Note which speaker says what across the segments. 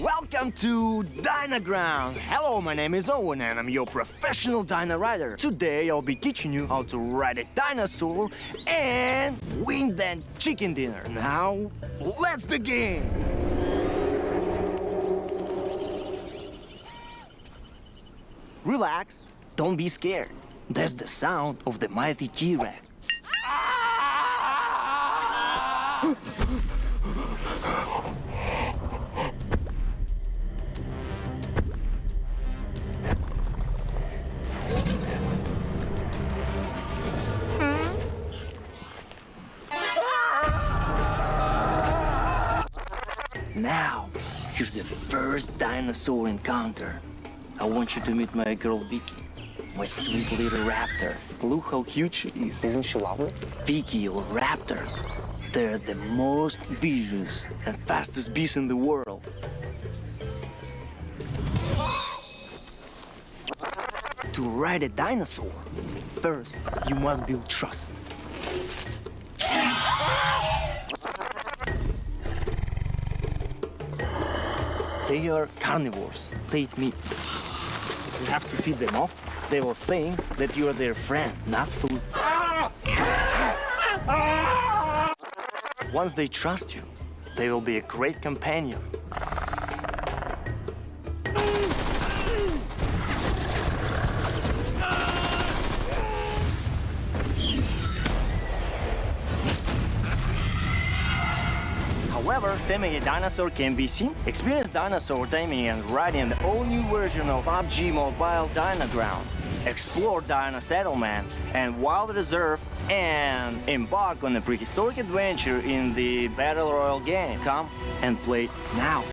Speaker 1: Welcome to Dynaground. Hello, my name is Owen and I'm your professional Dyna rider. Today I'll be teaching you how to ride a dinosaur and win that chicken dinner. Now, let's begin. Relax, don't be scared. That's the sound of the mighty T-Rex. Now, here's the first dinosaur encounter. I want you to meet my girl Vicky, my sweet little raptor. Look how cute she is.
Speaker 2: Isn't she lovely?
Speaker 1: Vicky or raptors, they're the most vicious and fastest beasts in the world. To ride a dinosaur, first you must build trust. They are carnivores. They eat meat. You have to feed them off. They will think that you are their friend, not food. Once they trust you, they will be a great companion. However, taming a dinosaur can be seen. Experience dinosaur taming and riding the all-new version of PUBG Mobile Dynaground. Explore Dino Settlement and Wild Reserve and embark on a prehistoric adventure in the Battle Royale game. Come and play now.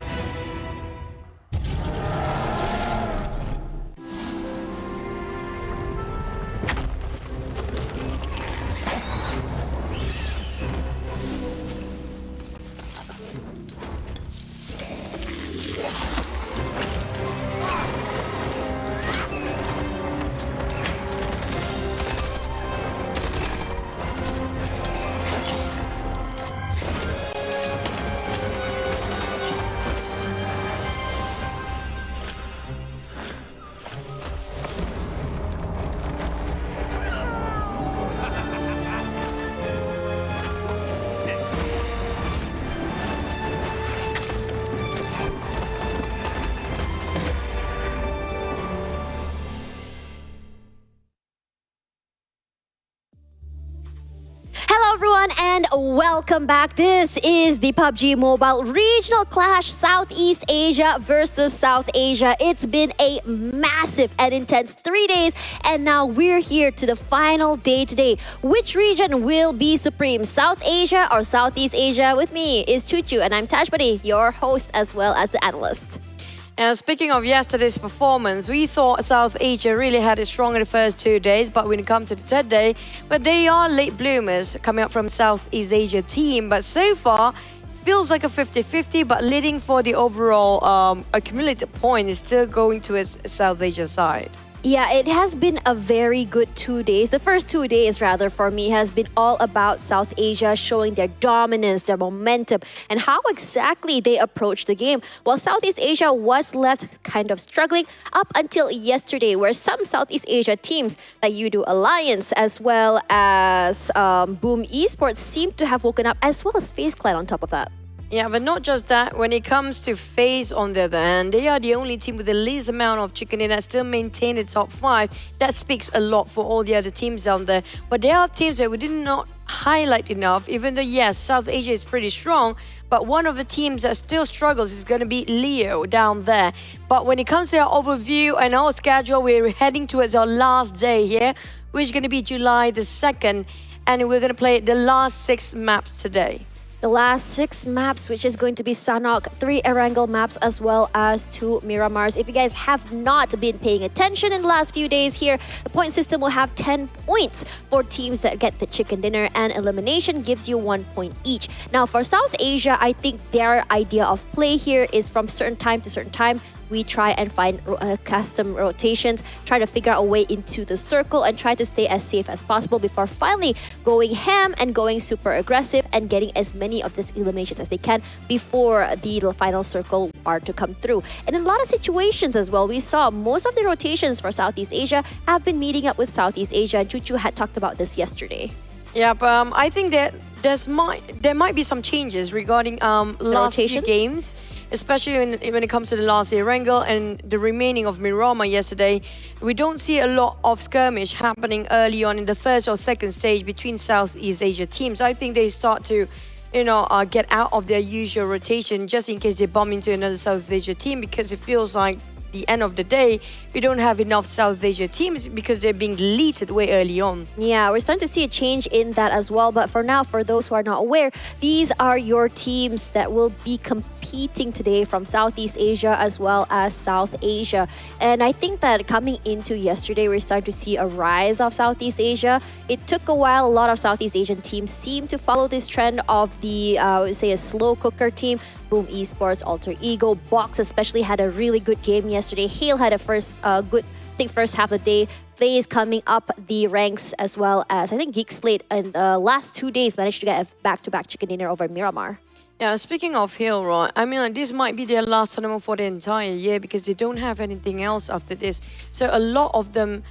Speaker 3: Hello everyone and welcome back. This is the PUBG Mobile Regional Clash Southeast Asia versus South Asia. It's been a massive and intense 3 days and now we're here to the final day today. Which region will be supreme, South Asia or Southeast Asia? With me is Chuchu and I'm Tashbuddy, your host as well as the analyst.
Speaker 4: And speaking of yesterday's performance, we thought South Asia really had it strong in the first 2 days, but when it comes to the third day, but they are late bloomers coming up from Southeast Asia team. But so far, feels like a 50-50, but leading for the overall accumulated point is still going to its South Asia side.
Speaker 3: Yeah, it has been a very good 2 days. The first 2 days, rather, for me, has been all about South Asia showing their dominance, their momentum, and how exactly they approach the game. While Southeast Asia was left kind of struggling up until yesterday, where some Southeast Asia teams like YOODO Alliance as well as Boom Esports seem to have woken up, as well as FaZe Clan on top of that.
Speaker 4: Yeah, but not just that. When it comes to FaZe, on the other hand, they are the only team with the least amount of chicken in that still maintain the top 5. That speaks a lot for all the other teams down there. But there are teams that we did not highlight enough, even though, yes, South Asia is pretty strong, but one of the teams that still struggles is going to be Leo down there. But when it comes to our overview and our schedule, we're heading towards our last day here, which is going to be July the 2nd, and we're going to play the last 6 maps today.
Speaker 3: The last 6 maps, which is going to be Sanhok, 3 Erangel maps, as well as 2 Miramars. If you guys have not been paying attention in the last few days here, the point system will have 10 points for teams that get the chicken dinner, and elimination gives you 1 point each. Now, for South Asia, I think their idea of play here is from certain time to certain time, we try and find custom rotations, try to figure out a way into the circle and try to stay as safe as possible before finally going ham and going super aggressive and getting as many of these eliminations as they can before the final circle are to come through. And in a lot of situations as well, we saw most of the rotations for Southeast Asia have been meeting up with Southeast Asia, and Chuchu had talked about this yesterday.
Speaker 4: Yeah, but I think that there might be some changes regarding last few games, especially when it comes to the last Erangel and the remaining of Miramar yesterday. We don't see a lot of skirmish happening early on in the first or second stage between Southeast Asia teams. I think they start to get out of their usual rotation just in case they bump into another Southeast Asia team, because it feels like the end of the day, we don't have enough South Asia teams because they're being deleted way early on.
Speaker 3: Yeah, we're starting to see a change in that as well. But for now, for those who are not aware, these are your teams that will be competing today from Southeast Asia as well as South Asia. And I think that coming into yesterday, we're starting to see a rise of Southeast Asia. It took a while. A lot of Southeast Asian teams seem to follow this trend of the, I would say, a slow cooker team. Boom Esports, Alter Ego, Box especially had a really good game yesterday. Hale had a first half of the day. FaZe coming up the ranks, as well as I think GEEK SLATE in the last 2 days managed to get a back-to-back chicken dinner over Miramar.
Speaker 4: Yeah, speaking of Hale, right, I mean, like, this might be their last tournament for the entire year because they don't have anything else after this. So a lot of them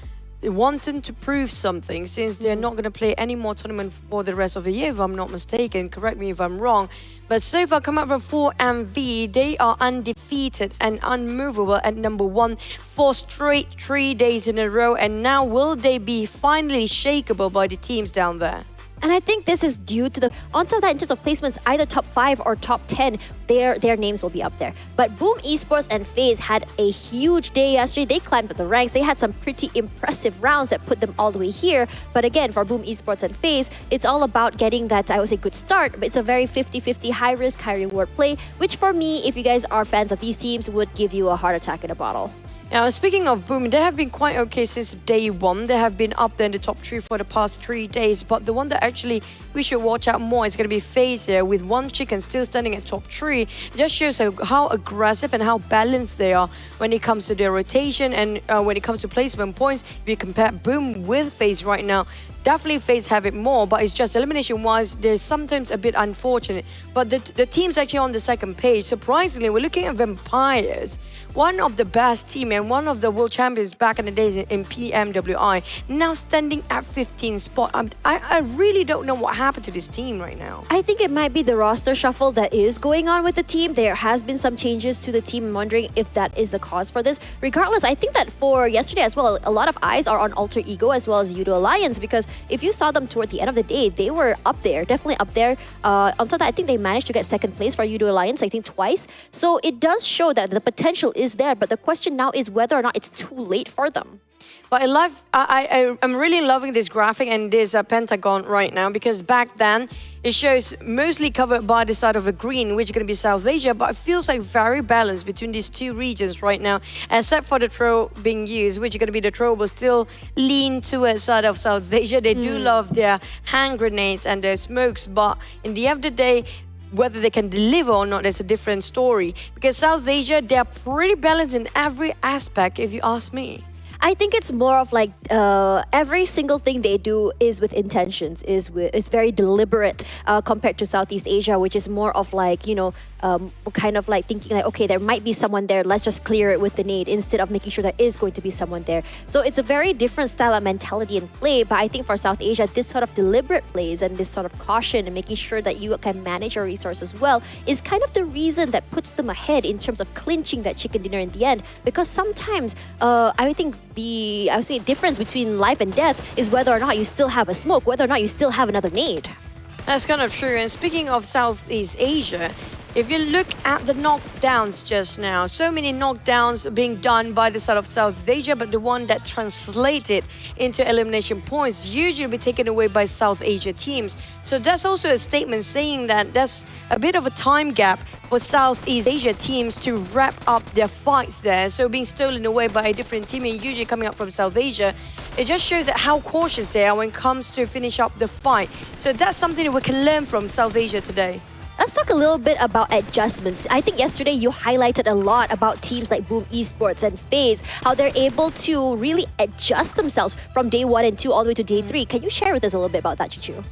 Speaker 4: wanting to prove something, since they're not going to play any more tournament for the rest of the year, if I'm not mistaken. Correct me if I'm wrong. But so far, come up from 4MV, they are undefeated and unmovable at number 1 for straight 3 days in a row. And now will they be finally shakeable by the teams down there?
Speaker 3: And I think this is due to the, on top of that, in terms of placements, either top 5 or top 10, their names will be up there. But Boom Esports and FaZe had a huge day yesterday. They climbed up the ranks. They had some pretty impressive rounds that put them all the way here. But again, for Boom Esports and FaZe, it's all about getting that, I would say, good start. But it's a very 50-50 high risk, high reward play, which for me, if you guys are fans of these teams, would give you a heart attack in a bottle.
Speaker 4: Now, speaking of Boom, they have been quite okay since day 1. They have been up there in the top 3 for the past 3 days. But the one that actually we should watch out more is going to be FaZe here, with one chicken still standing at top 3. It just shows how aggressive and how balanced they are when it comes to their rotation and when it comes to placement points. If you compare Boom with FaZe right now, definitely FaZe have it more, but it's just elimination-wise, they're sometimes a bit unfortunate. But the team's actually on the second page. Surprisingly, we're looking at Vampires, one of the best team and one of the world champions back in the days in PMWI, now standing at 15th spot. I really don't know what happened to this team right now.
Speaker 3: I think it might be the roster shuffle that is going on with the team. There has been some changes to the team. I'm wondering if that is the cause for this. Regardless, I think that for yesterday as well, a lot of eyes are on Alter Ego as well as YOODO Alliance, because if you saw them toward the end of the day, they were up there, definitely up there. On top of that, I think they managed to get second place for YOODO Alliance, I think twice. So it does show that the potential is there, but the question now is whether or not it's too late for them.
Speaker 4: But I'm really loving this graphic and this pentagon right now, because back then it shows mostly covered by the side of a green, which is going to be South Asia, but it feels like very balanced between these two regions right now, except for the throw being used, which is going to be the throw will still lean towards side of South Asia. They do love their hand grenades and their smokes, but in the end of the day, whether they can deliver or not, that's a different story. Because South Asia, they're pretty balanced in every aspect, if you ask me.
Speaker 3: I think it's more of like every single thing they do is with intentions, it's very deliberate compared to Southeast Asia, which is more of like, you know, kind of like thinking like, okay, there might be someone there, let's just clear it with the nade, instead of making sure there is going to be someone there. So it's a very different style of mentality and play, but I think for South Asia, this sort of deliberate plays and this sort of caution and making sure that you can manage your resources well is kind of the reason that puts them ahead in terms of clinching that chicken dinner in the end. Because sometimes I think the difference between life and death is whether or not you still have a smoke, whether or not you still have another nade.
Speaker 4: That's kind of true. And speaking of Southeast Asia, if you look at the knockdowns just now, so many knockdowns being done by the side of South Asia, but the one that translated into elimination points usually be taken away by South Asia teams. So that's also a statement saying that there's a bit of a time gap for Southeast Asia teams to wrap up their fights there. So being stolen away by a different team and usually coming up from South Asia, it just shows that how cautious they are when it comes to finish up the fight. So that's something that we can learn from South Asia today.
Speaker 3: let's talk a little bit about adjustments. I think yesterday you highlighted a lot about teams like Boom Esports and FaZe, how they're able to really adjust themselves from day 1 and 2 all the way to day 3. Can you share with us a little bit about that, Chuchu?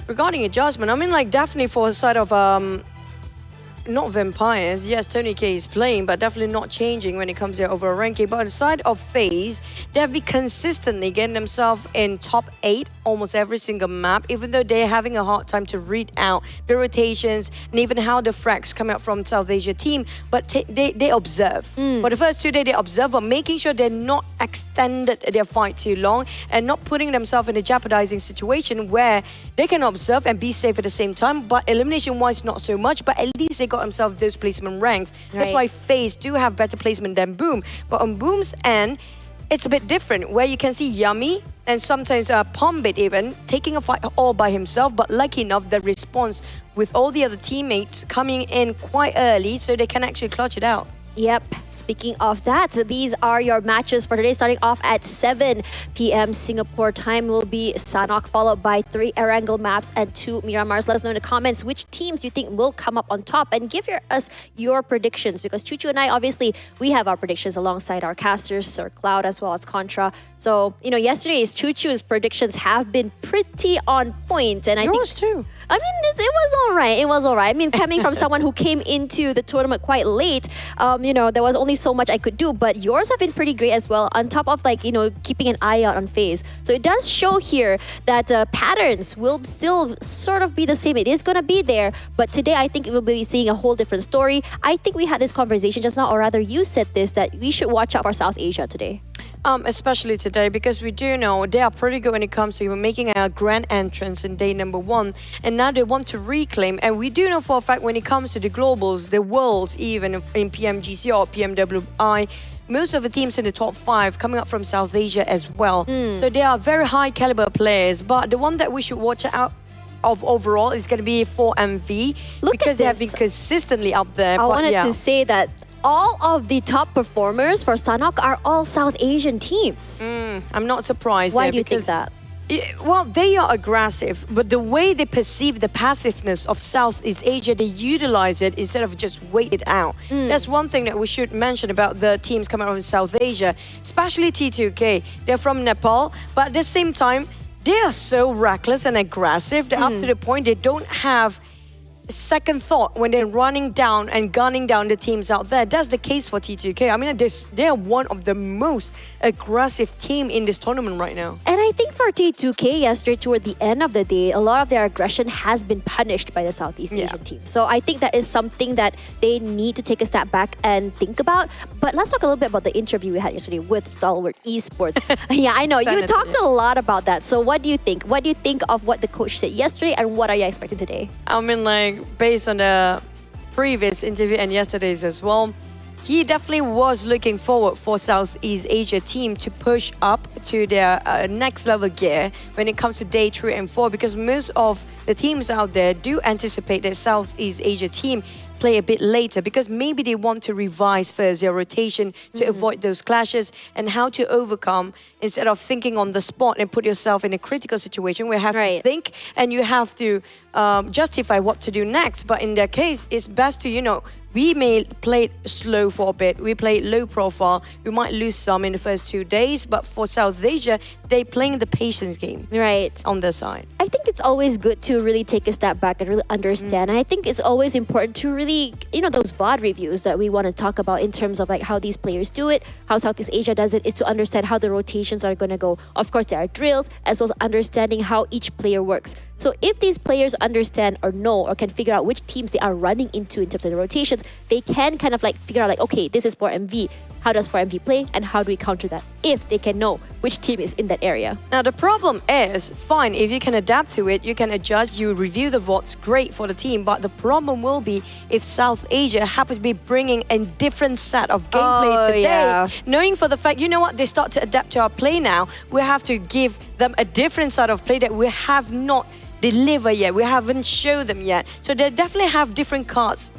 Speaker 4: Regarding adjustment, I mean, like, definitely for a side of not vampires. Yes, Tony K is playing, but definitely not changing when it comes to overall ranking. But on the side of FaZe, they've been consistently getting themselves in top 8 almost every single map, even though they're having a hard time to read out the rotations and even how the frags come out from South Asia team. But they observe. For the first 2 days, they observe, but making sure they're not extended their fight too long and not putting themselves in a jeopardizing situation where they can observe and be safe at the same time. But elimination-wise, not so much. But at least they got themselves those placement ranks. That's why FaZe do have better placement than Boom. But on Boom's end, it's a bit different, where you can see Yummy and sometimes Pombit even taking a fight all by himself, but lucky enough the response with all the other teammates coming in quite early so they can actually clutch it out.
Speaker 3: Yep. Speaking of that, these are your matches for today. Starting off at 7 p.m. Singapore time will be Sanhok, followed by 3 Erangel maps and 2 Miramars. Let us know in the comments which teams you think will come up on top, and give us your predictions, because Chuchu and I, obviously, we have our predictions alongside our casters, Sir Cloud as well as Contra. So, you know, yesterday's Chuchu's predictions have been pretty on point, and I think
Speaker 4: Yours too.
Speaker 3: I mean, it was all right. It was all right. I mean, coming from someone who came into the tournament quite late, you know, there was only so much I could do. But yours have been pretty great as well, on top of, like, you know, keeping an eye out on FaZe. So it does show here that patterns will still sort of be the same. It is going to be there. But today, I think we'll be seeing a whole different story. I think we had this conversation just now, or rather you said this, that we should watch out for South Asia today.
Speaker 4: Especially today, because we do know they are pretty good when it comes to making a grand entrance in day number 1, and now they want to reclaim. And we do know for a fact when it comes to the globals, the worlds, even in PMGC or PMWI, most of the teams in the top 5 coming up from South Asia as well. So they are very high caliber players, but the one that we should watch out of overall is going to be 4MV, because they have been consistently up there.
Speaker 3: I wanted to say that all of the top performers for Sanhok are all South Asian teams.
Speaker 4: I'm not surprised.
Speaker 3: Why do you think that?
Speaker 4: Well, they are aggressive, but the way they perceive the passiveness of Southeast Asia, they utilize it instead of just wait it out. That's one thing that we should mention about the teams coming out of South Asia, especially T2K. They're from Nepal, but at the same time, they are so reckless and aggressive that up to the point they don't have second thought when they're running down and gunning down the teams out there. That's the case for T2K. I mean, they're one of the most aggressive team in this tournament right now.
Speaker 3: And I think for T2K yesterday, toward the end of the day, a lot of their aggression has been punished by the Southeast Asian team. So I think that is something that they need to take a step back and think about. But let's talk a little bit about the interview we had yesterday with STALWART Esports. Yeah, I know. You talked a lot about that. So what do you think? What do you think of what the coach said yesterday, and what are you expecting today?
Speaker 4: I mean, like, based on the previous interview and yesterday's as well, he definitely was looking forward for Southeast Asia team to push up to their next level gear when it comes to day 3 and 4, because most of the teams out there do anticipate that Southeast Asia team play a bit later, because maybe they want to revise first their rotation to avoid those clashes, and how to overcome instead of thinking on the spot and put yourself in a critical situation where you have to think and you have to justify what to do next. But in their case, it's best to, you know, we may play slow for a bit. We play low profile. We might lose some in the first 2 days, but for South Asia, they playing the patience game.
Speaker 3: Right.
Speaker 4: On their side.
Speaker 3: I think it's always good to really take a step back and really understand. And I think it's always important to really, you know, those VOD reviews that we want to talk about in terms of like how these players do it, how Southeast Asia does it, is to understand how the rotations are going to go. Of course, there are drills, as well as understanding how each player works. So if these players understand or know or can figure out which teams they are running into in terms of the rotations, they can kind of like figure out like, okay, this is 4MV. How does 4MV play, and how do we counter that if they can know which team is in that area?
Speaker 4: Now, the problem is, fine, if you can adapt to it, you can adjust, you review the VODs, great for the team, but the problem will be if South Asia happen to be bringing a different set of gameplay today, knowing for the fact, you know what, they start to adapt to our play now, we have to give them a different side of play that we have not deliver yet. We haven't showed them yet. So they definitely have different cards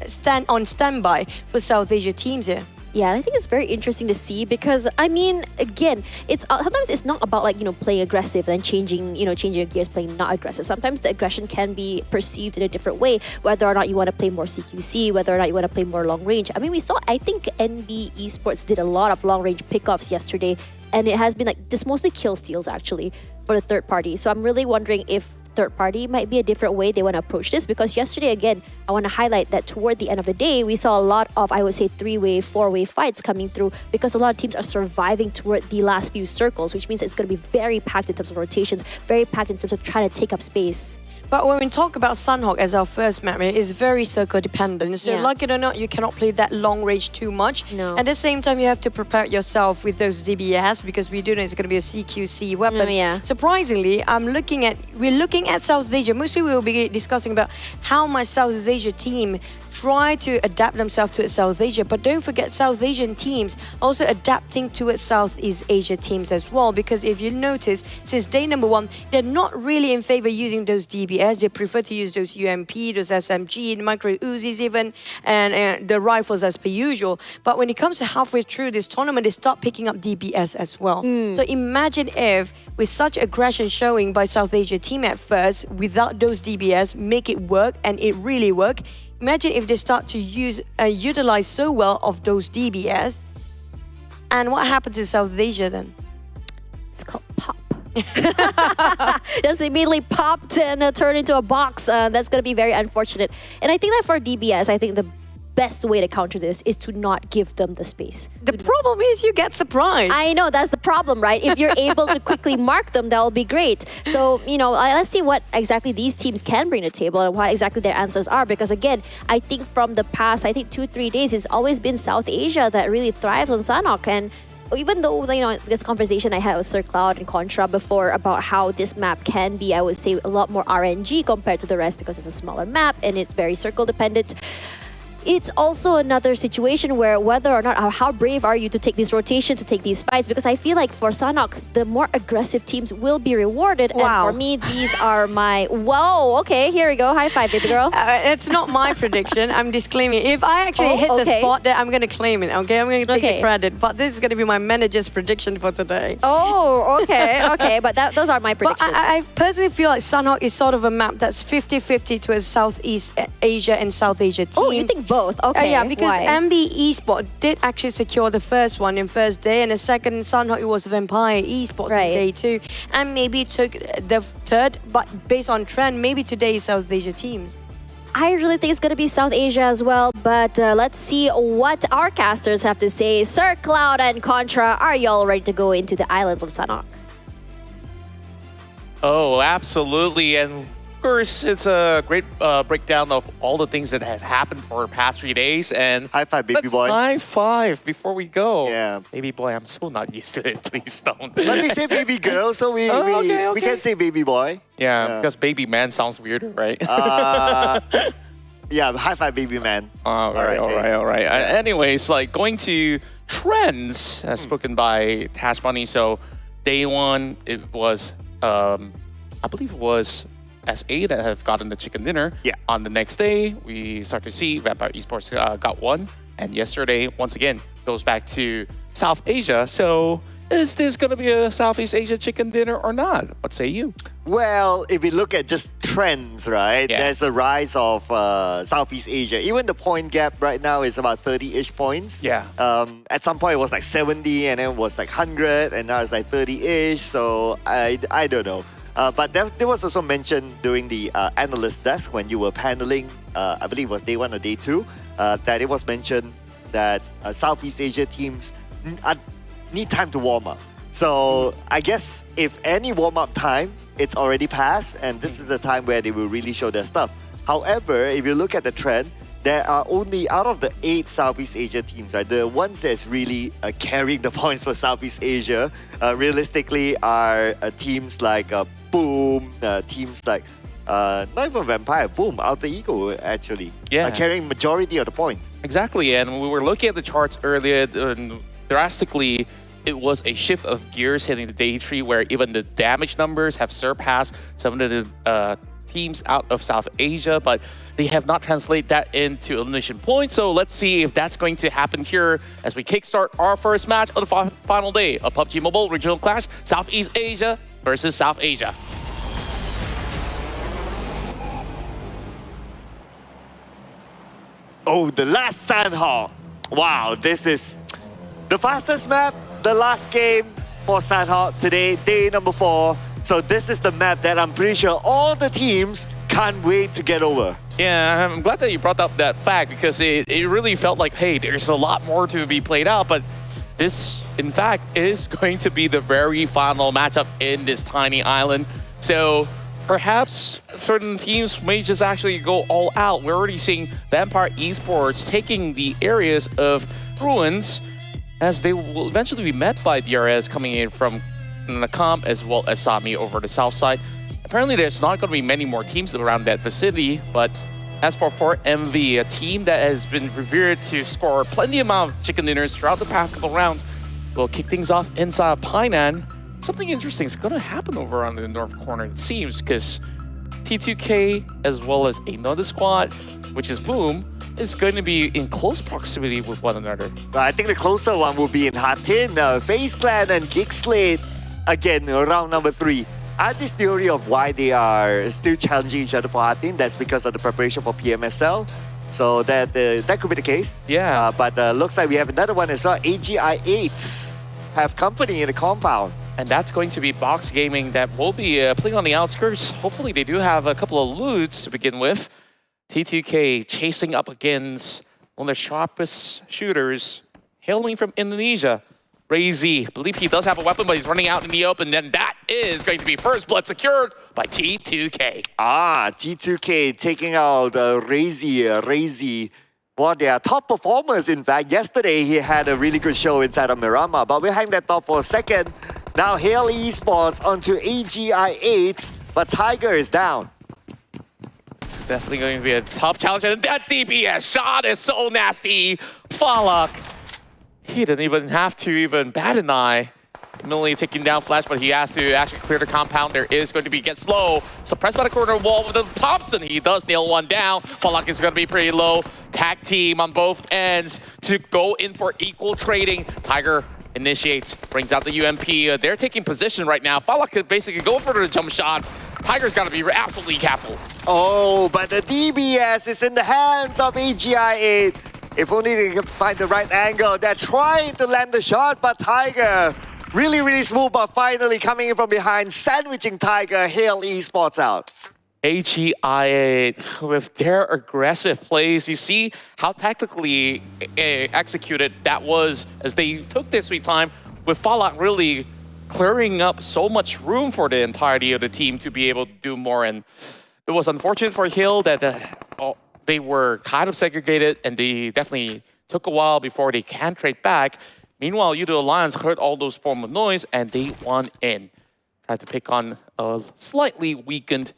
Speaker 4: on standby for South Asia teams here.
Speaker 3: Yeah, I think it's very interesting to see because I mean, again, it's sometimes it's not about like playing aggressive and changing your gears, playing not aggressive. Sometimes the aggression can be perceived in a different way, whether or not you want to play more CQC, whether or not you want to play more long range. I mean, I think NBeSports did a lot of long range pickoffs yesterday, and it has been like this mostly kill steals actually for the third party. So I'm really wondering if third party might be a different way they want to approach this, because yesterday again I want to highlight that toward the end of the day we saw a lot of, I would say, 3-way 4-way fights coming through because a lot of teams are surviving toward the last few circles, which means it's going to be very packed in terms of rotations, very packed in terms of trying to take up space.
Speaker 4: But when we talk about Sanhok as our first map, it's very circle dependent. So like it or not, you cannot play that long range too much.
Speaker 3: No.
Speaker 4: At the same time, you have to prepare yourself with those DBS because we do know it's going to be a CQC weapon. Surprisingly, we're looking at South Asia. Mostly we will be discussing about how much South Asia team try to adapt themselves to South Asia, but don't forget South Asian teams also adapting to Southeast Asia teams as well, because if you notice, since day number 1, they're not really in favor using those DBS. They prefer to use those UMP, those SMG, the micro Uzis even, and the rifles as per usual. But when it comes to halfway through this tournament, they start picking up DBS as well. So imagine if, with such aggression showing by South Asia team at first, without those DBS, make it work, and it really work. Imagine if they start to use and utilize so well of those DBS. And what happens to South Asia then?
Speaker 3: It's called pop. Just immediately popped and turned into a box. That's going to be very unfortunate. And I think that for DBS, I think the best way to counter this is to not give them the space.
Speaker 4: The problem is you get surprised.
Speaker 3: I know, that's the problem, right? If you're able to quickly mark them, that will be great. So, let's see what exactly these teams can bring to the table and what exactly their answers are. Because again, I think from the past, 2-3 days, it's always been South Asia that really thrives on Sanhok. And even though, this conversation I had with Sir Cloud and Contra before about how this map can be, I would say, a lot more RNG compared to the rest because it's a smaller map and it's very circle dependent. It's also another situation where whether or not, how brave are you to take these rotations, to take these fights, because I feel like for Sanhok, the more aggressive teams will be rewarded.
Speaker 4: Wow.
Speaker 3: And for me, these are my... Whoa, okay, here we go. High five, baby girl.
Speaker 4: It's not my prediction. I'm disclaiming. If I actually hit the spot there, I'm going to claim it, okay? I'm going to take the credit. But this is going to be my manager's prediction for today.
Speaker 3: Oh, okay. But those are my predictions.
Speaker 4: But I personally feel like Sanhok is sort of a map that's 50-50 to a Southeast Asia and South Asia team.
Speaker 3: Oh, you think both? Okay.
Speaker 4: Yeah, because
Speaker 3: why?
Speaker 4: NBeSports did actually secure the first one in first day, and the second Sanhok, it was Vampire Esports on day 2, and maybe took the third, but based on trend, maybe today's South Asia teams.
Speaker 3: I really think it's going to be South Asia as well, but let's see what our casters have to say. Sir Cloud and Contra, are y'all ready to go into the islands of Sanhok?
Speaker 2: Oh, absolutely. And of course, it's a great breakdown of all the things that have happened for the past 3 days. And
Speaker 5: high five, baby boy.
Speaker 2: High five before we go.
Speaker 5: Yeah.
Speaker 2: Baby boy, I'm so not used to it. Please don't.
Speaker 5: But they say baby girl, so we can't say baby boy.
Speaker 2: Yeah, because baby man sounds weirder, right?
Speaker 5: Yeah, high five, baby man.
Speaker 2: All right.
Speaker 5: Yeah.
Speaker 2: Anyways, going to trends, as spoken by Tash Bunny. So day 1, it was, I believe it was SA that have gotten the chicken dinner.
Speaker 5: Yeah.
Speaker 2: On the next day, we start to see Vampire Esports got one. And yesterday, once again, goes back to South Asia. So is this going to be a Southeast Asia chicken dinner or not? What say you?
Speaker 5: Well, if we look at just trends, right, there's a rise of Southeast Asia. Even the point gap right now is about 30-ish points.
Speaker 2: Yeah.
Speaker 5: At some point, it was like 70, and then it was like 100, and now it's like 30-ish. So I don't know. But there was also mentioned during the analyst desk when you were paneling, I believe it was day 1 or day 2, that it was mentioned that Southeast Asia teams need time to warm up. So I guess if any warm-up time, it's already passed, and this is the time where they will really show their stuff. However, if you look at the trend, there are only, out of the 8 Southeast Asia teams, right, the ones that's really carrying the points for Southeast Asia, realistically, are teams like Boom, teams like, not even Vampire, Boom, Alter Ego, actually, carrying majority of the points.
Speaker 2: Exactly, and we were looking at the charts earlier, drastically, it was a shift of gears hitting the day 3 where even the damage numbers have surpassed some of the teams out of South Asia, but they have not translated that into elimination points. So let's see if that's going to happen here as we kickstart our first match of the final day of PUBG Mobile Regional Clash, Southeast Asia versus South Asia.
Speaker 5: Oh, the last Sanhok. Wow, this is the fastest map, the last game for Sanhok today, day number 4. So this is the map that I'm pretty sure all the teams can't wait to get over.
Speaker 2: Yeah, I'm glad that you brought up that fact because it really felt like, hey, there's a lot more to be played out, but this, in fact, is going to be the very final matchup in this tiny island. So perhaps certain teams may just actually go all out. We're already seeing Vampire Esports taking the areas of Ruins as they will eventually be met by DRS coming in from Nakam as well as Sami over the south side. Apparently there's not going to be many more teams around that vicinity, but as for MV, a team that has been revered to score plenty amount of chicken dinners throughout the past couple rounds, will kick things off inside of Painan. Something interesting is going to happen over on the north corner, it seems, because T2K as well as another squad, which is Boom, is going to be in close proximity with one another.
Speaker 5: I think the closer one will be in Hatin, FaZe Clan and GEEK SLATE, again, round number 3. I have this theory of why they are still challenging each other for Hatin. That's because of the preparation for PMSL. So that could be the case.
Speaker 2: Yeah.
Speaker 5: But looks like we have another one as well. AGI8 have company in the compound.
Speaker 2: And that's going to be Box Gaming that will be playing on the outskirts. Hopefully they do have a couple of loots to begin with. T2K chasing up against one of the sharpest shooters, hailing from Indonesia. Razy, I believe he does have a weapon, but he's running out in the open. And that is going to be first blood secured by T2K.
Speaker 5: T2K taking out Razy. Razy, well, they are top performers, in fact. Yesterday, he had a really good show inside of Miramar, but we'll hang that thought for a second. Now, Hail Esports onto AGI8, but Tiger is down.
Speaker 2: It's definitely going to be a tough challenge. And that DPS shot is so nasty. Falak, he didn't even have to even bat an eye. Immediately taking down Flash, but he has to actually clear the compound. There is going to be Get Slow. Suppressed by the corner wall with the Thompson. He does nail one down. Falak is going to be pretty low. Tag team on both ends to go in for equal trading. Tiger initiates, brings out the UMP. They're taking position right now. Falak could basically go for the jump shots. Tiger's got to be absolutely careful.
Speaker 5: Oh, but the DBS is in the hands of AGI8. If only they can find the right angle. They're trying to land the shot, but Tiger, really, really smooth, but finally coming in from behind, sandwiching Tiger, Hail Esports out.
Speaker 2: AGI8 with their aggressive plays. You see how tactically executed that was as they took their sweet time with Fallout really clearing up so much room for the entirety of the team to be able to do more. And it was unfortunate for Hill that they were kind of segregated and they definitely took a while before they can trade back. Meanwhile, YOODO Alliance heard all those form of noise and they won in. Tried to pick on a slightly weakened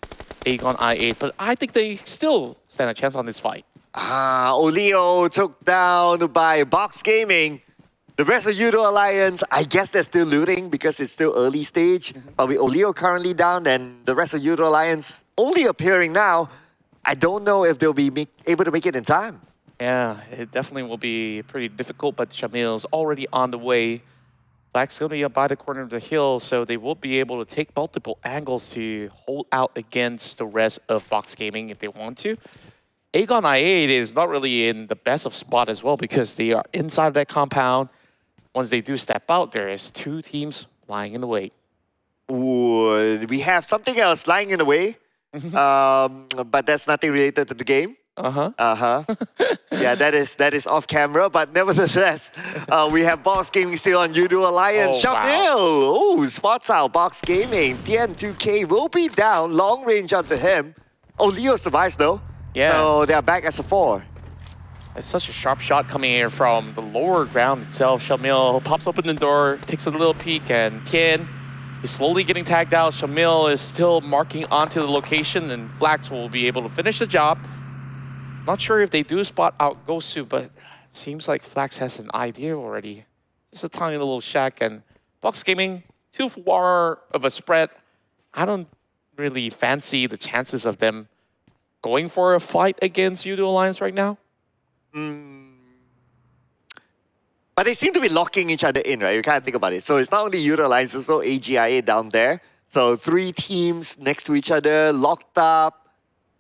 Speaker 2: Aegon I8, but I think they still stand a chance on this fight.
Speaker 5: Olio took down by Box Gaming. The rest of YOODO Alliance, I guess they're still looting because it's still early stage. But with Olio currently down and the rest of YOODO Alliance only appearing now, I don't know if they'll be able to make it in time.
Speaker 2: Yeah, it definitely will be pretty difficult, but Shamil's already on the way. Black's going to be up by the corner of the hill, so they will be able to take multiple angles to hold out against the rest of Box Gaming if they want to. Aegon I8 is not really in the best of spot as well because they are inside of that compound. Once they do step out, there is 2 teams lying in the way.
Speaker 5: Ooh, we have something else lying in the way, but that's nothing related to the game. Yeah, that is off camera, but nevertheless, we have Box Gaming still on YOODO Alliance. Shamil, spots out Box Gaming. TN2K will be down, long range onto him. Oh, Leo survives though.
Speaker 2: Yeah.
Speaker 5: So they are back as a 4.
Speaker 2: It's such a sharp shot coming here from the lower ground itself. Shamil pops open the door, takes a little peek, and Tien is slowly getting tagged out. Shamil is still marking onto the location, and Flax will be able to finish the job. Not sure if they do spot out Gosu, but it seems like Flax has an idea already. Just a tiny little shack, and Box Gaming, too far of a spread. I don't really fancy the chances of them going for a fight against YOODO Alliance right now.
Speaker 5: But they seem to be locking each other in, right? You can't think about it. So it's not only YOODO Alliance, it's also AGIA down there. So 3 teams next to each other, locked up,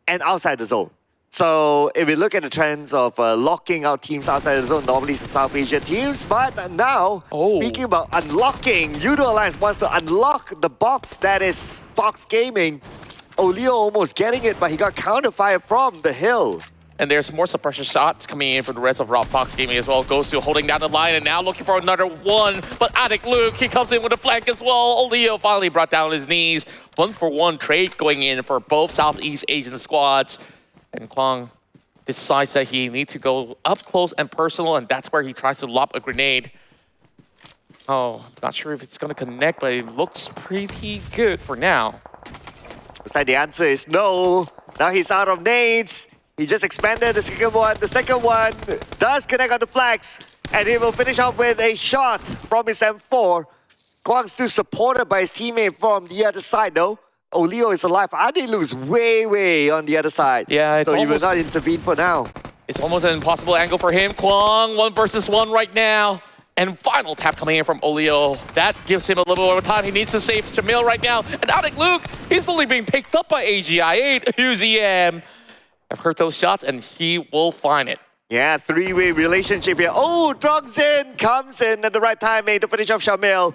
Speaker 5: and outside the zone. So if we look at the trends of locking out teams outside the zone, normally it's the South Asia teams. But now, speaking about unlocking, YOODO Alliance wants to unlock the box that is Fox Gaming. Olio almost getting it, but he got counterfire from the hill.
Speaker 2: And there's more suppression shots coming in for the rest of Fox Gaming as well. Goes to holding down the line and now looking for another one. But Addict Luke, he comes in with a flank as well. Olio finally brought down his knees. 1-for-1 trade going in for both Southeast Asian squads. And Kwang decides that he needs to go up close and personal, and that's where he tries to lob a grenade. Oh, not sure if it's going to connect, but it looks pretty good for now.
Speaker 5: Looks like the answer is no. Now he's out of nades. He just expanded the second one. The second one does connect on the flags, and he will finish off with a shot from his M4. Kwang still supported by his teammate from the other side, though. Olio is alive. Adi looks way on the other side.
Speaker 2: Yeah, it's
Speaker 5: so he will
Speaker 2: almost,
Speaker 5: not intervene for now.
Speaker 2: It's almost an impossible angle for him. Kwang, 1 versus 1 right now. And final tap coming in from Olio. That gives him a little more time. He needs to save Shamil right now. And Addict Luke, he's only being picked up by AGI8. UZM. I've heard those shots, and he will find it.
Speaker 5: Yeah, 3-way relationship here. Oh, Drongzin comes in at the right timing to finish off Shamil.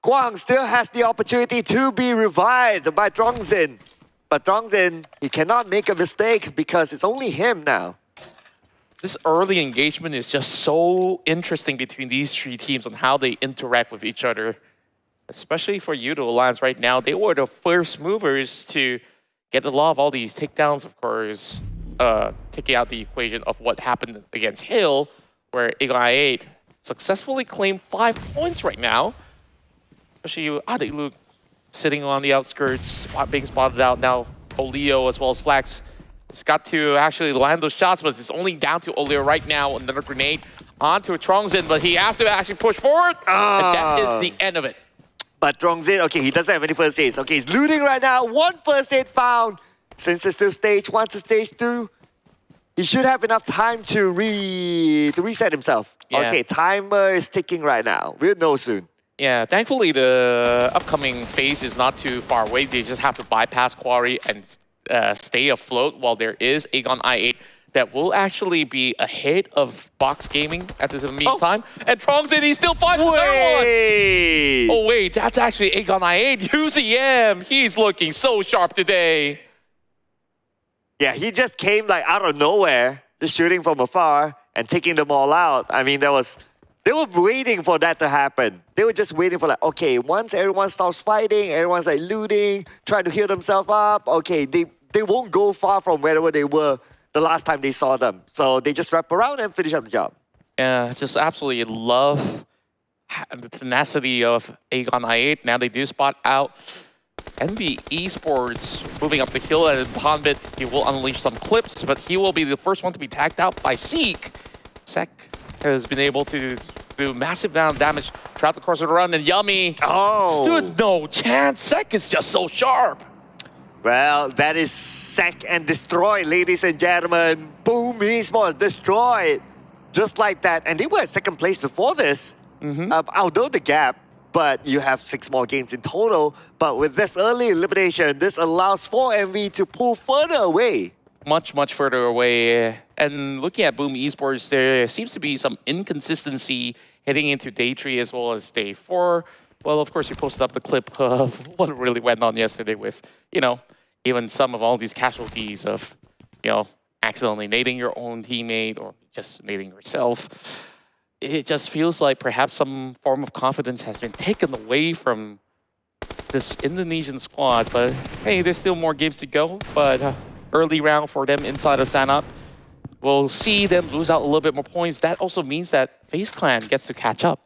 Speaker 5: Kwang still has the opportunity to be revived by Drongzin. But Drongzin, he cannot make a mistake because it's only him now.
Speaker 2: This early engagement is just so interesting between these 3 teams on how they interact with each other. Especially for YOODO Alliance right now. They were the first movers to get a lot of all these takedowns, of course, taking out the equation of what happened against Hill, where AGI8 successfully claimed 5 points right now. Especially Addict Luke sitting on the outskirts, being spotted out. Now Olio as well as Flax has got to actually land those shots, but it's only down to Olio right now. Another grenade onto Trongzin, but he has to actually push forward, and that is the end of it.
Speaker 5: But Drongzin, okay, he doesn't have any first aids. Okay, he's looting right now. 1 first aid found. Since it's still stage 1 to stage 2, he should have enough time to reset himself.
Speaker 2: Yeah.
Speaker 5: Okay, timer is ticking right now. We'll know soon.
Speaker 2: Yeah, thankfully the upcoming phase is not too far away. They just have to bypass Quarry and stay afloat while there is Aegon I8 that will actually be ahead of Box Gaming at this meantime. Oh. And Trongzin, he still finds another one! Oh wait, that's actually Aegon I8. UZM, he's looking so sharp today.
Speaker 5: Yeah, he just came like out of nowhere, just shooting from afar and taking them all out. I mean, they were waiting for that to happen. They were just waiting for like, okay, once everyone stops fighting, everyone's like looting, trying to heal themselves up, okay, they won't go far from wherever they were the last time they saw them. So they just wrap around and finish up the job.
Speaker 2: Yeah, just absolutely love the tenacity of Aegon I8. Now they do spot out NBeSports moving up the hill, and Hanbit, he will unleash some clips, but he will be the first one to be tagged out by GEEK. Sek has been able to do massive amount of damage throughout the course of the run, and Yummy stood no chance. Sek is just so sharp.
Speaker 5: Well, that is Sack and Destroy, ladies and gentlemen. Boom, Esports destroyed. Just like that. And they were at second place before this. Although the gap, but you have 6 more games in total. But with this early elimination, this allows for MV to pull further away.
Speaker 2: Much further away. And looking at Boom Esports, there seems to be some inconsistency heading into day 3 as well as day 4. Well, of course, you posted up the clip of what really went on yesterday with, you know, even some of all these casualties of, you know, accidentally nading your own teammate or just nading yourself. It just feels like perhaps some form of confidence has been taken away from this Indonesian squad. But hey, there's still more games to go. But early round for them inside of Sanhok. We'll see them lose out a little bit more points. That also means that FaZe Clan gets to catch up.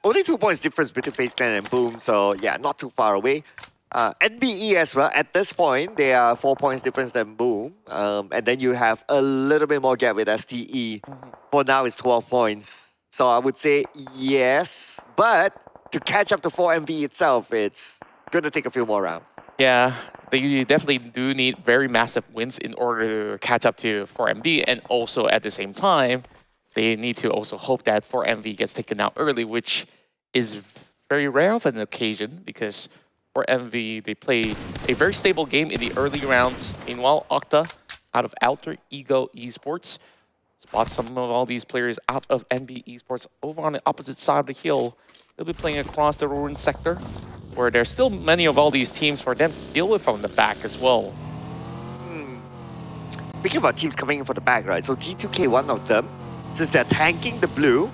Speaker 5: Only 2 points difference between FaZe Clan and Boom, so yeah, not too far away. NBE as well, at this point, they are 4 points difference than Boom. And then you have a little bit more gap with STE. For now, it's 12 points. So I would say yes, but to catch up to 4 MV itself, it's going to take a few more rounds.
Speaker 2: Yeah, they definitely do need very massive wins in order to catch up to 4MV, and also at the same time, they need to also hope that 4MV gets taken out early, which is very rare of an occasion because 4MV, they play a very stable game in the early rounds. Meanwhile, Okta, out of Alter Ego Esports, spots some of all these players out of NBeSports over on the opposite side of the hill. They'll be playing across the ruin sector, where there's still many of all these teams for them to deal with from the back as well.
Speaker 5: Speaking about teams coming in for the back, right? So T2K, one of them, since they're tanking the blue,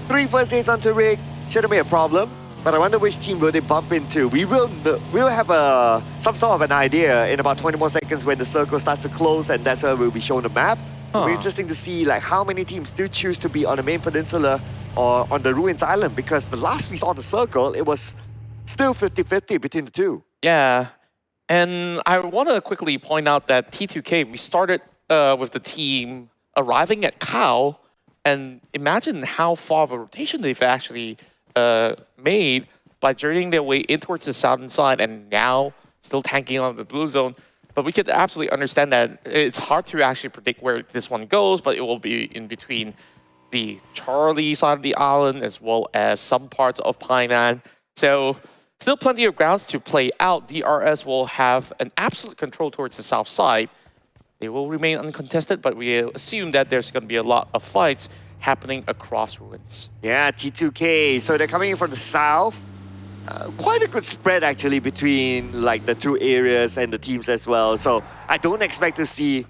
Speaker 5: 3 first days onto rig, shouldn't be a problem. But I wonder which team will they bump into. We'll have some sort of an idea in about 20 more seconds when the circle starts to close, and that's where we'll be shown the map. It'll be interesting to see like how many teams do choose to be on the main peninsula or on the Ruins Island, because the last we saw the circle, it was still 50-50 between the two.
Speaker 2: Yeah, and I want to quickly point out that T2K, we started with the team arriving at Cow, and imagine how far of a rotation they've actually made by journeying their way in towards the southern side and now still tanking on the blue zone. But we could absolutely understand that it's hard to actually predict where this one goes, but it will be in between the Charlie side of the island as well as some parts of Painan. So still plenty of grounds to play out. DRS will have an absolute control towards the south side. They will remain uncontested, but we assume that there's going to be a lot of fights happening across ruins.
Speaker 5: Yeah, T2K. So they're coming in from the south. Quite a good spread actually between like the two areas and the teams as well. So I don't expect to see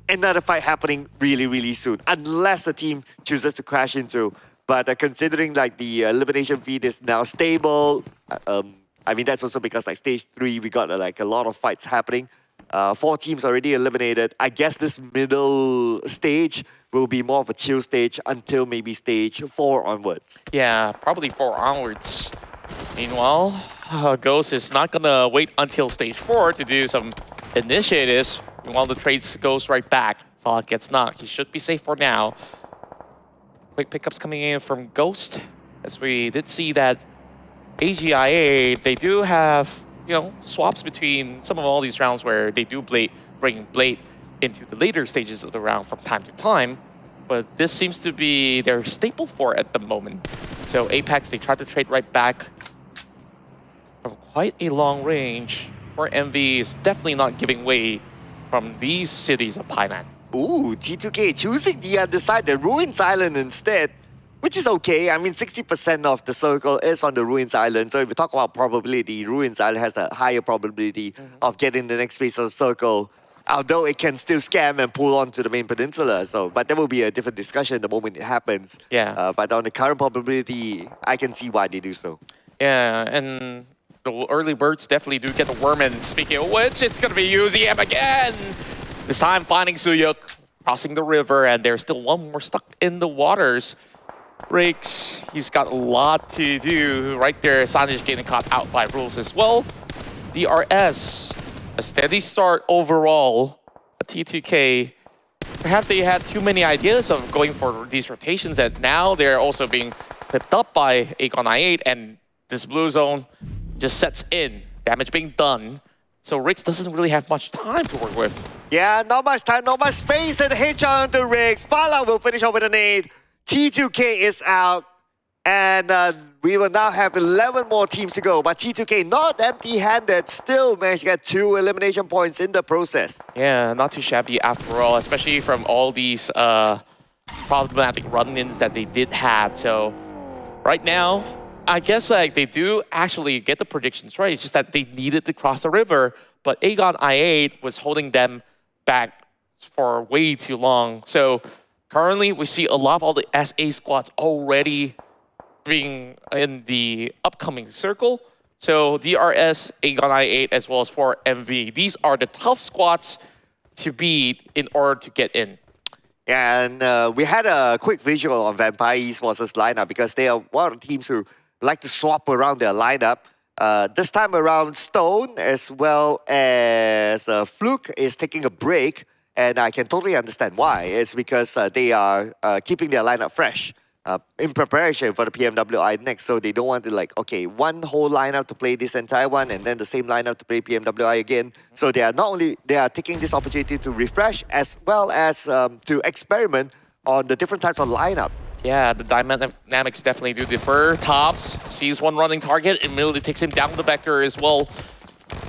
Speaker 5: another fight happening really soon, unless a team chooses to crash into. But considering like the elimination feed is now stable, I mean that's also because like stage 3 we got like a lot of fights happening. 4 teams already eliminated. I guess this middle stage will be more of a chill stage until maybe stage 4 onwards.
Speaker 2: Yeah, probably 4 onwards. Meanwhile, Ghost is not gonna wait until stage 4 to do some initiatives. Meanwhile, the trades goes right back. Fallout gets knocked. He should be safe for now. Quick pickups coming in from Ghost, as we did see that AGIA, they do have, you know, swaps between some of all these rounds where they do bring Blade into the later stages of the round from time to time. But this seems to be their staple for at the moment. So Apex, they tried to trade right back from quite a long range. For MV is definitely not giving way from these cities of Painan.
Speaker 5: Ooh, T2K choosing the other side, the Ruins Island instead, which is okay. I mean, 60% of the circle is on the Ruins Island. So if we talk about probability, Ruins Island has a higher probability of getting the next phase of the circle, although it can still scam and pull on to the main peninsula. So, but that will be a different discussion the moment it happens.
Speaker 2: Yeah.
Speaker 5: But on the current probability, I can see why they do so.
Speaker 2: Yeah, and the early birds definitely do get the worm, and speaking of which, it's going to be UZM again. This time finding Suyuk, crossing the river, and there's still one more stuck in the waters. Rakes, he's got a lot to do right there. Sanhok getting caught out by rules as well. DRS, a steady start overall. T2K, perhaps they had too many ideas of going for these rotations, and now they're also being clipped up by Aegon I8, and this blue zone just sets in. Damage being done. So Riggs doesn't really have much time to work with.
Speaker 5: Yeah, not much time, not much space, and headshot onto Riggs. Fallout will finish off with a nade. T2K is out, and we will now have 11 more teams to go. But T2K not empty-handed, still managed to get 2 elimination points in the process.
Speaker 2: Yeah, not too shabby after all, especially from all these problematic run-ins that they did have. So right now, I guess like they do actually get the predictions right. It's just that they needed to cross the river, but Aegon I8 was holding them back for way too long. So currently, we see a lot of all the SA squads already being in the upcoming circle. So DRS, Aegon I8, as well as 4MV. These are the tough squads to beat in order to get in.
Speaker 5: Yeah, and we had a quick visual on Vampire Esports' lineup because they are one of the teams who like to swap around their lineup. This time around, Stone as well as Fluke is taking a break, and I can totally understand why. It's because they are keeping their lineup fresh. in preparation for the PMWI next. So they don't want to like, okay, one whole lineup to play this entire one and then the same lineup to play PMWI again. So they are not only, they are taking this opportunity to refresh as well as to experiment on the different types of lineup.
Speaker 2: Yeah, the dynamics definitely do differ. Tops sees one running target, immediately takes him down the vector as well.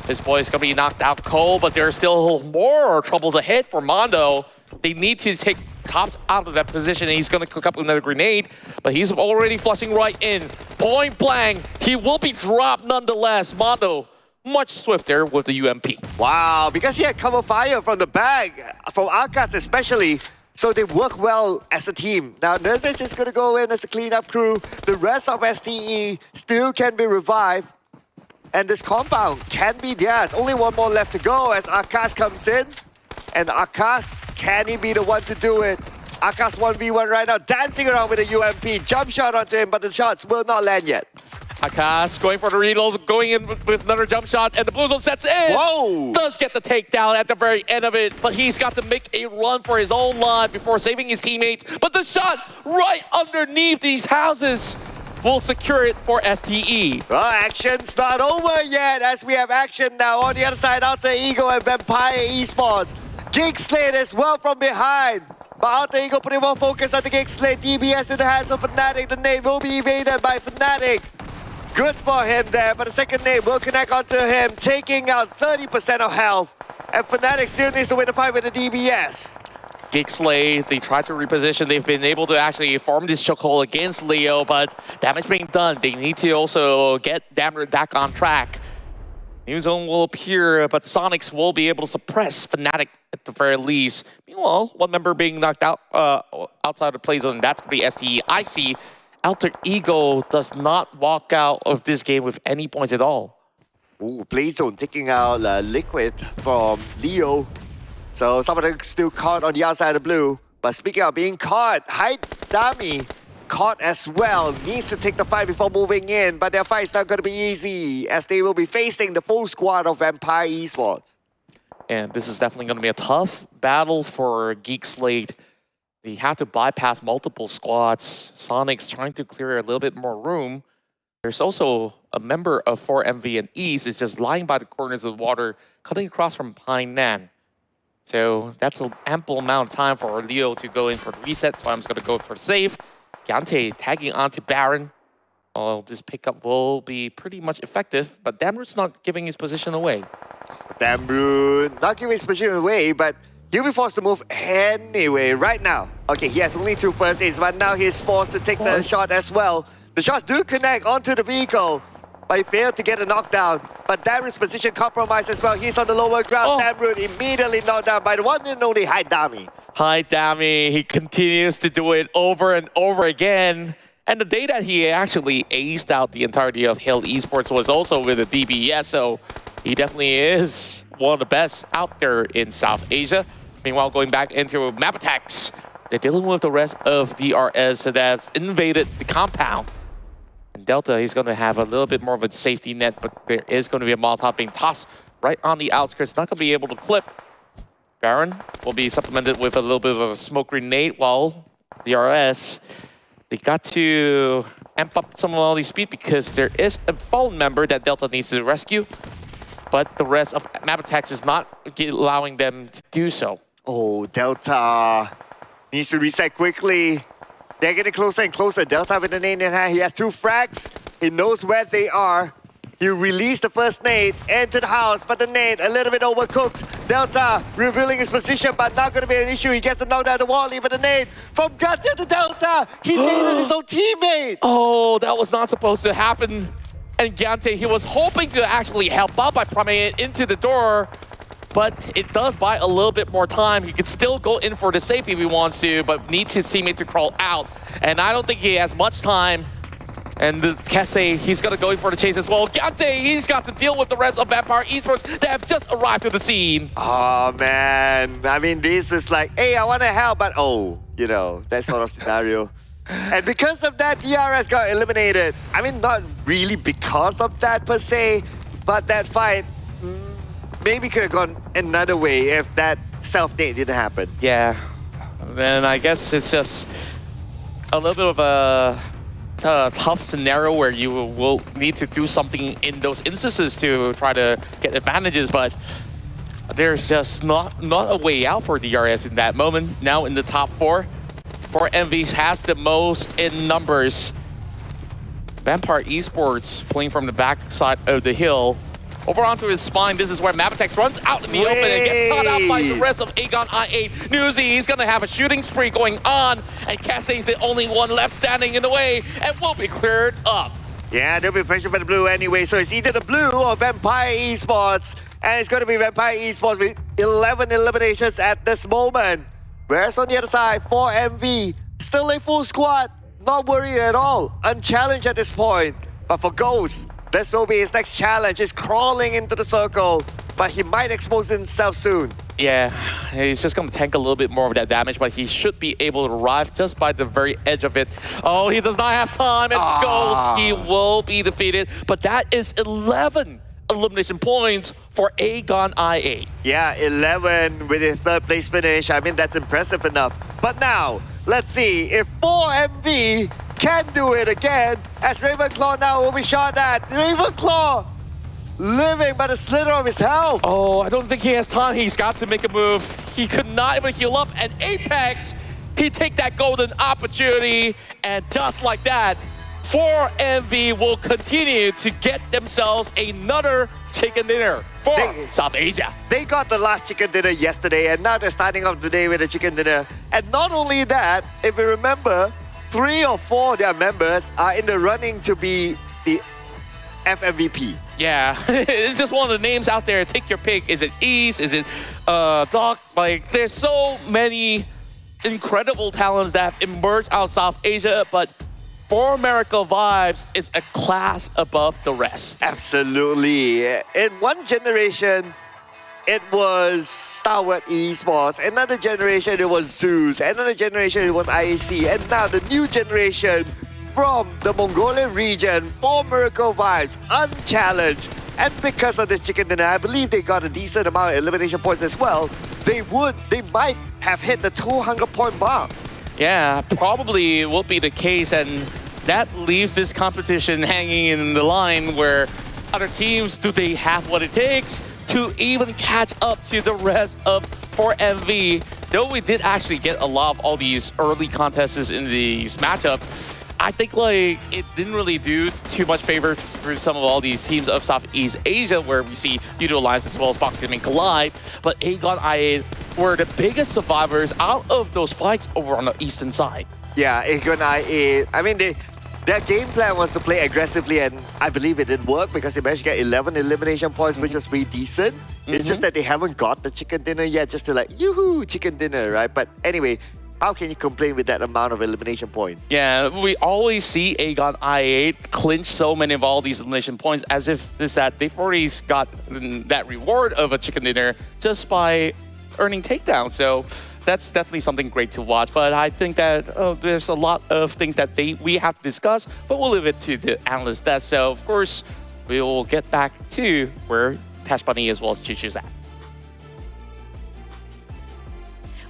Speaker 2: This boy is going to be knocked out cold, but there are still more troubles ahead for Mondo. They need to take Tops out of that position, and he's going to cook up another grenade, but he's already flushing right in. Point blank, he will be dropped nonetheless. Mondo, much swifter with the UMP.
Speaker 5: Wow, because he had cover fire from the back, from Arcas especially, so they work well as a team. Now, Nurse is just going to go in as a cleanup crew. The rest of STE still can be revived, and this compound can be theirs. Only one more left to go as Arcas comes in. And Akash, can he be the one to do it? Akash 1v1 right now, dancing around with a UMP. Jump shot onto him, but the shots will not land yet.
Speaker 2: Akash going for the reload, going in with another jump shot, and the blue zone sets in.
Speaker 5: Whoa!
Speaker 2: Does get the takedown at the very end of it, but he's got to make a run for his own life before saving his teammates. But the shot right underneath these houses will secure it for STE.
Speaker 5: Well, action's not over yet as we have action now on the other side. Alter Ego and Vampire Esports. GEEK SLATE as well from behind. But Alter Ego putting more focus on the GEEK SLATE. DBS in the hands of Fnatic. The nade will be evaded by Fnatic. Good for him there, but the second nade will connect onto him, taking out 30% of health. And Fnatic still needs to win the fight with the DBS.
Speaker 2: GEEK SLATE, they tried to reposition. They've been able to actually form this chokehold against Leo, but damage being done. They need to also get Damrid back on track. New zone will appear, but Sonics will be able to suppress Fnatic at the very least. Meanwhile, one member being knocked out outside the play zone, that's going to be STE. I see Alter Ego does not walk out of this game with any points at all.
Speaker 5: Ooh, play zone taking out Liquid from Leo. So someone still caught on the outside of blue. But speaking of being caught, Hyde Dami caught as well. Needs to take the fight before moving in, but their fight's not going to be easy as they will be facing the full squad of Vampire Esports.
Speaker 2: And this is definitely going to be a tough battle for GEEK SLATE. They have to bypass multiple squads. Sonic's trying to clear a little bit more room. There's also a member of 4MV and East is just lying by the corners of the water, cutting across from Pine Nan. So that's an ample amount of time for Leo to go in for the reset, so I'm just going to go for the save. Yante tagging onto Baron. Oh, this pickup will be pretty much effective, but Damrud's not giving his position away.
Speaker 5: Damrud not giving his position away, but he'll be forced to move anyway right now. Okay, he has only 2 first aids, but now he's forced to take the shot as well. The shots do connect onto the vehicle, but he failed to get a knockdown. But Damrud's position compromised as well. He's on the lower ground. Damrud immediately knocked down by the one and only Hyde Dami.
Speaker 2: Hyde Dami, he continues to do it over and over again. And the day that he actually aced out the entirety of Hill Esports was also with a DBS, so he definitely is one of the best out there in South Asia. Meanwhile, going back into Mabetex, they're dealing with the rest of DRS that's invaded the compound. And Delta, he's going to have a little bit more of a safety net, but there is going to be a Molotov being tossed right on the outskirts. Not going to be able to clip. Baron will be supplemented with a little bit of a smoke grenade, while DRS, they got to amp up some of all these speed because there is a fallen member that Delta needs to rescue, but the rest of Mabetex is not allowing them to do so.
Speaker 5: Oh, Delta needs to reset quickly. They're getting closer and closer. Delta with the nade in hand. He has 2 frags. He knows where they are. He released the first nade into the house, but the nade a little bit overcooked. Delta revealing his position, but not going to be an issue. He gets the knockdown at the wall, even the nade from Gunter to Delta. He naded his own teammate.
Speaker 2: Oh, that was not supposed to happen. And Gante, he was hoping to actually help out by priming it into the door, but it does buy a little bit more time. He could still go in for the safe if he wants to, but needs his teammate to crawl out. And I don't think he has much time. And Kese, he's going to go in for the chase as well. Gante, he's got to deal with the rest of Vampire Esports that have just arrived to the scene.
Speaker 5: Oh, man. I mean, this is like, hey, I want to help, but oh, you know, that sort of scenario. And because of that, DRS got eliminated. I mean, not really because of that per se, but that fight maybe could have gone another way if that self-nade didn't happen.
Speaker 2: Yeah. Then I guess it's just a little bit of a tough scenario where you will need to do something in those instances to try to get advantages, but there's just not a way out for DRS in that moment. Now in the top 4, 4MV has the most in numbers. Vampire Esports playing from the back side of the hill. Over onto his spine, this is where Mabetex runs out in the open and gets caught out by the rest of Aegon I8. Newsy, he's gonna have a shooting spree going on, and Cassie's the only one left standing in the way and will be cleared up.
Speaker 5: Yeah, there'll be pressure by the blue anyway, so it's either the blue or Vampire Esports. And it's going to be Vampire Esports with 11 eliminations at this moment. Whereas on the other side, 4MV, still a full squad, not worried at all, unchallenged at this point. But for Ghost, this will be his next challenge. He's crawling into the circle, but he might expose himself soon.
Speaker 2: Yeah, he's just going to tank a little bit more of that damage, but he should be able to arrive just by the very edge of it. Oh, he does not have time, and Ghost, he will be defeated. But that is 11 elimination points for Aegon I8.
Speaker 5: Yeah, 11 with a 3rd place finish. I mean, that's impressive enough. But now, let's see if 4MV can do it again, as Ravenclaw now will be shot at. Ravenclaw living by the slither of his health.
Speaker 2: Oh, I don't think he has time. He's got to make a move. He could not even heal up. And Apex, he take that golden opportunity, and just like that, 4MV will continue to get themselves another chicken dinner for South Asia.
Speaker 5: They got the last chicken dinner yesterday, and now they're starting off the day with a chicken dinner. And not only that, if you remember, 3 or 4 of their members are in the running to be the FMVP.
Speaker 2: Yeah, it's just one of the names out there. Take your pick. Is it East? Is it Doc? Like, there's so many incredible talents that have emerged out of South Asia, but For America Vibes is a class above the rest.
Speaker 5: Absolutely. In one generation, it was STALWART Esports. Another generation, it was Zeus. Another generation, it was IAC. And now the new generation from the Mongolian region, For America Vibes, unchallenged. And because of this chicken dinner, I believe they got a decent amount of elimination points as well. They might have hit the 200-point mark.
Speaker 2: Yeah, probably will be the case, and that leaves this competition hanging in the line where other teams, do they have what it takes to even catch up to the rest of 4MV? Though we did actually get a lot of all these early contests in these matchups, I think like it didn't really do too much favor for some of all these teams of Southeast Asia, where we see YOODO Alliance as well as Box Gaming collide, but Aegon I8 were the biggest survivors out of those fights over on the eastern side.
Speaker 5: Yeah, Aegon I8, I mean, their game plan was to play aggressively, and I believe it did work because they managed to get 11 elimination points, which was pretty decent. It's just that they haven't got the chicken dinner yet, just to like, yoo-hoo, chicken dinner, right? But anyway, how can you complain with that amount of elimination points?
Speaker 2: Yeah, we always see Aegon I8 clinch so many of all these elimination points as if it's that they've already got that reward of a chicken dinner just by earning takedowns. So that's definitely something great to watch. But I think that there's a lot of things that we have to discuss, but we'll leave it to the analyst desk. So of course, we will get back to where Tash Bunny as well as Chuchu's at.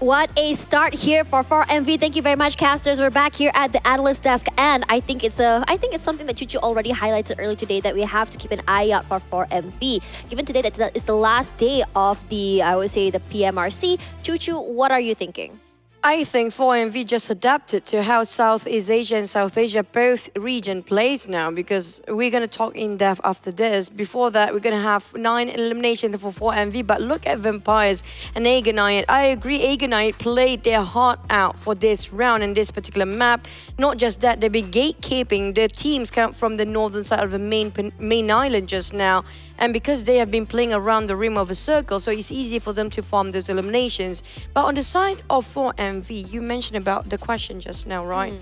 Speaker 3: What a start here for 4MV. Thank you very much, casters. We're back here at the analyst desk, and I think it's something that Chuchu already highlighted earlier today, that we have to keep an eye out for 4MV. Given today that it's the last day of the, I would say, the PMRC. Chuchu, what are you thinking?
Speaker 4: I think 4MV just adapted to how Southeast Asia and South Asia, both region, plays now, because we're going to talk in depth after this. Before that, we're going to have 9 eliminations for 4MV, but look at Vampires and Aegon I8. I agree, Aegon I8 played their heart out for this round and this particular map. Not just that, they've been gatekeeping. Their teams come from the northern side of the main island just now. And because they have been playing around the rim of a circle, so it's easy for them to farm those eliminations. But on the side of 4MV, you mentioned about the question just now, right?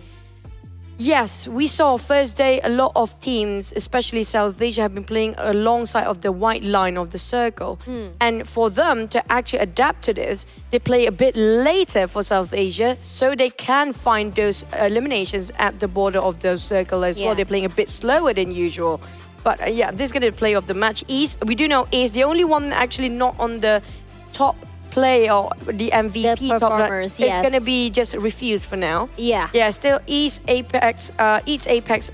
Speaker 4: Yes, we saw first day a lot of teams, especially South Asia, have been playing alongside of the white line of the circle. And for them to actually adapt to this, they play a bit later for South Asia, so they can find those eliminations at the border of those circle as well. They're playing a bit slower than usual. But yeah, this is going to play of the match. East, we do know East, the only one actually not on the top play or the MVP
Speaker 3: The
Speaker 4: top lane,
Speaker 3: performers,
Speaker 4: it's
Speaker 3: yes.
Speaker 4: gonna be just refused for now.
Speaker 3: Yeah.
Speaker 4: Yeah, still East Apex,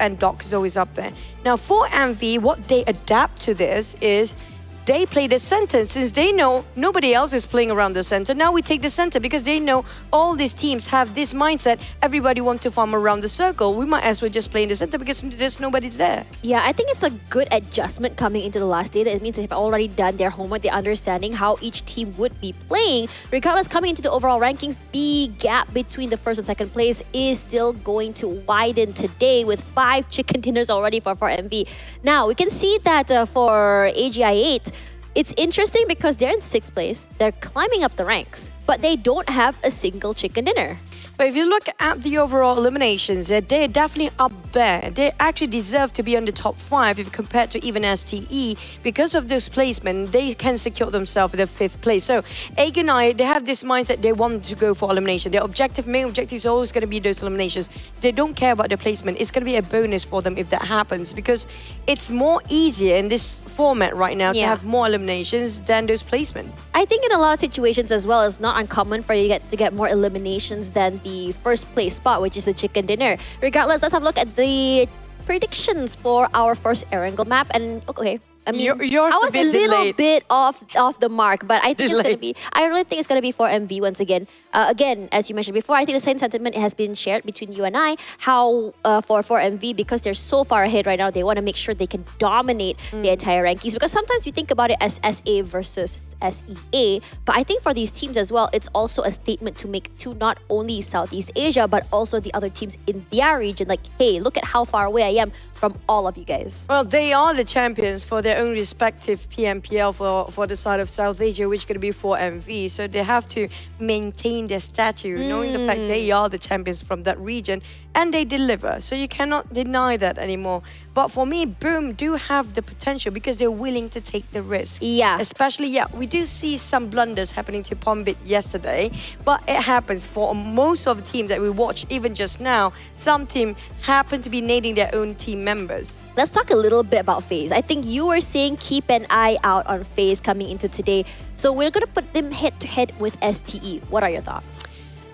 Speaker 4: and Doc is always up there. Now for MV, what they adapt to this is they play the center since they know nobody else is playing around the center. Now we take the center because they know all these teams have this mindset. Everybody wants to farm around the circle. We might as well just play in the center because there's nobody's there.
Speaker 3: Yeah, I think it's a good adjustment coming into the last day. That it means they've already done their homework. They're understanding how each team would be playing. Regardless, coming into the overall rankings, the gap between the first and second place is still going to widen today with 5 chicken dinners already for MV. Now, we can see that for AGI8, it's interesting because they're in 6th place. They're climbing up the ranks, but they don't have a single chicken dinner.
Speaker 4: But if you look at the overall eliminations, they're definitely up there. They actually deserve to be on the top 5 if compared to even STE. Because of this placement, they can secure themselves the 5th place. So Agonai, they have this mindset they want to go for elimination. Their main objective is always going to be those eliminations. They don't care about the placement. It's going to be a bonus for them if that happens because it's more easier in this format right now to have more eliminations than those placements.
Speaker 3: I think in a lot of situations as well, it's not uncommon for you to get more eliminations than the first place spot, which is the chicken dinner. Regardless, let's have a look at the predictions for our first Erangel map. And okay, I mean,
Speaker 4: yours
Speaker 3: I was a little
Speaker 4: delayed.
Speaker 3: bit off the mark, but I think it's gonna
Speaker 4: Delayed.
Speaker 3: be. I really think it's gonna be for MV once again. Again, as you mentioned before, I think the same sentiment has been shared between you and I. How for MV, because they're so far ahead right now, they want to make sure they can dominate the entire rankings. Because sometimes you think about it as SA versus SEA, but I think for these teams as well, it's also a statement to make to not only Southeast Asia but also the other teams in their region. Like, hey, look at how far away I am from all of you guys.
Speaker 4: Well, they are the champions for their own respective PMPL for the side of South Asia, which is going to be for MV. So they have to maintain their stature, knowing the fact they are the champions from that region and they deliver. So you cannot deny that anymore. But for me, Boom do have the potential because they're willing to take the risk.
Speaker 3: Yeah.
Speaker 4: Especially, we do see some blunders happening to Pombit yesterday, but it happens for most of the teams that we watched even just now. Some team happen to be nading their own team members.
Speaker 3: Let's talk a little bit about FaZe. I think you were saying keep an eye out on FaZe coming into today. So we're going to put them head-to-head with STE. What are your thoughts?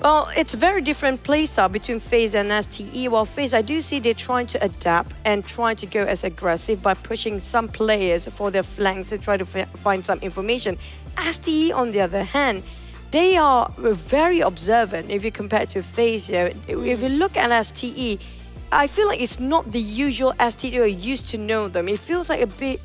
Speaker 4: Well, it's a very different playstyle between FaZe and STE. While FaZe, I do see they're trying to adapt and trying to go as aggressive by pushing some players for their flanks to try to find some information. STE, on the other hand, they are very observant if you compare it to FaZe. If you look at STE, I feel like it's not the usual STE you're used to know them. It feels like a bit...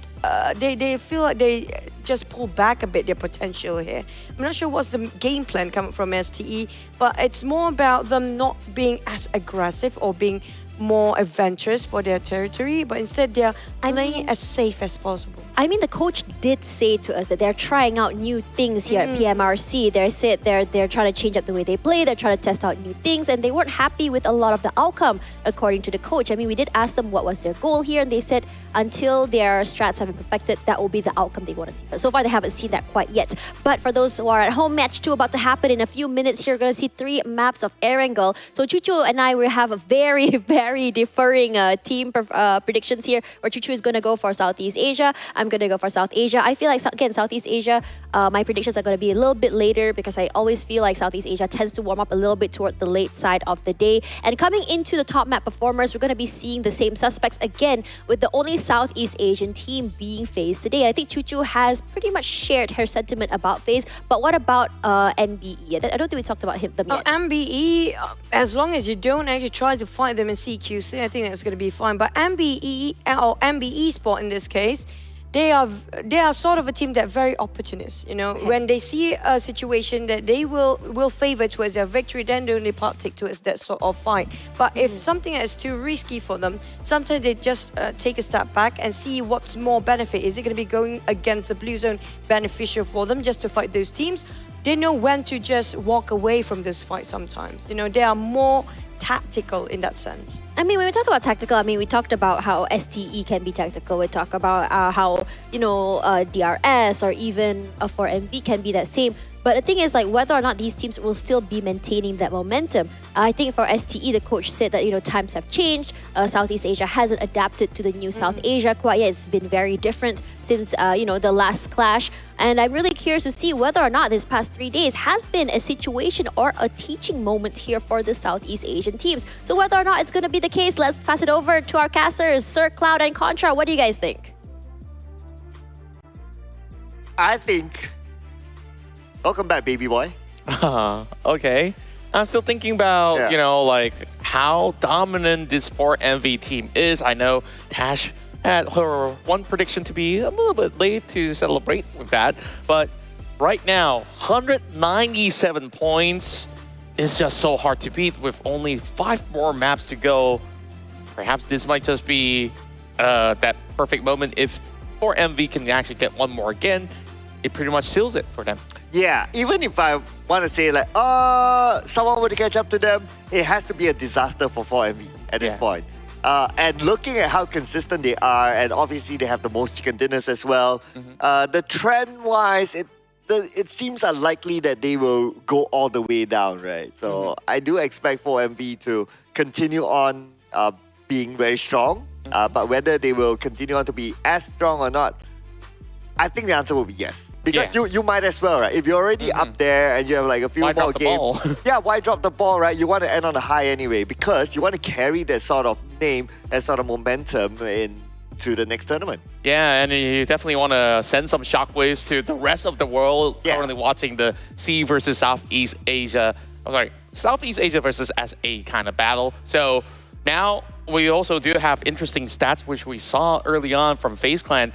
Speaker 4: they feel like they just pull back a bit their potential here. I'm not sure what's the game plan coming from STE, but it's more about them not being as aggressive or being more adventurous for their territory, but instead they're playing as safe as possible.
Speaker 3: I mean, the coach did say to us that they're trying out new things here at PMRC. They said they're trying to change up the way they play. They're trying to test out new things, and they weren't happy with a lot of the outcome, according to the coach. I mean, we did ask them what was their goal here, and they said until their strats have been perfected, that will be the outcome they want to see. But so far, they haven't seen that quite yet. But for those who are at home, match 2 about to happen in a few minutes here. You're going to see 3 maps of Erangel. So Chuchu and I will have a very, very differing team predictions here, where Chuchu is going to go for Southeast Asia. I'm going to go for South Asia. I feel like, again, Southeast Asia, my predictions are going to be a little bit later because I always feel like Southeast Asia tends to warm up a little bit toward the late side of the day. And coming into the top map performers, we're going to be seeing the same suspects again, with the only Southeast Asian team being FaZe today. I think Chuchu has pretty much shared her sentiment about FaZe, but what about NBE? I don't think we talked about them yet.
Speaker 4: NBE, as long as you don't actually try to fight them in CQC, I think that's going to be fine. But NBE or NBeSports in this case, they are sort of a team that very opportunist. You know, when they see a situation that they will favor towards their victory, then they only partake towards that sort of fight. But if something is too risky for them, sometimes they just take a step back and see what's more benefit. Is it going to be going against the blue zone beneficial for them just to fight those teams? They know when to just walk away from this fight sometimes. You know, they are more tactical in that sense.
Speaker 3: I mean, when we talk about tactical, I mean, we talked about how STE can be tactical. We talk about how, DRS or even for MV can be that same. But the thing is, like, whether or not these teams will still be maintaining that momentum. I think for STE, the coach said that, you know, times have changed. Southeast Asia hasn't adapted to the new South Asia quite yet. It's been very different since, you know, the last clash. And I'm really curious to see whether or not this past 3 days has been a situation or a teaching moment here for the Southeast Asian teams. So whether or not it's going to be the case, let's pass it over to our casters, Sir Cloud and Contra. What do you guys think?
Speaker 5: I think... Welcome back, baby boy.
Speaker 2: Okay. I'm still thinking about,
Speaker 5: Yeah.
Speaker 2: you know, like how dominant this 4MV team is. I know Tash had her one prediction to be a little bit late to celebrate with that. But right now, 197 points is just so hard to beat with only 5 more maps to go. Perhaps this might just be that perfect moment. If 4MV can actually get one more again, it pretty much seals it for them.
Speaker 5: Yeah, even if I want to say like, someone would catch up to them, it has to be a disaster for 4MV at this point. And looking at how consistent they are, and obviously they have the most chicken dinners as well, the trend-wise, it seems unlikely that they will go all the way down, right? So I do expect 4MV to continue on being very strong, but whether they will continue on to be as strong or not, I think the answer will be yes. Because you might as well, right? If you're already up there and you have like a few more games. Yeah, why drop the ball, right? You want to end on a high anyway because you want to carry that sort of name, that sort of momentum into the next tournament.
Speaker 2: Yeah, and you definitely want to send some shockwaves to the rest of the world currently watching the C versus Southeast Asia. I'm sorry, Southeast Asia versus SA kind of battle. So now we also do have interesting stats, which we saw early on from FaZe Clan.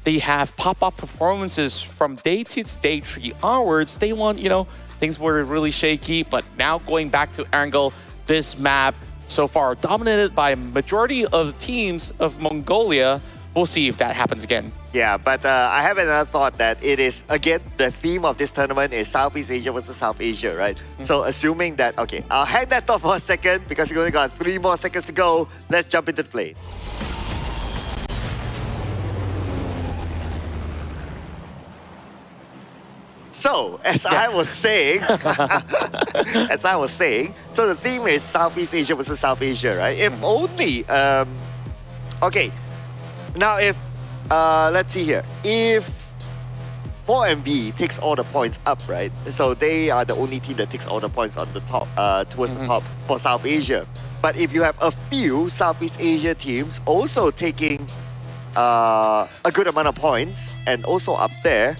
Speaker 2: They have pop-up performances from day 2 to day 3 onwards. They won, you know, things were really shaky, but now going back to Erangel, this map so far dominated by a majority of the teams of Mongolia. We'll see if that happens again.
Speaker 5: Yeah, but I have another thought that it is, again, the theme of this tournament is Southeast Asia versus South Asia, right? So assuming that, okay, I'll hang that thought for a second because we only got 3 more seconds to go. Let's jump into the play. So, as I was saying, so the theme is Southeast Asia versus South Asia, right? If only, okay, now if, let's see here, if 4MV takes all the points up, right? So they are the only team that takes all the points on the top, towards the top for South Asia. But if you have a few Southeast Asia teams also taking a good amount of points and also up there,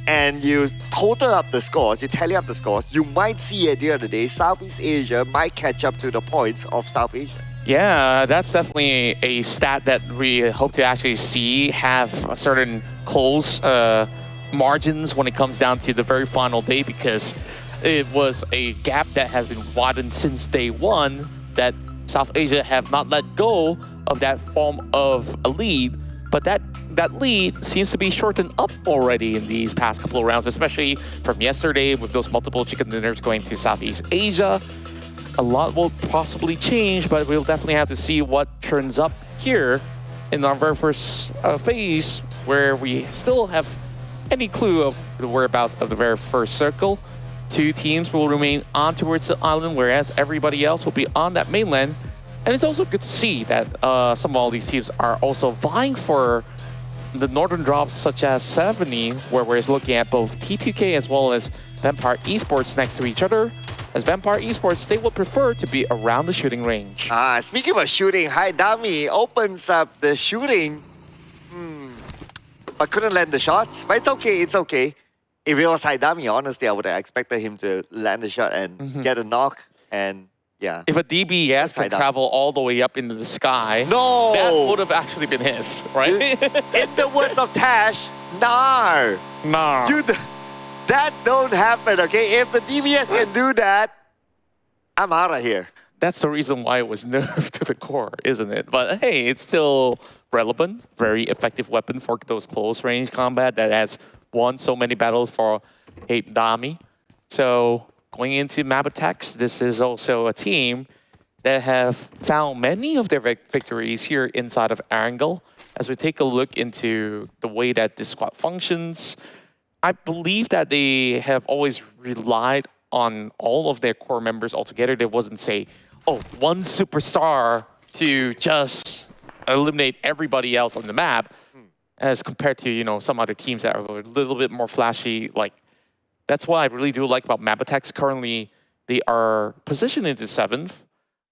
Speaker 5: and you total up the scores, you tally up the scores, you might see at the end of the day, Southeast Asia might catch up to the points of South Asia.
Speaker 2: Yeah, that's definitely a stat that we hope to actually see have a certain close margins when it comes down to the very final day, because it was a gap that has been widened since day 1 that South Asia have not let go of that form of a lead. But that lead seems to be shortened up already in these past couple of rounds, especially from yesterday with those multiple chicken dinners going to Southeast Asia. A lot will possibly change, but we'll definitely have to see what turns up here in our very first phase, where we still have any clue of the whereabouts of the very first circle. 2 teams will remain on towards the island, whereas everybody else will be on that mainland. And it's also good to see that some of all these teams are also vying for the northern drops, such as 70, where we're looking at both T2K as well as Vampire Esports next to each other. As Vampire Esports, they would prefer to be around the shooting range.
Speaker 5: Speaking of shooting, Haidami opens up the shooting. But couldn't land the shots. But it's okay, it's okay. If it was Haidami, honestly, I would have expected him to land the shot and get a knock. And yeah.
Speaker 2: If a DBS could travel all the way up into the sky,
Speaker 5: no,
Speaker 2: that would have actually been his, right?
Speaker 5: In the words of Tash, nar. That don't happen, okay? If the DBS can do that, I'm out of here.
Speaker 2: That's the reason why it was nerfed to the core, isn't it? But hey, it's still relevant, very effective weapon for those close range combat that has won so many battles for Haidami. So going into Mabetex, this is also a team that have found many of their victories here inside of Erangel. As we take a look into the way that this squad functions, I believe that they have always relied on all of their core members altogether. They wasn't say, oh, one superstar to just eliminate everybody else on the map, as compared to, you know, some other teams that are a little bit more flashy. Like, that's what I really do like about Mabetex. Currently, they are positioned into 7th,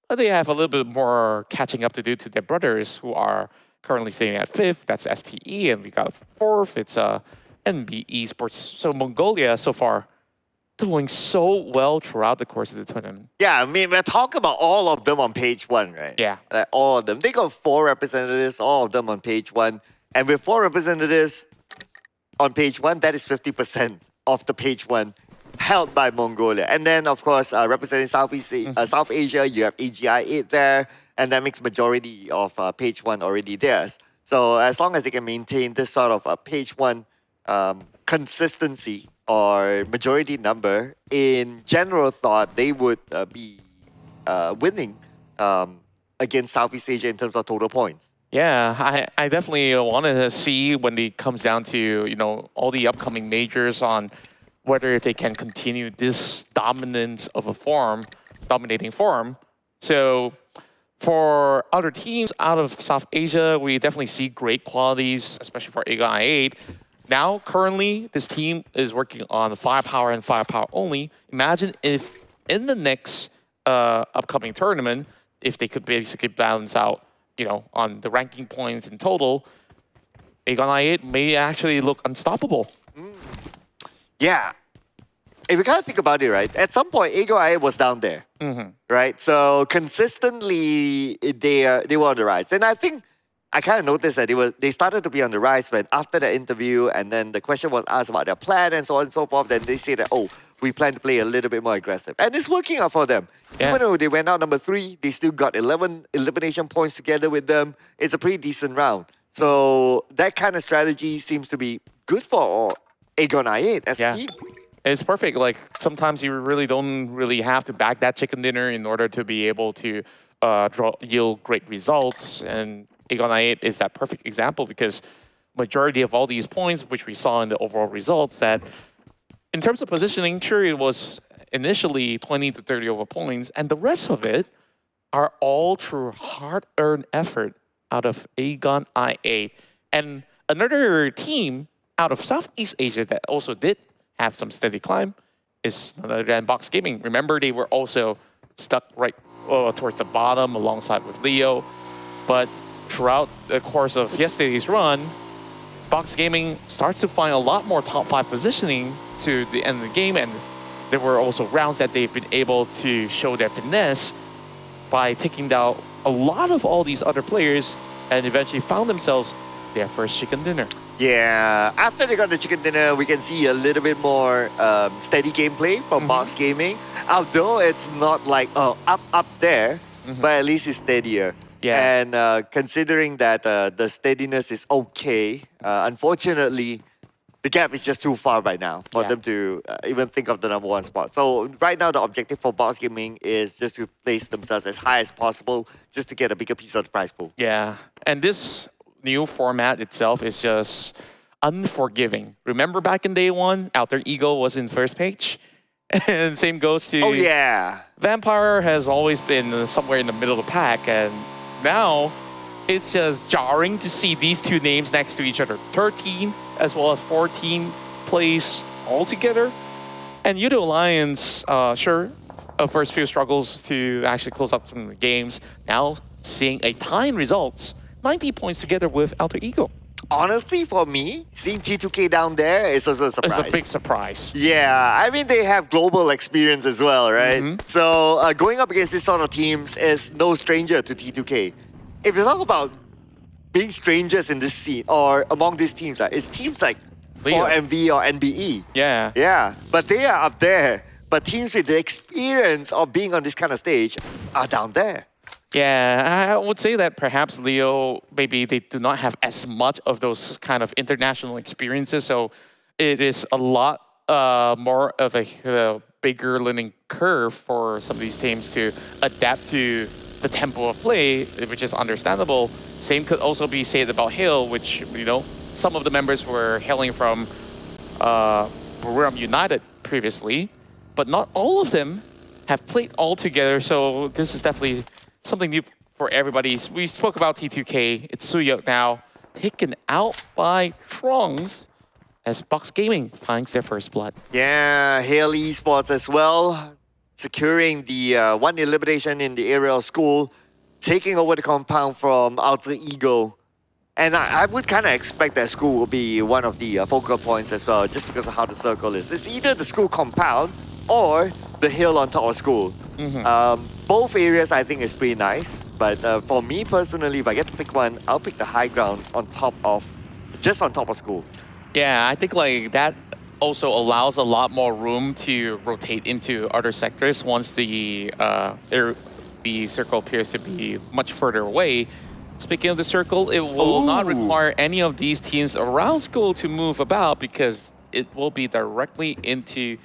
Speaker 2: but they have a little bit more catching up to do to their brothers who are currently staying at 5th. That's STE, and we got 4th. It's NBeSports. So Mongolia so far doing so well throughout the course of the tournament.
Speaker 5: Yeah, I mean, we're talking about all of them on page 1, right?
Speaker 2: Yeah.
Speaker 5: Like all of them. They got 4 representatives, all of them on page 1. And with 4 representatives on page 1, that is 50% of the page 1 held by Mongolia. And then, of course, representing South Asia, you have AGI 8 there, and that makes majority of page 1 already theirs. So as long as they can maintain this sort of page 1 consistency or majority number, in general thought, they would be winning against Southeast Asia in terms of total points.
Speaker 2: Yeah, I definitely want to see when it comes down to, you know, all the upcoming majors on whether they can continue this dominance of a dominating form. So for other teams out of South Asia, we definitely see great qualities, especially for Aegon I8. Now, currently, this team is working on firepower and firepower only. Imagine if in the next upcoming tournament, if they could basically balance out, you know, on the ranking points in total, Aegon I8 may actually look unstoppable.
Speaker 5: Yeah. If you kind of think about it, right, at some point, Aegon I8 was down there, right? So consistently, they were on the rise. And I think I kind of noticed that they started to be on the rise when after the interview, and then the question was asked about their plan and so on and so forth, then they say that, oh, we plan to play a little bit more aggressive. And it's working out for them.
Speaker 2: Yeah.
Speaker 5: Even though they went out number 3, they still got 11 elimination points together with them. It's a pretty decent round. So that kind of strategy seems to be good for Aegon I8 as a team.
Speaker 2: It's perfect. Like, sometimes you really don't really have to back that chicken dinner in order to be able to yield great results. And Aegon I8 is that perfect example, because majority of all these points, which we saw in the overall results, that in terms of positioning, sure, it was initially 20 to 30 over points, and the rest of it are all through hard-earned effort out of Aegon I8. And another team out of Southeast Asia that also did have some steady climb is none other than Box Gaming. Remember, they were also stuck right towards the bottom alongside with Leo. But throughout the course of yesterday's run, Box Gaming starts to find a lot more top 5 positioning to the end of the game, and there were also rounds that they've been able to show their finesse by taking down a lot of all these other players, and eventually found themselves their first chicken dinner.
Speaker 5: Yeah, after they got the chicken dinner, we can see a little bit more steady gameplay from Box Gaming. Although it's not like, oh, up there, but at least it's steadier.
Speaker 2: Yeah.
Speaker 5: And considering that the steadiness is okay, unfortunately, the gap is just too far right now for them to even think of the number 1 spot. So right now, the objective for Box Gaming is just to place themselves as high as possible, just to get a bigger piece of the prize pool.
Speaker 2: Yeah, and this new format itself is just unforgiving. Remember back in day 1, Alter Ego was in first page? And same goes to...
Speaker 5: Oh, yeah.
Speaker 2: Vampire has always been somewhere in the middle of the pack, and now it's just jarring to see these two names next to each other. 13 as well as 14 plays all together. And YOODO Alliance, sure, first few struggles to actually close up some of the games. Now seeing a tying results, 90 points together with Alter Ego.
Speaker 5: Honestly, for me, seeing T2K down there is also a surprise.
Speaker 2: It's a big surprise.
Speaker 5: Yeah, I mean, they have global experience as well, right? So going up against this sort of teams is no stranger to T2K. If you talk about being strangers in this scene or among these teams, it's teams like
Speaker 2: Leo.
Speaker 5: 4MV or NBE.
Speaker 2: Yeah.
Speaker 5: Yeah, but they are up there. But teams with the experience of being on this kind of stage are down there.
Speaker 2: Yeah, I would say that perhaps Leo, maybe they do not have as much of those kind of international experiences, so it is a lot more of a bigger learning curve for some of these teams to adapt to the tempo of play, which is understandable. Same could also be said about Hale, which, you know, some of the members were hailing from Miramar United previously, but not all of them have played all together. So this is definitely something new for everybody. We spoke about T2K. It's Suyok now, taken out by Trongs as Box Gaming finds their first blood.
Speaker 5: Yeah, Hail Esports as well, securing the one elimination in the area of school, taking over the compound from Alter Ego. And I would kind of expect that school will be one of the focal points as well, just because of how the circle is. It's either the school compound or the hill on top of school. Both areas I think is pretty nice, but for me personally, if I get to pick one, I'll pick the high ground on top of, just on top of school.
Speaker 2: Yeah, I think like that also allows a lot more room to rotate into other sectors once the circle appears to be much further away. Speaking of the circle, it will not require any of these teams around school to move about because it will be directly into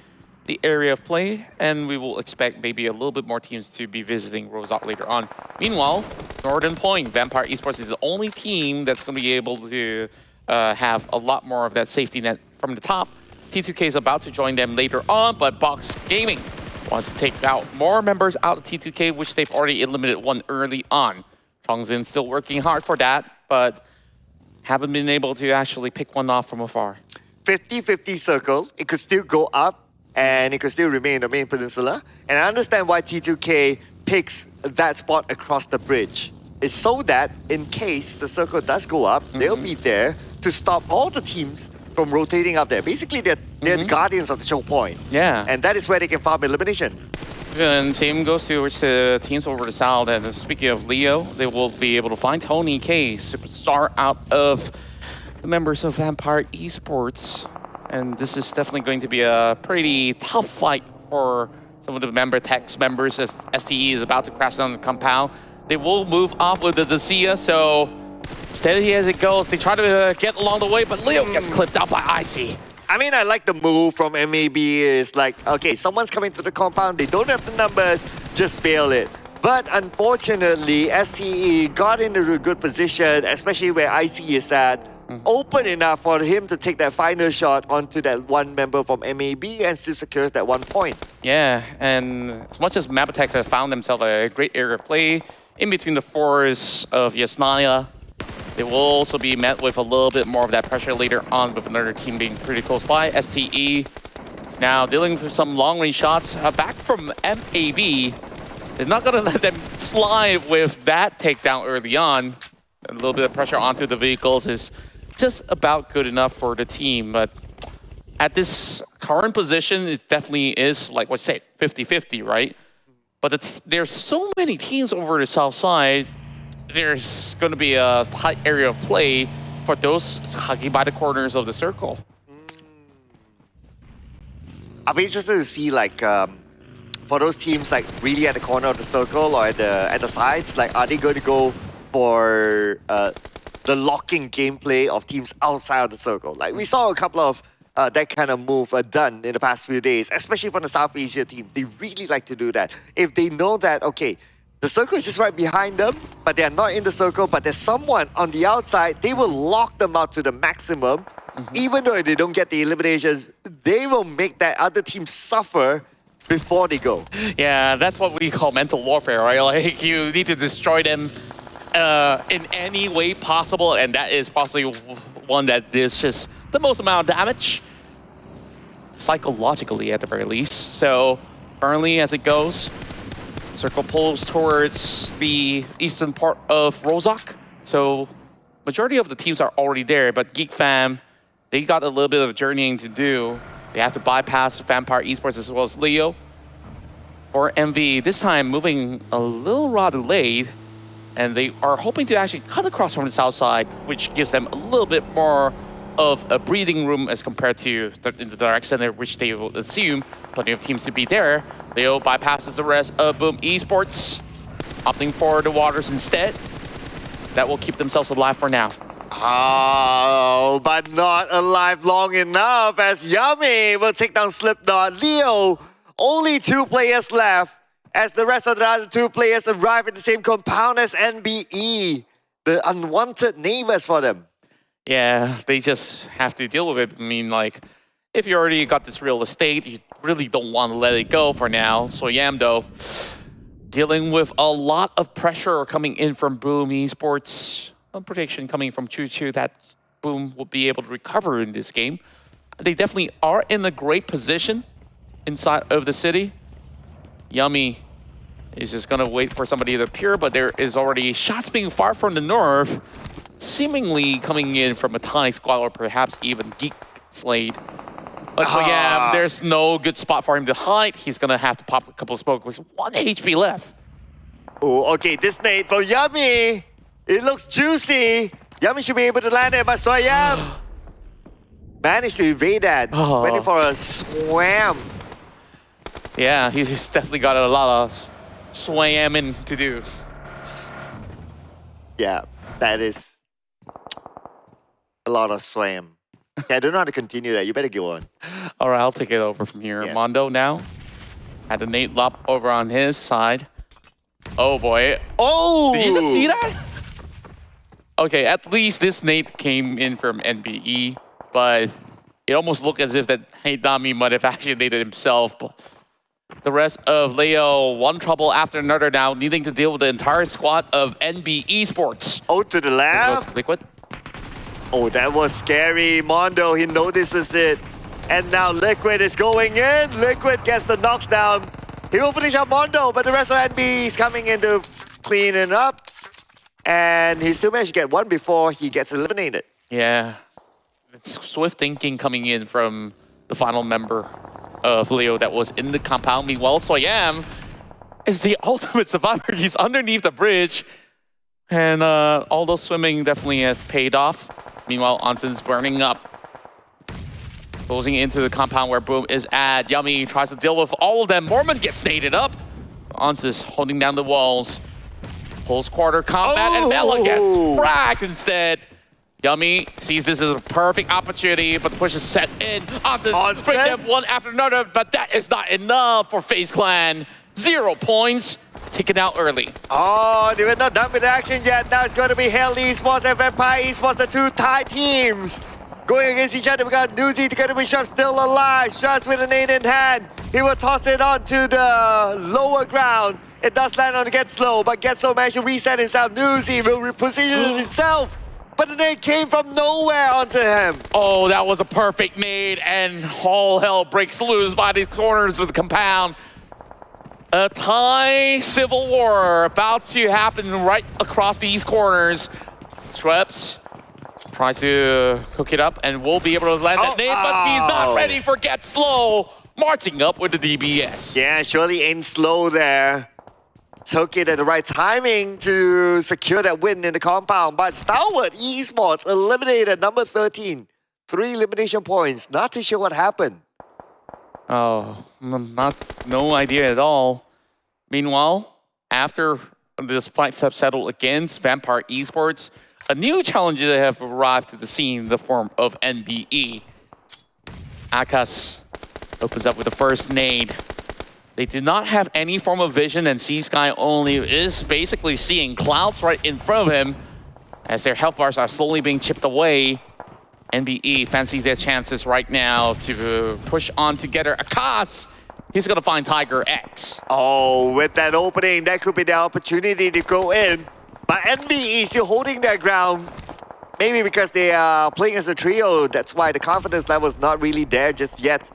Speaker 2: the area of play, and we will expect maybe a little bit more teams to be visiting Rozak later on. Meanwhile, Northern Point, Vampire Esports is the only team that's going to be able to have a lot more of that safety net from the top. T2K is about to join them later on, but Box Gaming wants to take out more members out of T2K, which they've already eliminated one early on. Chongzin still working hard for that, but haven't been able to actually pick one off from afar.
Speaker 5: 50-50 circle, it could still go up and it could still remain in the main peninsula. And I understand why T2K picks that spot across the bridge. It's so that in case the circle does go up, they'll be there to stop all the teams from rotating up there. Basically, they're the guardians of the choke point.
Speaker 2: Yeah.
Speaker 5: And that is where they can farm eliminations.
Speaker 2: And same goes to which the teams over the south. And speaking of Leo, they will be able to find Tony K, superstar out of the members of Vampire Esports. And this is definitely going to be a pretty tough fight for some of the Mabetex members as STE is about to crash down the compound. They will move off with the Dacia, so steady as it goes. They try to get along the way, but Leo gets clipped out by Icy.
Speaker 5: I mean, I like the move from MAB. It's like, okay, someone's coming to the compound, they don't have the numbers, just bail it. But unfortunately, STE got into a good position, especially where Icy is at, open enough for him to take that final shot onto that one member from MAB and still secures that 1 point.
Speaker 2: Yeah, and as much as Mabetex have found themselves a great area of play in between the forests of Yasnaya, they will also be met with a little bit more of that pressure later on with another team being pretty close by. STE now dealing with some long-range shots back from MAB. They're not going to let them slide with that takedown early on. A little bit of pressure onto the vehicles is just about good enough for the team. But at this current position, it definitely is, like what you say, 50-50, right? But there's so many teams over the south side. There's going to be a tight area of play for those hugging by the corners of the circle.
Speaker 5: I'll be interested to see, like, for those teams, like, really at the corner of the circle or at the sides, like, are they going to go for the locking gameplay of teams outside of the circle? Like, we saw a couple of that kind of move done in the past few days, especially from the South Asia team. They really like to do that. If they know that, okay, the circle is just right behind them, but they are not in the circle, but there's someone on the outside, they will lock them out to the maximum. Even though they don't get the eliminations, they will make that other team suffer before they go.
Speaker 2: Yeah, that's what we call mental warfare, right? Like, you need to destroy them in any way possible, and that is possibly one that is just the most amount of damage, psychologically at the very least. So, currently as it goes, circle pulls towards the eastern part of Rozak. So, majority of the teams are already there, but GEEK fam, they got a little bit of journeying to do. They have to bypass Vampire Esports as well as Leo. Or MV, this time moving a little rather late, and they are hoping to actually cut across from the south side, which gives them a little bit more of a breathing room as compared to in the direct center, which they will assume plenty of teams to be there. Leo bypasses the rest of Boom Esports, opting for the waters instead. That will keep themselves alive for now.
Speaker 5: Oh, but not alive long enough as Yummy will take down Slipknot. Leo, only 2 players left as the rest of the other 2 players arrive at the same compound as NBE. The unwanted neighbors for them.
Speaker 2: Yeah, they just have to deal with it. I mean, like, if you already got this real estate, you really don't want to let it go for now. So Yam, though, dealing with a lot of pressure coming in from Boom Esports. A prediction coming from Choo that Boom will be able to recover in this game. They definitely are in a great position inside of the city. Yummy is just going to wait for somebody to appear, but there is already shots being fired from the north, seemingly coming in from a Thai squad or perhaps even GEEK SLATE. But yeah, there's no good spot for him to hide. He's going to have to pop a couple of smokes with 1 HP left.
Speaker 5: Oh, okay, this nade from Yummy. It looks juicy. Yummy should be able to land it, but Soyam managed to evade that. Waiting for a swam.
Speaker 2: Yeah, he's definitely got a lot of swamming to do.
Speaker 5: Yeah, that is a lot of swam. Yeah, I don't know how to continue that. You better go on.
Speaker 2: All right, I'll take it over from here.
Speaker 5: Yes.
Speaker 2: Mondo now had a nade lop over on his side. Oh boy.
Speaker 5: Oh!
Speaker 2: Did you just see that? Okay, at least this nade came in from NBE, but it almost looked as if that Heidami might have actually naded himself. But the rest of Leo, one trouble after another now, needing to deal with the entire squad of NBeSports.
Speaker 5: Oh, to the left.
Speaker 2: Liquid.
Speaker 5: Oh, that was scary. Mondo, he notices it. And now Liquid is going in. Liquid gets the knockdown. He will finish up Mondo, but the rest of NB is coming in to clean it up. And he still managed to get one before he gets eliminated.
Speaker 2: Yeah. It's swift thinking coming in from the final member of Leo that was in the compound. Meanwhile, Soyam is the ultimate survivor. He's underneath the bridge. And all those swimming definitely has paid off. Meanwhile, Anson's burning up. Closing into the compound where Boom is at. Yummy tries to deal with all of them. Mormon gets naded up. Anson's holding down the walls. Close quarter combat, and Mela gets fragged instead. Yummy sees this as a perfect opportunity, but the push is set in. Anson's bring them one after another, but that is not enough for FaZe Clan. 0 points, taken out early.
Speaker 5: Oh, they were not done with the action yet. Now it's going to be Hell Esports and Vampire Esports, the two Thai teams. Going against each other. We got Newsy together with Shot still alive. Shots with a nade in hand. He will toss it onto the lower ground. It does land on Get Slow, but Get Slow managed to reset himself. Newsy will reposition himself. But the nade came from nowhere onto him.
Speaker 2: Oh, that was a perfect nade, and all hell breaks loose by these corners of the compound. A Thai civil war about to happen right across these corners. Treps tries to cook it up and will be able to land that nade, but he's not ready for Get Slow. Marching up with the DBS.
Speaker 5: Yeah, surely ain't slow there. Took it at the right timing to secure that win in the compound. But STALWART Esports eliminated number 13. 3 elimination points. Not too sure what happened.
Speaker 2: Oh, no idea at all. Meanwhile, after this fight have settled against Vampire Esports, a new challenger have arrived to the scene in the form of NBE. Akas opens up with the first nade. They do not have any form of vision, and C-Sky only is basically seeing clouds right in front of him as their health bars are slowly being chipped away. NBE fancies their chances right now to push on together. Akas, he's gonna find Tiger X.
Speaker 5: Oh, with that opening, that could be the opportunity to go in. But NBE still holding their ground. Maybe because they are playing as a trio, that's why the confidence level is not really there just yet.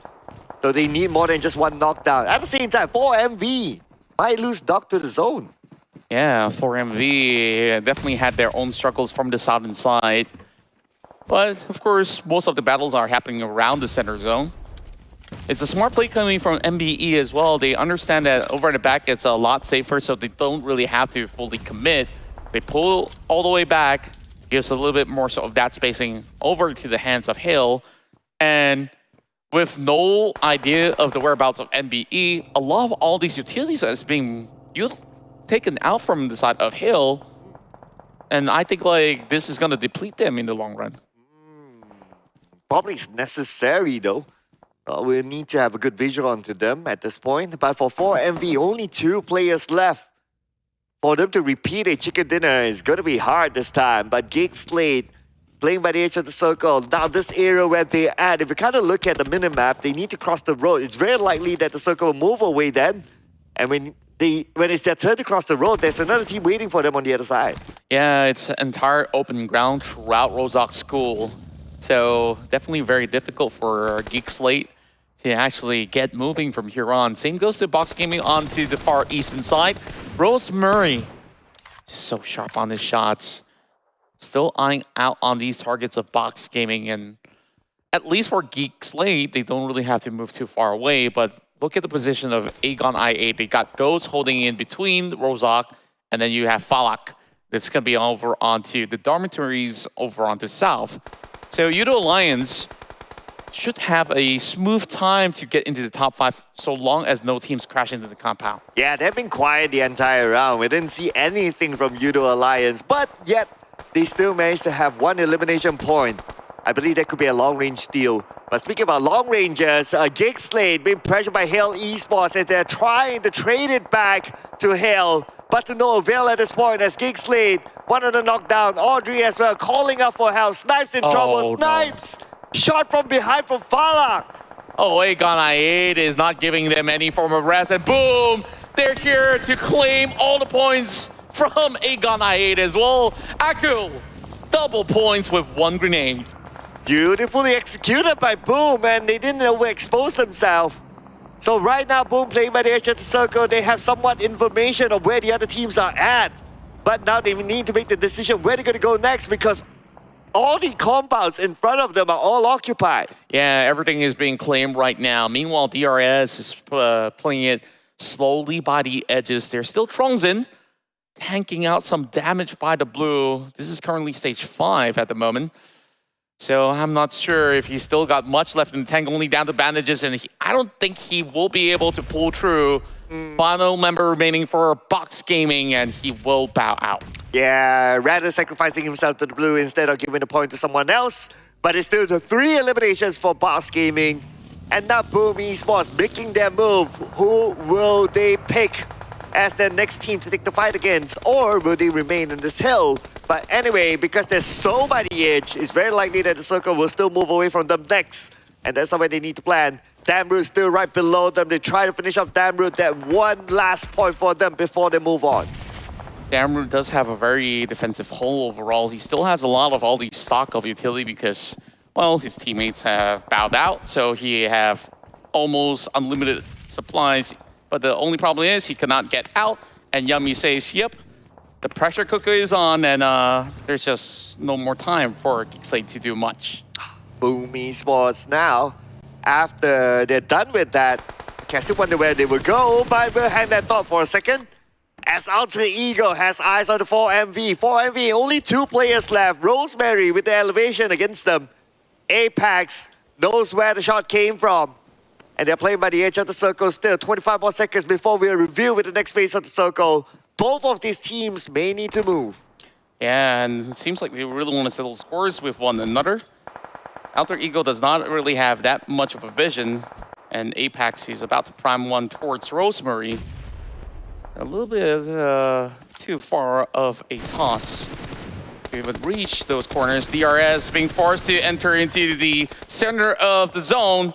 Speaker 5: So they need more than just one knockdown. At the same time, 4MV might lose Doc to the zone.
Speaker 2: Yeah, 4MV definitely had their own struggles from the southern side. But, of course, most of the battles are happening around the center zone. It's a smart play coming from NBE as well. They understand that over in the back, it's a lot safer, so they don't really have to fully commit. They pull all the way back, gives a little bit more of that spacing over to the hands of Hill. And with no idea of the whereabouts of NBE, a lot of all these utilities is being taken out from the side of Hill. And I think like this is going to deplete them in the long run.
Speaker 5: Probably it's necessary though. We need to have a good visual onto them at this point. But for 4MV, only 2 players left. For them to repeat a chicken dinner is going to be hard this time. But GEEK SLATE playing by the edge of the circle. Now this area where they're at, if you kind of look at the minimap, they need to cross the road. It's very likely that the circle will move away then. And when it's their turn to cross the road, there's another team waiting for them on the other side.
Speaker 2: Yeah, it's entire open ground throughout Rozhok School. So definitely very difficult for GEEK SLATE to actually get moving from here on. Same goes to Box Gaming onto the far eastern side. Rosemary, just so sharp on his shots. Still eyeing out on these targets of Box Gaming, and at least for GEEK SLATE, they don't really have to move too far away, but look at the position of Aegon I8. They got Ghost holding in between Rozhok, and then you have Falak that's going to be over onto the dormitories over onto south. So YOODO Alliance should have a smooth time to get into the top 5 so long as no teams crash into the compound.
Speaker 5: Yeah, they've been quiet the entire round. We didn't see anything from YOODO Alliance, but yet they still managed to have 1 elimination point. I believe that could be a long-range steal. But speaking about long rangers, GEEK SLATE being pressured by Hale Esports as they're trying to trade it back to Hale, but to no avail at this point as GEEK SLATE, one of the knockdown, Audrey as well, calling up for help. Snipes in trouble, Snipes! No. Shot from behind from Falak.
Speaker 2: Oh, Aegon I8 is not giving them any form of rest, and boom! They're here to claim all the points from Aegon I8 as well. Aku, double points with 1 grenade.
Speaker 5: Beautifully executed by Boom, and they didn't overexpose themselves. So right now, Boom playing by the edge of the circle, they have somewhat information of where the other teams are at. But now they need to make the decision where they're going to go next, because all the compounds in front of them are all occupied.
Speaker 2: Yeah, everything is being claimed right now. Meanwhile, DRS is playing it slowly by the edges. They're still Trongzin, tanking out some damage by the blue. This is currently stage 5 at the moment. So I'm not sure if he's still got much left in the tank, only down to bandages, and I don't think he will be able to pull through. Final member remaining for Box Gaming, and he will bow out.
Speaker 5: Yeah, rather sacrificing himself to the blue instead of giving the point to someone else. But it's still the 3 eliminations for Box Gaming. And now Boom Esports making their move. Who will they pick as their next team to take the fight against? Or will they remain in this hill? But anyway, because they're so by the edge, it's very likely that the circle will still move away from them next. And that's the way they need to plan. Damroot still right below them. They try to finish off Damroot, that one last point for them before they move on.
Speaker 2: Damroot does have a very defensive hull overall. He still has a lot of all the stock of utility because, well, his teammates have bowed out. So he have almost unlimited supplies. But the only problem is he cannot get out. And Yummy says, yep, the pressure cooker is on, and there's just no more time for GEEK SLATE to do much.
Speaker 5: Boom Esports now, after they're done with that, I still wonder where they will go, but we'll hang that thought for a second. As Alter Ego has eyes on the 4MV. 4MV, only 2 players left. Rosemary with the elevation against them. Apex knows where the shot came from. And they're playing by the edge of the circle still. 25 more seconds before we reveal with the next phase of the circle. Both of these teams may need to move.
Speaker 2: Yeah, and it seems like they really want to settle scores with one another. Alter Ego does not really have that much of a vision, and Apex is about to prime one towards Rosemary. A little bit too far of a toss. We would reach those corners. DRS being forced to enter into the center of the zone.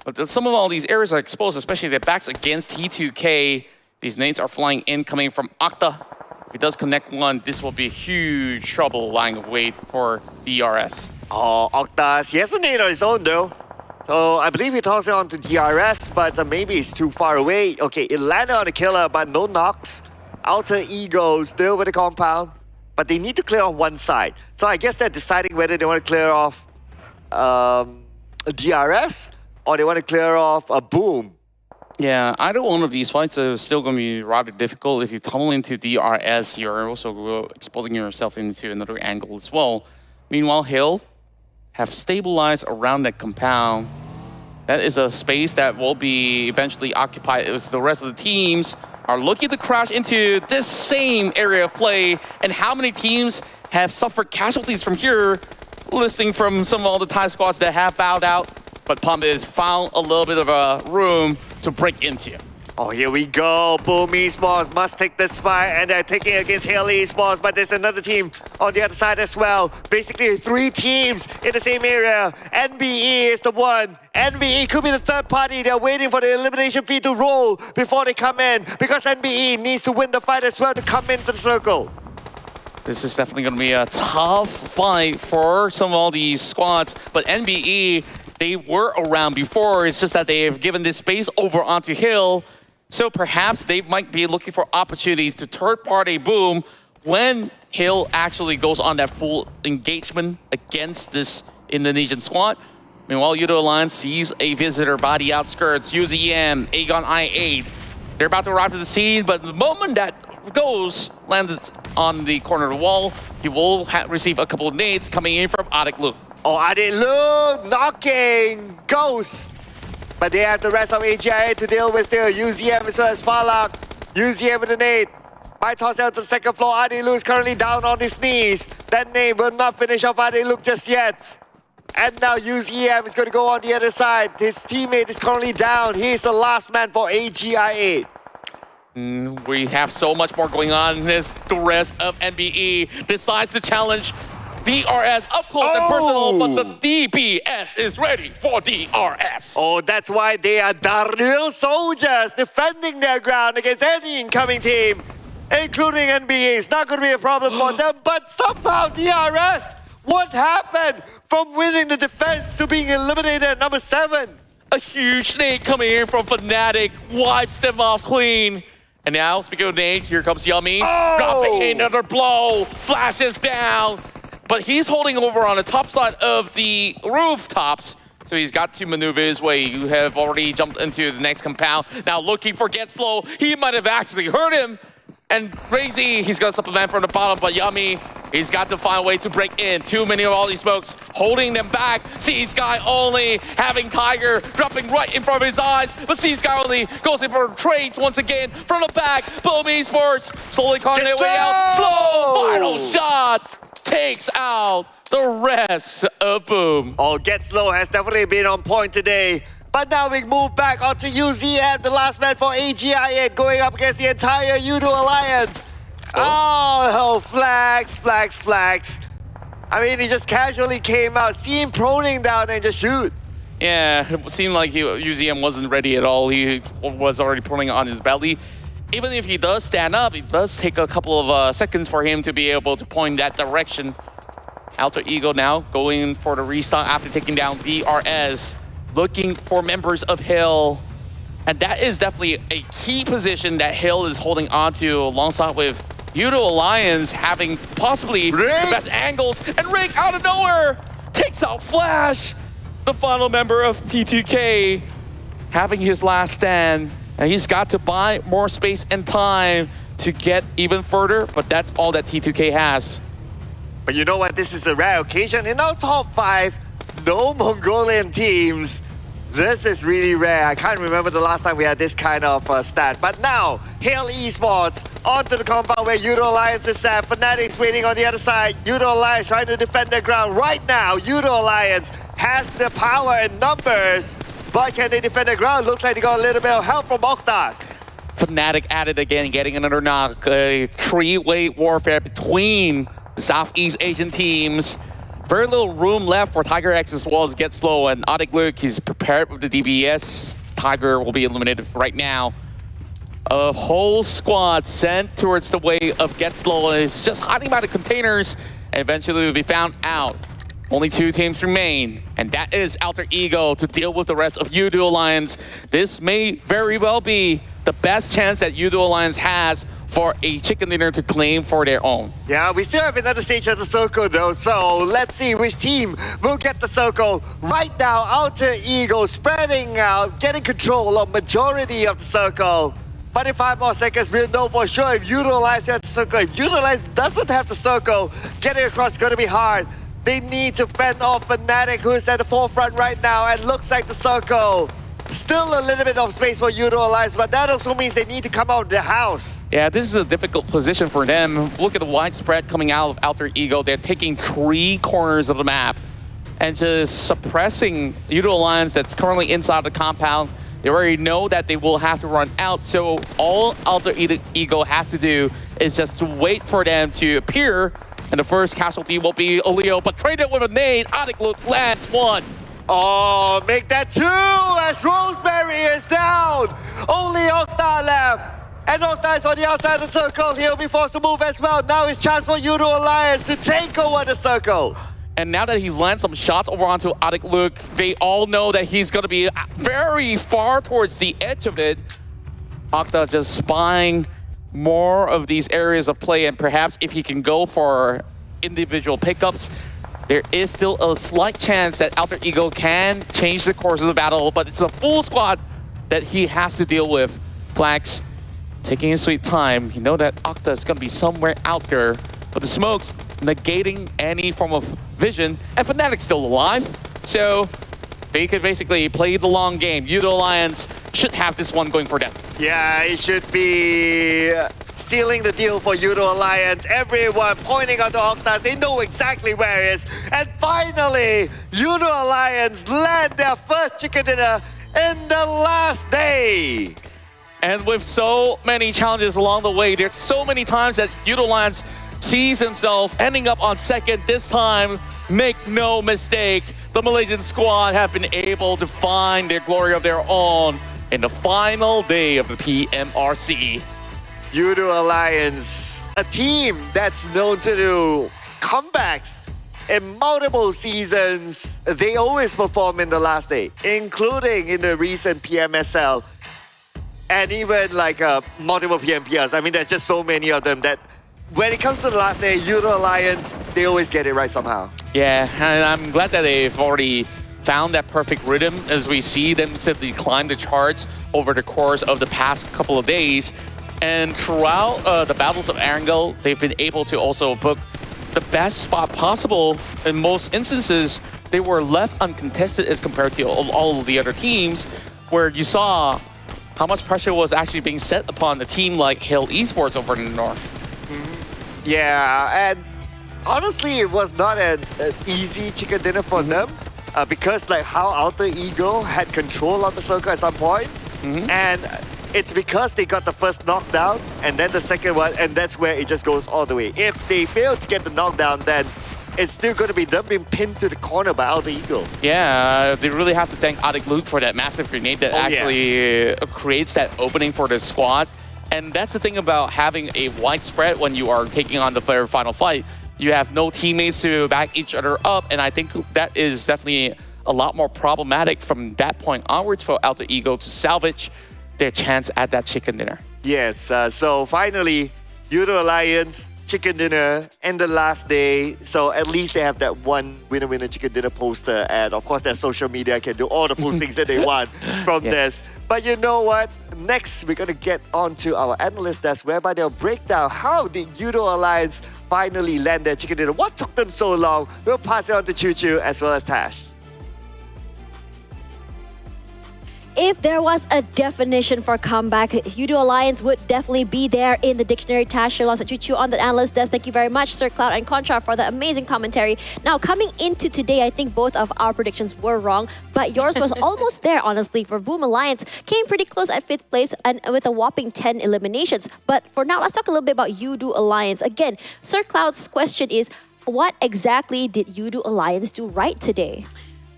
Speaker 2: But some of all these areas are exposed, especially their backs against T2K. These nades are flying in, coming from Octa. If he does connect one, this will be huge trouble lying in wait for DRS.
Speaker 5: Oh, Octas, he has a nade on his own though. So I believe he tosses it on to DRS, but maybe it's too far away. Okay, it landed on the killer, but no knocks. Alter Ego still with the compound, but they need to clear off one side. So I guess they're deciding whether they want to clear off a DRS or they want to clear off a Boom.
Speaker 2: Yeah, either one of these fights is still going to be rather difficult. If you tunnel into DRS, you're also exposing yourself into another angle as well. Meanwhile, Hill have stabilized around that compound. That is a space that will be eventually occupied as the rest of the teams are looking to crash into this same area of play. And how many teams have suffered casualties from here, listing from some of all the Thai squads that have bowed out. But Pump has found a little bit of a room to break into.
Speaker 5: Oh, here we go. Boom Esports must take this fight, and they're taking against Hail Esports, but there's another team on the other side as well. Basically, 3 teams in the same area. NBE is the one. NBE could be the third party. They're waiting for the elimination feed to roll before they come in, because NBE needs to win the fight as well to come into the circle.
Speaker 2: This is definitely going to be a tough fight for some of all these squads, but NBE, they were around before. It's just that they have given this space over onto Hill. So perhaps they might be looking for opportunities to third-party boom when Hill actually goes on that full engagement against this Indonesian squad. Meanwhile, YOODO Alliance sees a visitor by the outskirts. UZM, Aegon I8. They're about to arrive to the scene, but the moment that goes, landed on the corner of the wall, he will receive a couple of nades coming in from Adik Luke.
Speaker 5: Oh, Adik Luke knocking Ghost. But they have the rest of AGIA to deal with still. UZM as well as Falak. UZM with the nade. By toss out to the second floor. Adik Luke is currently down on his knees. That nade will not finish off Adik Luke just yet. And now UZM is going to go on the other side. His teammate is currently down. He is the last man for AGIA.
Speaker 2: We have so much more going on as the rest of NBE decides to challenge DRS up close and personal, but the DPS is ready for DRS.
Speaker 5: Oh, that's why they are Darnell soldiers defending their ground against any incoming team, including NBE. It's not going to be a problem for them, but somehow DRS, what happened from winning the defense to being eliminated at number 7?
Speaker 2: A huge nade coming in from Fnatic, wipes them off clean. And now, speaking of nade, here comes Yummy, dropping another blow, flashes down. But he's holding over on the top side of the rooftops. So he's got to maneuver his way. You have already jumped into the next compound. Now looking for Get Slow. He might have actually hurt him. And Crazy, he's got to supplement from the bottom, but Yummy, he's got to find a way to break in. Too many of all these smokes holding them back. C-Sky only having Tiger dropping right in front of his eyes, but C-Sky only goes in for trades once again from the back. Boom Esports slowly calling their way out. Slow final shot takes out the rest of Boom.
Speaker 5: Oh, Get Slow has definitely been on point today. But now we move back onto UZM, the last man for AGIA, going up against the entire YOODO Alliance. Oh, flags, flags, flags. I mean, he just casually came out, see him proning down and just shoot.
Speaker 2: Yeah, it seemed like UZM wasn't ready at all. He was already proning on his belly. Even if he does stand up, it does take a couple of seconds for him to be able to point that direction. Alter Ego now going for the restock after taking down DRS. Looking for members of Hill. And that is definitely a key position that Hill is holding on to alongside with YOODO Alliance having possibly the best angles. And Rick out of nowhere takes out Flash, the final member of T2K, having his last stand. And he's got to buy more space and time to get even further, but that's all that T2K has.
Speaker 5: But you know what? This is a rare occasion. In our top 5, no Mongolian teams. This is really rare. I can't remember the last time we had this kind of stat. But now, Hail Esports onto the compound where YOODO Alliance is at. Fnatic's waiting on the other side. YOODO Alliance trying to defend their ground. Right now, YOODO Alliance has the power and numbers. But can they defend the ground? Looks like they got a little bit of help from Oktas.
Speaker 2: Fnatic at it again, getting another knock. A three-way warfare between the Southeast Asian teams. Very little room left for Tiger X as well as Get Slow. And Adik Luke, he's prepared with the DBS. Tiger will be eliminated right now. A whole squad sent towards the way of Get Slow. And it's just hiding by the containers. And eventually will be found out. Only 2 teams remain, and that is Alter Ego to deal with the rest of YOODO Alliance. This may very well be the best chance that YOODO Alliance has for a chicken dinner to claim for their own.
Speaker 5: Yeah, we still have another stage of the circle though, so let's see which team will get the circle. Right now, Alter Ego spreading out, getting control of majority of the circle. But in 5 more seconds, we'll know for sure if YOODO Alliance has the circle. If YOODO Alliance doesn't have the circle, getting across is going to be hard. They need to fend off Fnatic, who is at the forefront right now, and looks like the circle. Still a little bit of space for YOODO Alliance, but that also means they need to come out of the house.
Speaker 2: Yeah, this is a difficult position for them. Look at the wide spread coming out of Alter Ego. They're taking 3 corners of the map and just suppressing YOODO Alliance that's currently inside the compound. They already know that they will have to run out, so all Alter Ego has to do is just to wait for them to appear, and the first casualty will be Oleo, but traded with a nade. Look lands one.
Speaker 5: Oh, make that 2 as Rosemary is down. Only Octa left. And Octa is on the outside of the circle. He'll be forced to move as well. Now it's chance for YOODO Alliance to take over the circle.
Speaker 2: And now that he's landed some shots over onto Luke, they all know that he's going to be very far towards the edge of it. Octa just spying more of these areas of play, and perhaps if he can go for individual pickups, there is still a slight chance that Alter Ego can change the course of the battle, but it's a full squad that he has to deal with. Flax taking his sweet time. You know that Octa is going to be somewhere out there, but the smoke's negating any form of vision, and Fnatic's still alive, so they could basically play the long game. YOODO Alliance should have this one going for them.
Speaker 5: Yeah, it should be sealing the deal for YOODO Alliance. Everyone pointing out to Octa. They know exactly where he is. And finally, YOODO Alliance land their first chicken dinner in the last day.
Speaker 2: And with so many challenges along the way, there's so many times that YOODO Alliance sees himself ending up on second. This time, make no mistake, the Malaysian squad have been able to find their glory of their own in the final day of the PMRC.
Speaker 5: YOODO Alliance, a team that's known to do comebacks in multiple seasons. They always perform in the last day, including in the recent PMSL and even like multiple PMPRs. I mean, there's just so many of them that when it comes to the last day, YOODO Alliance, they always get it right somehow.
Speaker 2: Yeah, and I'm glad that they've already found that perfect rhythm as we see them simply climb the charts over the course of the past couple of days. And throughout the battles of Erangel, they've been able to also book the best spot possible. In most instances, they were left uncontested as compared to all of the other teams, where you saw how much pressure was actually being set upon a team like Hill Esports over in the north.
Speaker 5: Yeah, and honestly, it was not an easy chicken dinner for them because like how Alter Ego had control of the circle at some point, and it's because they got the first knockdown and then the second one, and that's where it just goes all the way. If they fail to get the knockdown, then it's still going to be them being pinned to the corner by Alter Ego.
Speaker 2: Yeah, they really have to thank Luke for that massive grenade that creates that opening for the squad. And that's the thing about having a wide spread when you are taking on the very final fight. You have no teammates to back each other up, and I think that is definitely a lot more problematic from that point onwards for Alter Ego to salvage their chance at that chicken dinner.
Speaker 5: Yes, so finally, YOODO Alliance, chicken dinner, and the last day. So at least they have that one winner chicken dinner poster, and of course their social media can do all the postings that they want from this. But you know what? Next, we're going to get on to our analyst desk, whereby they'll break down how did YOODO Alliance finally land their chicken dinner. What took them so long? We'll pass it on to Choo Choo as well as Tash.
Speaker 3: If there was a definition for comeback, YOODO Alliance would definitely be there in the dictionary. Tash, alongside Choo on the analyst desk. Thank you very much, Sir Cloud and Contra, for the amazing commentary. Now, coming into today, I think both of our predictions were wrong, but yours was almost there, honestly. For Boom Alliance, came pretty close at 5th place and with a whopping 10 eliminations. But for now, let's talk a little bit about YOODO Alliance. Again, Sir Cloud's question is, what exactly did YOODO Alliance do right today?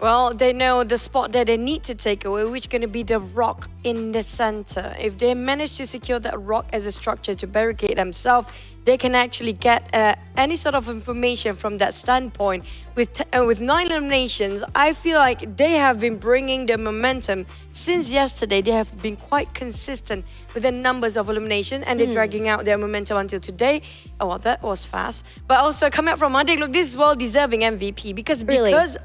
Speaker 4: Well, they know the spot that they need to take away, which is going to be the rock in the center. If they manage to secure that rock as a structure to barricade themselves, they can actually get any sort of information from that standpoint. With 9 eliminations, I feel like they have been bringing the momentum since yesterday. They have been quite consistent with the numbers of elimination, and they're dragging out their momentum until today. Oh, well, that was fast. But also coming up from Monday, look, this is well-deserving MVP because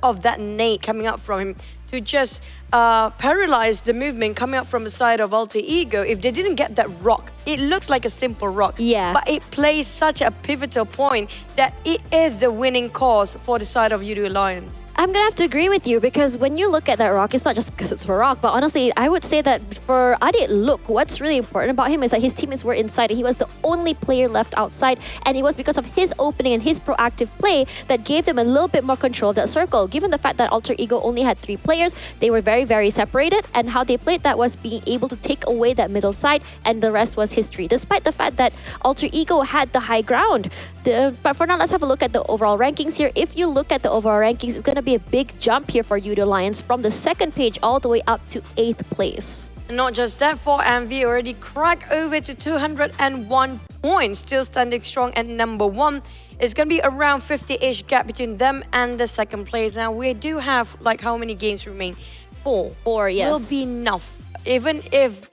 Speaker 4: of that nade coming up from him to just paralyze the movement coming up from the side of Alter Ego. If they didn't get that rock, it looks like a simple rock, but it plays such a pivotal point that it is the winning cause for the side of YOODO Alliance.
Speaker 3: I'm gonna have to agree with you because when you look at that rock, it's not just because it's a rock, but honestly, I would say that for Adit Look, what's really important about him is that his teammates were inside and he was the only player left outside, and it was because of his opening and his proactive play that gave them a little bit more control of that circle. Given the fact that Alter Ego only had 3 players, they were very, very separated, and how they played that was being able to take away that middle side, and the rest was history, despite the fact that Alter Ego had the high ground. But for now, let's have a look at the overall rankings here. If you look at the overall rankings, it's going to be a big jump here for YOODO Lions from the 2nd page all the way up to 8th place.
Speaker 4: And not just that, for MV already cracked over to 201 points, still standing strong at number 1. It's going to be around 50-ish gap between them and the 2nd place. Now, we do have, like, how many games remain? 4.
Speaker 3: 4, yes.
Speaker 4: Will be enough. Even if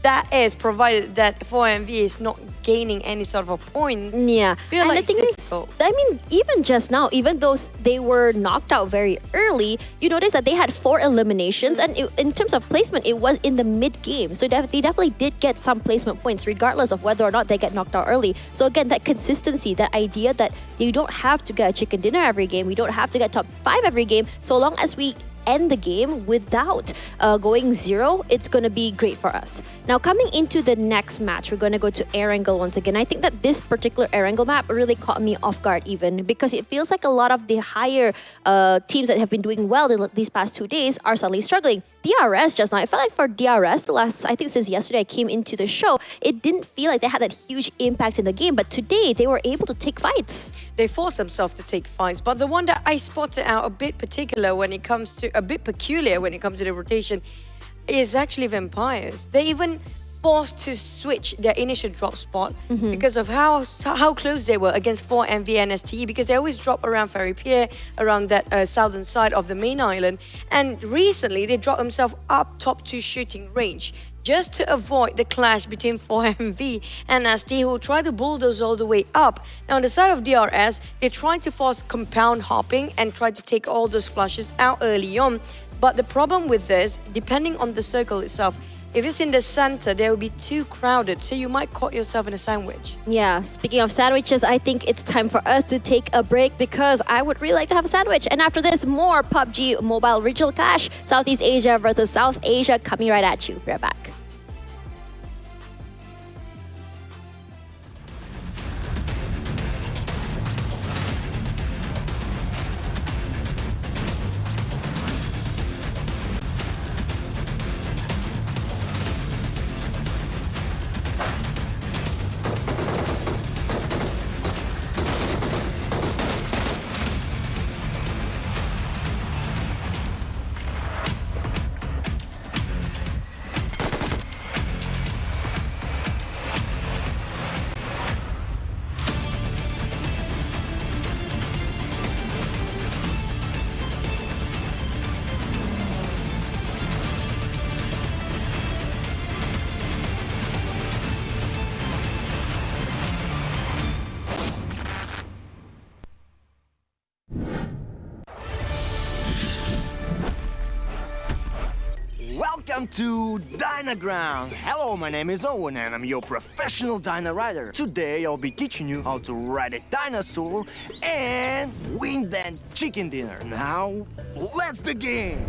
Speaker 4: that is provided that 4MV is not gaining any sort of a point.
Speaker 3: Yeah,
Speaker 4: Feel
Speaker 3: and
Speaker 4: like
Speaker 3: the thing is,
Speaker 4: difficult.
Speaker 3: I mean, even just now, even though they were knocked out very early, you notice that they had 4 eliminations, and in terms of placement, it was in the mid-game. So they definitely did get some placement points, regardless of whether or not they get knocked out early. So again, that consistency, that idea that you don't have to get a chicken dinner every game, we don't have to get top 5 every game, so long as we end the game without going 0, it's going to be great for us. Now, coming into the next match, we're going to go to Erangel once again. I think that this particular Erangel map really caught me off guard even because it feels like a lot of the higher teams that have been doing well these past 2 days are suddenly struggling. DRS just now, I felt like for DRS, the last, I think since yesterday I came into the show, it didn't feel like they had that huge impact in the game, but today they were able to take fights.
Speaker 4: They force themselves to take fights, but the one that I spotted out a bit peculiar when it comes to the rotation is actually Vampires. They even forced to switch their initial drop spot because of how close they were against 4MV and STE, because they always drop around Ferry Pier, around that southern side of the main island, and recently they dropped themselves up top to shooting range just to avoid the clash between 4MV and ST, who try to bulldoze all the way up. Now, on the side of DRS, they tried to force compound hopping and try to take all those flushes out early on. But the problem with this, depending on the circle itself, if it's in the center, they will be too crowded, so you might caught yourself in a sandwich.
Speaker 3: Yeah, speaking of sandwiches, I think it's time for us to take a break because I would really like to have a sandwich. And after this, more PUBG Mobile Regional Clash, Southeast Asia versus South Asia, coming right at you. Be right back.
Speaker 1: Welcome to Dynaground. Hello, my name is Owen and I'm your professional Dyna rider. Today I'll be teaching you how to ride a dinosaur and win that chicken dinner. Now, let's begin.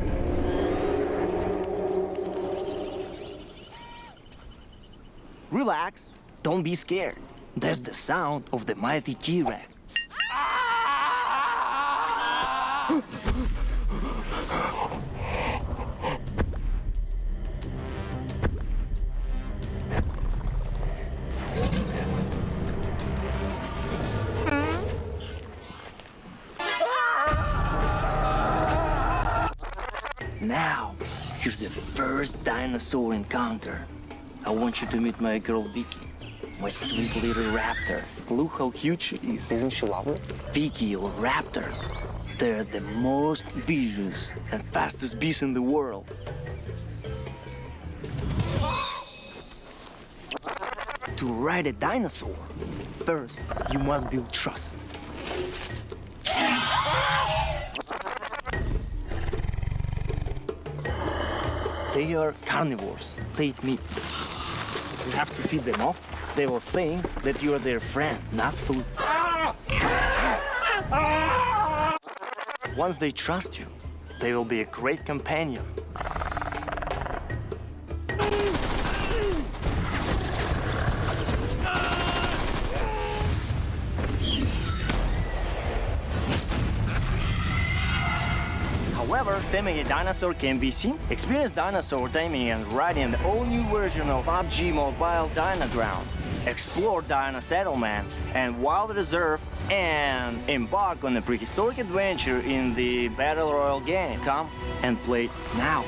Speaker 1: Relax, don't be scared. That's the sound of the mighty T-Rex. Now, here's the first dinosaur encounter. I want you to meet my girl Vicky, my sweet little raptor. Look how cute she is.
Speaker 6: Isn't she lovely?
Speaker 1: Vicky or raptors, they're the most vicious and fastest beasts in the world. To ride a dinosaur, first you must build trust. They are carnivores. They eat meat. You have to feed them off. They will think that you are their friend, not food. Once they trust you, they will be a great companion. However, taming a dinosaur can be seen. Experience dinosaur taming and riding the all-new version of PUBG Mobile Dynaground. Explore Dino Settlement and Wild Reserve and embark on a prehistoric adventure in the Battle Royale game. Come and play now.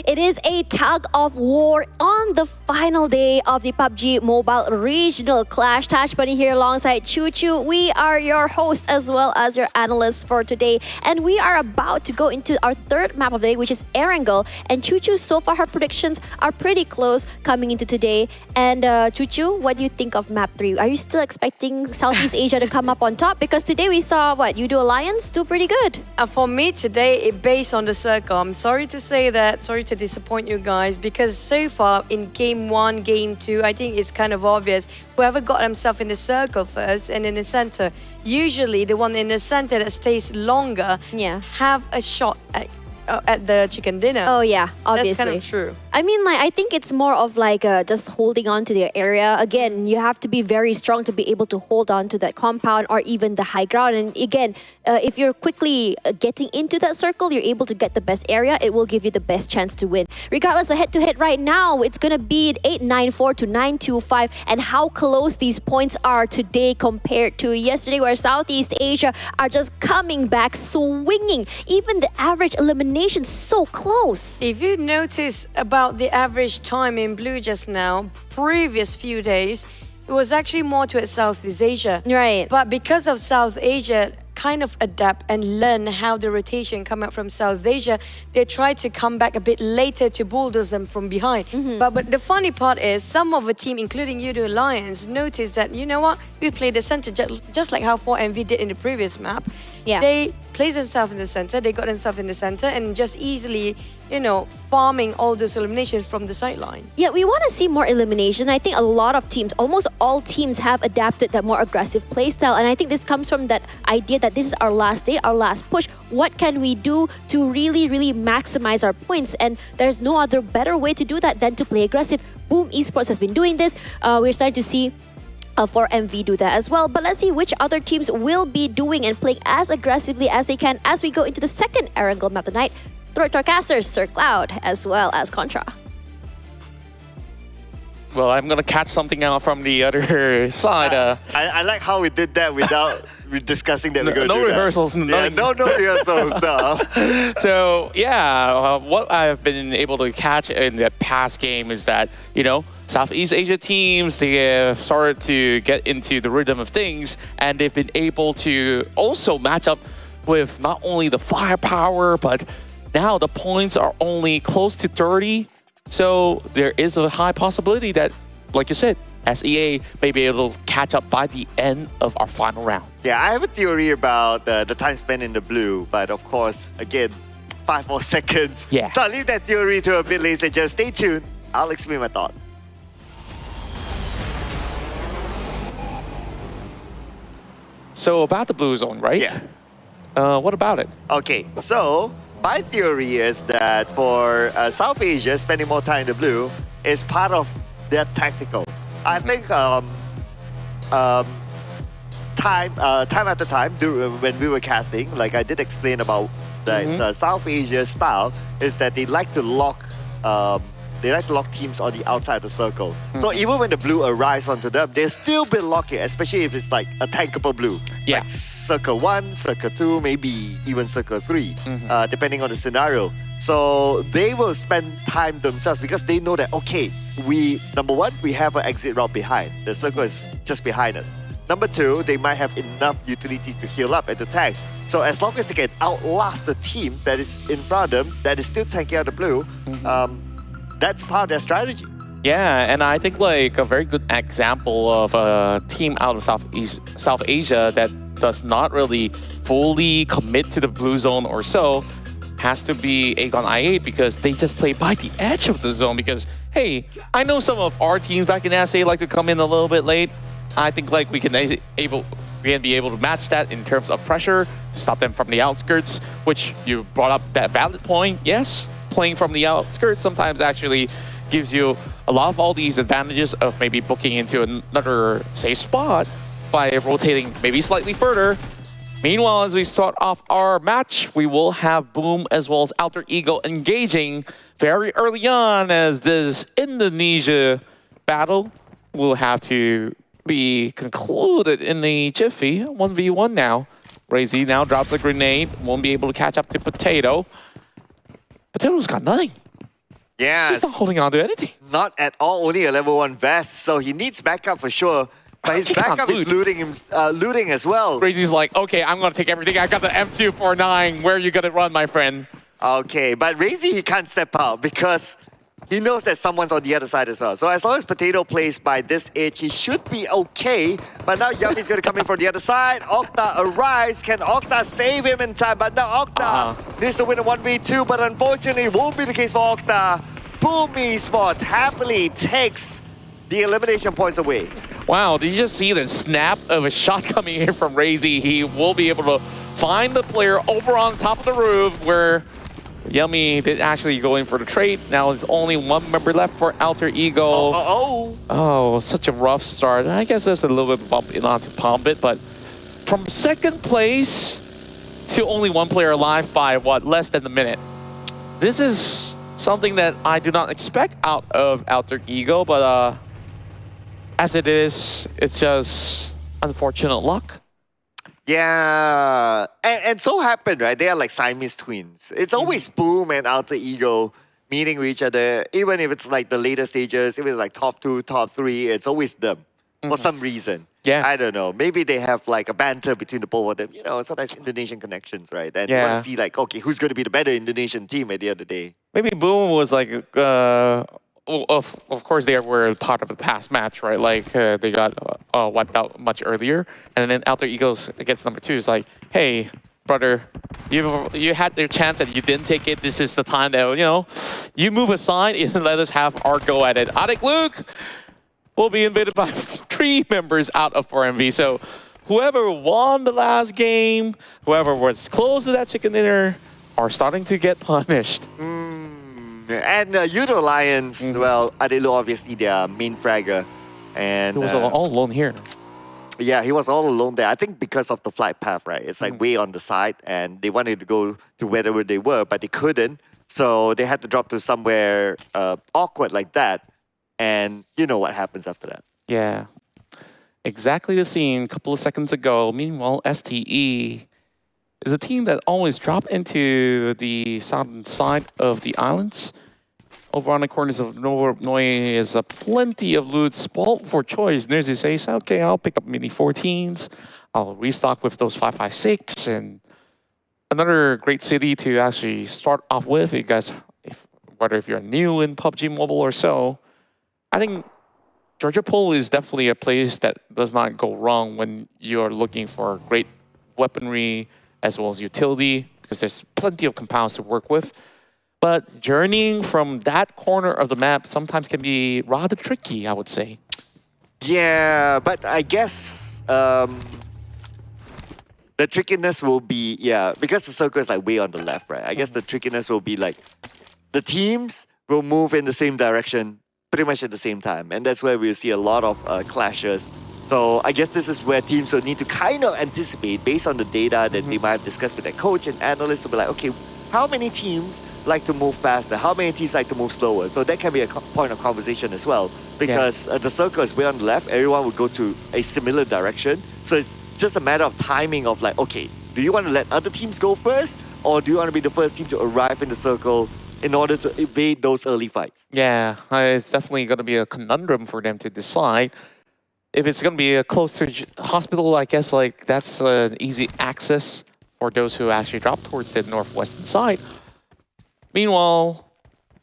Speaker 3: It is a tug of war on the final day of the PUBG Mobile Regional Clash. Tash Bunny here alongside Choo Choo. We are your hosts as well as your analysts for today. And we are about to go into our third map of the day, which is Erangel. And Choo Choo, so far her predictions are pretty close coming into today. And Choo Choo, what do you think of map 3? Are you still expecting Southeast Asia to come up on top? Because today we saw, YOODO Alliance do pretty good.
Speaker 4: For me today, it based on the circle. I'm sorry to say that, sorry to disappoint you guys, because so far in game 1, game 2, I think it's kind of obvious. Whoever got himself in the circle first and in the center, usually the one in the center that stays longer have a shot at the chicken dinner.
Speaker 3: Oh yeah, obviously.
Speaker 4: That's kind of true.
Speaker 3: I mean, I think it's more of just holding on to their area. Again, you have to be very strong to be able to hold on to that compound or even the high ground. And again, if you're quickly getting into that circle, you're able to get the best area. It will give you the best chance to win. Regardless, the head-to-head right now, it's going to be 8-9-4 to 9-2-5. And how close these points are today compared to yesterday, where Southeast Asia are just coming back, swinging. Even the average elimination so close.
Speaker 4: If you notice about the average time in blue just now, previous few days, it was actually more towards Southeast Asia.
Speaker 3: Right.
Speaker 4: But because of South Asia kind of adapt and learn how the rotation come out from South Asia, they try to come back a bit later to bulldoze them from behind. But the funny part is some of the team, including YOODO Alliance, noticed that, you know what, we played the center just like how 4MV did in the previous map.
Speaker 3: Yeah.
Speaker 4: They placed themselves in the center, they got themselves in the center and just easily, you know, farming all those eliminations from the sidelines.
Speaker 3: Yeah, we want to see more elimination. I think a lot of teams, almost all teams, have adapted that more aggressive playstyle. And I think this comes from that idea that this is our last day, our last push. What can we do to really, really maximize our points? And there's no other better way to do that than to play aggressive. Boom Esports has been doing this. We're starting to see 4MV do that as well. But let's see which other teams will be doing and playing as aggressively as they can as we go into the second Erangel map of the night. Throw it to our casters, Sir Cloud, as well as Contra.
Speaker 2: Well, I'm going to catch something out from the other side.
Speaker 5: I like how we did that without discussing that we're going to do
Speaker 2: rehearsals.
Speaker 5: that. No rehearsals, no.
Speaker 2: So, yeah, what I've been able to catch in the past game is that, you know, Southeast Asia teams, they have started to get into the rhythm of things, and they've been able to also match up with not only the firepower, but now the points are only close to 30. So there is a high possibility that, like you said, SEA may be able to catch up by the end of our final round.
Speaker 5: Yeah, I have a theory about the time spent in the blue, but of course, again, 5 more seconds.
Speaker 2: Yeah.
Speaker 5: So I'll leave that theory to a bit later. Just stay tuned. I'll explain my thoughts.
Speaker 2: So about the blue zone, right?
Speaker 5: Yeah.
Speaker 2: What about it?
Speaker 5: Okay, so my theory is that for South Asia, spending more time in the blue is part of their tactical. I think time after time when we were casting, like I did explain about the South Asia style, is that they like to lock They like to lock teams on the outside of the circle. So even when the blue arrives onto them, they'll still be locking, especially if it's like a tankable blue.
Speaker 2: Yeah.
Speaker 5: Like circle 1, circle 2, maybe even circle 3, depending on the scenario. So they will spend time themselves because they know that, okay, number one, we have an exit route behind. The circle is just behind us. Number two, they might have enough utilities to heal up and to tank. So as long as they can outlast the team that is in front of them, that is still tanking out the blue, that's part of their strategy.
Speaker 2: Yeah, and I think like a very good example of a team out of South Asia that does not really fully commit to the blue zone or so has to be Aegon I8 because they just play by the edge of the zone because, hey, I know some of our teams back in SA like to come in a little bit late. I think like we can be able to match that in terms of pressure to stop them from the outskirts, which you brought up that valid point. Yes, playing from the outskirts sometimes actually gives you a lot of all these advantages of maybe booking into another safe spot by rotating maybe slightly further. Meanwhile, as we start off our match, we will have Boom as well as Alter Ego engaging very early on as this Indonesia battle will have to be concluded in the jiffy. 1v1 now. Razy now drops a grenade. Won't be able to catch up to Potato. Potato's got nothing.
Speaker 5: Yeah.
Speaker 2: He's not holding on to anything.
Speaker 5: Not at all, only a level 1 vest, so he needs backup for sure. But his backup is looting as well.
Speaker 2: Razy's like, okay, I'm gonna take everything. I got the M249. Where are you gonna run, my friend?
Speaker 5: Okay, but Razy, he can't step out because he knows that someone's on the other side as well. So as long as Potato plays by this edge, he should be okay. But now Yummy's going to come in from the other side. Okta arrives. Can Okta save him in time? But now Okta needs to win a 1v2. But unfortunately, it won't be the case for Okta. Boom Esports happily takes the elimination points away.
Speaker 2: Wow, did you just see the snap of a shot coming in from Razy? He will be able to find the player over on top of the roof where Yummy did actually go in for the trade. Now there's only one member left for Alter Ego. Oh, such a rough start. I guess there's a little bit bump in onto Pombit, but from second place to only one player alive by what, less than a minute. This is something that I do not expect out of Alter Ego, but as it is, it's just unfortunate luck.
Speaker 5: Yeah, and so happened, right? They are like Siamese twins. It's always Boom and Alter Ego meeting with each other, even if it's like the later stages, if it's like top 2, top 3, it's always them for some reason.
Speaker 2: Yeah.
Speaker 5: I don't know. Maybe they have like a banter between the both of them. You know, sometimes Indonesian connections, right? And you want to see like, okay, who's going to be the better Indonesian team at the end of the day?
Speaker 2: Maybe Boom was like, of course they were part of the past match, right? Like they got wiped out much earlier. And then Alter Egos against number 2 is like, hey, brother, you had your chance and you didn't take it. This is the time that, you know, you move aside and let us have our go at it. Adik Luke will be invaded by 3 members out of 4MV. So whoever won the last game, whoever was close to that chicken dinner are starting to get punished.
Speaker 5: And YOODO Lions, well, Adelo obviously their main fragger. And
Speaker 2: He was all alone here.
Speaker 5: Yeah, he was all alone there. I think because of the flight path, right? It's like way on the side and they wanted to go to wherever they were, but they couldn't. So they had to drop to somewhere awkward like that. And you know what happens after that.
Speaker 2: Yeah. Exactly the scene a couple of seconds ago. Meanwhile, STE is a team that always drop into the southern side of the islands. Over on the corners of Noi is plenty of loot, spot for choice. Nerzy says, okay, I'll pick up mini 14s. I'll restock with those 5.56 and another great city to actually start off with. You guys, whether if you're new in PUBG Mobile or so, I think Georgia Pool is definitely a place that does not go wrong when you're looking for great weaponry as well as utility, because there's plenty of compounds to work with. But journeying from that corner of the map sometimes can be rather tricky, I would say.
Speaker 5: Yeah, but I guess the trickiness will be, because the circle is like way on the left, right? I guess the trickiness will be like the teams will move in the same direction pretty much at the same time. And that's where we'll see a lot of clashes. So I guess this is where teams will need to kind of anticipate based on the data that they might have discussed with their coach and analysts to be like, okay, how many teams like to move faster? How many teams like to move slower? So that can be a point of conversation as well. Because the circle is way on the left, everyone would go to a similar direction. So it's just a matter of timing of like, okay, do you want to let other teams go first? Or do you want to be the first team to arrive in the circle in order to evade those early fights?
Speaker 2: Yeah, it's definitely going to be a conundrum for them to decide. If it's going to be a close to hospital, I guess like that's an easy access for those who actually drop towards the northwestern side. Meanwhile,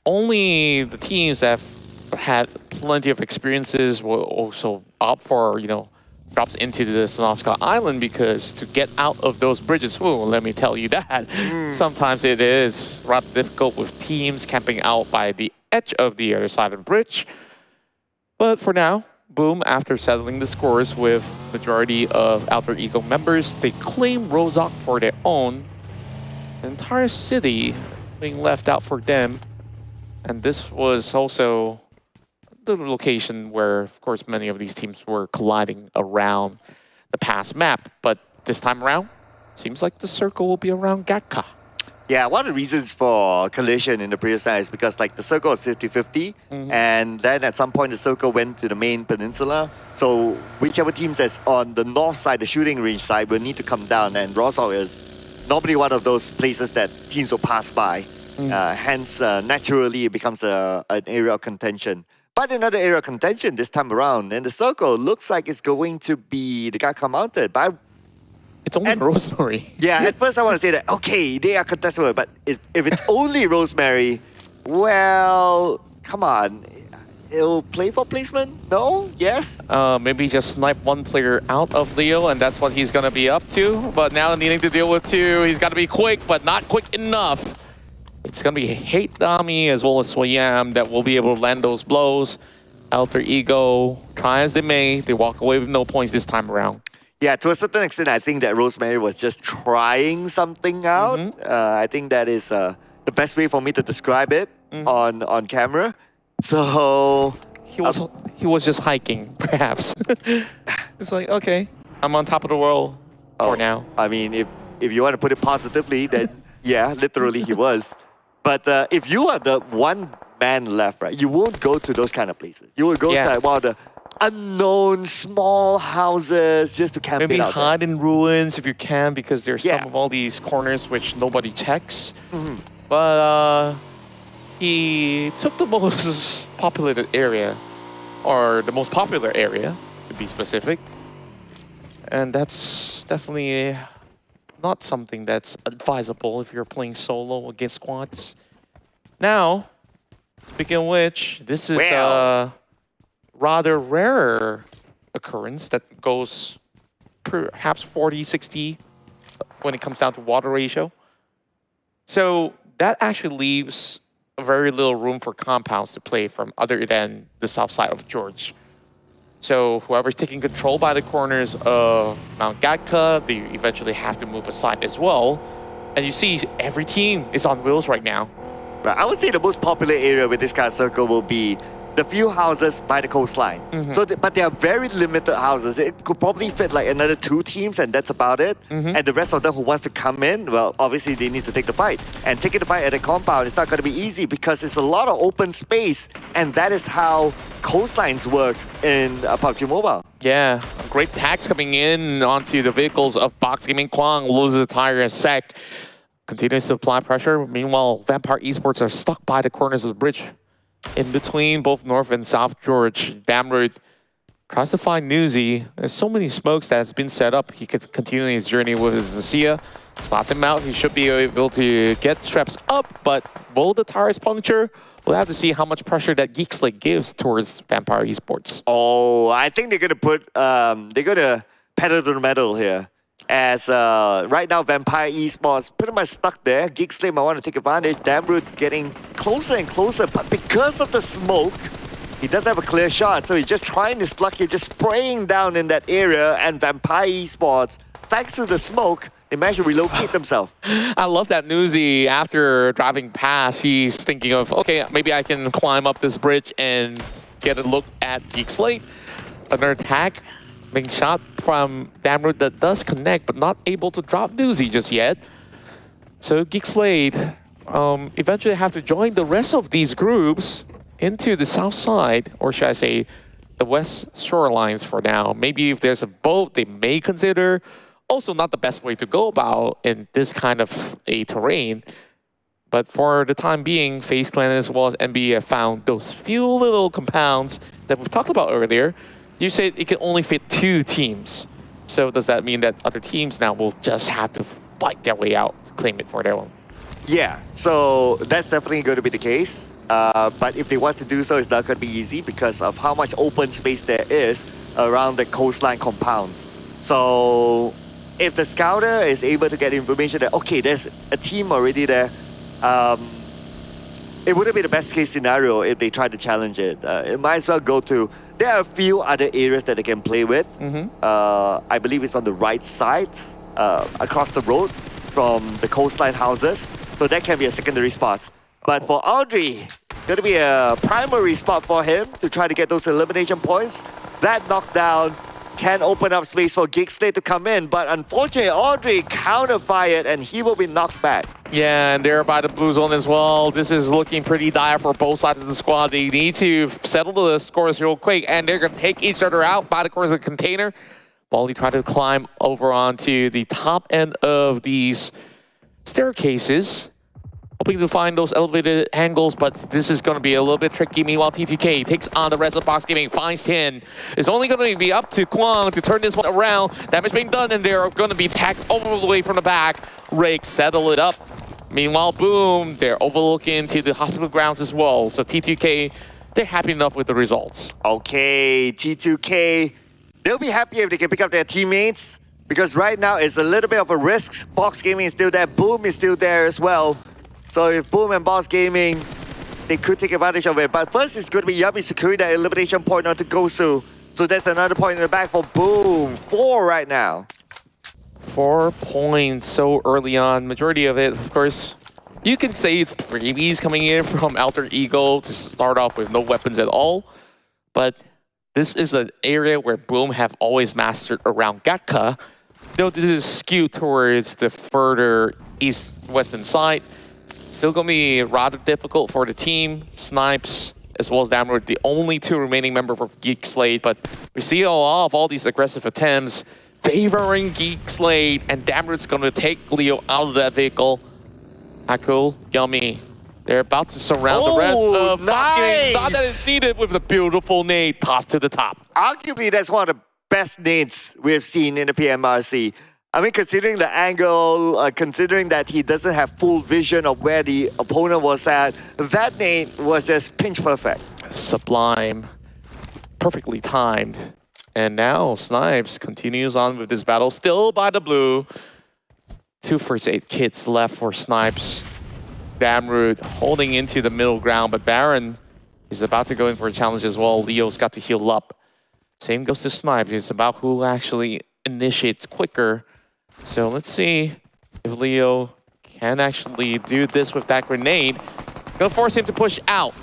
Speaker 2: only the teams that have had plenty of experiences will also opt for, drops into the Sanhok Island, because to get out of those bridges, let me tell you that, sometimes it is rather difficult with teams camping out by the edge of the other side of the bridge. But for now, Boom, after settling the scores with majority of Alter Ego members, they claim Rozhok for their own. The entire city being left out for them. And this was also the location where, of course, many of these teams were colliding around the past map. But this time around, seems like the circle will be around Gatka.
Speaker 5: Yeah, one of the reasons for collision in the previous time is because like the circle was 50-50, and then at some point the circle went to the main peninsula. So whichever teams that's on the north side, the shooting range side, will need to come down, and Rozhok is normally one of those places that teams will pass by. Hence, naturally, it becomes an area of contention. But another area of contention this time around, and the circle looks like it's going to be the Gatka Mountain. But
Speaker 2: it's only Rosemary.
Speaker 5: Yeah, at first I want to say that, okay, they are contestable, but if it's only Rosemary, well, come on. It'll play for placement? No? Yes?
Speaker 2: Maybe just snipe one player out of Leo, and that's what he's going to be up to. But now needing to deal with two, he's got to be quick, but not quick enough. It's going to be Hate Dami as well as Swayam that will be able to land those blows. Alter Ego, try as they may, they walk away with no points this time around.
Speaker 5: Yeah, to a certain extent, I think that Rosemary was just trying something out. I think that is the best way for me to describe it on camera. So
Speaker 2: he was just hiking, perhaps. It's like, okay, I'm on top of the world for now.
Speaker 5: I mean, if you want to put it positively, then yeah, literally he was. But if you are the one man left, right, you won't go to those kind of places. You will go to like, one of the unknown small houses just to camp
Speaker 2: Maybe
Speaker 5: it out
Speaker 2: hide
Speaker 5: there.
Speaker 2: in ruins if you can, because there's some of all these corners which nobody checks. But he took the most populated area, or the most popular area to be specific, and that's definitely not something that's advisable if you're playing solo against squads. Now, speaking of which, this is rather rarer occurrence that goes perhaps 40-60 when it comes down to water ratio. So that actually leaves very little room for compounds to play from other than the south side of George. So whoever's taking control by the corners of Mount Gatka, they eventually have to move aside as well. And you see every team is on wheels right now.
Speaker 5: Right, I would say the most popular area with this kind of circle will be the few houses by the coastline. But they are very limited houses. It could probably fit like another 2 teams, and that's about it. And the rest of them who wants to come in, well, obviously they need to take the fight. And taking the fight at a compound is not going to be easy because it's a lot of open space, and that is how coastlines work in PUBG Mobile.
Speaker 2: Yeah, great tags coming in onto the vehicles of Box Gaming. Kwang loses a tire in a sec. Continues to apply pressure. Meanwhile, Vampire Esports are stuck by the corners of the bridge. In between both North and South George, Damroot tries to find Newsy. There's so many smokes that has been set up. He could continue his journey with his Nasia. Slots him out. He should be able to get straps up, but will the tires puncture? We'll have to see how much pressure that GEEK gives towards Vampire Esports.
Speaker 5: Oh, I think they're gonna put they're gonna pedal to the metal here. As right now, Vampire Esports pretty much stuck there. GEEK might want to take advantage. Damroot getting closer and closer, but because of the smoke, he doesn't have a clear shot. So he's just trying his luck here, just spraying down in that area. And Vampire Esports, thanks to the smoke, they managed to relocate themselves.
Speaker 2: I love that Newsy, after driving past, he's thinking of, okay, maybe I can climb up this bridge and get a look at GEEK. Another attack being shot from Damroot that does connect, but not able to drop Newsy just yet. So GEEK eventually have to join the rest of these groups into the south side, or should I say, the west shorelines for now. Maybe if there's a boat, they may consider. Also not the best way to go about in this kind of a terrain. But for the time being, FaZe Clan as well as NB have found those few little compounds that we've talked about earlier. You said it can only fit 2 teams. So does that mean that other teams now will just have to fight their way out to claim it for their own?
Speaker 5: Yeah, so that's definitely going to be the case. But if they want to do so, it's not going to be easy because of how much open space there is around the coastline compounds. So if the scouter is able to get information that, okay, there's a team already there, it wouldn't be the best case scenario if they try to challenge it. It might as well go to, there are a few other areas that they can play with. I believe it's on the right side, across the road from the coastline houses. So that can be a secondary spot. But for Audrey, going to be a primary spot for him to try to get those elimination points. That knockdown can open up space for GEEK to come in, but unfortunately, Audrey counter-fired and he will be knocked back.
Speaker 2: Yeah, and they're by the blue zone as well. This is looking pretty dire for both sides of the squad. They need to settle the scores real quick, and they're going to take each other out by the corners of the container. Volley trying to climb over onto the top end of these staircases, hoping to find those elevated angles, but this is going to be a little bit tricky. Meanwhile, T2K takes on the rest of Box Gaming, finds 10. It's only going to be up to Kwang to turn this one around. Damage being done, and they're going to be tagged over the way from the back. Rake settle it up. Meanwhile, Boom, they're overlooking to the hospital grounds as well. So T2K, they're happy enough with the results.
Speaker 5: Okay, T2K, they'll be happy if they can pick up their teammates, because right now it's a little bit of a risk. Box Gaming is still there, Boom is still there as well. So if Boom and Boss Gaming, they could take advantage of it. But first, it's going to be Yummy securing that elimination point onto Gosu. So that's another point in the back for Boom. 4 right now.
Speaker 2: 4 points so early on. Majority of it, of course, you can say it's freebies coming in from Alter Ego to start off with no weapons at all. But this is an area where Boom have always mastered around Gatka. Though this is skewed towards the further east-western side. Still going to be rather difficult for the team. Snipes, as well as Damroot, the only 2 remaining members of GEEK, but we see a lot of all these aggressive attempts favoring GEEK, and Damroot's going to take Leo out of that vehicle. Akul, Yummy, they're about to surround the rest of
Speaker 5: nice.
Speaker 2: Not that it's needed with a beautiful nade tossed to the top.
Speaker 5: Arguably, that's one of the best nades we've seen in the PMRC. I mean, considering the angle, considering that he doesn't have full vision of where the opponent was at, that nade was just pinch perfect.
Speaker 2: Sublime. Perfectly timed. And now Snipes continues on with this battle, still by the blue. 2 first aid kits left for Snipes. Damroot holding into the middle ground, but Baron is about to go in for a challenge as well. Leo's got to heal up. Same goes to Snipes. It's about who actually initiates quicker. So let's see if Leo can actually do this with that grenade. Gonna force him to push out.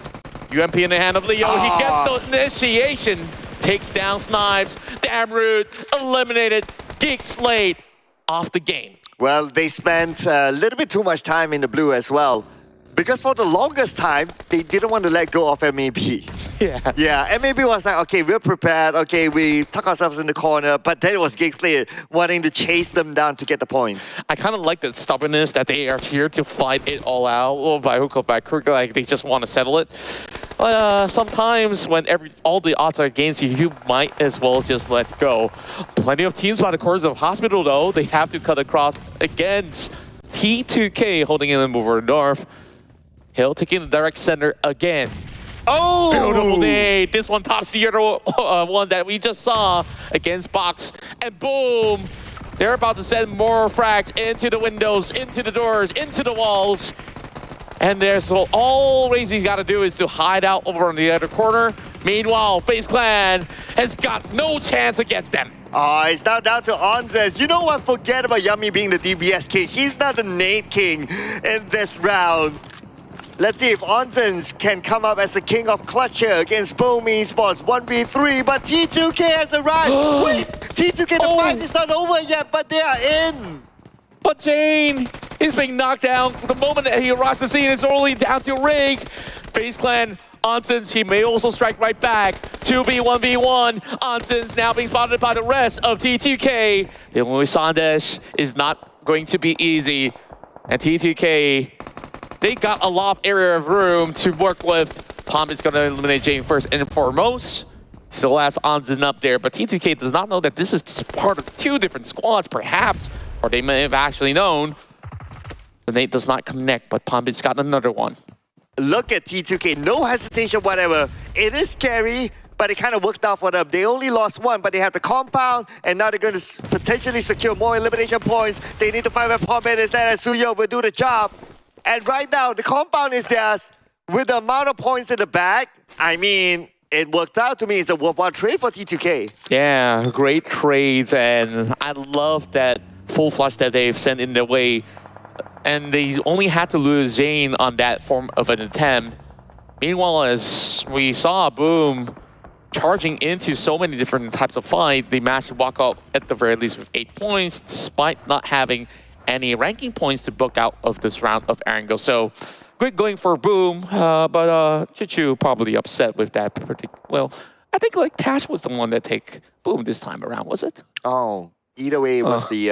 Speaker 2: UMP in the hand of Leo. He gets the initiation. Takes down Snipes. Damroot eliminated. GEEK off the game.
Speaker 5: Well, they spent a little bit too much time in the blue as well. Because for the longest time, they didn't want to let go of MAB.
Speaker 2: Yeah.
Speaker 5: Yeah, MAB was like, okay, we're prepared. Okay, we tuck ourselves in the corner. But then it was GEEK wanting to chase them down to get the point.
Speaker 2: I kind of like the stubbornness that they are here to fight it all out. Or by hook or by crook, like they just want to settle it. But sometimes when all the odds are against you, you might as well just let go. Plenty of teams by the corners of Hospital, though. They have to cut across against T2K holding in the mover north. Hill taking the direct center again.
Speaker 5: Oh!
Speaker 2: Beautiful nade. This one tops the other one that we just saw against Box. And boom! They're about to send more frags into the windows, into the doors, into the walls. And there's all Razy's got to do is to hide out over in the other corner. Meanwhile, FaZe Clan has got no chance against them.
Speaker 5: Oh, it's now down to Onzes. You know what? Forget about Yummy being the DBS king. He's not the nade king in this round. Let's see if Onzens can come up as the king of clutch here against Boom Esports 1v3, but T2K has arrived. Wait, T2K, the fight is not over yet, but they are in.
Speaker 2: But Jane, He's being knocked down. The moment that he arrives to the scene, it's only down to Rig. FaZe Clan, Onsens, he may also strike right back. 2v1v1. Onsens now being spotted by the rest of T2K. The only Sandesh is not going to be easy. And T2K, they got a lot of area of room to work with. Palm is going to eliminate Jane first and foremost. Still has Onsen up there, but T2K does not know that this is part of two different squads, perhaps, or they may have actually known. The nade does not connect, but Palm's got another one.
Speaker 5: Look at T2K, no hesitation whatever. It is scary, but it kind of worked out for them. They only lost one, but they have the compound, and now they're going to potentially secure more elimination points. They need to find where Palm is, and Suyo will do the job. And right now, the compound is theirs. With the amount of points in the bag, I mean, it worked out to me. It's a worthwhile trade for T2K.
Speaker 2: Yeah, great trades, and I love that full flush that they've sent in their way. And they only had to lose Jane on that form of an attempt. Meanwhile, as we saw Boom charging into so many different types of fight, they managed to walk out at the very least with 8 points, despite not having any ranking points to book out of this round of Erangel. So, great going for Boom, but Chichu probably upset with that particular. Well, I think like Tash was the one that take Boom this time around, was it?
Speaker 5: Oh, either way, it was the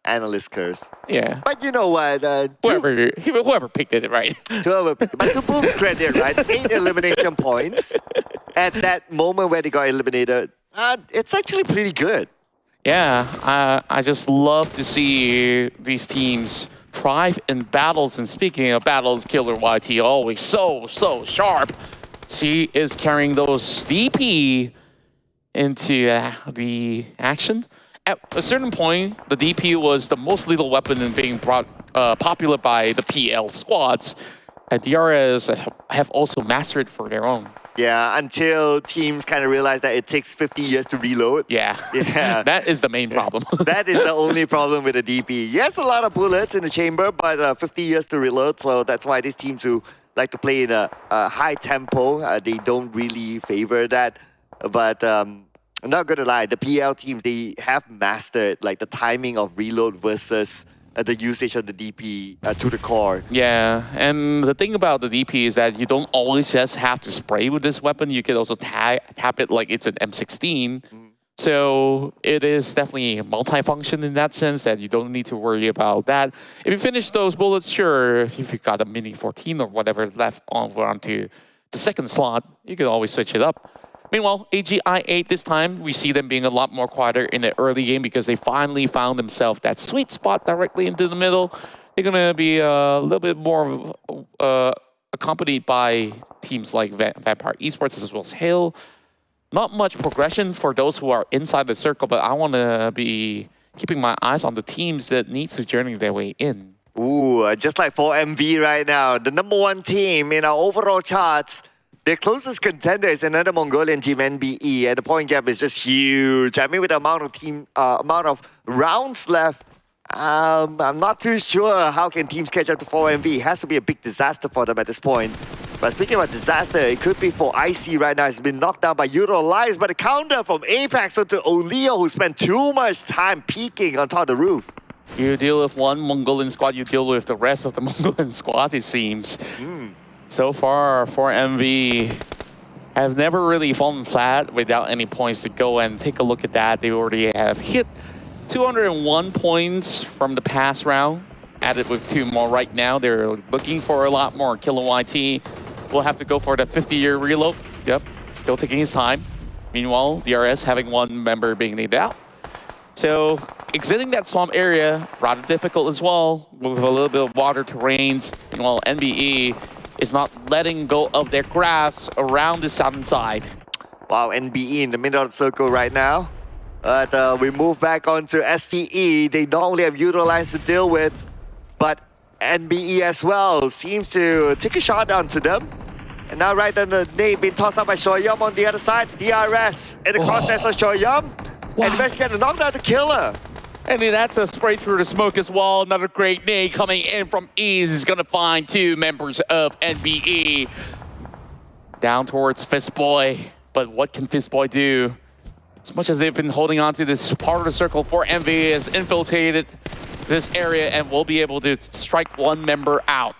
Speaker 5: analyst curse.
Speaker 2: Yeah.
Speaker 5: But you know what?
Speaker 2: Whoever picked it, right?
Speaker 5: But to Boom's credit, right? 8 elimination points at that moment where they got eliminated. It's actually pretty good.
Speaker 2: Yeah, I just love to see these teams thrive in battles. And speaking of battles, Killer YT always so sharp. She is carrying those DP into the action. At a certain point, the DP was the most lethal weapon in being brought popular by the PL squads. And DRS have also mastered it for their own.
Speaker 5: Yeah, until teams kind of realize that it takes 50 years to reload.
Speaker 2: Yeah,
Speaker 5: yeah.
Speaker 2: That is the main problem.
Speaker 5: That is the only problem with the DP. Yes, a lot of bullets in the chamber, but 50 years to reload. So that's why these teams who like to play in a high tempo, they don't really favor that. But I'm not gonna lie, the PL teams, they have mastered like the timing of reload versus the usage of the DP to the core.
Speaker 2: Yeah, and the thing about the DP is that you don't always just have to spray with this weapon. You can also tap it like it's an M16. So it is definitely multi-function in that sense that you don't need to worry about that. If you finish those bullets, sure, if you got a Mini 14 or whatever left onto the second slot, you can always switch it up. Meanwhile, AGI8 this time, we see them being a lot more quieter in the early game because they finally found themselves that sweet spot directly into the middle. They're going to be a little bit more accompanied by teams like Vampire Esports as well as Hill. Not much progression for those who are inside the circle, but I want to be keeping my eyes on the teams that need to journey their way in.
Speaker 5: Ooh, just like for MV right now, the #1 team in our overall charts. Their closest contender is another Mongolian team, NBE, and the point gap is just huge. I mean, with the amount of rounds left, I'm not too sure how can teams catch up to 4MV. It has to be a big disaster for them at this point. But speaking about disaster, it could be for IC right now. It's been knocked down by YOODO Lies, but the counter from Apex onto Oleo, who spent too much time peeking on top of the roof.
Speaker 2: You deal with one Mongolian squad, you deal with the rest of the Mongolian squad, it seems. So far, 4MV have never really fallen flat without any points to go, and take a look at that. They already have hit 201 points from the past round, added with 2 more right now. They're looking for a lot more. Killer YT will have to go for the 50-year reload. Yep, still taking his time. Meanwhile, DRS having 1 member being laid out. So exiting that swamp area, rather difficult as well, with a little bit of water terrains. Meanwhile, NBE is not letting go of their grasp around the southern side.
Speaker 5: Wow, NBE in the middle of the circle right now. But we move back onto STE. They not only have YOODO Lines to deal with, but NBE as well seems to take a shot down to them. And now right then the nade being tossed out by Shoyum on the other side. DRS in the crosshairs of Shoyum.
Speaker 2: Wow.
Speaker 5: And he managed to get a knockdown to Killer.
Speaker 2: And that's a spray through the smoke as well. Another great nade coming in from Ease is going to find 2 members of NBE. Down towards Fistboy. But what can Fistboy do? As much as they've been holding on to this part of the circle, 4MV is infiltrated. this area and will be able to strike one member out.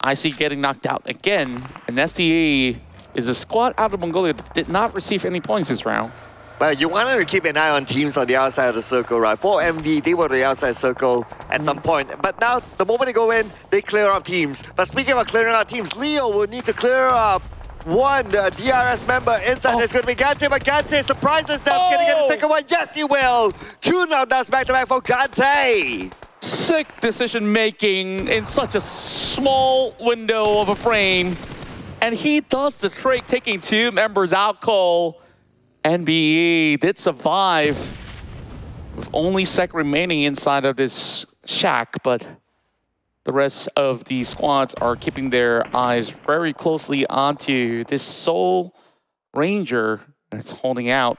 Speaker 2: I see getting knocked out again, and STA is a squad out of Mongolia that did not receive any points this round.
Speaker 5: But you wanted to keep an eye on teams on the outside of the circle, right? For MV, they were the outside circle at some point. But now, the moment they go in, they clear up teams. But speaking of clearing up teams, Leo will need to clear up one DRS member inside. It's going to be Gante, but Gante surprises them. Can he get the second one? Yes, he will. 2 knockdowns back-to-back for Gante.
Speaker 2: Sick decision making in such a small window of a frame. And he does the trick, taking 2 members out, Cole. NBE did survive with only Sec remaining inside of this shack, but the rest of the squads are keeping their eyes very closely onto this Soul Ranger that's holding out.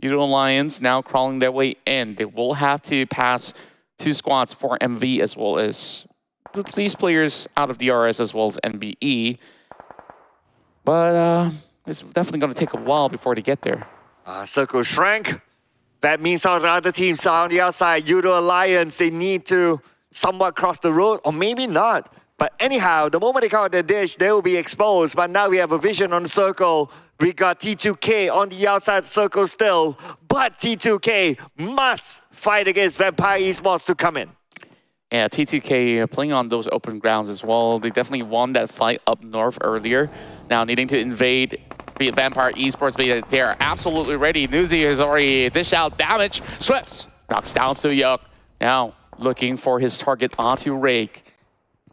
Speaker 2: YOODO Lions now crawling their way in. They will have to pass 2 squads for MV as well as these players out of DRS as well as NBE. But it's definitely going to take a while before they get there.
Speaker 5: Circle shrank. That means all the other teams are on the outside. YOODO Alliance, they need to somewhat cross the road, or maybe not. But anyhow, the moment they come out their dish, they will be exposed. But now we have a vision on the circle. We got T2K on the outside circle still. But T2K must fight against Vampire Esports to come in.
Speaker 2: Yeah, T2K playing on those open grounds as well. They definitely won that fight up north earlier. Now needing to invade Vampire Esports, but they are absolutely ready. Nuzi has already dished out damage. Slips, knocks down Suyuk. Now looking for his target onto Rake.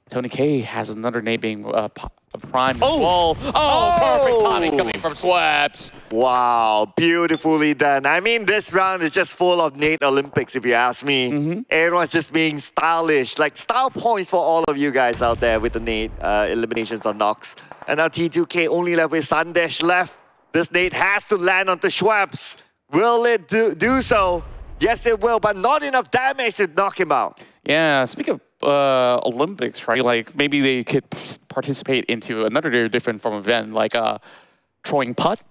Speaker 2: Tony K has another nade being prime as well. Perfect timing coming from Sweps.
Speaker 5: Wow, beautifully done. I mean, this round is just full of Nate Olympics, if you ask me. Everyone's just being stylish. Like, style points for all of you guys out there with the Nate eliminations on Nox. And now T2K only left with Sandesh left. This Nate has to land onto Schweppes. Will it do so? Yes, it will, but not enough damage to knock him out.
Speaker 2: Yeah, speaking of Olympics, right? Like maybe they could participate into another different form of event, like throwing putt,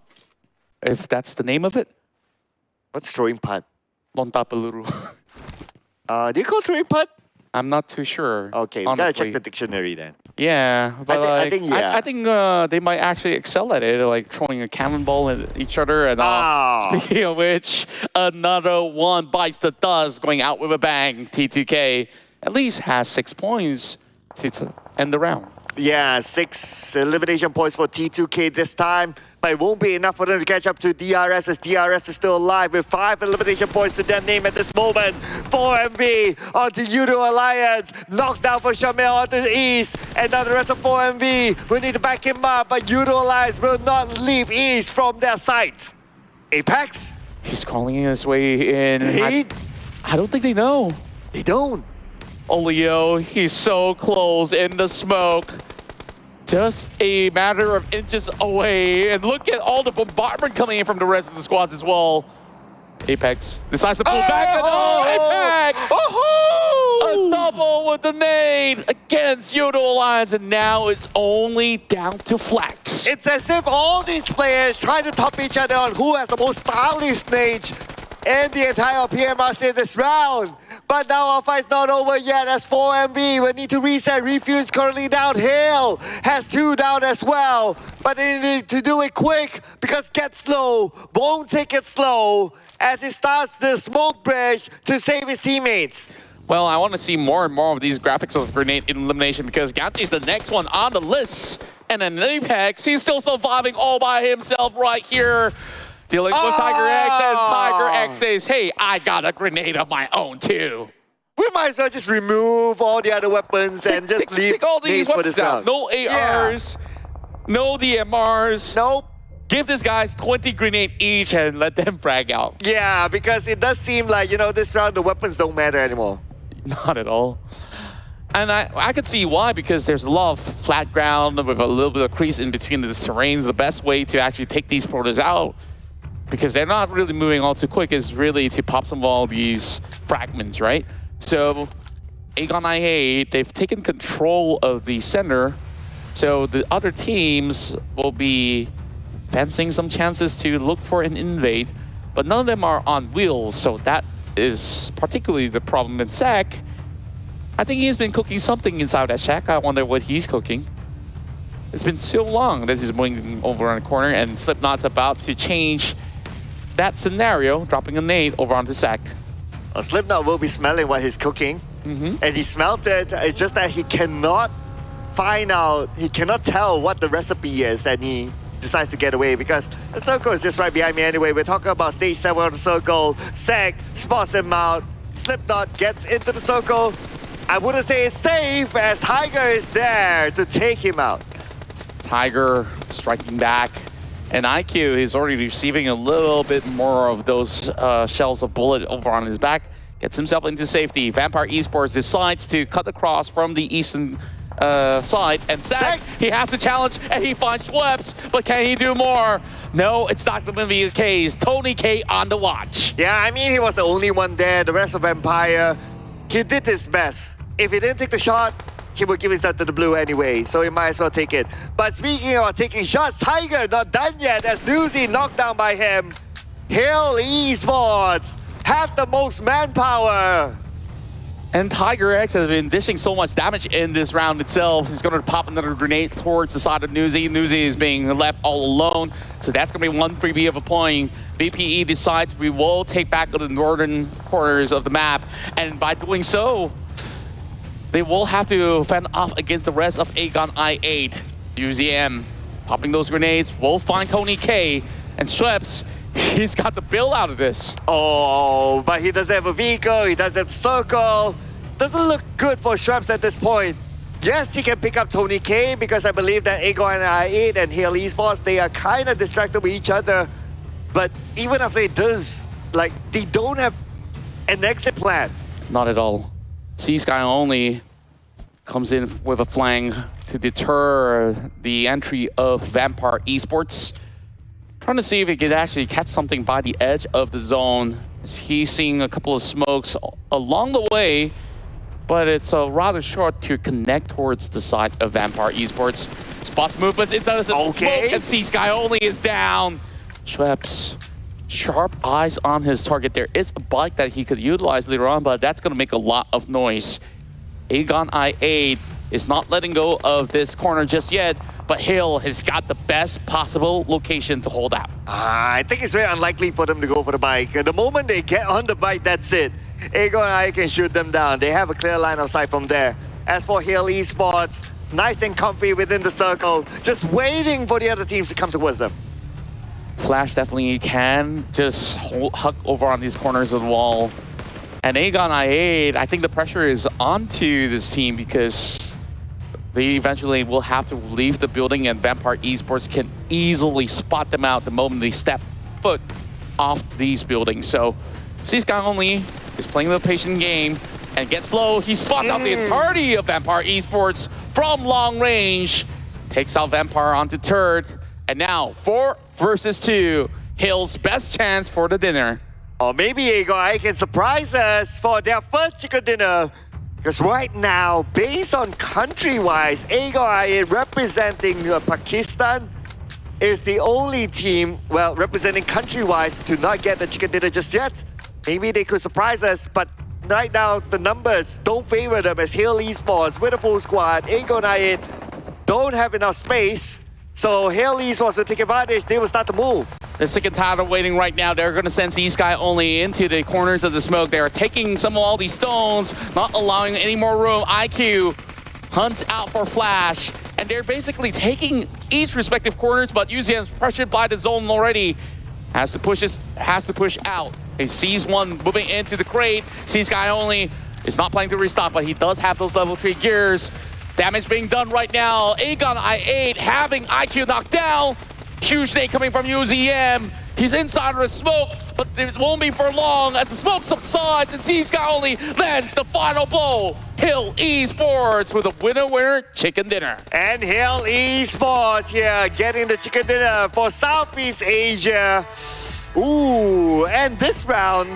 Speaker 2: if that's the name of it.
Speaker 5: What's throwing putt?
Speaker 2: Lonta peluru.
Speaker 5: Do you call throwing putt?
Speaker 2: I'm not too sure.
Speaker 5: Okay, we
Speaker 2: honestly.
Speaker 5: gotta check the dictionary then.
Speaker 2: Yeah, but
Speaker 5: I think
Speaker 2: they might actually excel at it, like throwing a cannonball at each other. And speaking of which, another one bites the dust, going out with a bang. T2K at least has 6 points to end the round.
Speaker 5: Yeah, 6 elimination points for T2K this time, but it won't be enough for them to catch up to DRS, as DRS is still alive with 5 elimination points to their name at this moment. 4MV onto YOODO Alliance, knockdown for Shamil onto the East, and now the rest of 4MV will need to back him up, but YOODO Alliance will not leave East from their sight. Apex?
Speaker 2: He's crawling his way in. I don't think they know.
Speaker 5: They don't.
Speaker 2: Olio, he's so close in the smoke. Just a matter of inches away. And look at all the bombardment coming in from the rest of the squads as well. Apex decides to pull back. And Apex! A double with the nade against YOODO Alliance. And now it's only down to Flex.
Speaker 5: It's as if all these players try to top each other on who has the most stylish nade in the entire PMRC in this round. But now our fight's not over yet, as 4MV will need to reset. Refuse currently downhill, has 2 down as well. But they need to do it quick, because Get Slow won't take it slow as he starts the smoke bridge to save his teammates.
Speaker 2: Well, I want to see more and more of these graphics of grenade elimination, because Gante is the next one on the list. And then Apex, he's still surviving all by himself right here. Dealing with Tiger X, and Tiger X says, hey, I got a grenade of my own too.
Speaker 5: We might as well just remove all the other weapons and just leave
Speaker 2: take all these weapons out.
Speaker 5: round.
Speaker 2: No ARs, no DMRs.
Speaker 5: Nope.
Speaker 2: Give these guys 20 grenade each and let them frag out.
Speaker 5: Yeah, because it does seem like, you know, this round the weapons don't matter anymore.
Speaker 2: Not at all. And I could see why, because there's a lot of flat ground with a little bit of crease in between the terrains. The best way to actually take these porters out, because they're not really moving all too quick, is really to pop some of all these fragments, right? So Aegon IA, they've taken control of the center, so the other teams will be fencing some chances to look for an invade, but none of them are on wheels, so that is particularly the problem in SEC. I think he's been cooking something inside that shack. I wonder what he's cooking. It's been so long that he's moving over on the corner, and Slipknot's about to change that scenario, dropping a nade over onto Sack.
Speaker 5: Slipknot will be smelling what he's cooking, and he smelled it. It's just that he cannot find out, he cannot tell what the recipe is, and he decides to get away because the circle is just right behind me anyway. We're talking about stage 7 of the circle. Sack spots him out. Slipknot gets into the circle. I wouldn't say it's safe as Tiger is there to take him out.
Speaker 2: Tiger striking back, and IQ is already receiving a little bit more of those shells of bullet over on his back. Gets himself into safety. Vampire Esports decides to cut across from the eastern side, and Sack, he has to challenge, and he finds Schweppes, but can he do more? No, it's not going to be the case. Tony K on the watch.
Speaker 5: Yeah, I mean, he was the only one there. The rest of Empire, he did his best. If he didn't take the shot, he would give himself to the blue anyway, so he might as well take it. But speaking of taking shots, Tiger not done yet as Newsy knocked down by him. Hill Esports have the most manpower.
Speaker 2: And Tiger X has been dishing so much damage in this round itself. He's going to pop another grenade towards the side of Newsy. Newsy is being left all alone, so that's going to be one freebie of a point. VPE decides we will take back the northern corners of the map, and by doing so, they will have to fend off against the rest of Aegon I8. UZM popping those grenades will find Tony K, and Schweppes, he's got the bill out of this.
Speaker 5: Oh, but he doesn't have a vehicle, he doesn't have circle. Doesn't look good for Schweppes at this point. Yes, he can pick up Tony K because I believe that Aegon I8 and Hill Esports, they are kind of distracted with each other. But even if it does, like, they don't have an exit plan.
Speaker 2: Not at all. C-Sky only comes in with a flank to deter the entry of Vampire Esports. Trying to see if he could actually catch something by the edge of the zone. He's seeing a couple of smokes along the way, but it's rather short to connect towards the side of Vampire Esports. Spots movements inside of the smoke, and C-Sky only is down. Schweppes, sharp eyes on his target. There is a bike that he could utilize later on, but that's going to make a lot of noise. Aegon I8 is not letting go of this corner just yet, but Hill has got the best possible location to hold out.
Speaker 5: I think it's very unlikely for them to go for the bike. The moment they get on the bike, that's it. Aegon I can shoot them down. They have a clear line of sight from there. As for Hill Esports, nice and comfy within the circle, just waiting for the other teams to come towards them.
Speaker 2: Flash definitely can just hug over on these corners of the wall. And Aegon I8, I think the pressure is onto this team because they eventually will have to leave the building, and Vampire Esports can easily spot them out the moment they step foot off these buildings. So C-Sky only is playing the patient game and gets low. He spots out the entirety of Vampire Esports from long range, takes out Vampire onto third, and now 4 versus 2, Hill's best chance for the dinner.
Speaker 5: Or maybe Aegon I can surprise us for their first chicken dinner. Because right now, based on country-wise, Aegon I representing Pakistan is the only team, well, representing country-wise to not get the chicken dinner just yet. Maybe they could surprise us, but right now, the numbers don't favor them as Hill Esports with a full squad. Aegon I don't have enough space. So Hill Esports will take advantage, they will start to move.
Speaker 2: They're sick and tired of waiting right now. They're going to send C-Sky only into the corners of the smoke. They are taking some of all these stones, not allowing any more room. IQ hunts out for Flash, and they're basically taking each respective corners, but UZM's pressured by the zone already. Has to push out. He sees one moving into the crate. C-Sky only is not planning to restock, but he does have those level 3 gears. Damage being done right now. Aegon I8 having IQ knocked down. Huge nade coming from UZM. He's inside of the smoke, but it won't be for long as the smoke subsides and C-Sky only lands the final blow. Hill Esports with a winner chicken dinner.
Speaker 5: And Hill Esports here getting the chicken dinner for Southeast Asia. Ooh, and this round,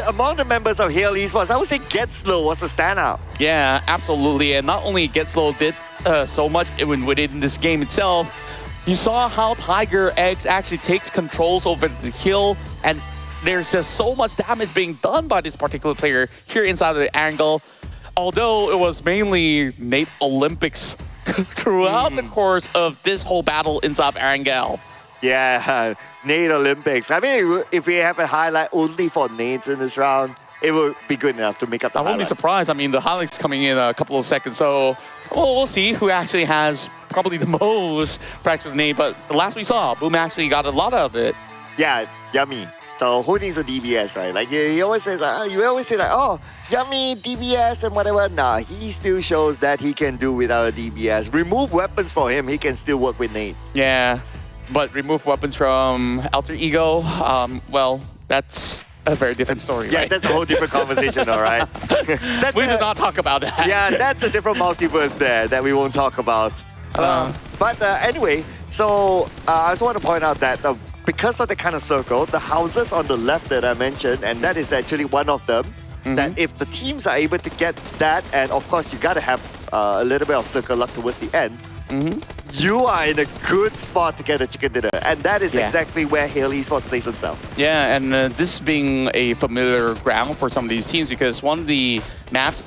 Speaker 5: among the members of Hill Esports, I would say GetSlow was a standout.
Speaker 2: Yeah, absolutely. And not only GetSlow did so much within this game itself, you saw how Tiger X actually takes controls over the hill, and there's just so much damage being done by this particular player here inside of the angle. although it was mainly Nate Olympics throughout the course of this whole battle inside Erangel.
Speaker 5: Yeah, Nate Olympics. I mean, if we have a highlight only for Nates in this round, it would be good enough to make up the
Speaker 2: I won't be
Speaker 5: highlight.
Speaker 2: surprised. I mean, the highlights coming in a couple of seconds, so we'll see who actually has probably the most practice with Nate. But the last we saw, Boom actually got a lot of it.
Speaker 5: Yeah, Yummy. So who needs a DBS, right? Like he always says, oh, Yummy, DBS and whatever. Nah, he still shows that he can do without a DBS. Remove weapons for him, he can still work with Nates.
Speaker 2: Yeah, but remove weapons from Alter Ego, well, that's a very different story,
Speaker 5: Yeah,
Speaker 2: right?
Speaker 5: that's a whole different conversation, all right?
Speaker 2: We did not talk about that.
Speaker 5: Yeah, that's a different multiverse there that we won't talk about. But anyway, so I also want to point out that because of the kind of circle, the houses on the left that I mentioned, and that is actually one of them, that if the teams are able to get that, and of course you got to have a little bit of circle luck towards the end, you are in a good spot to get a chicken dinner. And that is exactly where Hale Esports plays himself.
Speaker 2: Yeah, and this being a familiar ground for some of these teams, because one of the maps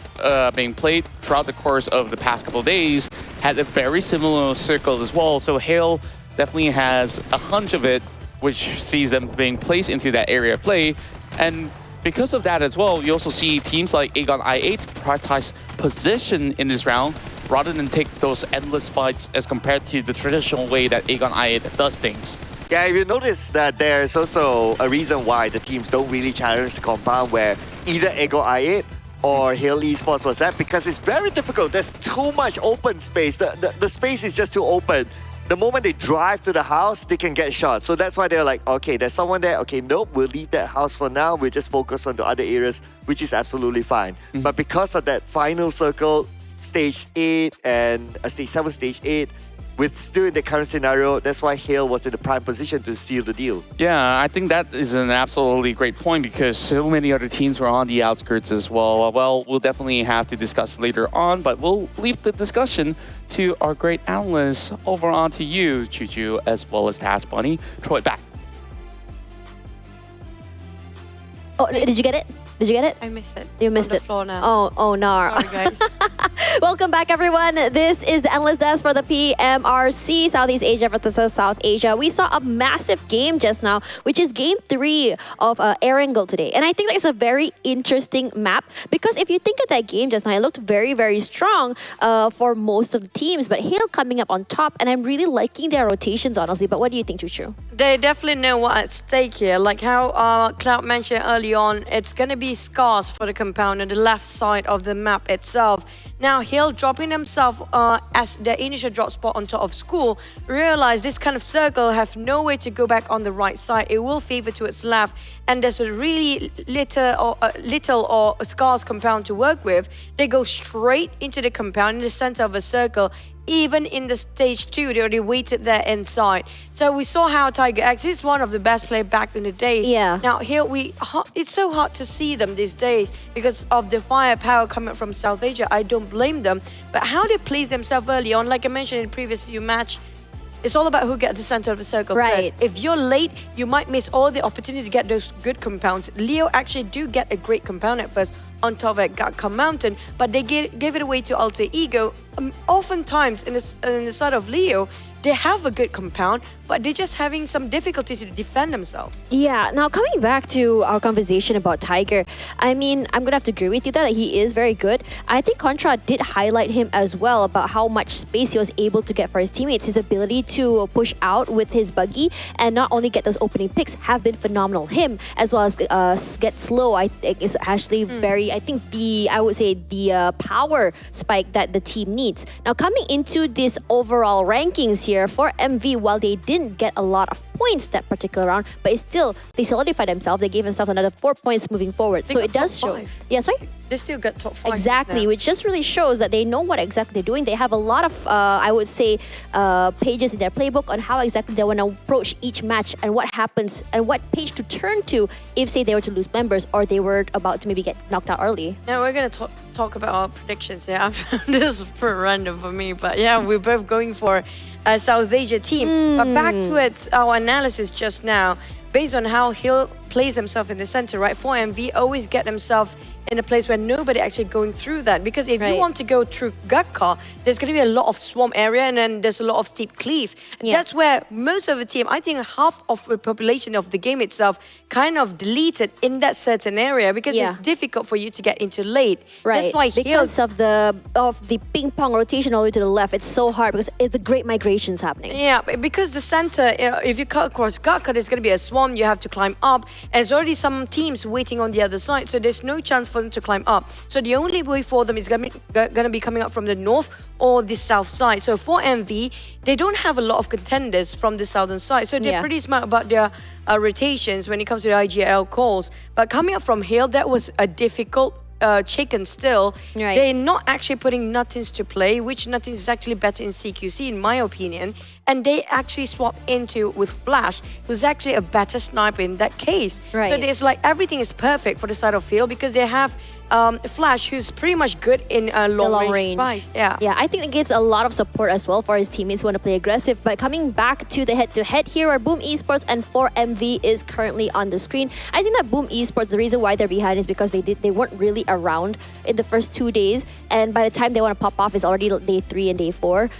Speaker 2: being played throughout the course of the past couple of days had a very similar circle as well. So Hale definitely has a hunch of it, which sees them being placed into that area of play. And because of that as well, you also see teams like Aegon I8 prioritize position in this round rather than take those endless fights as compared to the traditional way that Aegon I8 does things.
Speaker 5: Yeah, if you notice that there's also a reason why the teams don't really challenge the compound where either Ego I8 or Hale Esports was at, because it's very difficult. There's too much open space. The space is just too open. The moment they drive to the house, they can get shot. So that's why they're like, okay, there's someone there. Okay, nope, we'll leave that house for now. We'll just focus on the other areas, which is absolutely fine. But because of that final circle, stage 8 and stage 7, stage 8, with still in the current scenario, that's why Hale was in the prime position to seal the deal.
Speaker 2: Yeah, I think that is an absolutely great point because so many other teams were on the outskirts as well. Well, we'll definitely have to discuss later on, but we'll leave the discussion to our great analysts. Over on to you, Choo-Choo, as well as Dash Bunny. Throw it back.
Speaker 3: Oh, did you get it? Did you get it?
Speaker 4: I missed it.
Speaker 3: You
Speaker 4: It's
Speaker 3: missed
Speaker 4: on
Speaker 3: it.
Speaker 4: the floor now.
Speaker 3: Oh no.
Speaker 4: Sorry, guys.
Speaker 3: Welcome back, everyone. This is the Endless Desk for the PMRC, Southeast Asia versus South Asia. We saw a massive game just now, which is game 3 of Erangel today. And I think that's a very interesting map because if you think of that game just now, it looked very, very strong for most of the teams, but Hale coming up on top, and I'm really liking their rotations, honestly. But what do you think, Choo-Choo?
Speaker 4: They definitely know what's at stake here. Like how Cloud mentioned early on, it's going to be scarce for the compound on the left side of the map itself. Now, Hale dropping himself as the initial drop spot on top of school, realize this kind of circle have no way to go back on the right side. It will favor to its left, and there's a really little or scarce compound to work with. They go straight into the compound in the center of a circle. Even in the stage 2, they already waited there inside. So we saw how Tiger X is one of the best players back in the days.
Speaker 3: Yeah.
Speaker 4: Now here it's so hard to see them these days because of the firepower coming from South Asia. I don't blame them. But how they place themselves early on, like I mentioned in the previous few match, it's all about who gets the center of the circle
Speaker 3: Right.
Speaker 4: first. If you're late, you might miss all the opportunity to get those good compounds. Leo actually do get a great compound at first on top of Gakka Mountain, but they give it away to Alter Ego. Oftentimes in the side of Leo, they have a good compound, but they're just having some difficulty to defend themselves.
Speaker 3: Yeah, now coming back to our conversation about Tiger, I mean, I'm going to have to agree with you that he is very good. I think Contra did highlight him as well about how much space he was able to get for his teammates. His ability to push out with his buggy and not only get those opening picks have been phenomenal. Him, as well as get slow, I think is actually very, I think I would say the power spike that the team needs. Now coming into this overall rankings here for MV, while they didn't get a lot of points that particular round, but it's still, they solidified themselves. They gave themselves another 4 points moving forward.
Speaker 4: They
Speaker 3: So
Speaker 4: got
Speaker 3: it does
Speaker 4: top
Speaker 3: show.
Speaker 4: 5.
Speaker 3: Yeah, sorry?
Speaker 4: They still got top 5.
Speaker 3: Exactly,
Speaker 4: now.
Speaker 3: which just really shows that they know what exactly they're doing. They have a lot of, I would say, pages in their playbook on how exactly they want to approach each match and what happens and what page to turn to if, say, they were to lose members or they were about to maybe get knocked out early.
Speaker 4: Now we're going to talk about our predictions here. This is pretty random for me, but yeah, we're both going for a South Asia team. But back to our analysis just now, based on how Hill place themselves in the center, right? 4MV always get themselves in a place where nobody actually going through that. Because if you want to go through Gatka, there's going to be a lot of swamp area and then there's a lot of steep cliff. That's where most of the team, I think half of the population of the game itself kind of deleted in that certain area because it's difficult for you to get into late.
Speaker 3: Right.
Speaker 4: That's why
Speaker 3: because of the ping pong rotation all the way to the left, it's so hard because the great migration's happening.
Speaker 4: Yeah, because the center, if you cut across Gatka, there's going to be a swamp, you have to climb up, and there's already some teams waiting on the other side, so there's no chance for them to climb up. So the only way for them is going to be coming up from the north or the south side. So for MV, they don't have a lot of contenders from the southern side, so they're pretty smart about their rotations when it comes to the IGL calls. But coming up from Hill, that was a difficult chicken still. They're not actually putting Nuttins to play, which Nuttins is actually better in CQC in my opinion. And they actually swap into with Flash, who's actually a better sniper in that case. So there's like everything is perfect for the side of field because they have Flash, who's pretty much good in long range. Yeah,
Speaker 3: I think it gives a lot of support as well for his teammates who want to play aggressive. But coming back to the head-to-head here, where Boom Esports and 4MV is currently on the screen. I think that Boom Esports, the reason why they're behind is because they weren't really around in the first 2 days, and by the time they want to pop off is already day 3 and day 4.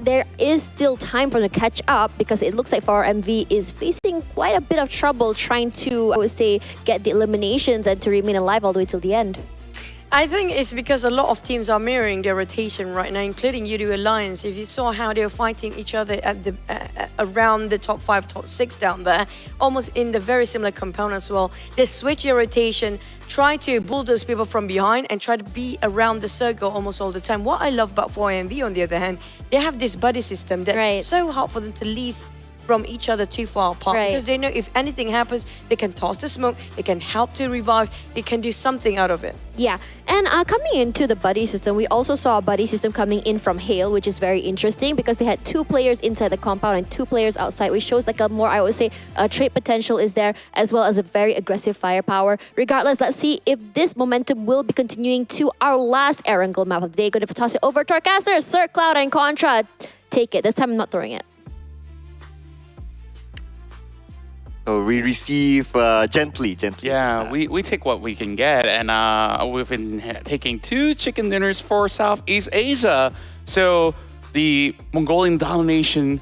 Speaker 3: There is still time for them to catch up because it looks like 4MV is facing quite a bit of trouble trying to, I would say, get the eliminations and to remain alive all the way till the end.
Speaker 4: I think it's because a lot of teams are mirroring their rotation right now, including YOODO Alliance. If you saw how they were fighting each other at the around the top 5, top 6 down there, almost in the very similar compound as well. They switch their rotation, try to bulldoze people from behind and try to be around the circle almost all the time. What I love about 4MV on the other hand, they have this buddy system that's so hard for them to leave from each other too far apart because they know if anything happens, they can toss the smoke, they can help to revive, they can do something out of it.
Speaker 3: Yeah, and coming into the buddy system, we also saw a buddy system coming in from Hale, which is very interesting because they had 2 players inside the compound and 2 players outside, which shows like a more, I would say, trade potential is there as well as a very aggressive firepower. Regardless, let's see if this momentum will be continuing to our last Erangel map of the day. Going to toss it over to our casters, Sir Cloud and Contra. Take it. This time I'm not throwing it.
Speaker 5: So we receive gently.
Speaker 2: Yeah, we take what we can get, and we've been taking 2 chicken dinners for Southeast Asia. So the Mongolian domination,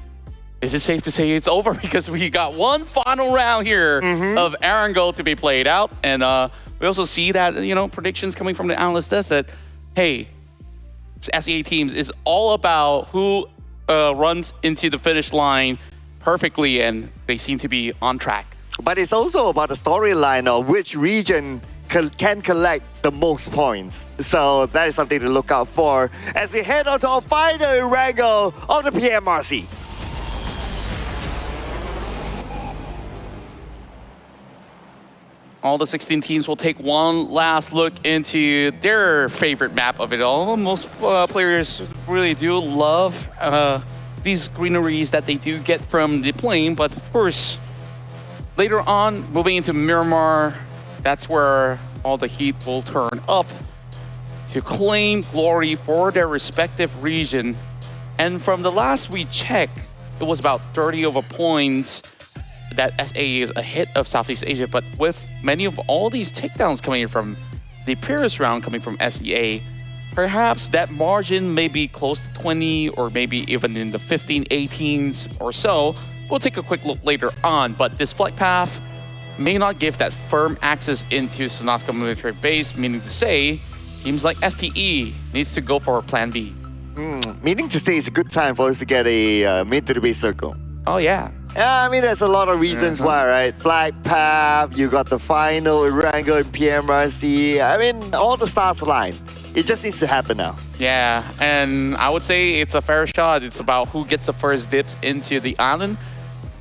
Speaker 2: is it safe to say it's over? Because we got one final round here of Erangel to be played out, and we also see that, you know, predictions coming from the analyst desk that, hey, SEA teams is all about who runs into the finish line perfectly, and they seem to be on track.
Speaker 5: But it's also about the storyline of which region can collect the most points. So that is something to look out for as we head on to our final Erangel of the PMRC.
Speaker 2: All the 16 teams will take one last look into their favorite map of it all. Most players really do love these greeneries that they do get from the plane, but of course, later on, moving into Miramar, that's where all the heat will turn up to claim glory for their respective region. And from the last we checked, it was about 30 over points that SA is ahead of Southeast Asia, but with many of all these takedowns coming in from the previous round coming from SEA, perhaps that margin may be close to 20 or maybe even in the 15, 18s or so. We'll take a quick look later on, but this flight path may not give that firm access into Sonoska military base, meaning to say, teams like STE needs to go for plan B.
Speaker 5: Meaning to say it's a good time for us to get a mid to the base circle.
Speaker 2: Oh, yeah.
Speaker 5: Yeah, I mean, there's a lot of reasons why, right? Flight path, you got the final Erangel in PMRC. I mean, all the stars align. It just needs to happen now.
Speaker 2: Yeah, and I would say it's a fair shot. It's about who gets the first dips into the island.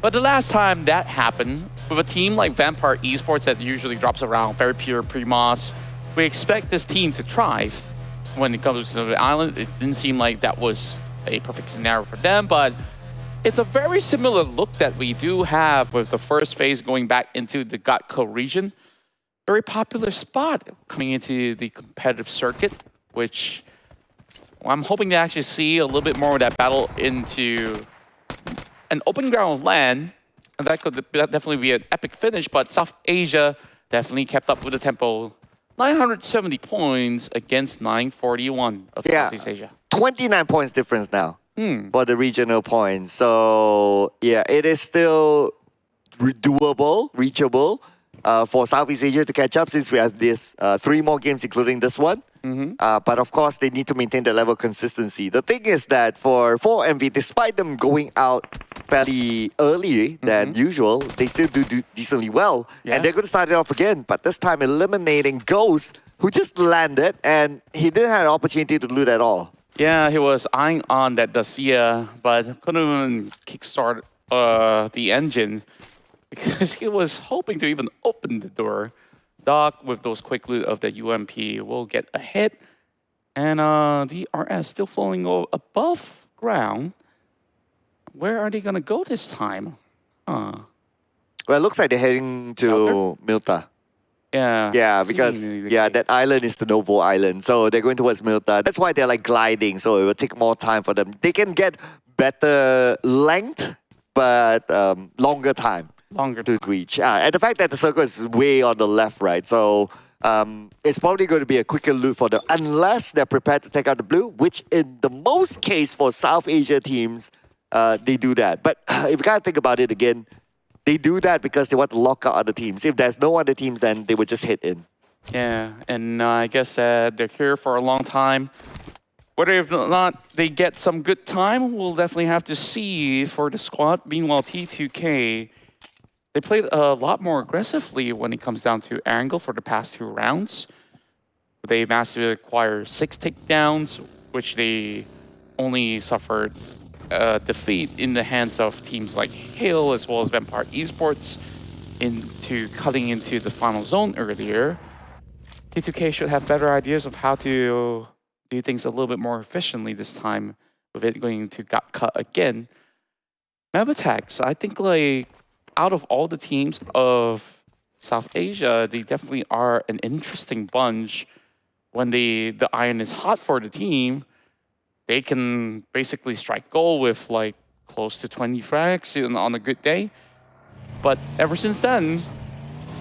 Speaker 2: But the last time that happened, with a team like Vampire Esports that usually drops around very pure pre-moss, we expect this team to thrive when it comes to the island. It didn't seem like that was a perfect scenario for them, but it's a very similar look that we do have with the first phase going back into the Gatka region. Very popular spot coming into the competitive circuit, which I'm hoping to actually see a little bit more of that battle into an open ground land And that could definitely be an epic finish, but South Asia definitely kept up with the tempo. 970 points against 941 of Southeast Asia.
Speaker 5: 29 points difference now for the regional points. So yeah, it is still doable, reachable for Southeast Asia to catch up since we have this 3 more games, including this one. But of course, they need to maintain the level of consistency. The thing is that for MV, despite them going out fairly early than usual, they still do decently well.
Speaker 2: Yeah.
Speaker 5: And they're going to start it off again, but this time eliminating Ghost, who just landed, and he didn't have an opportunity to loot at all.
Speaker 2: Yeah, he was eyeing on that Dacia, but couldn't even kickstart the engine because he was hoping to even open the door. Doc, with those quick loot of the UMP, will get ahead. And DRS still flowing above ground. Where are they going to go this time?
Speaker 5: Well, it looks like they're heading to Milta.
Speaker 2: Yeah.
Speaker 5: Yeah, because that island is the Novo Island. So they're going towards Milta. That's why they're like gliding. So it will take more time for them. They can get better length, but longer time. To reach. And the fact that the circle is way on the left, right? So it's probably going to be a quicker loot for them unless they're prepared to take out the blue, which in the most case for South Asia teams, they do that. But if you gotta think about it again, they do that because they want to lock out other teams. If there's no other teams, then they would just hit in.
Speaker 2: Yeah, and I guess they're here for a long time. Whether or not they get some good time, we'll definitely have to see for the squad. Meanwhile, T2K, they played a lot more aggressively when it comes down to Erangel for the past 2 rounds. They managed to acquire 6 takedowns, which they only suffered defeat in the hands of teams like Hale as well as Vampire Esports into cutting into the final zone earlier. T2K should have better ideas of how to do things a little bit more efficiently this time with it going to got cut again. Mabetex, I think like out of all the teams of South Asia, they definitely are an interesting bunch. When the iron is hot for the team, they can basically strike goal with like close to 20 frags on a good day. But ever since then,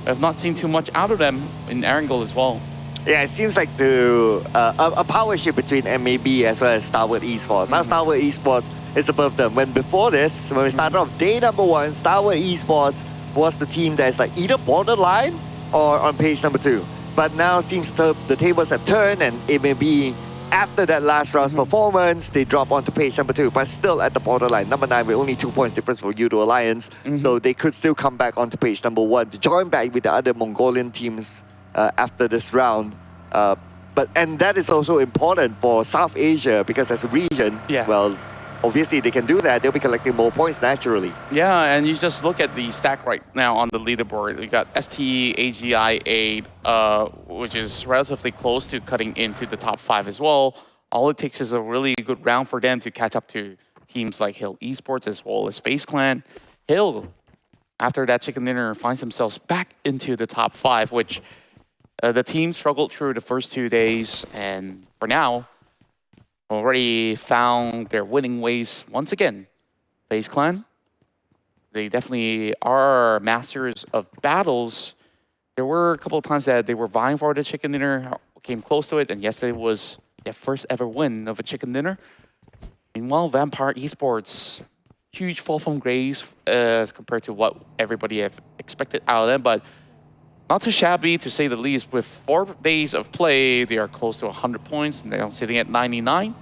Speaker 2: I've not seen too much out of them in Erangel as well.
Speaker 5: Yeah, it seems like a power shift between MAB as well as STALWART Esports. Now STALWART Esports is above them. When before this, when we started off day number 1, STALWART Esports was the team that's like either borderline or on page number 2. But now it seems the tables have turned, and it may be after that last round's performance, they drop onto page number 2, but still at the borderline. Number 9 with only 2 points difference for YOODO Alliance. So they could still come back onto page number 1 to join back with the other Mongolian teams after this round. And that is also important for South Asia because as a region, well, obviously they can do that. They'll be collecting more points naturally.
Speaker 2: Yeah, and you just look at the stack right now on the leaderboard. You got ST, AGI 8, which is relatively close to cutting into the top 5 as well. All it takes is a really good round for them to catch up to teams like Hill Esports as well as FaZe Clan. Hill, after that chicken dinner, finds themselves back into the top 5, which the team struggled through the first 2 days, and for now, already found their winning ways once again. FaZe Clan, they definitely are masters of battles. There were a couple of times that they were vying for the chicken dinner, came close to it, and yesterday was their first ever win of a chicken dinner. Meanwhile, Vampire Esports, huge fall from grace as compared to what everybody have expected out of them, but not too shabby, to say the least. With 4 days of play, they are close to 100 points, and they're sitting at 99.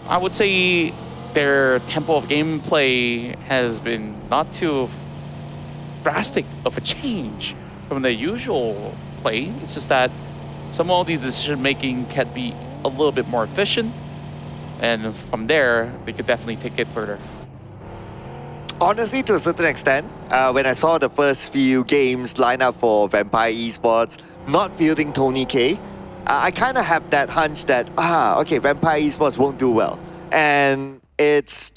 Speaker 2: I would say their tempo of gameplay has been not too drastic of a change from the usual play. It's just that some of these decision-making can be a little bit more efficient, and from there, they could definitely take it further.
Speaker 5: Honestly, to a certain extent, when I saw the first few games line up for Vampire Esports, not fielding Tony K, I kind of have that hunch that, okay, Vampire Esports won't do well. And it's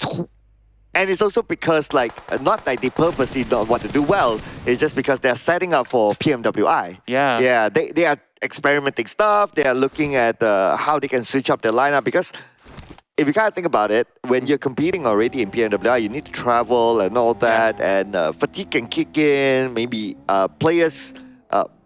Speaker 5: also because, like, not like they purposely don't want to do well, it's just because they're setting up for PMWI. Yeah, they are experimenting stuff, they are looking at how they can switch up their lineup, because if you kind of think about it, when you're competing already in PMWR, you need to travel and all that, and fatigue can kick in. Maybe players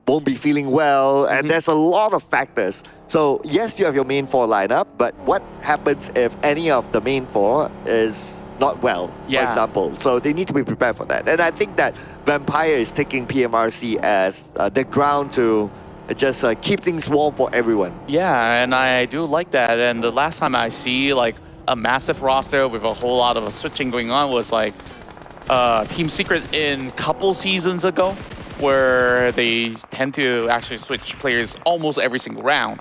Speaker 5: won't be feeling well, and there's a lot of factors. So yes, you have your main four lineup, but what happens if any of the main four is not well, for example? So they need to be prepared for that. And I think that Vampire is taking PMRC as the ground to just keep things warm for everyone.
Speaker 2: Yeah, and I do like that. And the last time I see like a massive roster with a whole lot of switching going on was like Team Secret in couple seasons ago, where they tend to actually switch players almost every single round.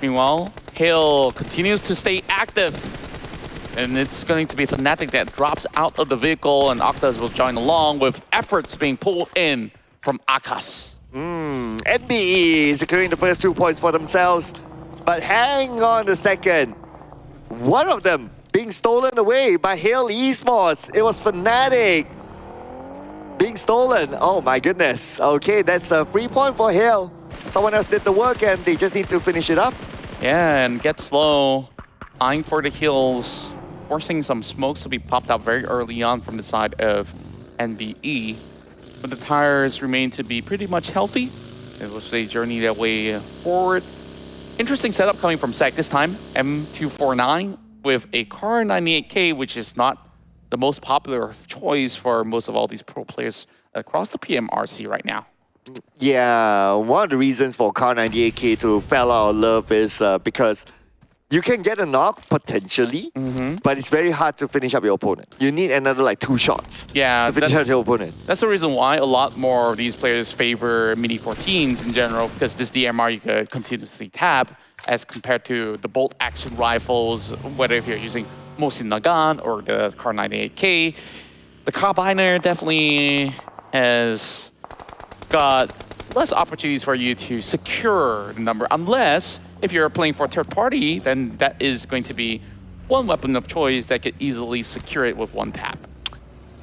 Speaker 2: Meanwhile, Hale continues to stay active. And it's going to be Fnatic that drops out of the vehicle, and Octas will join along with efforts being pulled in from Akash.
Speaker 5: NBE securing the first 2 points for themselves. But hang on a second. One of them being stolen away by Hale Esports. It was Fnatic being stolen. Oh my goodness. Okay, that's a free point for Hale. Someone else did the work and they just need to finish it up.
Speaker 2: Yeah, and get slow, eyeing for the heals, forcing some smokes to be popped out very early on from the side of NBE. But the tires remain to be pretty much healthy. It was a journey that way forward. Interesting setup coming from SEC this time. M249 with a Car 98K, which is not the most popular choice for most of all these pro players across the PMRC right now.
Speaker 5: Yeah, one of the reasons for Car 98K to fell out of love is because you can get a knock potentially, but it's very hard to finish up your opponent. You need another like 2 shots to finish up your opponent.
Speaker 2: That's the reason why a lot more of these players favor Mini 14s in general, because this DMR you could continuously tap as compared to the bolt action rifles, whether if you're using Mosin Nagant or the Car 98K. The Carbiner definitely has got less opportunities for you to secure the number, unless if you're playing for a third party, then that is going to be one weapon of choice that could easily secure it with one tap.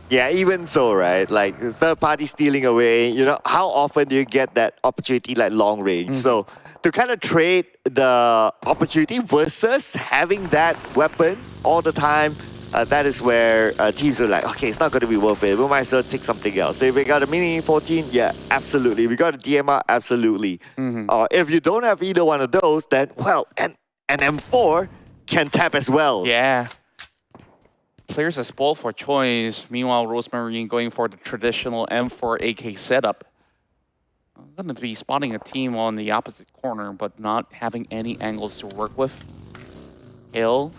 Speaker 5: Yeah, even so, right? Like third party stealing away, you know, how often do you get that opportunity like long range? So to kind of trade the opportunity versus having that weapon all the time, that is where teams are like, okay, it's not going to be worth it. We might as well take something else. So if we got a Mini 14, yeah, absolutely. We got a DMR, absolutely. If you don't have either one of those, then, well, an M4 can tap as well.
Speaker 2: Yeah. Players are spoiled for choice. Meanwhile, Rosemarine going for the traditional M4 AK setup. I'm going to be spotting a team on the opposite corner, but not having any angles to work with. Hill.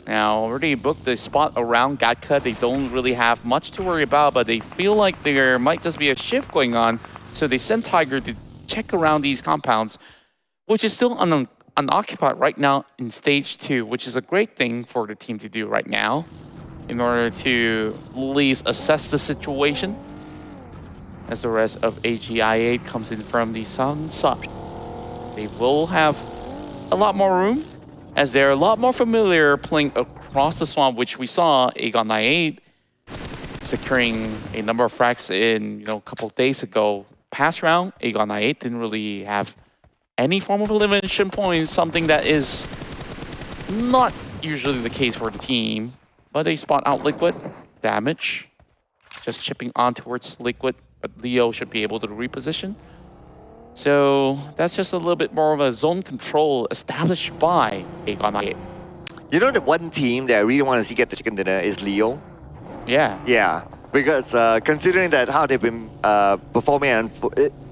Speaker 2: Now, already booked the spot around Gatka. They don't really have much to worry about, but they feel like there might just be a shift going on. So they send Tiger to check around these compounds, which is still unoccupied right now in stage 2, which is a great thing for the team to do right now in order to at least assess the situation. As the rest of AGI8 comes in from the southern side. They will have a lot more room, as they're a lot more familiar playing across the swamp, which we saw Aegon 98 securing a number of frags in a couple of days ago. Past round, Aegon 98 didn't really have any form of elimination points, something that is not usually the case for the team. But they spot out Liquid, damage, just chipping on towards Liquid, but Leo should be able to reposition. So that's just a little bit more of a zone control established by Aegon 98.
Speaker 5: You know, the one team that I really want to see get the chicken dinner is Leo.
Speaker 2: Yeah.
Speaker 5: Yeah, because considering that how they've been performing,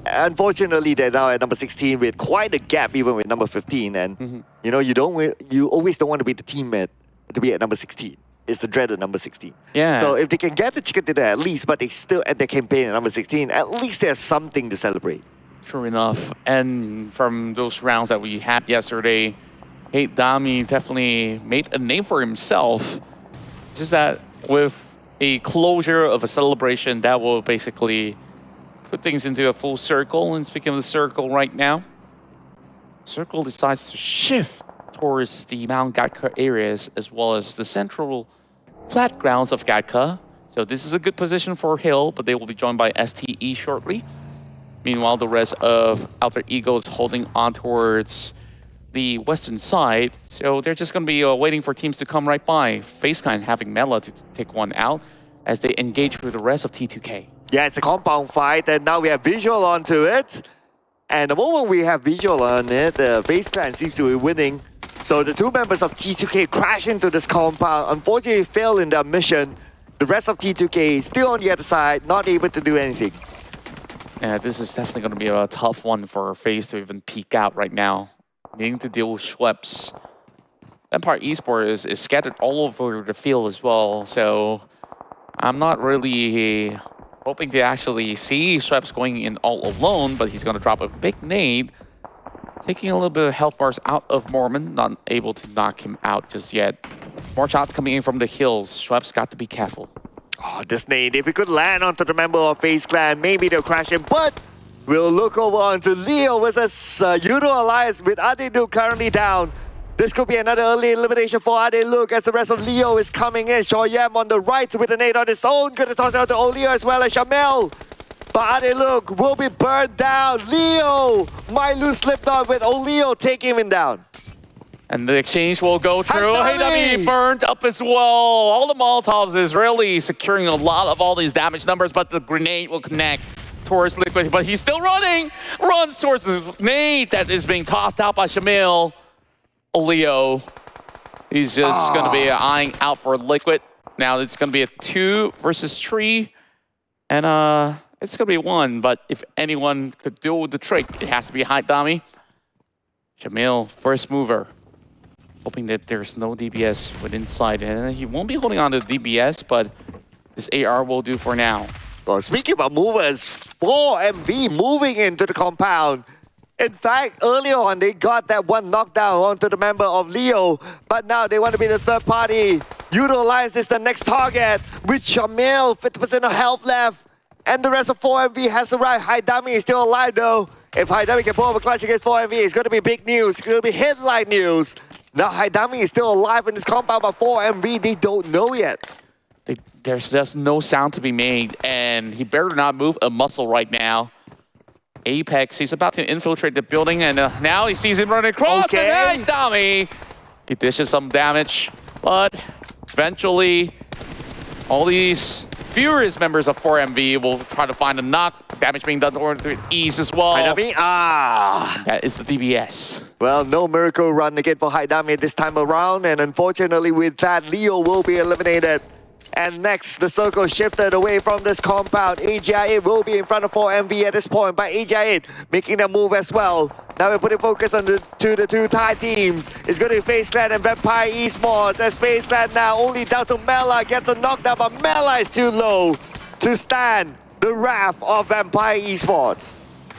Speaker 5: unfortunately they're now at number 16 with quite a gap even with number 15. And you know, you always don't want to be the teammate to be at number 16. It's the dreaded number 16.
Speaker 2: Yeah.
Speaker 5: So if they can get the chicken dinner at least, but they still end their campaign at number 16, at least there's something to celebrate.
Speaker 2: True enough. And from those rounds that we had yesterday, Hate Dami definitely made a name for himself. It's just that with a closure of a celebration, that will basically put things into a full circle. And speaking of the circle right now, Circle decides to shift towards the Mount Gatka areas as well as the central flat grounds of Gatka. So this is a good position for Hill, but they will be joined by STE shortly. Meanwhile, the rest of Alter Ego is holding on towards the western side. So they're just going to be waiting for teams to come right by. FaZe Clan having Mela to take one out as they engage with the rest of T2K.
Speaker 5: Yeah, it's a compound fight, and now we have visual onto it. And the moment we have visual on it, FaZe Clan seems to be winning. So the two members of T2K crash into this compound, unfortunately fail in their mission. The rest of T2K is still on the other side, not able to do anything.
Speaker 2: Yeah, this is definitely going to be a tough one for FaZe to even peek out right now. Needing to deal with Schweppes. Empire Esports is scattered all over the field as well, so I'm not really hoping to actually see Schweppes going in all alone, but he's going to drop a big nade. Taking a little bit of health bars out of Mormon, not able to knock him out just yet. More shots coming in from the hills. Schweppes got to be careful.
Speaker 5: Oh, this nade, if it could land onto the member of FaZe Clan, maybe they'll crash him, but we'll look over onto Leo versus YOODO Alliance with Adelu currently down. This could be another early elimination for Adelu as the rest of Leo is coming in. Shoyam on the right with a nade on his own. Gonna toss it out to Oleo as well as Shamel. But Adelu will be burned down. Leo might lose Slipknot with Oleo taking him down.
Speaker 2: And the exchange will go through.
Speaker 5: Hey,
Speaker 2: Hey, burned up as well. All the Molotovs is really securing a lot of all these damage numbers, but the grenade will connect towards Liquid. But he's still running. Runs towards the grenade that is being tossed out by Shamil. Oleo, he's just going to be eyeing out for Liquid. Now it's going to be a 2 versus 3. And it's going to be 1. But if anyone could deal with the trick, it has to be Haidami. Shamil, first mover. Hoping that there's no DBS with inside. And he won't be holding on to DBS, but this AR will do for now.
Speaker 5: Well, speaking about movers, 4MV moving into the compound. In fact, earlier on, they got that one knockdown onto the member of Leo, but now they want to be the third party. YOODO Alliance is the next target, with Shamil, 50% of health left, and the rest of 4MV has arrived. Haidami is still alive though. If Haidami can pull off a clutch against 4MV, it's going to be big news. It's going to be headline news. Now Haidami is still alive in this compound, but 4MV, they don't know yet.
Speaker 2: There's just no sound to be made, and he better not move a muscle right now. Apex, he's about to infiltrate the building, and now he sees him running across.
Speaker 5: Okay.
Speaker 2: And Haidami, he dishes some damage, but eventually, all these furious members of 4MV will try to find a knock. Damage being done with ease as well.
Speaker 5: Haidami,
Speaker 2: That is the DBS.
Speaker 5: Well, no miracle run again for Haidami this time around, and unfortunately with that, Leo will be eliminated. And next, the circle shifted away from this compound. AGI will be in front of 4MV at this point, but AGI making the move as well. Now we're putting focus on the two Thai teams. It's going to be FaZe Clan and Vampire Esports, as FaZe Clan now only down to Mela, gets a knockdown, but Mela is too low to stand the wrath of Vampire Esports.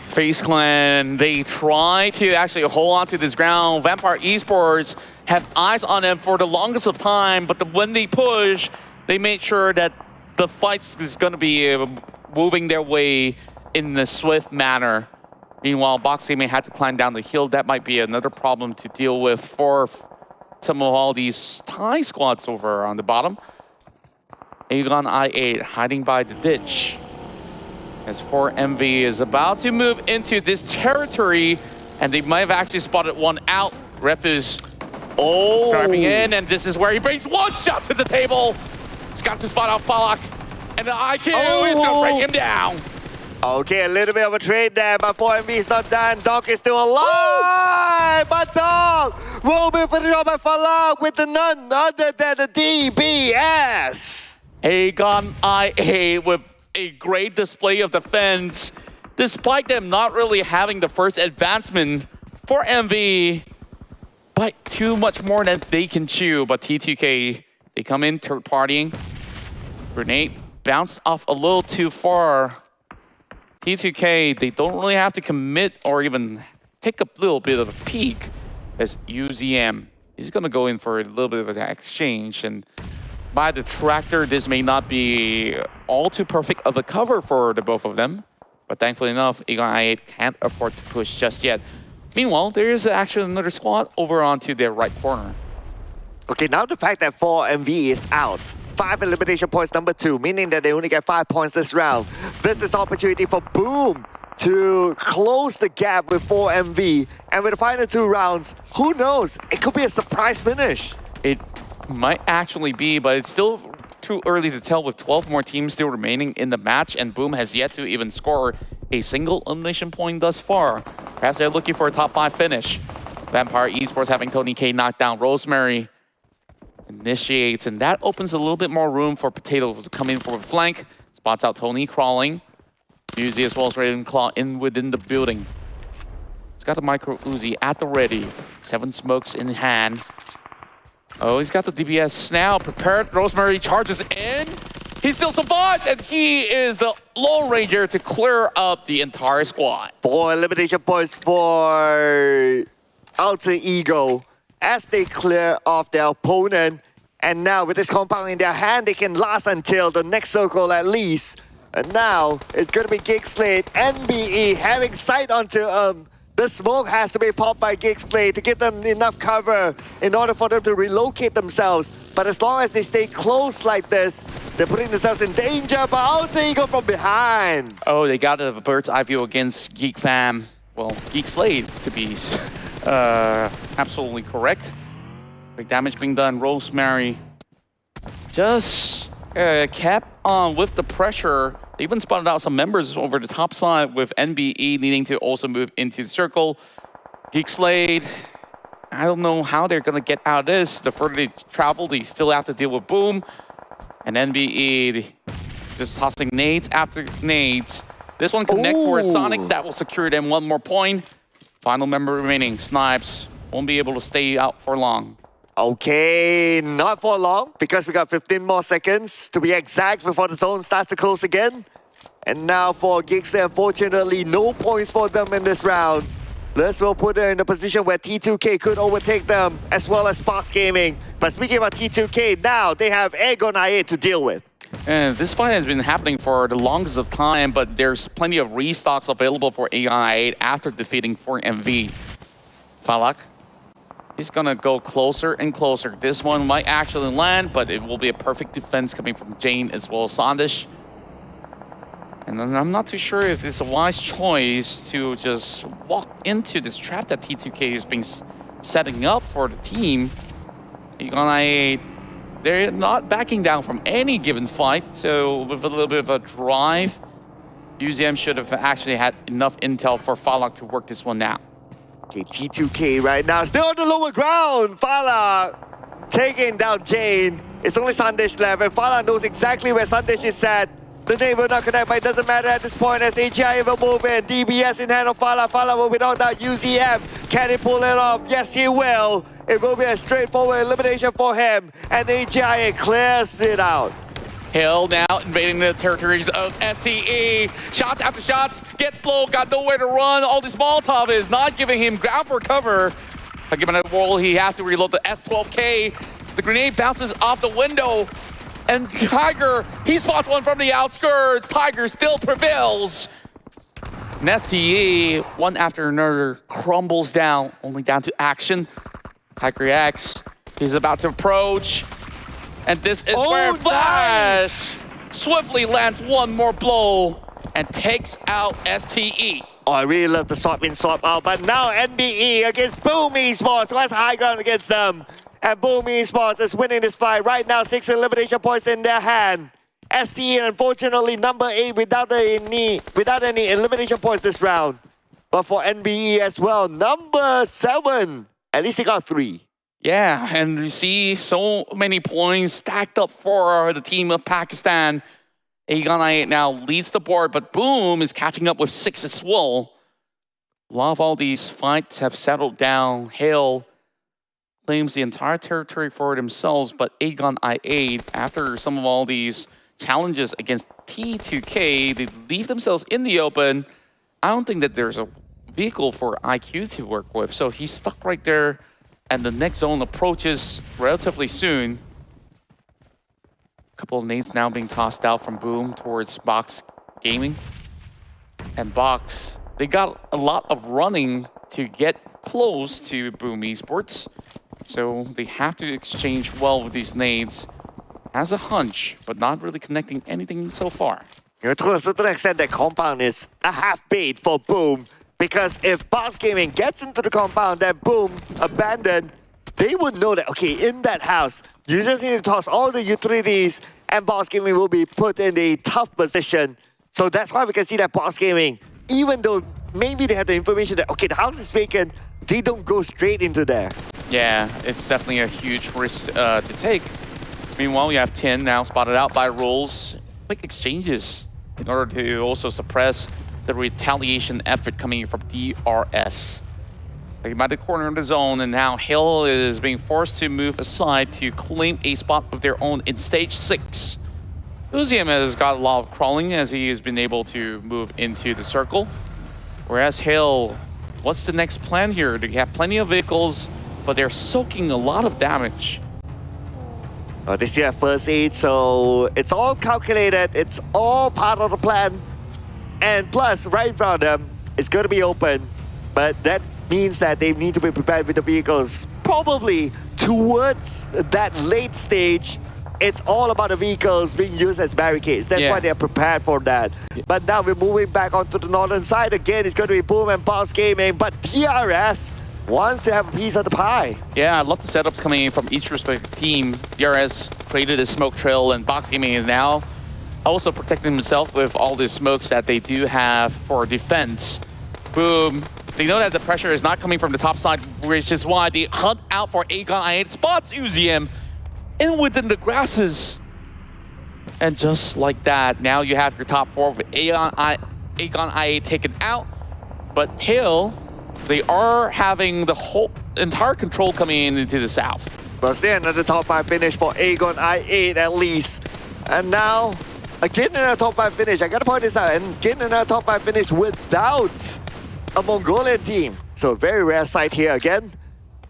Speaker 2: FaZe Clan, they try to actually hold on to this ground. Vampire Esports have eyes on them for the longest of time, but when they push, they made sure that the fight is going to be moving their way in a swift manner. Meanwhile, Box Gaming had to climb down the hill. That might be another problem to deal with for some of all these Thai squads over on the bottom. Aegon I8 hiding by the ditch. As 4MV is about to move into this territory, and they might have actually spotted one out. Ref is driving in, and this is where he brings one shot to the table. He's got to spot out Falak, and the IQ is going to bring him down.
Speaker 5: Okay, a little bit of a trade there, but 4MV is not done. Dog is still alive, but Dog will be finished off by Falak with the none other than the DBS.
Speaker 2: Aegon IA with a great display of defense, despite them not really having the first advancement. 4MV, by too much more than they can chew, but T2K, they come in third partying. Grenade bounced off a little too far. T2K, they don't really have to commit or even take a little bit of a peek as UZM. He's going to go in for a little bit of an exchange, and by the tractor, this may not be all too perfect of a cover for the both of them. But thankfully enough, Aegon I8 can't afford to push just yet. Meanwhile, there is actually another squad over onto their right corner.
Speaker 5: Okay, now the fact that 4MV is out. 5 elimination points, number 2, meaning that they only get 5 points this round. This is opportunity for Boom to close the gap with 4MV. And with the final 2 rounds, who knows? It could be a surprise finish.
Speaker 2: It might actually be, but it's still too early to tell with 12 more teams still remaining in the match, and Boom has yet to even score a single elimination point thus far. Perhaps they're looking for a top 5 finish. Vampire Esports having Tony K knock down Rosemary. Initiates, and that opens a little bit more room for Potato to come in for a flank. Spots out Tony crawling. Uzi as well as Ravenclaw in within the building. He's got the micro Uzi at the ready. 7 smokes in hand. Oh, he's got the DBS now prepared. Rosemary charges in. He still survives, and he is the Lone Ranger to clear up the entire squad.
Speaker 5: 4 elimination points for Alter Ego as they clear off their opponent. And now with this compound in their hand, they can last until the next circle at least. And now it's going to be GEEK, SLATE, NBE having sight onto the smoke has to be popped by GEEK, SLATE to give them enough cover in order for them to relocate themselves. But as long as they stay close like this, they're putting themselves in danger, but Alter Ego from behind.
Speaker 2: Oh, they got a bird's eye view against GEEK fam. Well, GEEK SLATE to be absolutely correct. Big damage being done. Rosemary just kept on with the pressure. They even spotted out some members over the top side with NBE needing to also move into the circle. GEEK SLATE, I don't know how they're going to get out of this. The further they travel, they still have to deal with Boom. And NBE just tossing nades after nades. This one connects for Sanhok. That will secure them 1 more point. Final member remaining. Snipes won't be able to stay out for long.
Speaker 5: Okay, not for long, because we got 15 more seconds to be exact before the zone starts to close again. And now for GEEK SLATE, unfortunately, no points for them in this round. This will put them in a position where T2K could overtake them, as well as Sparks Gaming. But speaking about T2K, now they have Aegon IA to deal with.
Speaker 2: And this fight has been happening for the longest of time, but there's plenty of restocks available for Aegon IA after defeating 4MV. Falak, he's gonna go closer and closer. This one might actually land, but it will be a perfect defense coming from Jane as well as Sandish. And then I'm not too sure if it's a wise choice to just walk into this trap that T2K has been setting up for the team. Aegon IA, they're not backing down from any given fight, so with a little bit of a drive, UZM should have actually had enough intel for Falak to work this one out.
Speaker 5: Okay, T2K right now, still on the lower ground. Falak taking down Jane. It's only Sandish left, and Falak knows exactly where Sandish is at. The name will not connect, but it doesn't matter at this point as AGI will move in. DBS in hand of Falak. Falak will without that UZM. Can he pull it off? Yes, he will. It will be a straightforward elimination for him, and AGI clears it out.
Speaker 2: Hill now invading the territories of STE. Shots after shots. Get slow, got nowhere to run. All this Molotov is not giving him ground for cover. Given a wall, he has to reload the S12K. The grenade bounces off the window. And Tiger, he spots one from the outskirts. Tiger still prevails. And STE, one after another, crumbles down, only down to action. Tiger X, he's about to approach. And this is where Flash swiftly lands one more blow and takes out STE.
Speaker 5: Oh, I really love the swap in, swap out. But now NBE against Boom Esports, who has high ground against them. And Boom Esports is winning this fight. Right now, 6 elimination points in their hand. STE, unfortunately, number 8 without any elimination points this round. But for NBE as well, number 7. At least he got 3.
Speaker 2: Yeah, and you see so many points stacked up for the team of Pakistan. Aegon IA now leads the board, but Boom is catching up with 6 as well. A lot of all these fights have settled down. Hale claims the entire territory for themselves, but Aegon IA, after some of all these challenges against T2K, they leave themselves in the open. I don't think that there's a vehicle for IQ to work with, so he's stuck right there. And the next zone approaches relatively soon. A couple of nades now being tossed out from Boom towards Box Gaming. And Box, they got a lot of running to get close to Boom Esports. So they have to exchange well with these nades. Has a hunch, but not really connecting anything so far.
Speaker 5: To a certain extent, that compound is a half bait for Boom. Because if Box Gaming gets into the compound, then Boom, abandoned, they would know that, okay, in that house, you just need to toss all the utilities and Box Gaming will be put in a tough position. So that's why we can see that Box Gaming, even though maybe they have the information that, okay, the house is vacant, they don't go straight into there.
Speaker 2: Yeah, it's definitely a huge risk to take. Meanwhile, we have 10 now spotted out by Rules. Quick exchanges in order to also suppress the retaliation effort coming in from DRS. They're by the corner of the zone, and now Hill is being forced to move aside to claim a spot of their own in stage 6. Uzium has got a lot of crawling as he has been able to move into the circle. Whereas Hill, what's the next plan here? They have plenty of vehicles, but they're soaking a lot of damage.
Speaker 5: They still have first aid, so it's all calculated. It's all part of the plan. And plus, right in front of them, it's going to be open. But that means that they need to be prepared with the vehicles. Probably towards that late stage, it's all about the vehicles being used as barricades. That's why they're prepared for that. But now we're moving back onto the northern side. Again, it's going to be Boom and Box Gaming. But DRS wants to have a piece of the pie.
Speaker 2: Yeah, I love the setups coming in from each respective team. DRS created a smoke trail, and Box Gaming is now also protecting himself with all the smokes that they do have for defense. Boom. They know that the pressure is not coming from the top side, which is why they hunt out for Aegon I8, spots Uziem in within the grasses. And just like that, now you have your top 4 with Aegon I8 taken out. But Hill, they are having the whole entire control coming in into the south.
Speaker 5: But still another top 5 finish for Aegon I8 at least. And now, again another top 5 finish. I gotta point this out. And again another top 5 finish without a Mongolian team. So a very rare sight here again.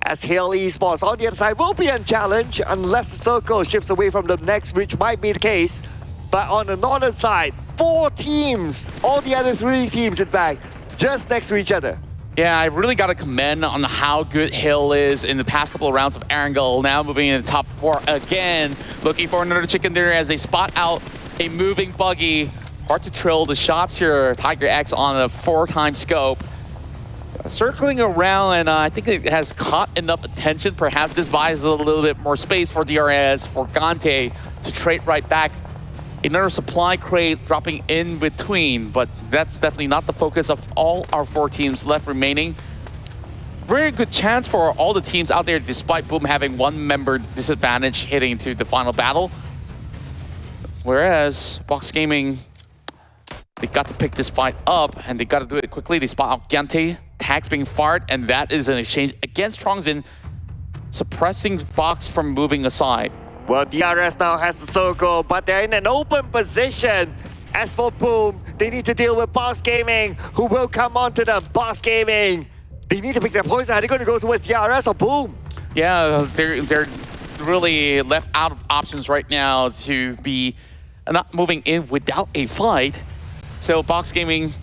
Speaker 5: As Hill Esports on the other side will be unchallenged unless the circle shifts away from them next, which might be the case. But on the northern side, 4 teams, all the other 3 teams in fact, just next to each other.
Speaker 2: Yeah, I really got to commend on how good Hill is in the past couple of rounds of Erangel. Now moving in the top 4 again. Looking for another chicken dinner as they spot out a moving buggy. Hard to trail the shots here. Tiger X on a 4-time scope. Circling around, and I think it has caught enough attention. Perhaps this buys a little bit more space for DRS, for Gante to trade right back. Another supply crate dropping in between, but that's definitely not the focus of all our 4 teams left remaining. Very good chance for all the teams out there, despite Boom having 1 member disadvantage heading into the final battle. Whereas Box Gaming, they got to pick this fight up, and they got to do it quickly. They spot out Gante, tags being fired, and that is an exchange against Trongzin, suppressing Box from moving aside.
Speaker 5: Well, DRS now has the circle, but they're in an open position. As for Boom, they need to deal with Box Gaming, who will come onto them. Box Gaming, they need to pick their poison. Are they going to go towards DRS or Boom?
Speaker 2: Yeah, they're really left out of options right now to be not moving in without a fight. So Box Gaming,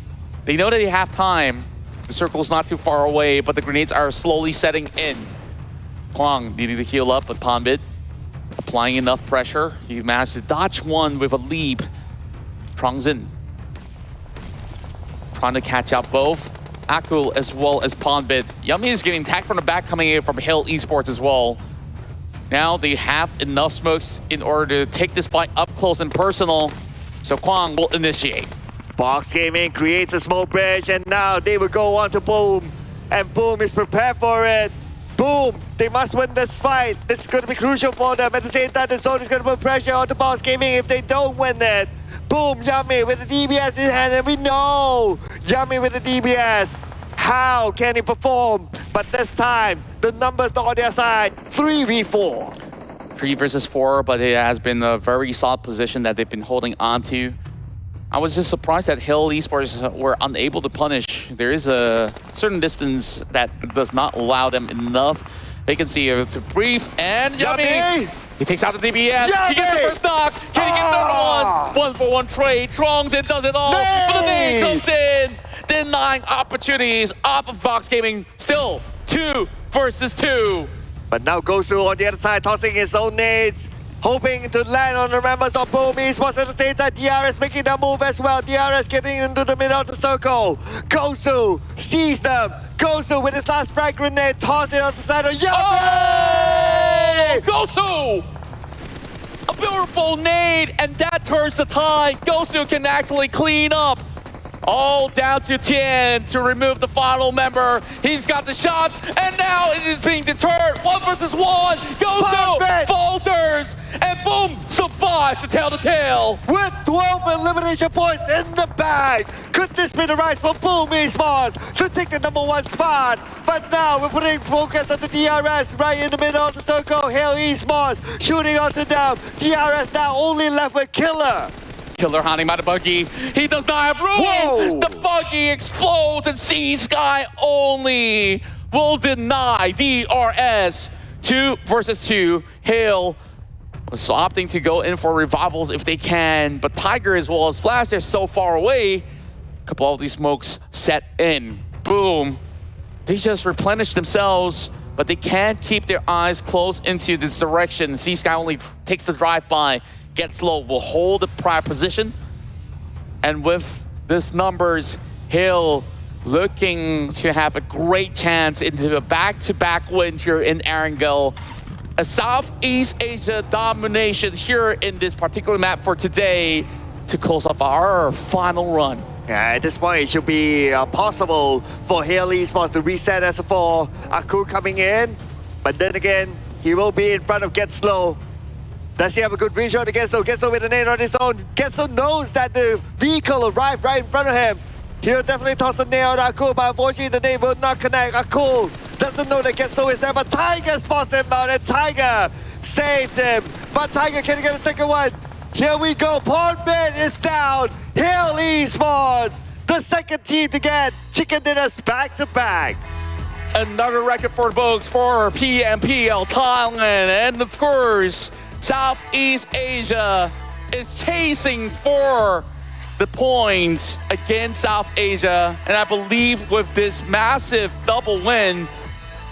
Speaker 2: they know that they have time. The circle's not too far away, but the grenades are slowly setting in. Kwang needing to heal up, but Ponbit applying enough pressure. He managed to dodge one with a leap. Trongzin trying to catch out both Akul as well as Ponbit. Yummy is getting tagged from the back, coming in from Hill Esports as well. Now they have enough smokes in order to take this fight up close and personal. So Kwang will initiate.
Speaker 5: Box Gaming creates a smoke bridge, and now they will go on to Boom. And Boom is prepared for it. Boom, they must win this fight. This is going to be crucial for them. At the same time, the zone is going to put pressure on the Box Gaming if they don't win it. Boom, Yummy with the DBS in hand, and we know Yummy with the DBS. How can he perform? But this time, the numbers are on their side. 3v4.
Speaker 2: 3 versus 4, but it has been a very solid position that they've been holding on to. I was just surprised that Hill Esports were unable to punish. There is a certain distance that does not allow them enough vacancy to breathe. And Yummy! He takes out the DBS. Yummy! He gets the first knock. Can he get another one? 1-for-1 trade. Trongzin does it all. But the nade comes in, denying opportunities off of Box Gaming. Still 2 versus 2.
Speaker 5: But now Gosu on the other side, tossing his own nades. hoping to land on the members of Boom Esports. At the same time, DRS making that move as well. DRS getting into the middle of the circle. Gosu sees them. Gosu with his last frag grenade, toss it on the side of Yoda!
Speaker 2: Oh, Gosu! A beautiful nade, and that turns the tide. Gosu can actually clean up. All down to Tien to remove the final member. He's got the shot, and now it is being deterred. 1 versus 1. Gosu falters, and Boom survives to tell the tale.
Speaker 5: With 12 elimination points in the bag. Could this be the rise for Boom Esports to take the #1 spot? But now we're putting focus on the DRS right in the middle of the circle. Hail Esports shooting onto them. DRS now only left with Killer.
Speaker 2: Killer hunting by the buggy. He does not have room.
Speaker 5: Whoa.
Speaker 2: The buggy explodes, and Sea Sky only will deny DRS. 2 versus 2. Hale was opting to go in for revivals if they can, but Tiger as well as Flash, they're so far away. A couple of these smokes set in. Boom. They just replenish themselves, but they can't keep their eyes closed into this direction. Sea Sky only takes the drive-by. Gets low, will hold the prior position. And with this numbers, Hill looking to have a great chance into a back-to-back win here in Erangel. A Southeast Asia domination here in this particular map for today to close off our final run.
Speaker 5: Yeah, at this point, it should be possible for Hail Esports to reset as a 4. Aku coming in, but then again, he will be in front of Get Slow. Does he have a good visual to Getso? Getso with a nade on his own. Getso knows that the vehicle arrived right in front of him. He'll definitely toss a nail at Akul, but unfortunately the nade will not connect. Akul doesn't know that Getso is there, but Tiger spots him out, and Tiger saved him. But Tiger can get a second one. Here we go. Pondman is down. Hail Esports, the second team to get chicken dinners back to back.
Speaker 2: Another record for the books for PMPL Thailand, and of course, Southeast Asia is chasing for the points against South Asia. And I believe with this massive double win,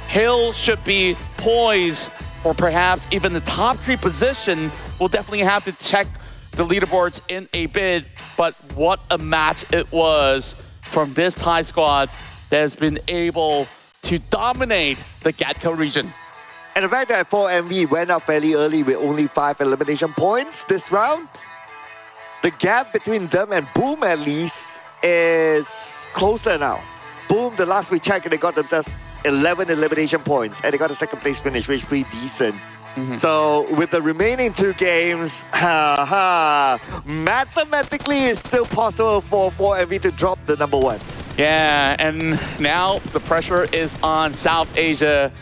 Speaker 2: Hill should be poised for perhaps even the top 3 position. We'll definitely have to check the leaderboards in a bit. But what a match it was from this Thai squad that has been able to dominate the GEEK region.
Speaker 5: And the fact that 4MV went up fairly early with only 5 elimination points this round, the gap between them and Boom at least is closer now. Boom, the last we checked, they got themselves 11 elimination points and they got a second place finish, which is pretty decent. So with the remaining 2 games, mathematically it's still possible for 4MV to drop the #1.
Speaker 2: Yeah, and now the pressure is on South Asia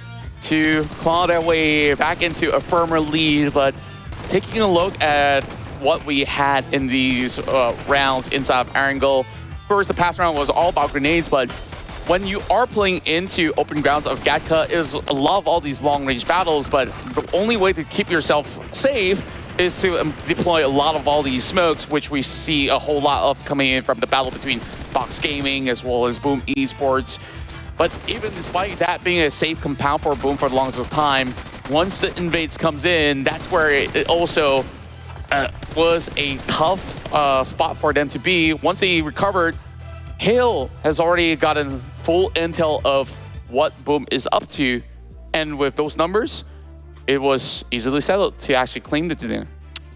Speaker 2: to claw their way back into a firmer lead. But taking a look at what we had in these rounds inside of Erangel, of course the past round was all about grenades, but when you are playing into open grounds of GEEK, it is a lot of all these long-range battles, but the only way to keep yourself safe is to deploy a lot of all these smokes, which we see a whole lot of coming in from the battle between Fox Gaming as well as Boom Esports. But even despite that being a safe compound for Boom for the longest of time, once the invades comes in, that's where it also was a tough spot for them to be. Once they recovered, Hale has already gotten full intel of what Boom is up to. And with those numbers, it was easily settled to actually claim the dinner.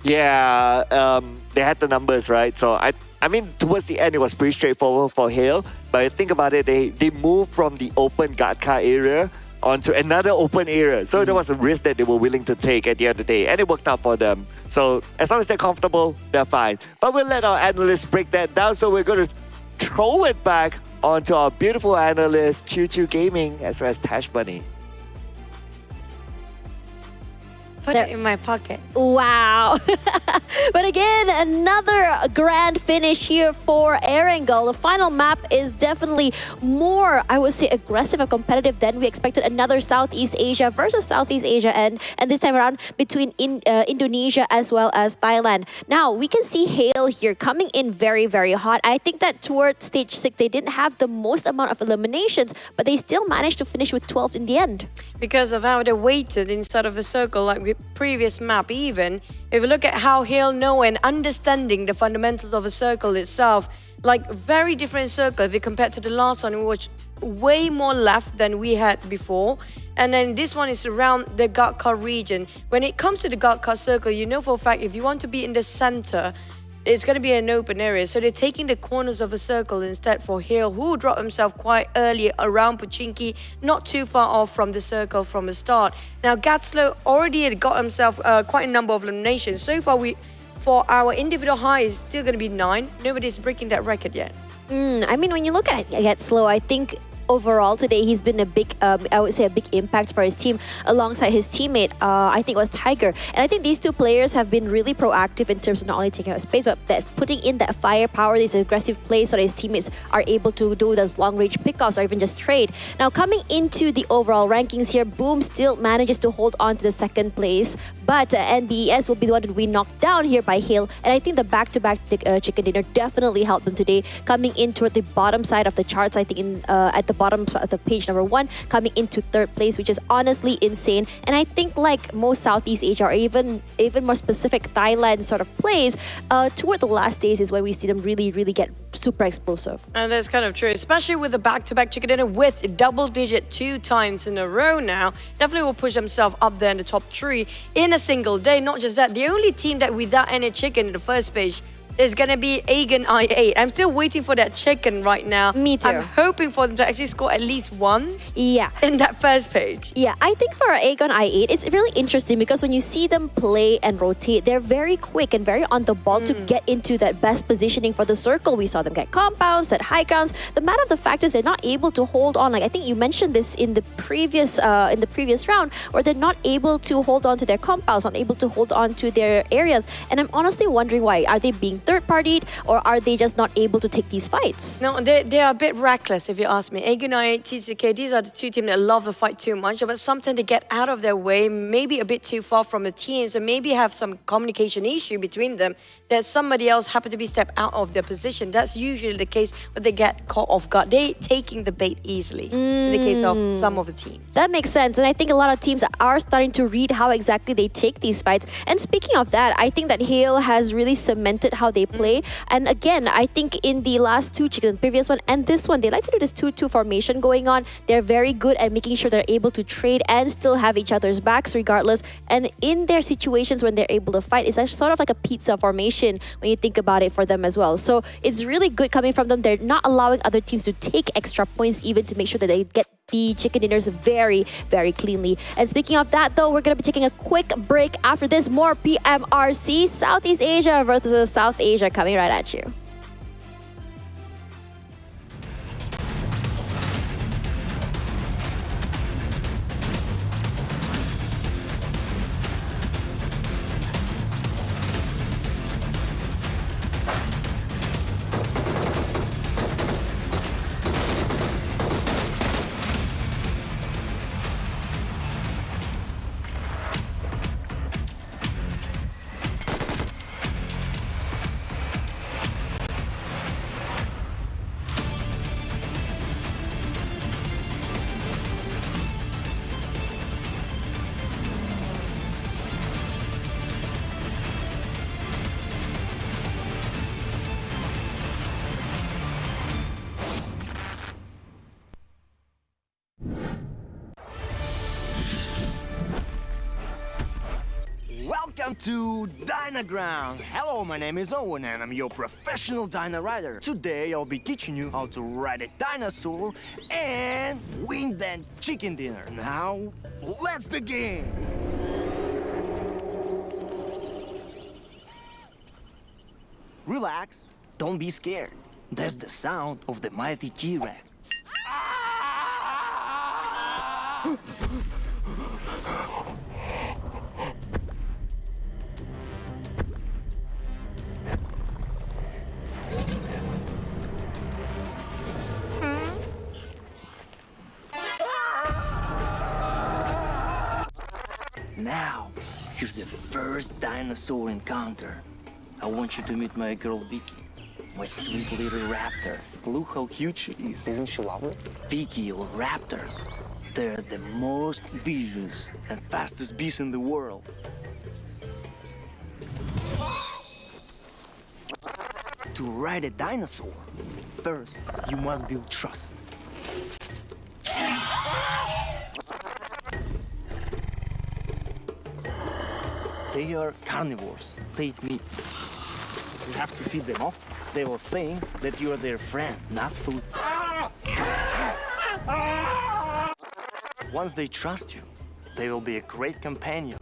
Speaker 5: Yeah, they had the numbers, right? So I mean, towards the end, it was pretty straightforward for Hale. But think about it, they moved from the open GEEK area onto another open area. So there was a risk that they were willing to take at the end of the day, and it worked out for them. So as long as they're comfortable, they're fine. But we'll let our analysts break that down. So we're going to throw it back onto our beautiful analyst, Choo Choo Gaming, as well as Tash Bunny.
Speaker 4: Put it in my pocket.
Speaker 3: Wow. But again, another grand finish here for Erangel. The final map is definitely more, I would say, aggressive and competitive than we expected. Another Southeast Asia versus Southeast Asia, and this time around between Indonesia as well as Thailand. Now, we can see Hale here coming in very, very hot. I think that towards stage 6, they didn't have the most amount of eliminations, but they still managed to finish with 12 in the end.
Speaker 4: Because of how they waited inside of a circle, like previous map even, if you look at how he'll know and understanding the fundamentals of a circle itself, like very different circle if you compare to the last one, which way more left than we had before. And then this one is around the GEEK region. When it comes to the GEEK circle, you know for a fact if you want to be in the center, it's going to be an open area. So they're taking the corners of a circle instead for Hale, who dropped himself quite early around Pochinki, not too far off from the circle from the start. Now Gatslow already had got himself quite a number of eliminations. So far, for our individual high is still going to be 9. Nobody's breaking that record yet.
Speaker 3: I mean, when you look at Gatslow, I think overall today he's been a big, I would say a big impact for his team alongside his teammate, I think it was Tiger. And I think these two players have been really proactive in terms of not only taking up space, but that putting in that firepower, these aggressive plays so that his teammates are able to do those long-range pickoffs or even just trade. Now coming into the overall rankings here, Boom still manages to hold on to the second place, but NBES will be the one to be knocked down here by Hale. And I think the back-to-back chicken dinner definitely helped them today, coming in toward the bottom side of the charts, I think at the bottom of the page number 1, coming into 3rd place, which is honestly insane. And I think like most Southeast Asia or even more specific Thailand sort of plays, toward the last days is when we see them really get super explosive.
Speaker 4: And that's kind of true, especially with the back-to-back chicken dinner with double-digit 2 times in a row now. Definitely will push themselves up there in the top 3 in a single day. Not just that, the only team that without any chicken in the first page is going to be Aegon I8. I'm still waiting for that chicken right now.
Speaker 3: Me too.
Speaker 4: I'm hoping for them to actually score at least once in that first page.
Speaker 3: Yeah, I think for Aegon I8, it's really interesting because when you see them play and rotate, they're very quick and very on the ball to get into that best positioning for the circle. We saw them get compounds, set high grounds. The matter of the fact is they're not able to hold on. Like I think you mentioned this in the previous round, or they're not able to hold on to their compounds, not able to hold on to their areas. And I'm honestly wondering why. Are they being third-partied, or are they just not able to take these fights?
Speaker 4: No, they are a bit reckless, if you ask me. Aegon I8, TCK, these are the two teams that love the fight too much, but sometimes they get out of their way, maybe a bit too far from the teams, and maybe have some communication issue between them, that somebody else happen to be stepped out of their position. That's usually the case when they get caught off guard. They taking the bait easily in the case of some of the teams.
Speaker 3: That makes sense, and I think a lot of teams are starting to read how exactly they take these fights. And speaking of that, I think that Hale has really cemented how they play. And again, I think in the last 2 chickens, the previous one and this one, they like to do this 2-2 formation going on. They're very good at making sure they're able to trade and still have each other's backs regardless. And in their situations when they're able to fight, it's actually sort of like a pizza formation when you think about it for them as well. So it's really good coming from them. They're not allowing other teams to take extra points even to make sure that they get the chicken dinners very cleanly. And speaking of that though, we're going to be taking a quick break. After this, more PMRC, Southeast Asia versus South Asia coming right at you.
Speaker 1: Welcome to Dynaground. Hello, my name is Owen and I'm your professional Dyna rider. Today I'll be teaching you how to ride a dinosaur and win that chicken dinner. Now, let's begin. Relax, don't be scared. That's the sound of the mighty T-Rex. Now, here's the first dinosaur encounter. I want you to meet my girl Vicky, my sweet little raptor. Look how cute she is.
Speaker 6: Isn't she lovely?
Speaker 1: Vicky or raptors, They're the most vicious and fastest beasts in the world. To ride a dinosaur, first you must build trust. They are carnivores. They eat meat. You have to feed them off. They will think that you are their friend, not food. Once they trust you, they will be a great companion.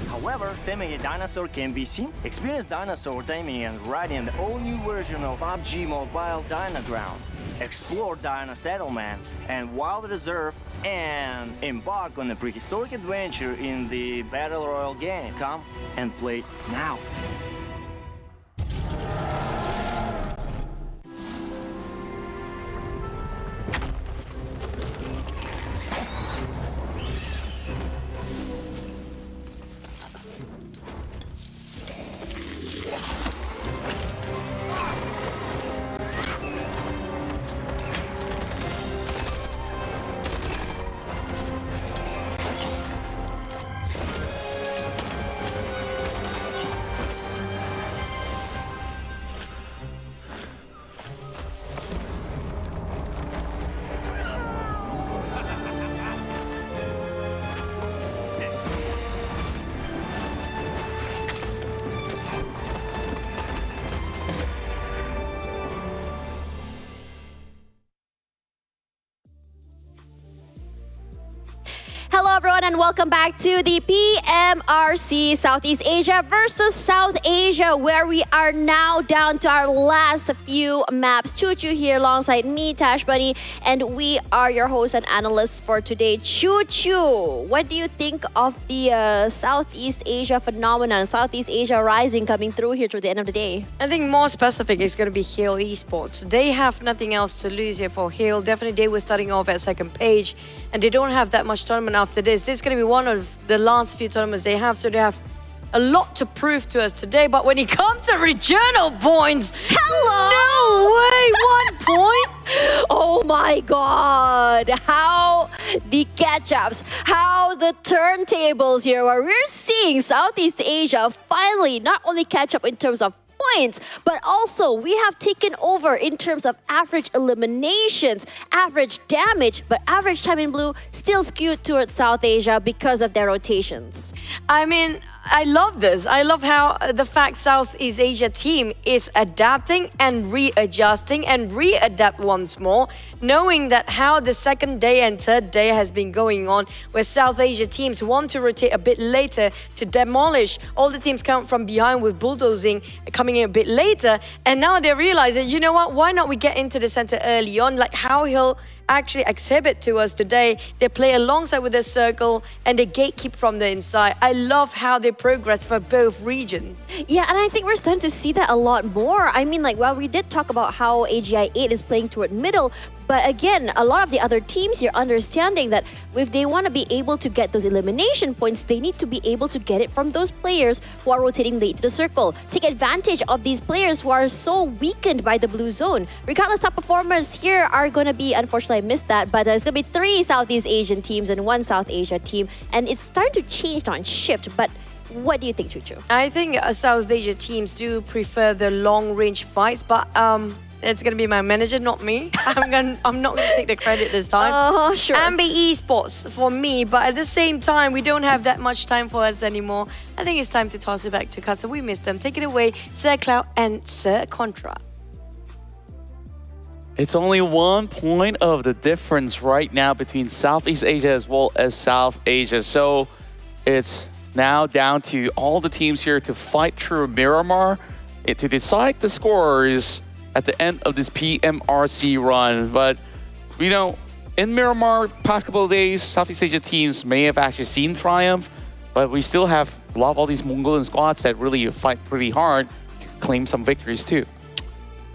Speaker 1: However, taming a dinosaur can be seen. Experience dinosaur taming and riding the all-new version of PUBG Mobile Dynaground. Explore Dino Settlement and Wild Reserve and embark on a prehistoric adventure in the Battle Royale game. Come and play now.
Speaker 3: Hello everyone and welcome back to the PMRC Southeast Asia versus South Asia, where we are now down to our last few maps. Choo Choo here alongside me, Tash Bunny, and we are your hosts and analysts for today. Choo Choo, what do you think of the Southeast Asia phenomenon, Southeast Asia rising coming through here to the end of the day?
Speaker 4: I think more specific is going to be Hale Esports. They have nothing else to lose here for Hale. Definitely they were starting off at second page and they don't have that much tournament after this. This is going to be one of the last few tournaments they have, so they have a lot to prove to us today. But when it comes to regional points, no way, 1 point.
Speaker 3: Oh my god, how the catch-ups, how the turntables here, where we're seeing Southeast Asia finally not only catch up in terms of points, but also we have taken over in terms of average eliminations, average damage, but average time in blue still skewed towards South Asia because of their rotations.
Speaker 4: I mean, I love this. I love how the fact Southeast Asia team is adapting and readjusting and readapt once more, knowing that how the second day and third day has been going on, where South Asia teams want to rotate a bit later to demolish all the teams come from behind with bulldozing coming in a bit later, and now they realize that, you know what, why not we get into the center early on, like how he'll actually exhibit to us today. They play alongside with the circle and they gatekeep from the inside. I love how they progress for both regions.
Speaker 3: Yeah, and I think we're starting to see that a lot more. I mean, like, well, we did talk about how AGI 8 is playing toward middle, but again, a lot of the other teams here understanding that if they want to be able to get those elimination points, they need to be able to get it from those players who are rotating late to the circle. Take advantage of these players who are so weakened by the blue zone. Regardless, top performers here are going to be, unfortunately I missed that, but it's going to be 3 Southeast Asian teams and 1 South Asia team, and it's starting to change, not shift, but what do you think, Choo Choo?
Speaker 4: I think South Asia teams do prefer the long-range fights, but it's going to be my manager, not me. I'm not going to take the credit this time.
Speaker 3: Oh, sure.
Speaker 4: NBeSports for me, but at the same time, we don't have that much time for us anymore. I think it's time to toss it back to Casa. We missed them. Take it away, Sir Cloud and Sir Contra.
Speaker 2: It's only 1 point of the difference right now between Southeast Asia as well as South Asia. So it's now down to all the teams here to fight through Miramar to decide the scores at the end of this PMRC run. But, you know, in Miramar, past couple of days, Southeast Asia teams may have actually seen triumph, but we still have a lot of all these Mongolian squads that really fight pretty hard to claim some victories too.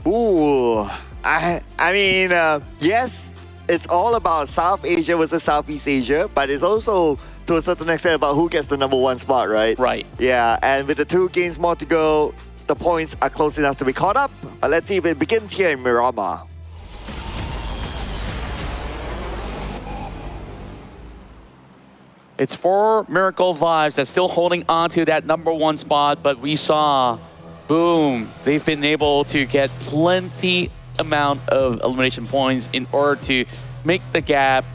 Speaker 5: Ooh, I mean, yes, it's all about South Asia versus Southeast Asia, but it's also to a certain extent about who gets the #1 spot, right?
Speaker 2: Right.
Speaker 5: Yeah, and with the 2 games more to go, the points are close enough to be caught up. But let's see if it begins here in Miramar.
Speaker 2: It's 4 Miracle Vibes that's still holding on to that #1 spot, but we saw, boom, they've been able to get plenty amount of elimination points in order to make the gap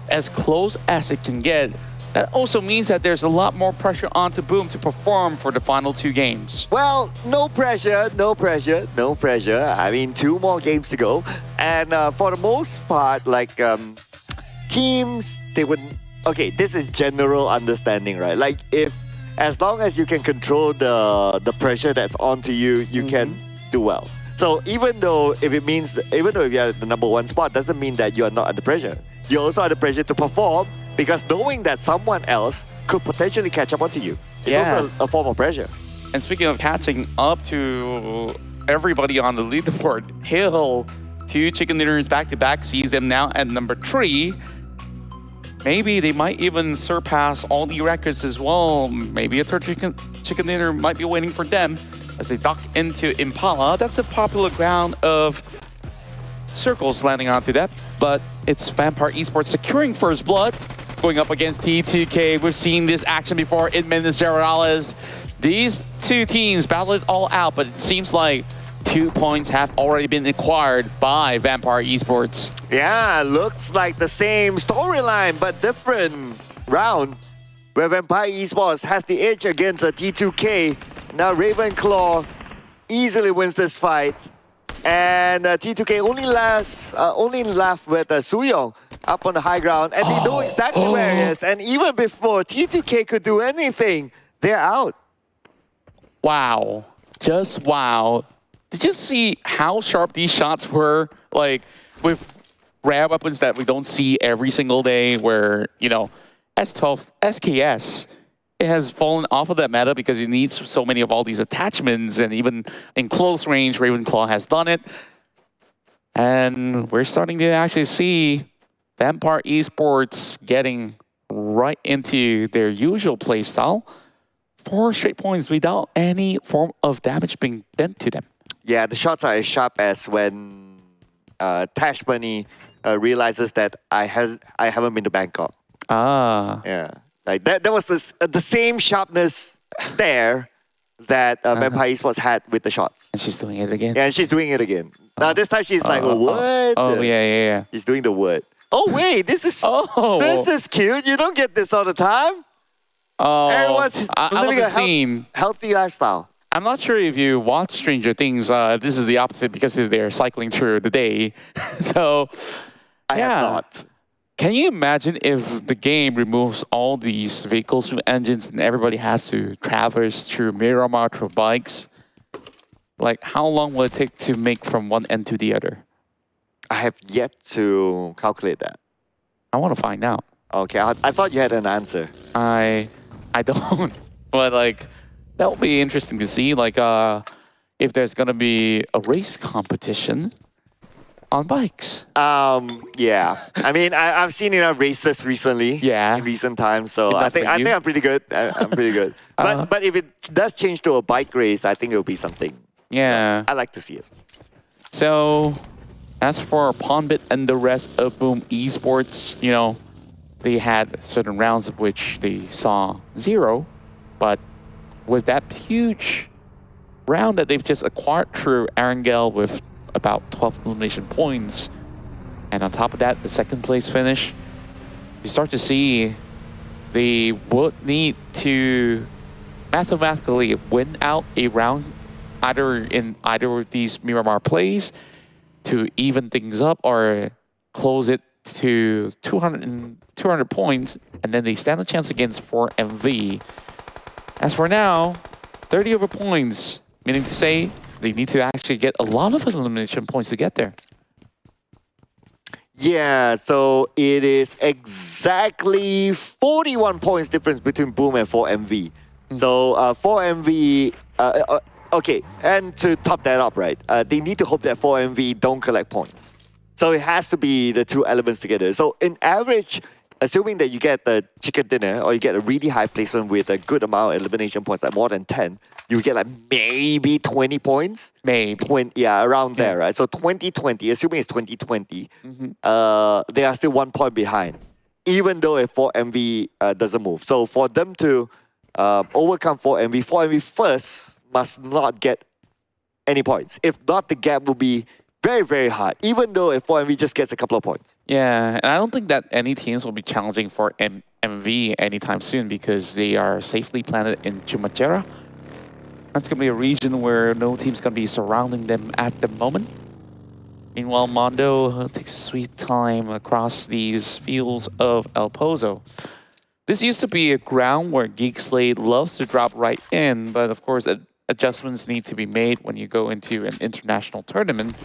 Speaker 2: as close as it can get. That also means that there's a lot more pressure onto Boom to perform for the final 2 games.
Speaker 5: Well, no pressure, no pressure, no pressure. I mean, 2 more games to go. And for the most part, like teams, they would... Okay, this is general understanding, right? Like as long as you can control the pressure that's onto you, you can do well. So even though if you're at the #1 spot, doesn't mean that you are not under pressure. You're also under pressure to perform because knowing that someone else could potentially catch up onto you. It's also a form of pressure.
Speaker 2: And speaking of catching up to everybody on the leaderboard, Hill, 2 chicken dinners back-to-back, sees them now at #3. Maybe they might even surpass all the records as well. Maybe a third chicken dinner might be waiting for them as they dock into Impala. That's a popular ground of circles landing onto that, but it's Vampire Esports securing first blood, going up against T2K. We've seen this action before in Minas Gerais. These 2 teams battled it all out, but it seems like 2 points have already been acquired by Vampire Esports.
Speaker 5: Yeah, looks like the same storyline, but different round, where Vampire Esports has the edge against a T2K. Now Ravenclaw easily wins this fight. And T2K only left with Suyong up on the high ground, and they know exactly where he is. And even before T2K could do anything, they're out.
Speaker 2: Wow. Just wow. Did you see how sharp these shots were? Like, with rare weapons that we don't see every single day where, you know, S12, SKS, it has fallen off of that meta because it needs so many of all these attachments, and even in close range, Ravenclaw has done it. And we're starting to actually see Vampire Esports getting right into their usual playstyle. 4 straight points without any form of damage being done to them.
Speaker 5: Yeah, the shots are as sharp as when Tash Bunny realizes that I haven't been to Bangkok.
Speaker 2: Ah.
Speaker 5: Yeah, like that was the same sharpness stare that Vampire Esports had with the shots.
Speaker 2: And she's doing it again.
Speaker 5: Yeah, and she's doing it again. Now this time she's like, what?
Speaker 2: Oh, yeah.
Speaker 5: She's doing the word. Oh wait, this is cute. You don't get this all the time.
Speaker 2: Oh,
Speaker 5: Everyone's living
Speaker 2: a
Speaker 5: healthy lifestyle.
Speaker 2: I'm not sure if you watch Stranger Things. This is the opposite because they're cycling through the day. So,
Speaker 5: I have not.
Speaker 2: Can you imagine if the game removes all these vehicles from engines and everybody has to traverse through Miramar through bikes? Like, how long will it take to make from one end to the other?
Speaker 5: I have yet to calculate that.
Speaker 2: I want to find out.
Speaker 5: Okay, I thought you had an answer.
Speaker 2: I don't. But like, that would be interesting to see. Like, if there's gonna be a race competition on bikes.
Speaker 5: Yeah. I mean, I've seen enough races recently.
Speaker 2: Yeah.
Speaker 5: In recent times, so
Speaker 2: Enough
Speaker 5: I think I'm pretty good. I'm pretty good. But if it does change to a bike race, I think it'll be something.
Speaker 2: Yeah.
Speaker 5: I like to see it.
Speaker 2: So, as for Pondbit and the rest of Boom Esports, you know, they had certain rounds of which they saw 0, but with that huge round that they've just acquired through Erangel with about 12 elimination points, and on top of that, the 2nd place finish, you start to see they would need to mathematically win out a round either of these Miramar plays to even things up or close it to 200 points, and then they stand a chance against 4MV. As for now, 30 over points, meaning to say they need to actually get a lot of elimination points to get there.
Speaker 5: Yeah, so it is exactly 41 points difference between Boom and 4MV. So 4MV, okay, and to top that up, right, they need to hope that 4MV don't collect points. So it has to be the two elements together. So in average, assuming that you get the chicken dinner or you get a really high placement with a good amount of elimination points, like more than 10, you get like maybe 20 points.
Speaker 2: Maybe.
Speaker 5: 20, yeah, around there, right? So 2020, assuming it's 2020, they are still 1 point behind, even though if 4MV doesn't move. So for them to overcome 4MV first must not get any points. If not, the gap will be very, very hard, even though if 4MV just gets a couple of points.
Speaker 2: Yeah, and I don't think that any teams will be challenging for MV anytime soon because they are safely planted in Chumachera. That's going to be a region where no team's going to be surrounding them at the moment. Meanwhile, Mondo takes a sweet time across these fields of El Pozo. This used to be a ground where GEEK SLATE loves to drop right in, but of course, adjustments need to be made when you go into an international tournament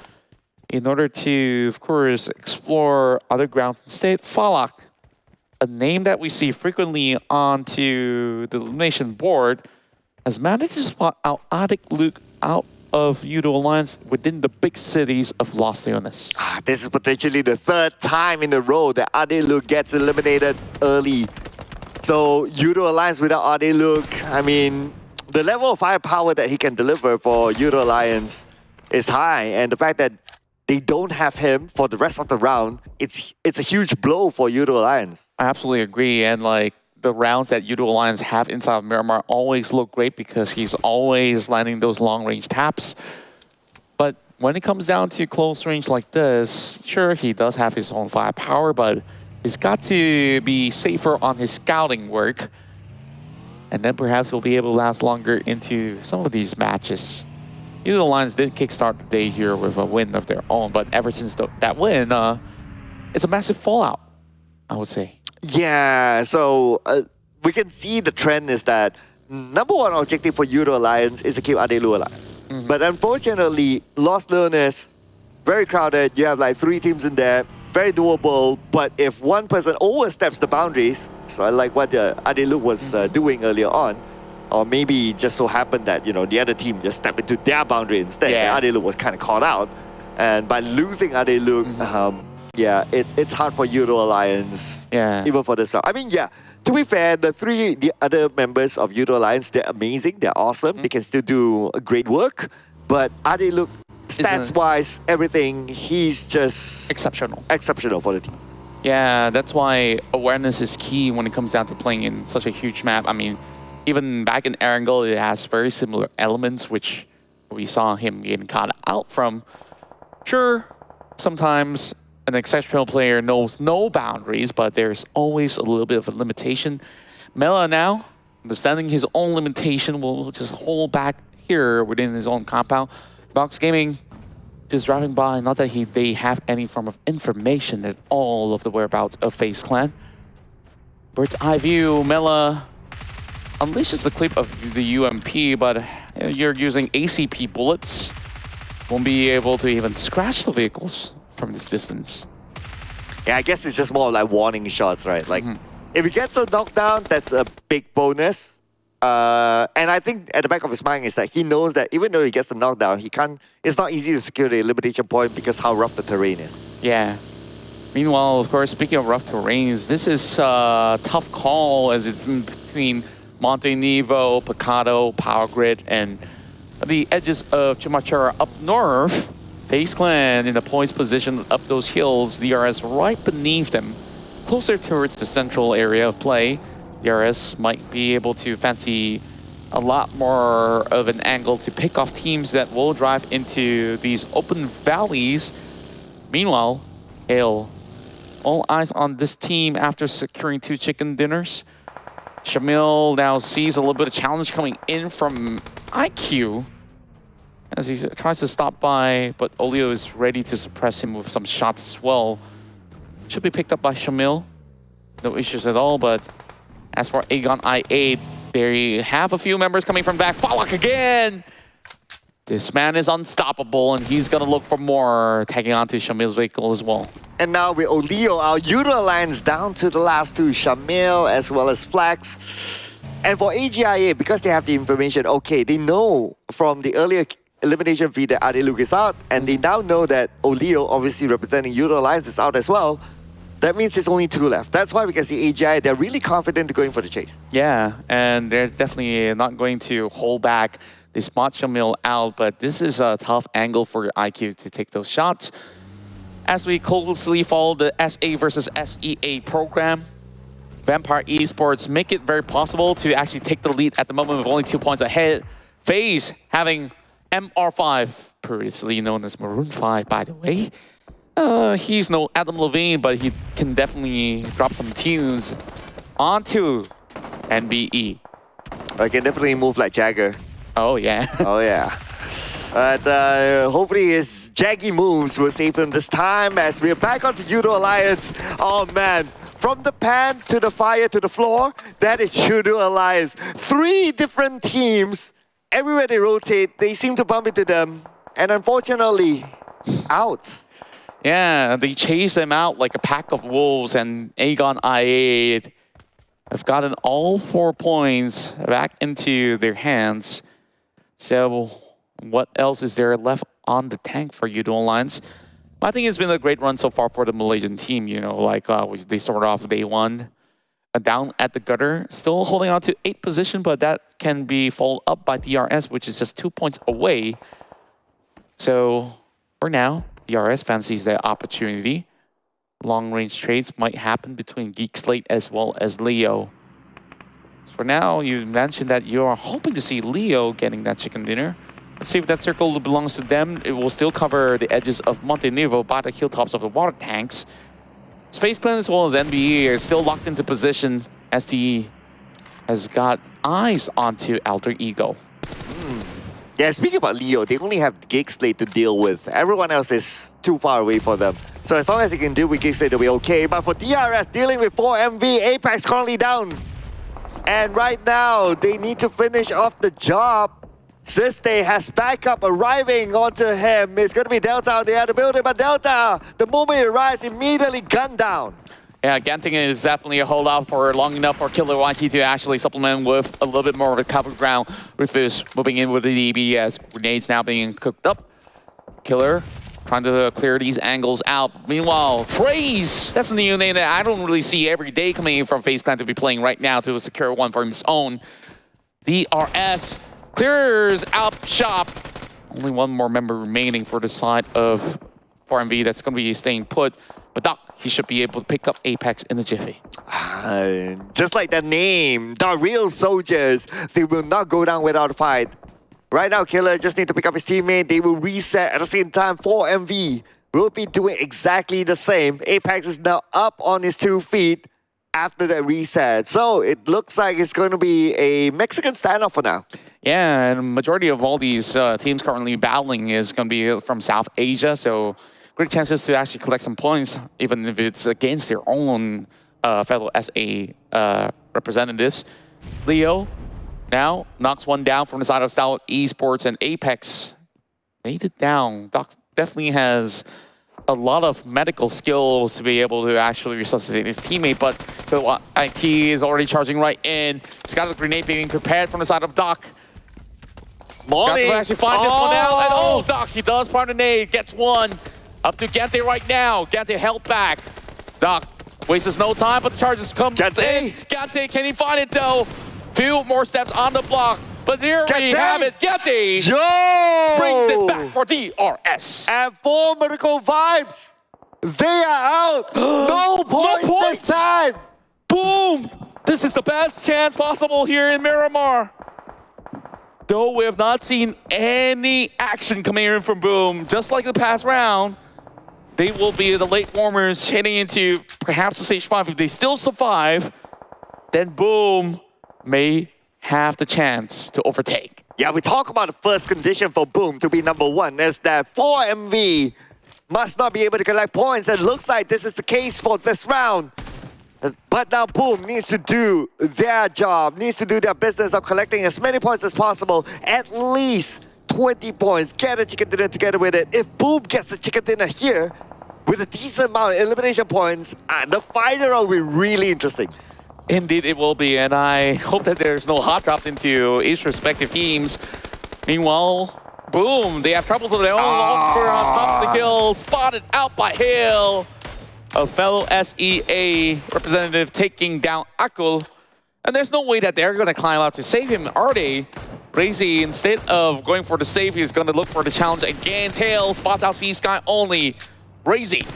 Speaker 2: in order to, of course, explore other grounds instead. Falak, a name that we see frequently onto the elimination board, has managed to spot out Adik Luke out of YOODO Alliance within the big cities of Los Leones.
Speaker 5: This is potentially the third time in a row that Ade Luke gets eliminated early. So YOODO Alliance without Ade Luke, I mean, the level of firepower that he can deliver for YOODO Alliance is high, and the fact that they don't have him for the rest of the round, it's a huge blow for YOODO Alliance.
Speaker 2: I absolutely agree, and like the rounds that YOODO Alliance have inside of Miramar always look great because he's always landing those long-range taps. But when it comes down to close range like this, sure, he does have his own firepower, but he's got to be safer on his scouting work. And then perhaps we'll be able to last longer into some of these matches. YOODO Alliance did kickstart the day here with a win of their own, but ever since that win, it's a massive fallout, I would say.
Speaker 5: Yeah, so we can see the trend is that number one objective for YOODO Alliance is to keep Adelu alive. But unfortunately, Los Leones, very crowded. You have like 3 teams in there, very doable. But if one person oversteps the boundaries, so like what Adelu was doing earlier on, or maybe it just so happened that, you know, the other team just stepped into their boundary instead.
Speaker 2: Yeah.
Speaker 5: Adelu was kind of caught out. And by losing Adelu, yeah, it's hard for YOODO Alliance, even for this round. I mean, yeah, to be fair, the other members of YOODO Alliance, they're amazing, they're awesome, they can still do great work. But Ade Luke, stats-wise, everything, he's just
Speaker 2: exceptional
Speaker 5: for the team.
Speaker 2: Yeah, that's why awareness is key when it comes down to playing in such a huge map. I mean, even back in Erangel, it has very similar elements, which we saw him getting caught out from. Sure, sometimes an exceptional player knows no boundaries, but there's always a little bit of a limitation. Mela now, understanding his own limitation, will just hold back here within his own compound. Box Gaming just driving by, not that they have any form of information at all of the whereabouts of FaZe Clan. Bird's eye view, Mela unleashes the clip of the UMP, but you're using ACP bullets. Won't be able to even scratch the vehicles from this distance.
Speaker 5: Yeah, I guess it's just more like warning shots, right? Like, if he gets a knockdown, that's a big bonus. And I think at the back of his mind is that he knows that even though he gets the knockdown, it's not easy to secure the elimination point because how rough the terrain is.
Speaker 2: Yeah. Meanwhile, of course, speaking of rough terrains, this is a tough call as it's in between Monte Nevo, Picado, Power Grid, and the edges of Chumachara up north. FaZe Clan in a poised position up those hills, DRS right beneath them, closer towards the central area of play. DRS might be able to fancy a lot more of an angle to pick off teams that will drive into these open valleys. Meanwhile, Hale, all eyes on this team after securing 2 chicken dinners. Shamil now sees a little bit of challenge coming in from IQ as he tries to stop by, but Olio is ready to suppress him with some shots as well. Should be picked up by Shamil. No issues at all, but as for Aegon I8, they have a few members coming from back. Fallock again! This man is unstoppable, and he's gonna look for more, tagging onto Shamil's vehicle as well.
Speaker 5: And now with Olio, our YOODO Alliance down to the last 2, Shamil as well as Flax. And for AGIA, because they have the information, okay, they know from the earlier elimination feed that Adeluk is out, and they now know that Oleo, obviously representing YOODO Alliance, is out as well. That means there's only 2 left. That's why we can see AGI, they're really confident to going for the chase.
Speaker 2: Yeah, and they're definitely not going to hold back this matcha mill out, but this is a tough angle for IQ to take those shots. As we closely follow the SA versus SEA program, Vampire Esports make it very possible to actually take the lead at the moment with only 2 points ahead. FaZe having MR5, previously known as Maroon 5, by the way. He's no Adam Levine, but he can definitely drop some tunes onto NBE.
Speaker 5: I can definitely move like Jagger.
Speaker 2: Oh, yeah.
Speaker 5: Oh, yeah. But hopefully his jaggy moves will save him this time as we're back onto YOODO Alliance. Oh, man. From the pan to the fire to the floor, that is YOODO Alliance. 3 different teams. Everywhere they rotate, they seem to bump into them. And unfortunately, out.
Speaker 2: Yeah, they chase them out like a pack of wolves, and Aegon I8 have gotten all 4 points back into their hands. So what else is there left on the tank for YOODO Alliance? I think it's been a great run so far for the Malaysian team. You know, like they started off day 1 down at the gutter, still holding on to 8th position, but that can be followed up by DRS, which is just 2 points away. So for now, DRS fancies the opportunity. Long-range trades might happen between GEEK, SLATE, as well as Leo. So for now, you mentioned that you are hoping to see Leo getting that chicken dinner. Let's see if that circle belongs to them. It will still cover the edges of Monte Nuevo by the hilltops of the water tanks. FaZe Clan as well as NBE are still locked into position. STE has got eyes onto Alter Ego.
Speaker 5: Yeah, speaking about Leo, they only have GEEK SLATE to deal with. Everyone else is too far away for them. So as long as they can deal with GEEK SLATE, they'll be okay. But for DRS, dealing with 4MV, Apex currently down. And right now, they need to finish off the job. Siste has backup arriving onto him. It's going to be Delta out there at the building, but Delta, the moment he arrives, immediately gunned down.
Speaker 2: Yeah, Ganting is definitely a holdout for long enough for Killer YT to actually supplement with a little bit more of a cover ground. Rufus moving in with the DB as grenades now being cooked up. Killer trying to clear these angles out. Meanwhile, Trace, that's a new name that I don't really see every day coming in from FaZe Clan to be playing right now to secure one for his own. DRS clears out shop. Only one more member remaining for the side of 4MV that's going to be staying put. But Doc, he should be able to pick up Apex in the jiffy.
Speaker 5: Just like the name, the real soldiers, they will not go down without a fight. Right now, Killer just need to pick up his teammate. They will reset at the same time. 4MV will be doing exactly the same. Apex is now up on his 2 feet after that reset. So it looks like it's going to be a Mexican standoff for now.
Speaker 2: Yeah, and majority of all these teams currently battling is going to be from South Asia. So great chances to actually collect some points, even if it's against their own fellow SA representatives. Leo now knocks one down from the side of STALWART Esports, and Apex made it down. Doc definitely has a lot of medical skills to be able to actually resuscitate his teammate, but IT is already charging right in. He's got a grenade being prepared from the side of Doc.
Speaker 5: Molly!
Speaker 2: Got to actually find this one out, and Doc, he does find a nade, gets one. Up to Gante right now. Gante held back. Doc wastes no time, but the charges come in. Gante, can he find it though? Few more steps on the block. But here we have it. Gante brings it back for DRS.
Speaker 5: And 4 Miracle Vibes. They are out. No points this time.
Speaker 2: Boom. This is the best chance possible here in Miramar. Though we have not seen any action coming in from Boom, just like the past round, they will be the late warmers heading into perhaps the stage 5. If they still survive, then Boom may have the chance to overtake.
Speaker 5: Yeah, we talk about the first condition for Boom to be #1 is that 4MV must not be able to collect points. It looks like this is the case for this round. But now Boom needs to do their job, needs to do their business of collecting as many points as possible, at least 20 points, get a chicken dinner together with it. If Boom gets a chicken dinner here, with a decent amount of elimination points, the final will be really interesting.
Speaker 2: Indeed it will be, and I hope that there's no hot drops into each respective teams. Meanwhile, Boom, they have troubles of their own. Longer on top of the hill, spotted out by Hill. A fellow SEA representative taking down Akul. And there's no way that they're going to climb out to save him, are they? Crazy, instead of going for the save, he's going to look for the challenge against Hill. Spots out C-Sky only. Crazy.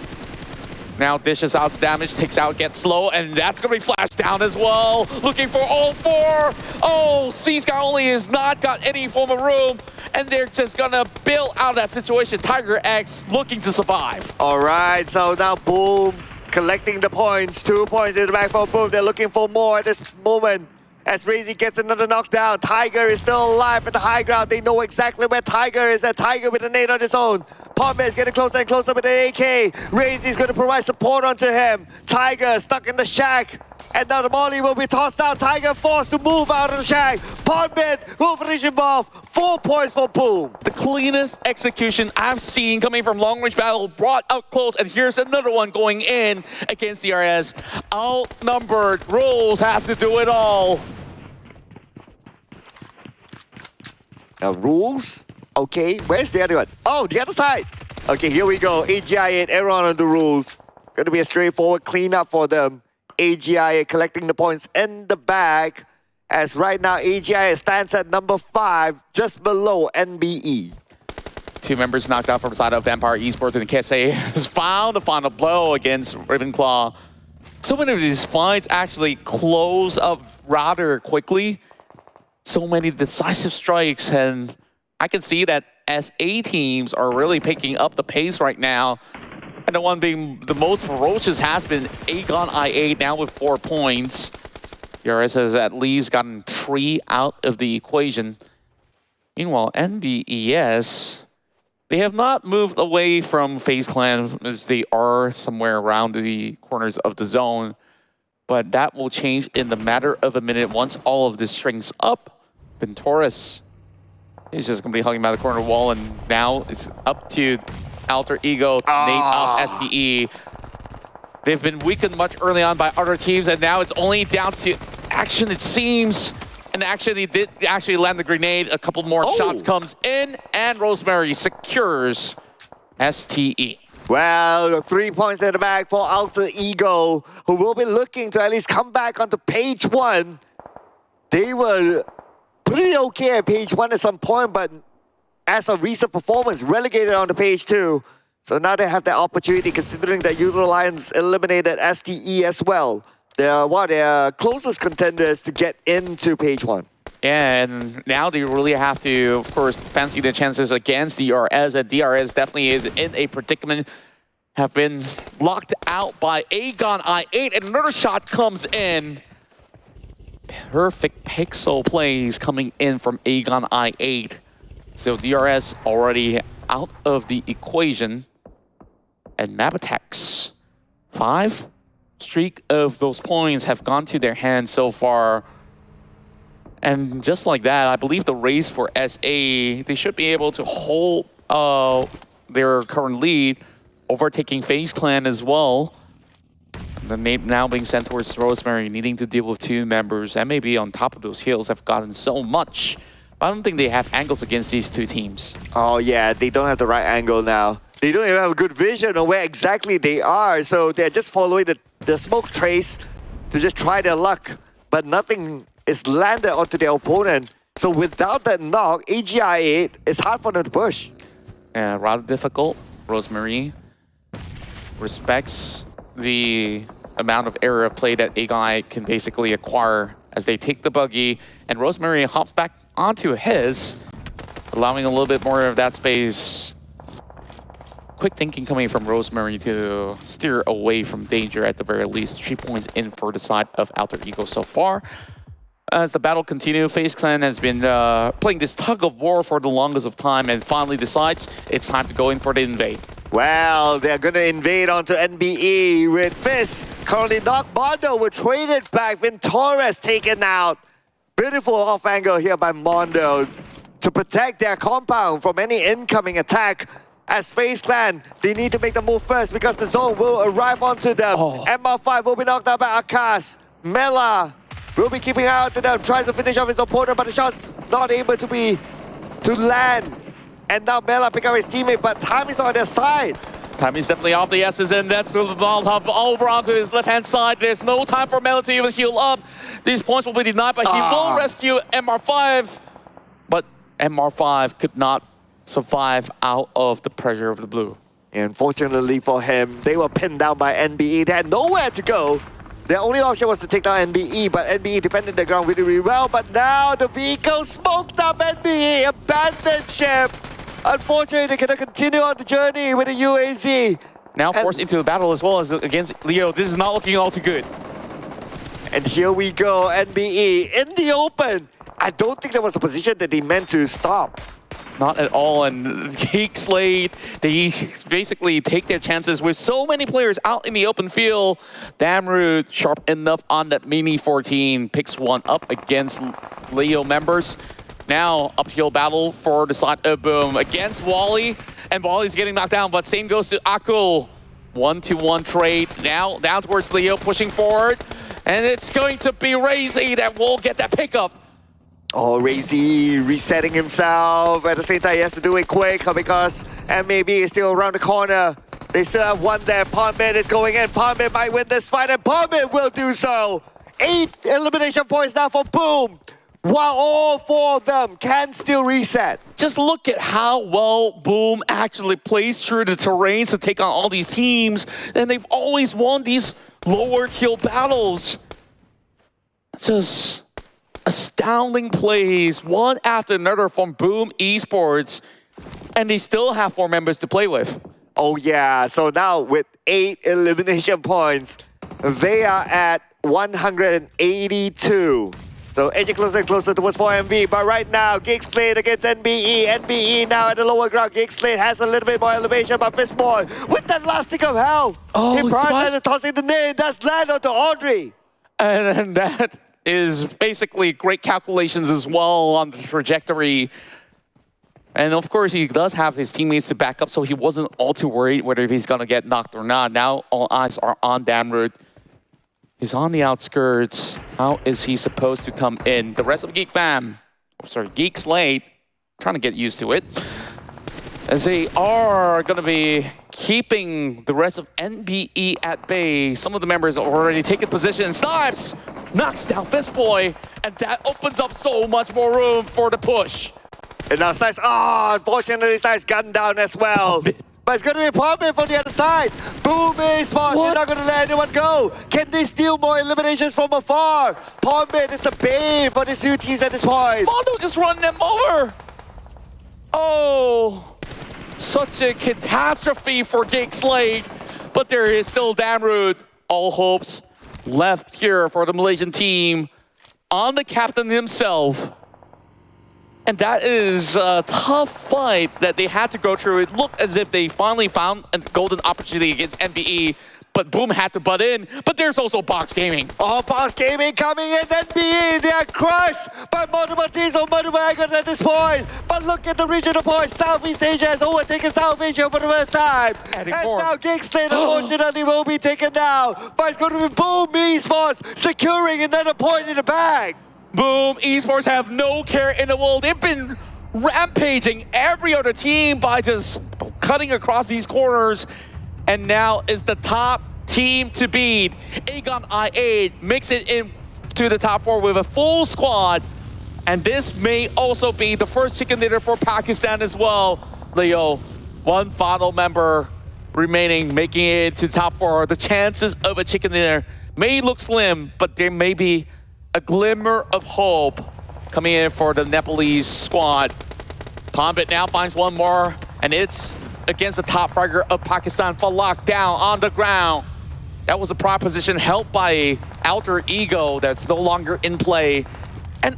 Speaker 2: Now dishes out the damage, takes out, gets slow, and that's going to be flashed down as well. Looking for all four. Oh, C-Sky only has not got any form of room, and they're just going to bail out of that situation. Tiger X looking to survive.
Speaker 5: All right, so now Boom collecting the points. 2 points in the back for Boom. They're looking for more at this moment. As Razy gets another knockdown, Tiger is still alive at the high ground. They know exactly where Tiger is. At Tiger with a nade on his own. Pombe is getting closer and closer with an AK. Razy is going to provide support onto him. Tiger stuck in the shack. And now the molly will be tossed out. Tiger forced to move out of the shack. Pombe will finish him off. 4 points for Boom.
Speaker 2: The cleanest execution I've seen coming from long range battle, brought up close, and here's another one going in against DRS. Outnumbered, Rules has to do it all.
Speaker 5: Rules? Okay, where's the other one? Oh, the other side. Okay, here we go. AGI8, everyone on the rules. Gonna be a straightforward cleanup for them. AGI8 collecting the points in the bag. As right now, AGI8 stands at number 5, just below NBE.
Speaker 2: 2 members knocked out from the side of Vampire Esports, and KSA has found the final blow against Ravenclaw. So many of these fights actually close up rather quickly. So many decisive strikes, and I can see that SA teams are really picking up the pace right now. And the one being the most ferocious has been Aegon I8, now with 4 points. DRS has at least gotten 3 out of the equation. Meanwhile, NBES, they have not moved away from FaZe Clan, as they are somewhere around the corners of the zone. But that will change in the matter of a minute once all of this strings up. Ventoris is just going to be hugging by the corner wall, and now it's up to Alter Ego to nade up STE. They've been weakened much early on by other teams, and now it's only down to action, it seems. And actually, he did actually land the grenade. A couple more shots comes in, and Rosemary secures STE.
Speaker 5: Well, 3 points in the bag for Alter Ego, who will be looking to at least come back onto page 1. They were pretty okay at page 1 at some point, but as of recent performance, relegated onto page 2. So now they have the opportunity, considering that YOODO Alliance eliminated STE as well. They're closest contenders to get into page 1.
Speaker 2: And now they really have to, of course, fancy their chances against DRS. And DRS definitely is in a predicament. Have been locked out by Aegon I8, and another shot comes in. Perfect pixel plays coming in from Aegon I8. So DRS already out of the equation. And Mabetex, 5 streak of those points have gone to their hands so far. And just like that, I believe the race for SA, they should be able to hold their current lead, overtaking FaZe Clan as well. The name now being sent towards Rosemary, needing to deal with 2 members, and maybe on top of those heals have gotten so much. But I don't think they have angles against these 2 teams.
Speaker 5: Oh yeah, they don't have the right angle now. They don't even have a good vision of where exactly they are, so they're just following the smoke trace to just try their luck. But nothing is landed onto their opponent. So without that knock, AGI8, it's hard for them to push.
Speaker 2: Yeah, rather difficult. Rosemary respects the amount of area of play that Aegon can basically acquire as they take the buggy, and Rosemary hops back onto his, allowing a little bit more of that space. Quick thinking coming from Rosemary to steer away from danger at the very least. 3 points in for the side of Alter Ego so far. As the battle continues, FaZe Clan has been playing this tug of war for the longest of time and finally decides it's time to go in for the invade.
Speaker 5: Well, they're going to invade onto NBE with Fizz. Currently knocked. Mondo will trade it back. Ventoris taken out. Beautiful off angle here by Mondo to protect their compound from any incoming attack. As FaZe Clan, they need to make the move first because the zone will arrive onto them. MR5 will be knocked out by Akash. Mela will be keeping out to them. Tries to finish off his opponent, but the shot's not able to land. And now Mela pick up his teammate, but time is on their side.
Speaker 2: Time is definitely off the S's, and that's the Molotov over onto his left-hand side. There's no time for Mela to even heal up. These points will be denied, but he will rescue MR5. But MR5 could not survive out of the pressure of the blue.
Speaker 5: Unfortunately for him, they were pinned down by NBE. They had nowhere to go. Their only option was to take down NBE, but NBE defended the ground really, really well. But now the vehicle smoked up NBE, abandoned ship. Unfortunately, they cannot continue on the journey with the UAZ.
Speaker 2: Now forced into the battle as well as against Leo. This is not looking all too good.
Speaker 5: And here we go, NBE in the open. I don't think there was a position that they meant to stop.
Speaker 2: Not at all, and GEEK, SLATE, they basically take their chances with so many players out in the open field. Damroot, sharp enough on that Mini 14, picks one up against Leo members. Now, uphill battle for the side of Boom against Wally, and Wally's getting knocked down, but same goes to Akul. 1-to-1 trade, now down towards Leo, pushing forward, and it's going to be Razy that will get that pickup.
Speaker 5: Oh, Razy resetting himself. At the same time, he has to do it quick because MAB is still around the corner. They still have one there. Palmbit is going in. Palmbit might win this fight, and Palmbit will do so. 8 elimination points now for Boom, while all 4 of them can still reset.
Speaker 2: Just look at how well Boom actually plays through the terrains to take on all these teams, and they've always won these lower kill battles. Just astounding plays, one after another from Boom Esports, and they still have 4 members to play with.
Speaker 5: Oh yeah, so now with 8 elimination points, they are at 182. So edging closer and closer towards 4MV, but right now, GEEK SLATE against NBE. NBE now at the lower ground. GEEK SLATE has a little bit more elevation, but Fistboy with that last stick of hell.
Speaker 2: Oh,
Speaker 5: he prioritized tossing the nade, that's land onto Audrey.
Speaker 2: And that is basically great calculations as well on the trajectory. And of course, he does have his teammates to back up, so he wasn't all too worried whether he's going to get knocked or not. Now all eyes are on Damroot. He's on the outskirts. How is he supposed to come in? The rest of GEEK fam, GEEK SLATE, trying to get used to it, as they are going to be keeping the rest of NBE at bay. Some of the members are already taking position. Snipes knocks down Fistboy, and that opens up so much more room for the push.
Speaker 5: And now Snipes, unfortunately Snipes gunned down as well. But it's going to be a Palmbit from the other side. Boom Esports, they're not going to let anyone go. Can they steal more eliminations from afar? Palmbit is the bane for these 2 teams at this point.
Speaker 2: Mondo just run them over. Oh, such a catastrophe for GEEK SLATE. But there is still Damroot. All hopes left here for the Malaysian team on the captain himself. And that is a tough fight that they had to go through. It looked as if they finally found a golden opportunity against NBE, but Boom had to butt in. But there's also Box Gaming.
Speaker 5: Oh, Box Gaming coming in, NBE, they are crushed by multiple teams or multiple angles at this point. But look at the regional points. Southeast Asia has overtaken South Asia for the first time. And now GEEK SLATE unfortunately will be taken down. But it's going to be Boom Esports securing another point in the bag.
Speaker 2: Boom Esports have no care in the world. They've been rampaging every other team by just cutting across these corners. And now is the top team to beat. Aegon I8 makes it into the top 4 with a full squad. And this may also be the first chicken dinner for Pakistan as well. Leo, 1 final member remaining, making it to the top 4. The chances of a chicken dinner may look slim, but there may be a glimmer of hope coming in for the Nepalese squad. Palmbit now finds one more, and it's against the top fragger of Pakistan, Falak down on the ground. That was a prop position held by Alter Ego that's no longer in play. And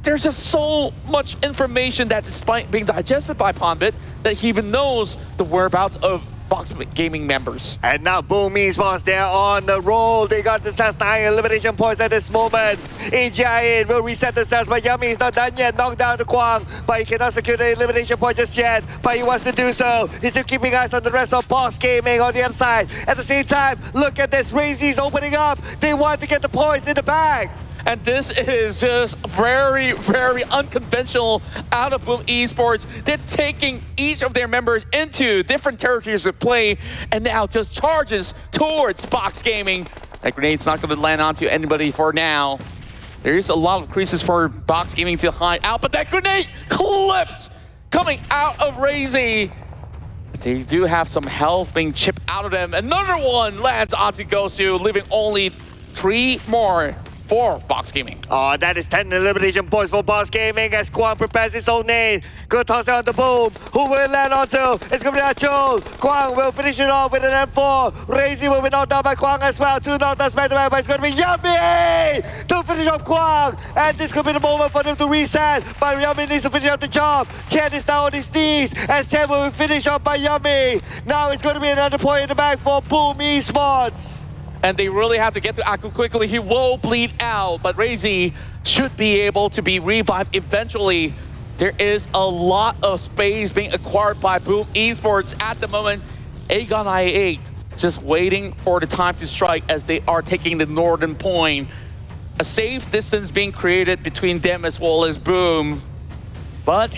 Speaker 2: there's just so much information that despite being digested by Palmbit, that he even knows the whereabouts of Box Gaming members.
Speaker 5: And now Boom Esports, they're on the roll. They got the last 9 elimination points at this moment. AGI will reset themselves, but Yummy is not done yet. Knocked down the Kwang, but he cannot secure the elimination point just yet. But he wants to do so. He's still keeping eyes on the rest of Box Gaming on the other side. At the same time, look at this. Razy's opening up. They want to get the points in the bag.
Speaker 2: And this is just very, very unconventional out of Boom Esports. They're taking each of their members into different territories of play and now just charges towards Box Gaming. That grenade's not going to land onto anybody for now. There's a lot of creases for Box Gaming to hide out, but that grenade clipped coming out of Razy. They do have some health being chipped out of them. Another one lands onto Gosu, leaving only 3 more for Box Gaming.
Speaker 5: Oh, that is 10 elimination points for Box Gaming as Kwang prepares his own nade. Good toss on the Boom. Who will land onto? It's going to be Achol. Kwang will finish it off with an M4. Razy will be knocked down by Kwang as well. 2 knockdowns back to back, but it's going to be Yummy to finish off Kwang. And this could be the moment for them to reset. But Yummy needs to finish off the job. Chen is now on his knees as Chen will be finished off by Yummy. Now it's going to be another point in the back for Boom Esports.
Speaker 2: And they really have to get to Aku quickly. He will bleed out, but Razy should be able to be revived eventually. There is a lot of space being acquired by Boom Esports at the moment. Aegon I8 just waiting for the time to strike as they are taking the northern point. A safe distance being created between them as well as Boom. But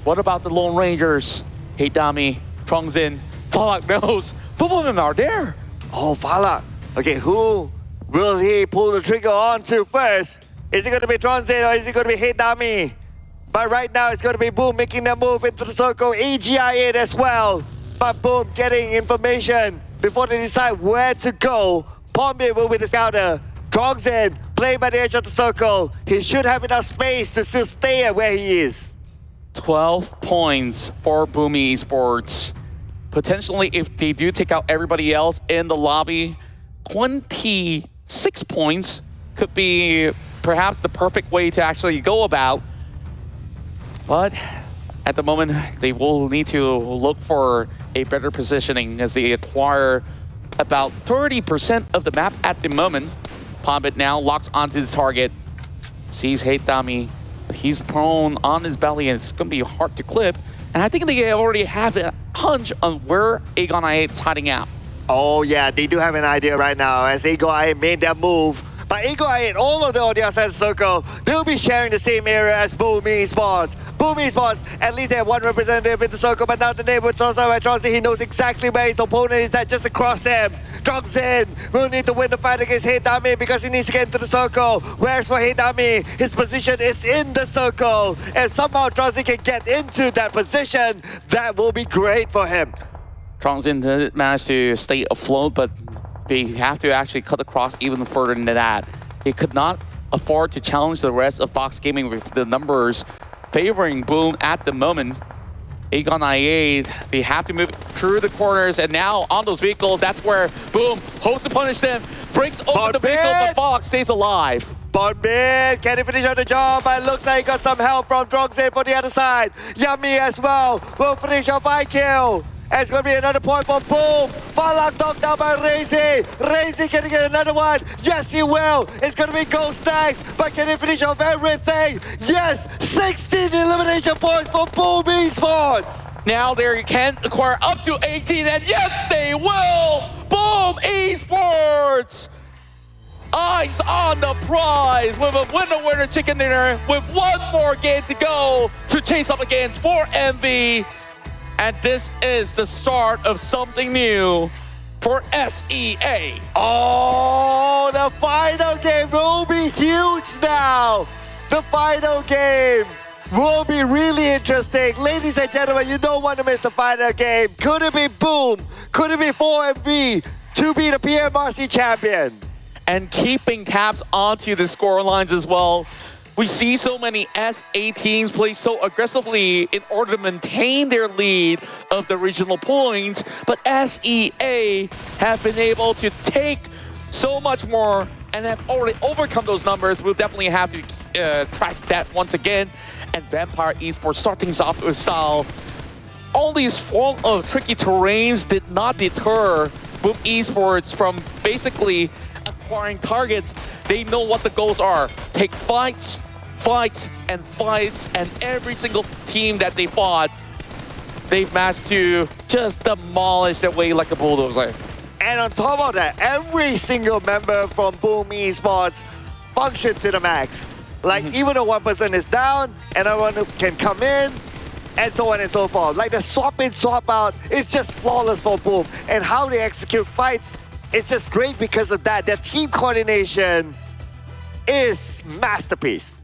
Speaker 2: what about the Lone Rangers? Heidami, Trongzin, Falak knows. Both of them are there.
Speaker 5: Oh, Falak. Okay, who will he pull the trigger on to first? Is it going to be Tronzin or is it going to be Heidami? But right now it's going to be Boom making their move into the circle. EGI8 as well. But Boom getting information before they decide where to go. Pombi will be the scouter. Tronzin playing by the edge of the circle. He should have enough space to still stay where he is.
Speaker 2: 12 points for Boom Esports. Potentially, if they do take out everybody else in the lobby, 26 points could be perhaps the perfect way to actually go about. But at the moment, they will need to look for a better positioning as they acquire about 30% of the map at the moment. Pombit now locks onto the target, sees Heidami. He's prone on his belly and it's going to be hard to clip. And I think they already have a hunch on where Aegon I8 is hiding out.
Speaker 5: Oh yeah, they do have an idea right now as Aegon I8 made that move. But Aegon I8, all of them on the outside of the circle, they'll be sharing the same area as Boom Esports. Boom Esports, at least they have one representative in the circle, but now the neighbor tossed out by Tronzin, he knows exactly where his opponent is at just across him. Tronzin will need to win the fight against Heidami because he needs to get into the circle. Whereas for Heidami, his position is in the circle. If somehow Tronzin can get into that position, that will be great for him.
Speaker 2: Trongzin did manage to stay afloat, but they have to actually cut across even further than that. They could not afford to challenge the rest of Box Gaming with the numbers favoring Boom at the moment. Aegon I8, they have to move through the corners, and now on those vehicles, that's where Boom hopes to punish them. Breaks over the vehicle, but Fox stays alive.
Speaker 5: Bonbin, can he finish on the job? But it looks like he got some help from Trongzin for the other side. Yummy as well will finish off IQ. And it's going to be another point for Boom. Falak knocked down by Razy. Razy can he get another one? Yes, he will. It's going to be Ghost next. But can he finish off everything? Yes, 16 elimination points for Boom Esports.
Speaker 2: Now they can acquire up to 18, and yes, they will. Boom Esports. Eyes on the prize with a winner chicken dinner with one more game to go to chase up against 4MV. And this is the start of something new for SEA.
Speaker 5: Oh, the final game will be huge now. The final game will be really interesting. Ladies and gentlemen, you don't want to miss the final game. Could it be Boom? Could it be 4MV to be the PMRC champion?
Speaker 2: And keeping tabs onto the score lines as well. We see so many SA teams play so aggressively in order to maintain their lead of the regional points, but SEA have been able to take so much more and have already overcome those numbers. We'll definitely have to track that once again. And Vampire Esports start things off with style. All these form of tricky terrains did not deter Boom Esports from basically acquiring targets. They know what the goals are. Take fights, and every single team that they fought, they've managed to just demolish their way like a bulldozer.
Speaker 5: And on top of that, every single member from Boom Esports function to the max. Like even though one person is down, another one can come in, and so on and so forth. Like the swap in, swap out, it's just flawless for Boom. And how they execute fights, it's just great because of that. Their team coordination is masterpiece.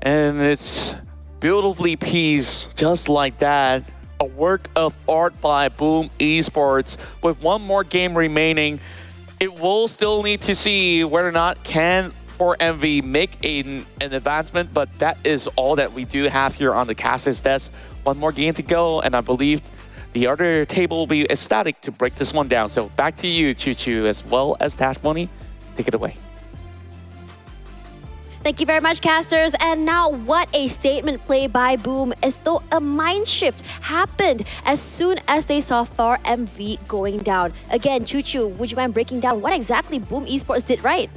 Speaker 2: And it's beautifully pieced just like that. A work of art by Boom Esports. With one more game remaining, it will still need to see whether or not can 4MV make an advancement, but that is all that we do have here on the cast's desk. One more game to go, and I believe the other table will be ecstatic to break this one down. So back to you, Choo Choo, as well as Dash Money. Take it away.
Speaker 3: Thank you very much, casters. And now, what a statement play by Boom, as though a mind shift happened as soon as they saw 4MV going down. Again, Choo Choo, would you mind breaking down what exactly Boom Esports did right?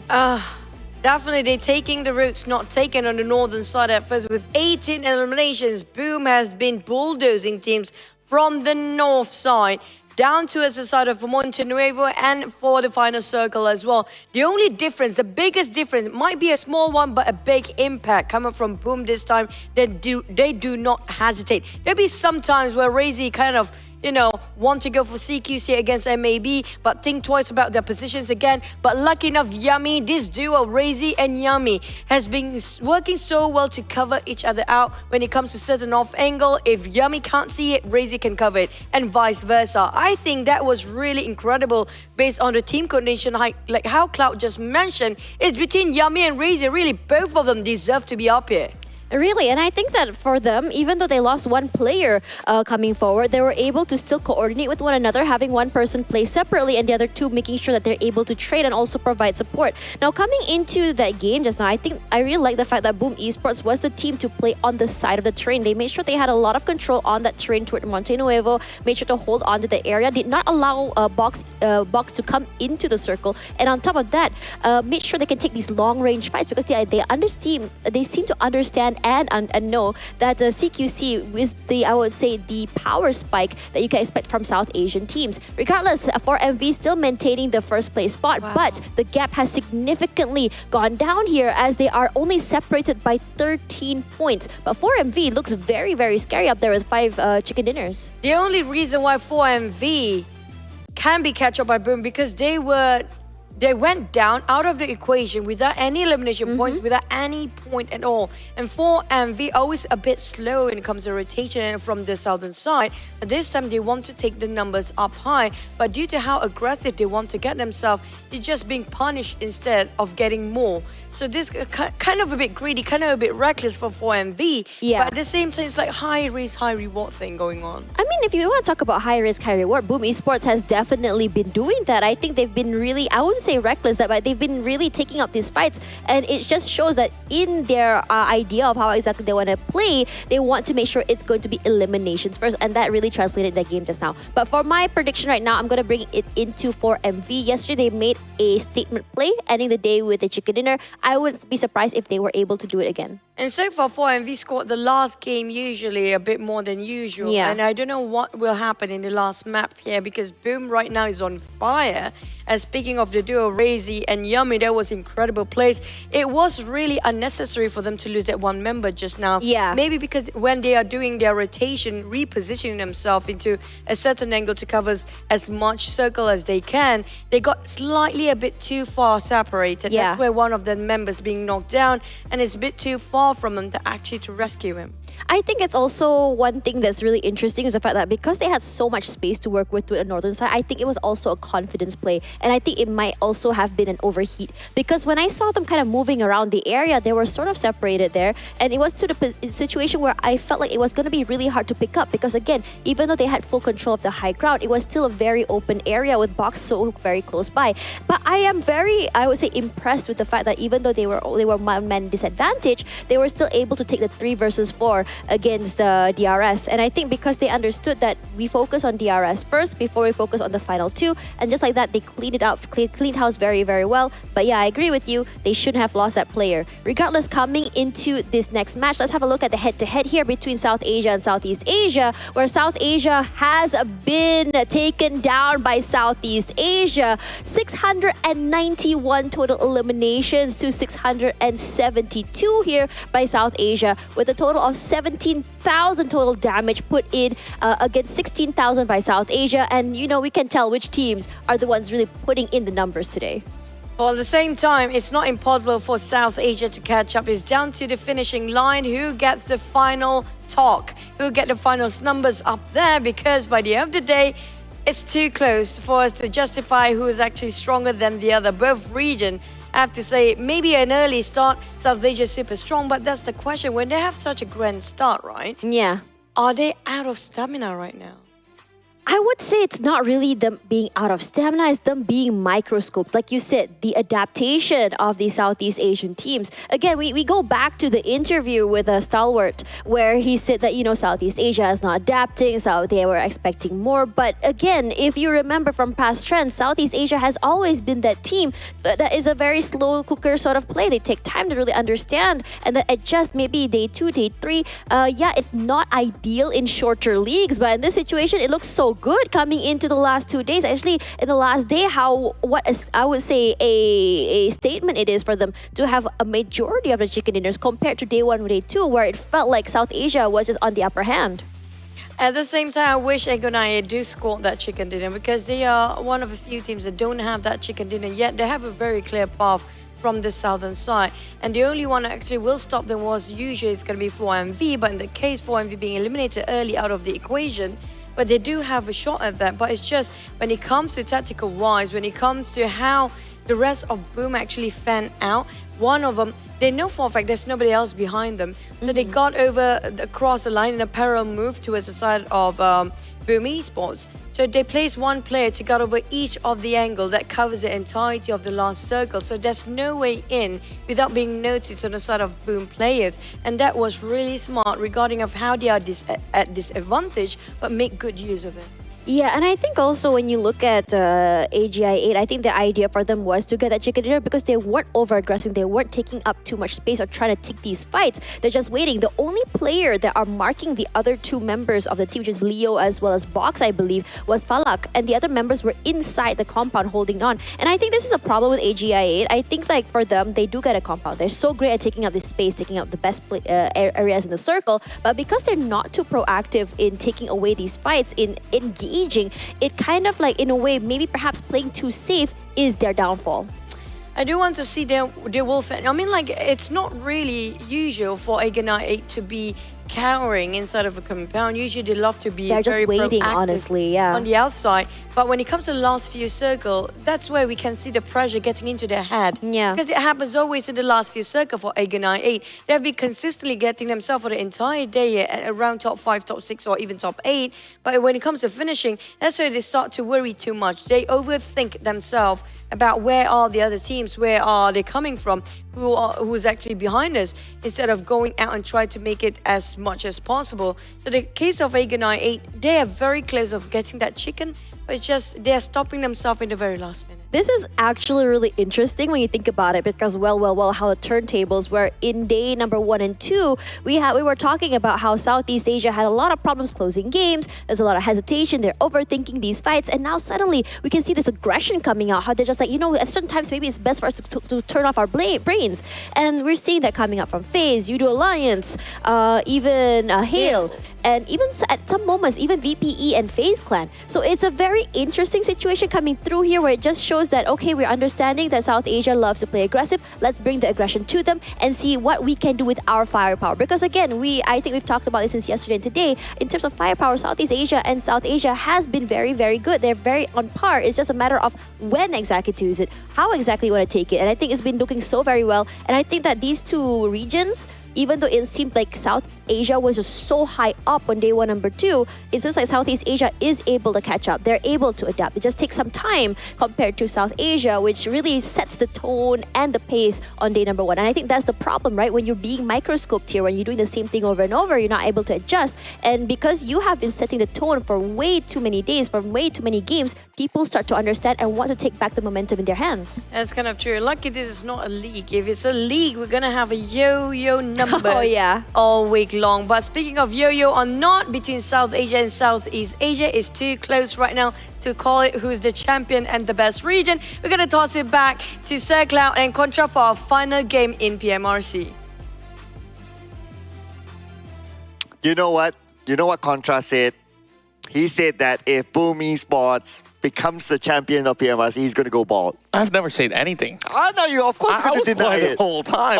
Speaker 4: Definitely, they're taking the routes not taken on the northern side at first. With 18 eliminations, Boom has been bulldozing teams from the north side down towards the side of Monte Nuevo and for the final circle as well. The only difference, the biggest difference, might be a small one, but a big impact coming from Boom this time. They do not hesitate. There'll be some times where Razy kind of, you know, want to go for CQC against MAB, but think twice about their positions again. But lucky enough, Yummy, this duo, Razy and Yummy, has been working so well to cover each other out when it comes to certain off angle. If Yummy can't see it, Razy can cover it, and vice versa. I think that was really incredible based on the team coordination, like how Cloud just mentioned. It's between Yummy and Razy. Really, both of them deserve to be up here.
Speaker 3: Really, and I think that for them, even though they lost one player coming forward, they were able to still coordinate with one another, having one person play separately and the other two making sure that they're able to trade and also provide support. Now, coming into that game just now, I think I really like the fact that Boom Esports was the team to play on the side of the terrain. They made sure they had a lot of control on that terrain toward Monte Nuevo, made sure to hold on to the area, did not allow box to come into the circle, and on top of that, made sure they can take these long-range fights because they seem to understand and know that CQC is I would say, the power spike that you can expect from South Asian teams. Regardless, 4MV still maintaining the first place spot, but the gap has significantly gone down here as they are only separated by 13 points. But 4MV looks very, very scary up there with 5 chicken dinners.
Speaker 4: The only reason why 4MV can be catch up by Boom because they went down out of the equation without any elimination points, without any point at all. And 4MV always a bit slow when it comes to rotation from the southern side. But this time they want to take the numbers up high. But due to how aggressive they want to get themselves, they're just being punished instead of getting more. So this kind of a bit greedy, kind of a bit reckless for 4MV.
Speaker 3: Yeah.
Speaker 4: But at the same time, it's like high risk, high reward thing going on.
Speaker 3: I mean, if you want to talk about high risk, high reward, Boom Esports has definitely been doing that. I think they've been really, I wouldn't say reckless, but they've been really taking up these fights. And it just shows that in their idea of how exactly they want to play, they want to make sure it's going to be eliminations first. And that really translated that game just now. But for my prediction right now, I'm going to bring it into 4MV. Yesterday, they made a statement play, ending the day with a chicken dinner. I wouldn't be surprised if they were able to do it again.
Speaker 4: And so far, 4MV scored the last game usually a bit more than usual.
Speaker 3: Yeah.
Speaker 4: And I don't know what will happen in the last map here because Boom right now is on fire. And speaking of the duo, Razy and Yummy, that was incredible plays. It was really unnecessary for them to lose that one member just now.
Speaker 3: Yeah.
Speaker 4: Maybe because when they are doing their rotation, repositioning themselves into a certain angle to cover as much circle as they can, they got slightly a bit too far separated.
Speaker 3: Yeah.
Speaker 4: That's where one of the members being knocked down and it's a bit too far from them to actually to rescue him.
Speaker 3: I think it's also one thing that's really interesting is the fact that because they had so much space to work with the northern side, I think it was also a confidence play. And I think it might also have been an overheat. Because when I saw them kind of moving around the area, they were sort of separated there. And it was to the situation where I felt like it was going to be really hard to pick up. Because again, even though they had full control of the high ground, it was still a very open area with box so very close by. But I am very, I would say, impressed with the fact that even though they were one-man disadvantage, they were still able to take the 3 versus 4 against DRS. And I think because they understood that we focus on DRS first before we focus on the final two, and just like that, they cleaned it up, cleaned house very, very well. But yeah, I agree with you. They shouldn't have lost that player. Regardless, coming into this next match, let's have a look at the head-to-head here between South Asia and Southeast Asia, where South Asia has been taken down by Southeast Asia. 691 total eliminations to 672 here by South Asia, with a total of 17,000 total damage put in against 16,000 by South Asia. And you know, we can tell which teams are the ones really putting in the numbers today.
Speaker 4: Well, at the same time, it's not impossible for South Asia to catch up. It's down to the finishing line. Who gets the final talk? Who get the final numbers up there? Because by the end of the day, it's too close for us to justify who is actually stronger than the other. Both region, I have to say, maybe an early start, South Asia is super strong, but that's the question. When they have such a grand start, right?
Speaker 3: Yeah.
Speaker 4: Are they out of stamina right now?
Speaker 3: I would say it's not really them being out of stamina, it's them being microscoped. Like you said, the adaptation of the Southeast Asian teams. Again, we go back to the interview with STALWART, where he said that, you know, Southeast Asia is not adapting, so they were expecting more. But again, if you remember from past trends, Southeast Asia has always been that team that is a very slow cooker sort of play. They take time to really understand and then adjust maybe day 2, day 3. Yeah, it's not ideal in shorter leagues, but in this situation, it looks so good coming into the last 2 days. Actually, in the last day, what is, I would say, a statement it is for them to have a majority of the chicken dinners compared to day 1 or day 2, where it felt like South Asia was just on the upper hand.
Speaker 4: At the same time, I wish Egonaya do score that chicken dinner, because they are one of a few teams that don't have that chicken dinner yet. They have a very clear path from the southern side, and the only one that actually will stop them was usually it's going to be 4MV, but in the case 4MV being eliminated early out of the equation, but they do have a shot at that. But it's just when it comes to tactical wise, when it comes to how the rest of Boom actually fan out, one of them, they know for a fact there's nobody else behind them. So they got across the line in a parallel move towards the side of Boom Esports. So they place one player to get over each of the angle that covers the entirety of the last circle. So there's no way in without being noticed on the side of Boom players. And that was really smart regarding of how they are at disadvantage, but make good use of it.
Speaker 3: Yeah, and I think also when you look at AGI8, I think the idea for them was to get that chicken dinner because they weren't over-aggressing, they weren't taking up too much space or trying to take these fights. They're just waiting. The only player that are marking the other two members of the team, which is Leo as well as Box, I believe, was Falak. And the other members were inside the compound holding on. And I think this is a problem with AGI8. I think like for them, they do get a compound. They're so great at taking up this space, taking up the best areas in the circle. But because they're not too proactive in taking away these fights, in engaging, it kind of like in a way maybe perhaps playing too safe is their downfall.
Speaker 4: I do want to see their wolf. I mean, like, it's not really usual for Agana 8 to be cowering inside of a compound. Usually they love to be
Speaker 3: They're
Speaker 4: very
Speaker 3: just waiting,
Speaker 4: proactive
Speaker 3: honestly, yeah.
Speaker 4: on the outside. But when it comes to the last few circles, that's where we can see the pressure getting into their head.
Speaker 3: Yeah.
Speaker 4: Because it happens always in the last few circles for Agana 8. They have been consistently getting themselves for the entire day at around top 5, top 6, or even top 8. But when it comes to finishing, that's where they start to worry too much. They overthink themselves about where are the other teams, where are they coming from, who's actually behind us, instead of going out and try to make it as much as possible. So the case of Agana 8, they are very close of getting that chicken, but it's just they're stopping themselves in the very last minute.
Speaker 3: This is actually really interesting when you think about it, because well, how the turntables were in day number 1 and 2. We were talking about how Southeast Asia had a lot of problems closing games. There's a lot of hesitation. They're overthinking these fights, and now suddenly we can see this aggression coming out. How they're just like, you know, at certain times maybe it's best for us to turn off our brains, and we're seeing that coming up from FaZe, YOODO Alliance, even Hale. And even at some moments, even VPE and FaZe Clan. So it's a very interesting situation coming through here, where it just shows that, okay, we're understanding that South Asia loves to play aggressive. Let's bring the aggression to them and see what we can do with our firepower. Because again, I think we've talked about this since yesterday and today. In terms of firepower, Southeast Asia and South Asia has been very, very good. They're very on par. It's just a matter of when exactly to use it, how exactly you want to take it. And I think it's been looking so very well. And I think that these two regions, even though it seemed like South Asia was just so high up on day one, number two, it looks like Southeast Asia is able to catch up. They're able to adapt. It just takes some time compared to South Asia, which really sets the tone and the pace on day number one. And I think that's the problem, right? When you're being microscoped here, when you're doing the same thing over and over, you're not able to adjust. And because you have been setting the tone for way too many days, for way too many games, people start to understand and want to take back the momentum in their hands.
Speaker 4: That's kind of true. Lucky this is not a league. If it's a league, we're gonna have a yo-yo numbers
Speaker 3: Oh, yeah.
Speaker 4: all week long. But speaking of yo-yo or not, between South Asia and Southeast Asia, is too close right now to call it who's the champion and the best region. We're gonna toss it back to SirCloud and Contra for our final game in PMRC.
Speaker 5: You know what? You know what Contra said? He said that if Boom Esports becomes the champion of PMRC, he's going to go bald.
Speaker 2: I've never said anything.
Speaker 5: I know you. Of course, you're going to deny it
Speaker 2: the whole time,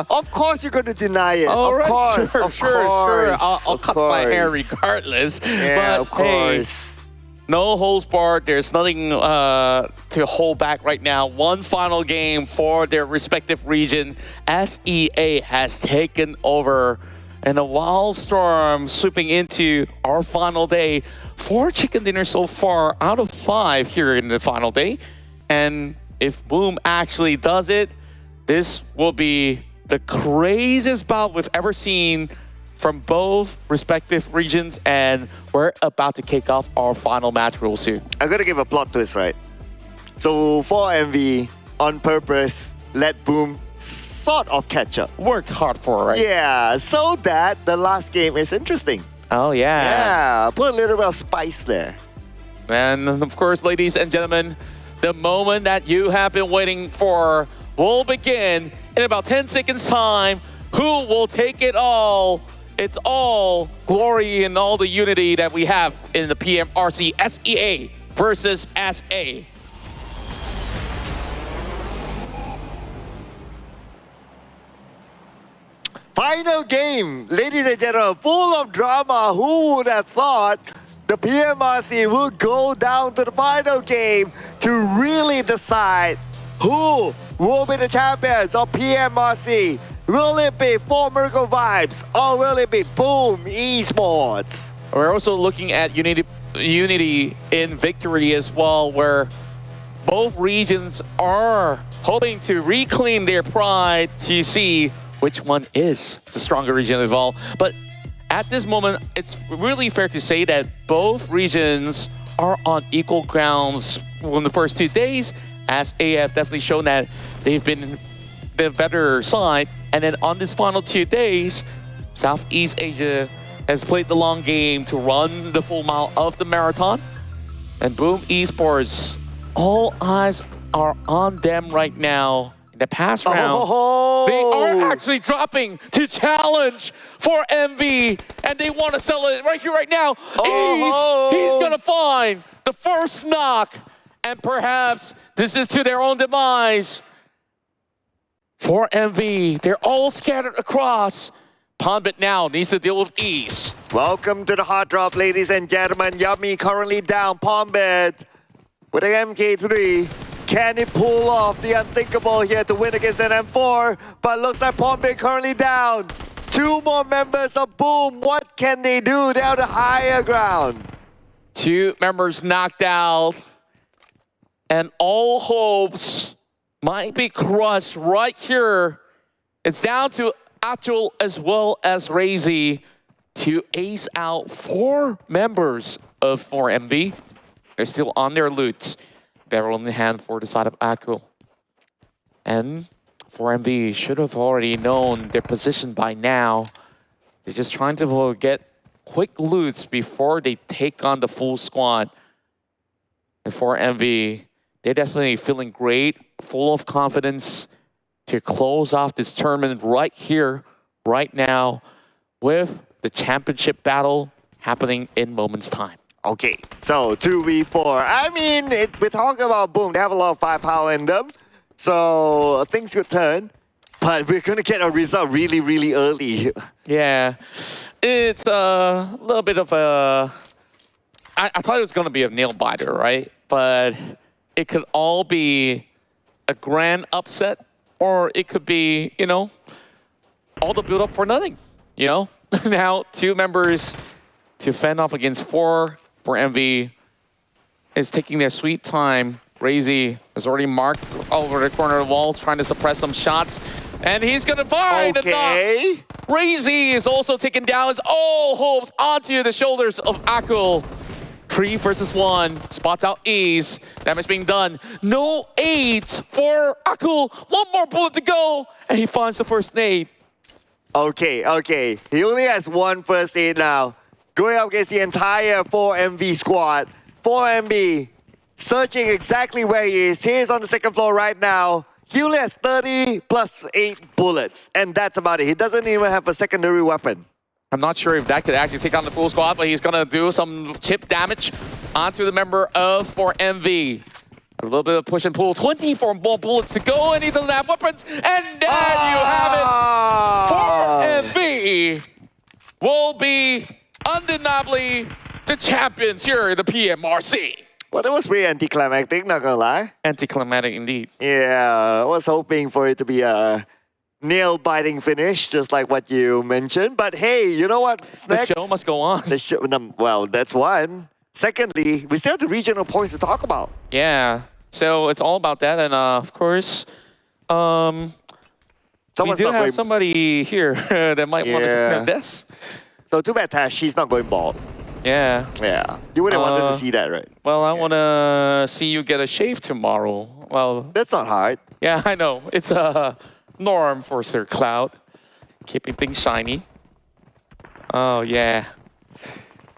Speaker 5: of course, you're going to deny it.
Speaker 2: all
Speaker 5: Of
Speaker 2: right,
Speaker 5: course,
Speaker 2: sure,
Speaker 5: of
Speaker 2: sure.
Speaker 5: course.
Speaker 2: I'll
Speaker 5: of
Speaker 2: cut my hair
Speaker 5: course.
Speaker 2: regardless.
Speaker 5: Yeah,
Speaker 2: but
Speaker 5: of course.
Speaker 2: Hey, no holds barred. There's nothing to hold back right now. One final game for their respective region. SEA has taken over. And a wild storm sweeping into our final day. 4 chicken dinners so far out of 5 here in the final day. And if Boom actually does it, this will be the craziest bout we've ever seen from both respective regions. And we're about to kick off our final match real soon.
Speaker 5: I'm going to give a plot twist, right? So, for MV, on purpose, let Boom sort of catch up.
Speaker 2: Worked hard for, right?
Speaker 5: Yeah, so that the last game is interesting.
Speaker 2: Oh, yeah.
Speaker 5: Yeah, put a little bit of spice there.
Speaker 2: And of course, ladies and gentlemen, the moment that you have been waiting for will begin in about 10 seconds time. Who will take it all? It's all glory and all the unity that we have in the PMRC SEA versus SA.
Speaker 5: Final game, ladies and gentlemen, full of drama. Who would have thought the PMRC would go down to the final game to really decide who will be the champions of PMRC? Will it be 4 Miracle Vibes or will it be Boom Esports?
Speaker 2: We're also looking at unity in victory as well, where both regions are hoping to reclaim their pride to see which one is the stronger region of all. But at this moment, it's really fair to say that both regions are on equal grounds from the first 2 days, as AF definitely shown that they've been the better side. And then on this final 2 days, Southeast Asia has played the long game to run the full mile of the marathon. And Boom Esports, all eyes are on them right now. In the past round, they are actually dropping to challenge for MV, and they want to sell it right here, right now. He's gonna find the first knock, and perhaps this is to their own demise. For MV, they're all scattered across. Palmbit now needs to deal with ease.
Speaker 5: Welcome to the hard drop, ladies and gentlemen. Yummy currently down. Palmbit with an MK3. Can it pull off the unthinkable here to win against an M4? But looks like Palmbit currently down. 2 more members of Boom. What can they do? They're on the higher ground.
Speaker 2: 2 members knocked out. And all hopes might be crushed right here. It's down to Achul as well as Razy to ace out 4 members of 4MV. They're still on their loot. Barrel in the hand for the side of Akul. And 4MV should have already known their position by now. They're just trying to get quick loots before they take on the full squad. And 4MV, they're definitely feeling great, full of confidence to close off this tournament right here, right now, with the championship battle happening in moments' time.
Speaker 5: Okay, so 2v4. I mean, we're talking about Boom. They have a lot of firepower in them. So things could turn. But we're going to get a result really, really early.
Speaker 2: Yeah, it's a little bit of a... I thought it was going to be a nail-biter, right? But it could all be a grand upset, or it could be, you know, all the build-up for nothing, you know? now 2 members to fend off against 4 for MV. Is taking their sweet time. Razy has already marked over the corner of the walls, trying to suppress some shots. And he's going to find the knock. Razy is also taking down his all hopes onto the shoulders of Akul. 3 versus 1. Spots out Ease. Damage being done. No aids for Akul. 1 more bullet to go. And he finds the first nade.
Speaker 5: Okay. He only has 1 first aid now. Going up against the entire 4MV squad. 4MV searching exactly where he is. He is on the 2nd floor right now. He only has 30 plus 8 bullets. And that's about it. He doesn't even have a secondary weapon.
Speaker 2: I'm not sure if that could actually take on the full squad, but he's going to do some chip damage onto the member of 4MV. A little bit of push and pull. 24 more bullets to go, and he doesn't have weapons. And there you have it. 4MV will be undeniably the champions here in the PMRC.
Speaker 5: Well, that was pretty anticlimactic, not gonna lie.
Speaker 2: Anticlimactic indeed.
Speaker 5: Yeah, I was hoping for it to be a nail-biting finish, just like what you mentioned. But hey, you know what?
Speaker 2: The show must go on.
Speaker 5: The show, well, that's one. Secondly, we still have the regional points to talk about.
Speaker 2: Yeah, so it's all about that. And of course, we do have somebody here that might want to compare this.
Speaker 5: So too bad, Tash, she's not going bald.
Speaker 2: Yeah.
Speaker 5: Yeah. You wouldn't want to see that, right?
Speaker 2: Well, I want to see you get a shave tomorrow. Well,
Speaker 5: that's not hard.
Speaker 2: Yeah, I know. It's a norm for Sir Cloud. Keeping things shiny. Oh, yeah.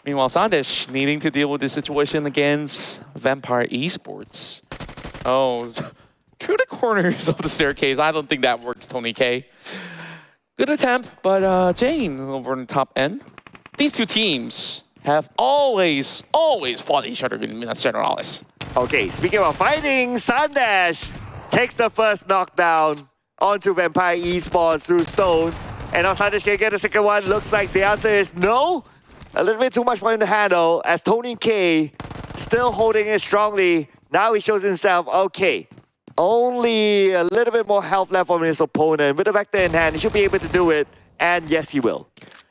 Speaker 2: Meanwhile, Sandesh needing to deal with this situation against Vampire Esports. Oh, through the corners of the staircase. I don't think that works, Tony K. Good attempt, but Jane over on the top end. These 2 teams have always fought each other in Minas Generalis.
Speaker 5: Okay, speaking of fighting, Sandesh takes the first knockdown onto Vampire Esports through Stone. And now Sandesh can get a second one. Looks like the answer is no. A little bit too much for him to handle as Tony K still holding it strongly. Now he shows himself, okay, only a little bit more health left from his opponent. With the vector in hand, he should be able to do it. And yes, he will.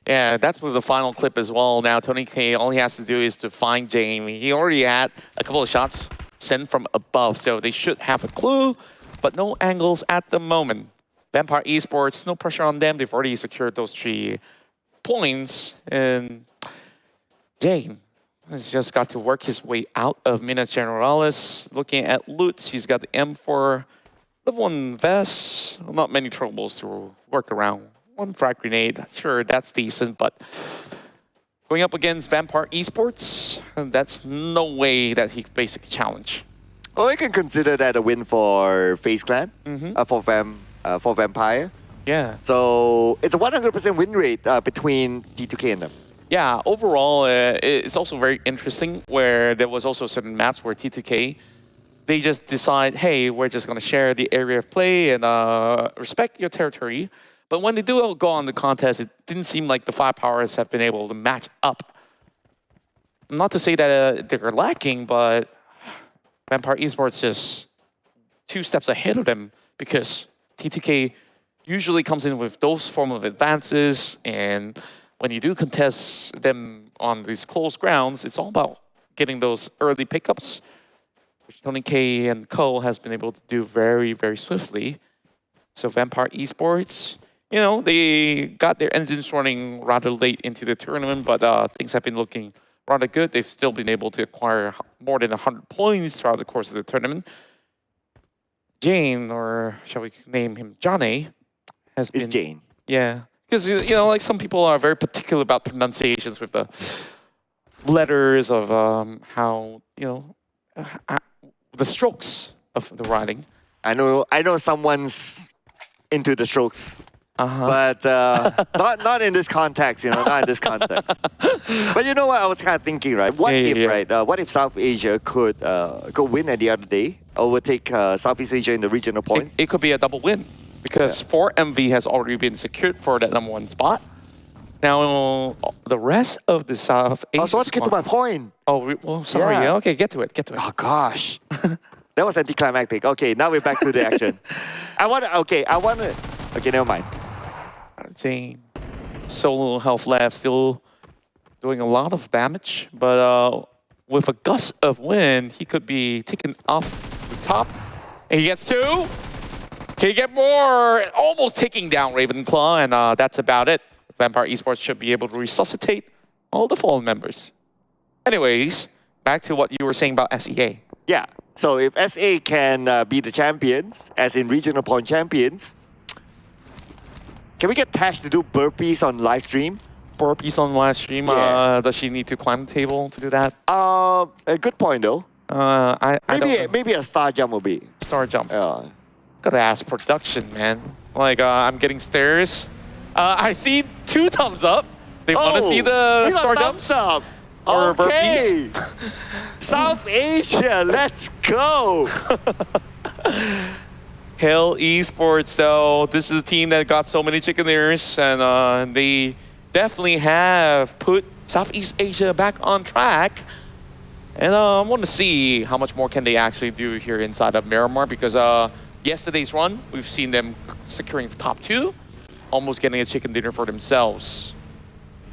Speaker 2: Yeah, that's with the final clip as well. Now, Tony K, all he has to do is to find Jamie. He already had a couple of shots sent from above, so they should have a clue, but no angles at the moment. Vampire Esports, no pressure on them. They've already secured those 3 points. And Jane has just got to work his way out of Minas Generalis. Looking at loots, he's got the M4, level 1 vest. Not many troubles to work around. 1 frag grenade, sure, that's decent, but going up against Vampire Esports, that's no way that he could basically challenge.
Speaker 5: Well, we can consider that a win for FaZe Clan, for Vampire.
Speaker 2: Yeah.
Speaker 5: So it's a 100% win rate between T2K and them.
Speaker 2: Yeah, overall, it's also very interesting where there was also certain maps where T2K, they just decide, hey, we're just going to share the area of play and respect your territory. But when they do go on the contest, it didn't seem like the 5 powers have been able to match up. Not to say that they're lacking, but Vampire Esports just 2 steps ahead of them because T2K usually comes in with those form of advances, and when you do contest them on these close grounds, it's all about getting those early pickups, which Tony K and Co has been able to do very, very swiftly. So Vampire Esports, you know, they got their engines running rather late into the tournament, but things have been looking rather good. They've still been able to acquire more than 100 points throughout the course of the tournament. Jane, or shall we name him Johnny, has been...
Speaker 5: It's Jane.
Speaker 2: Yeah. Because, you know, like some people are very particular about pronunciations with the letters of how, you know, the strokes of the writing.
Speaker 5: I know someone's into the strokes. But not in this context, you know, not in this context. But you know what I was kind of thinking, right? What if South Asia could go win at the other day, overtake Southeast Asia in the regional points?
Speaker 2: It could be a double win because 4MV has already been secured for that #1 spot. Now, the rest of the South Asia
Speaker 5: so let's get to my point.
Speaker 2: Oh, well, sorry. Yeah. Okay, get to it.
Speaker 5: Oh, gosh. That was anticlimactic. Okay, now we're back to the action. Okay, never mind.
Speaker 2: Jane. So little health left, still doing a lot of damage. But with a gust of wind, he could be taken off the top. And he gets 2. Can he get more? Almost taking down Ravenclaw, and that's about it. Vampire Esports should be able to resuscitate all the fallen members. Anyways, back to what you were saying about SEA.
Speaker 5: Yeah, so if SA can be the champions, as in regional point champions, can we get Tash to do burpees on live stream?
Speaker 2: Burpees on live stream.
Speaker 5: Yeah.
Speaker 2: Does she need to climb the table to do that?
Speaker 5: A good point though.
Speaker 2: I don't know.
Speaker 5: Maybe a star jump will be.
Speaker 2: Star jump.
Speaker 5: Yeah.
Speaker 2: Gotta ask production, man. Like, I'm getting stares. I see 2 thumbs up. They want to see the star jumps
Speaker 5: up.
Speaker 2: or
Speaker 5: Okay.
Speaker 2: burpees.
Speaker 5: South Asia, let's go.
Speaker 2: Hell Esports, though. This is a team that got so many chicken ears, and they definitely have put Southeast Asia back on track. And I want to see how much more can they actually do here inside of Miramar, because yesterday's run, we've seen them securing the top 2, almost getting a chicken dinner for themselves.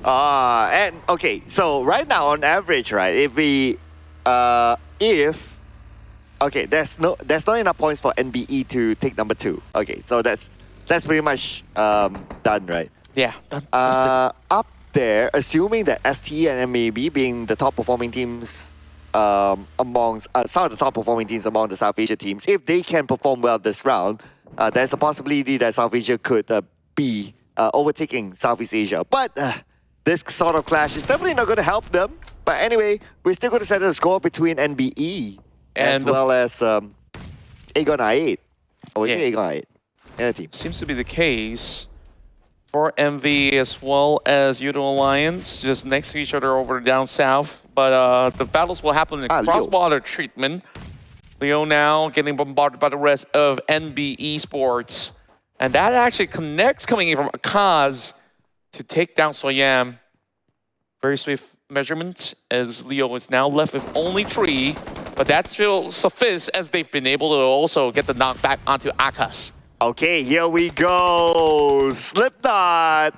Speaker 5: And okay, so right now on average, right, if we okay, there's not enough points for NBE to take number 2. Okay, so that's pretty much done, right?
Speaker 2: Yeah.
Speaker 5: Up there, assuming that ST and MAB being the top performing teams amongst some of the top performing teams among the South Asia teams, if they can perform well this round, there's a possibility that South Asia could be overtaking Southeast Asia. But this sort of clash is definitely not going to help them. But anyway, we're still going to settle the score between NBE as well as Aegon I8. Or was it Aegon I8? Another team.
Speaker 2: Seems to be the case for MV as well as YOODO Alliance, just next to each other over down south. But the battles will happen in cross-border treatment. Leo now getting bombarded by the rest of NBeSports. And that actually connects coming in from Akaz to take down Soyam. Very swift measurement as Leo is now left with only 3. But that still suffices as they've been able to also get the knockback onto Akaz.
Speaker 5: Okay, here we go. Slipknot.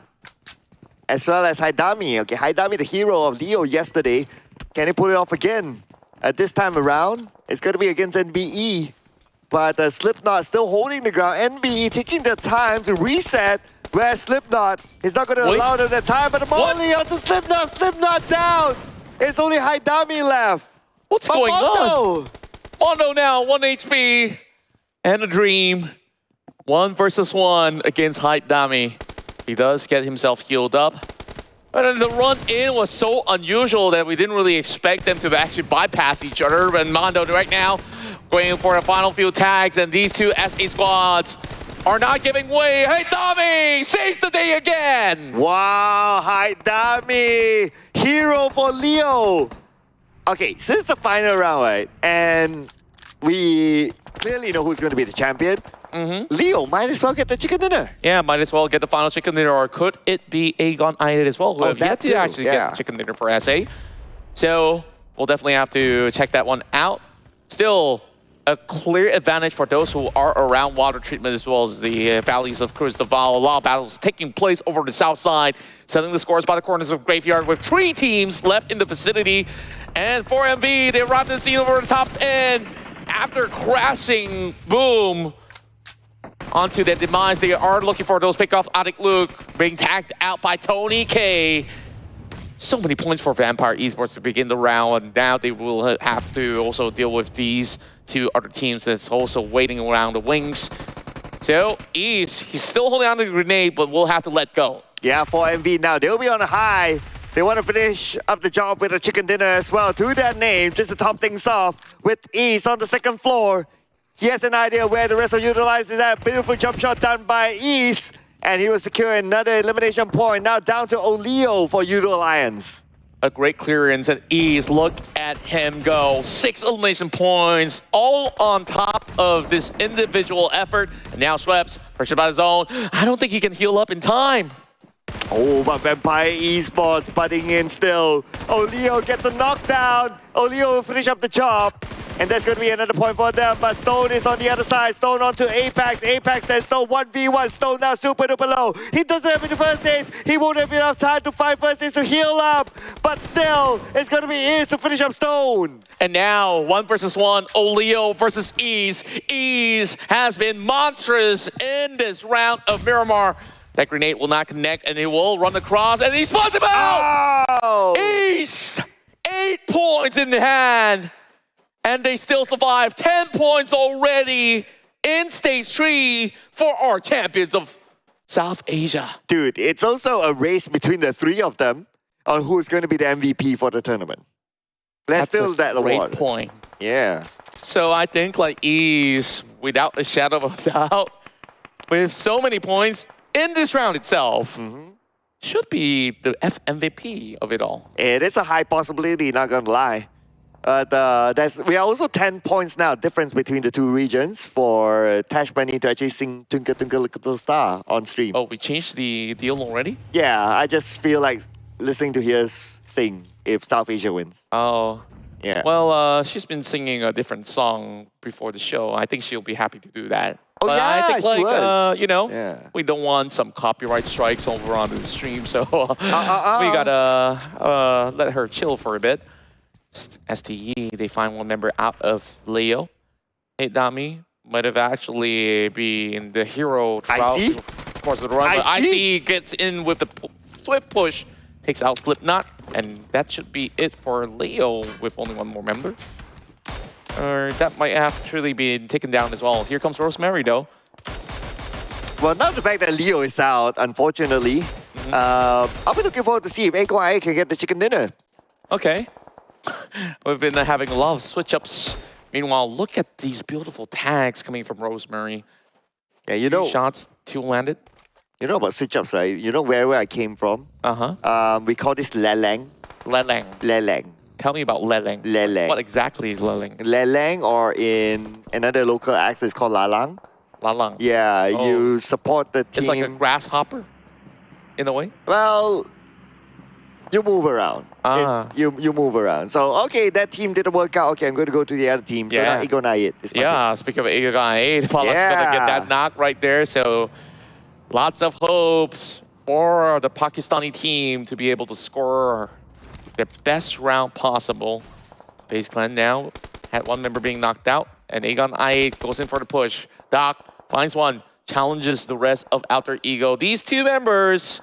Speaker 5: As well as Haidami. Okay, Haidami, the hero of Leo yesterday. Can he pull it off again? This time around, it's going to be against NBE. But Slipknot still holding the ground. NBE taking the time to reset. Where Slipknot is not going to allow them that time. But the molly onto Slipknot. Slipknot down. It's only Haidami left.
Speaker 2: What's going on? Mondo now, 1 HP. And a dream. 1 versus 1 against Haidami. He does get himself healed up. But then the run in was so unusual that we didn't really expect them to actually bypass each other. And Mondo right now going for the final few tags, and these 2 SA squads are not giving way. Haidami saves the day again.
Speaker 5: Wow, Haidami, hero for Leo. Okay, since the final round, right, and we clearly know who's going to be the champion. Leo might as well get the chicken dinner.
Speaker 2: Yeah, might as well get the final chicken dinner, or could it be Aegon I8 as well? Who have yet to actually get the chicken dinner for SA. So we'll definitely have to check that one out. Still a clear advantage for those who are around water treatment as well as the valleys of Cruz del Valle. A lot of battles taking place over the south side, setting the scores by the corners of Graveyard with 3 teams left in the vicinity. And for MV, they arrived in the scene over the top end. After crashing, boom, onto their demise, they are looking for those pickoffs. Adik Luke being tagged out by Tony K. So many points for Vampire Esports to begin the round, and now they will have to also deal with these 2 other teams that's also waiting around the wings. So he's still holding on to the grenade, but we'll have to let go.
Speaker 5: Yeah, for MV now, they'll be on a high. They want to finish up the job with a chicken dinner as well to their name, just to top things off with East on the 2nd floor. He has an idea where the rest of Utilize is at. Beautiful jump shot done by East. And he will secure another elimination point. Now down to Oleo for YOODO Alliance.
Speaker 2: A great clearance and East. Look at him go. 6 elimination points, all on top of this individual effort. And now Schweppes, pressured by his own. I don't think he can heal up in time.
Speaker 5: Oh, but Vampire Esports butting in still. Oleo gets a knockdown. Oleo will finish up the job. And that's going to be another point for them. But Stone is on the other side. Stone onto Apex. Apex and Stone 1v1. Stone now super duper low. He doesn't have any first aids. He won't have enough time to find first aids to heal up. But still, it's going to be Ease to finish up Stone.
Speaker 2: And now, 1 versus 1, Oleo versus Ease. Ease has been monstrous in this round of Miramar. That grenade will not connect, and he will run across, and he spawns him out!
Speaker 5: Oh!
Speaker 2: East! 8 points in the hand, and they still survive. 10 points already in stage 3 for our champions of South Asia.
Speaker 5: Dude, it's also a race between the 3 of them on who's going to be the MVP for the tournament. That's still that
Speaker 2: great
Speaker 5: award.
Speaker 2: point.
Speaker 5: Yeah.
Speaker 2: So I think like Ease, without a shadow of a doubt, with so many points in this round itself, should be the MVP of it all.
Speaker 5: It is a high possibility, not gonna lie. We are also 10 points now difference between the 2 regions for Tash Bunny to actually sing Twinkle Twinkle Little Star on stream.
Speaker 2: Oh, we changed the deal already?
Speaker 5: Yeah, I just feel like listening to her sing if South Asia wins.
Speaker 2: Oh.
Speaker 5: Yeah.
Speaker 2: Well, she's been singing a different song before the show. I think she'll be happy to do that.
Speaker 5: Oh,
Speaker 2: But
Speaker 5: yeah,
Speaker 2: I think
Speaker 5: she
Speaker 2: like,
Speaker 5: was.
Speaker 2: you know,
Speaker 5: Yeah.
Speaker 2: we don't want some copyright strikes over on the stream, so we gotta let her chill for a bit. STE, they find one member out of Leo. Hey, Dami might have actually been the hero throughout
Speaker 5: IC?
Speaker 2: the course of the run, but
Speaker 5: IC?
Speaker 2: IC gets in with the swift push, takes out Slipknot, and that should be it for Leo with only one more member. Or that might have truly been taken down as well. Here comes Rosemary, though.
Speaker 5: Well, not the fact that Leo is out, unfortunately. I'll be looking forward to see if Eiko can get the chicken dinner.
Speaker 2: Okay. We've been having a lot of switch-ups. Meanwhile, look at these beautiful tags coming from Rosemary.
Speaker 5: Yeah, you
Speaker 2: 2
Speaker 5: know,
Speaker 2: shots, 2 landed.
Speaker 5: you know about switch-ups, right? You know where I came from?
Speaker 2: Uh-huh.
Speaker 5: We call this Leleng.
Speaker 2: Leleng.
Speaker 5: Leleng.
Speaker 2: Tell me about Leleng.
Speaker 5: Leleng.
Speaker 2: What exactly is Leleng?
Speaker 5: Leleng, or in another local accent, it's called Lalang.
Speaker 2: Lalang.
Speaker 5: Yeah,
Speaker 2: Oh.
Speaker 5: you support the team.
Speaker 2: It's like a grasshopper, in a way.
Speaker 5: Well, you move around.
Speaker 2: Ah.
Speaker 5: You move around. So, okay, that team didn't work out. Okay, I'm going to go to the other team. So
Speaker 2: Yeah.
Speaker 5: now Igonayit is my
Speaker 2: Yeah, speaking of Eagle Guy, Fallout's gonna get
Speaker 5: Yeah.
Speaker 2: that knock right there. So lots of hopes for the Pakistani team to be able to score their best round possible. FaZe Clan now had one member being knocked out, and Aegon I8 goes in for the push. Doc finds one, challenges the rest of Alter Ego. These 2 members,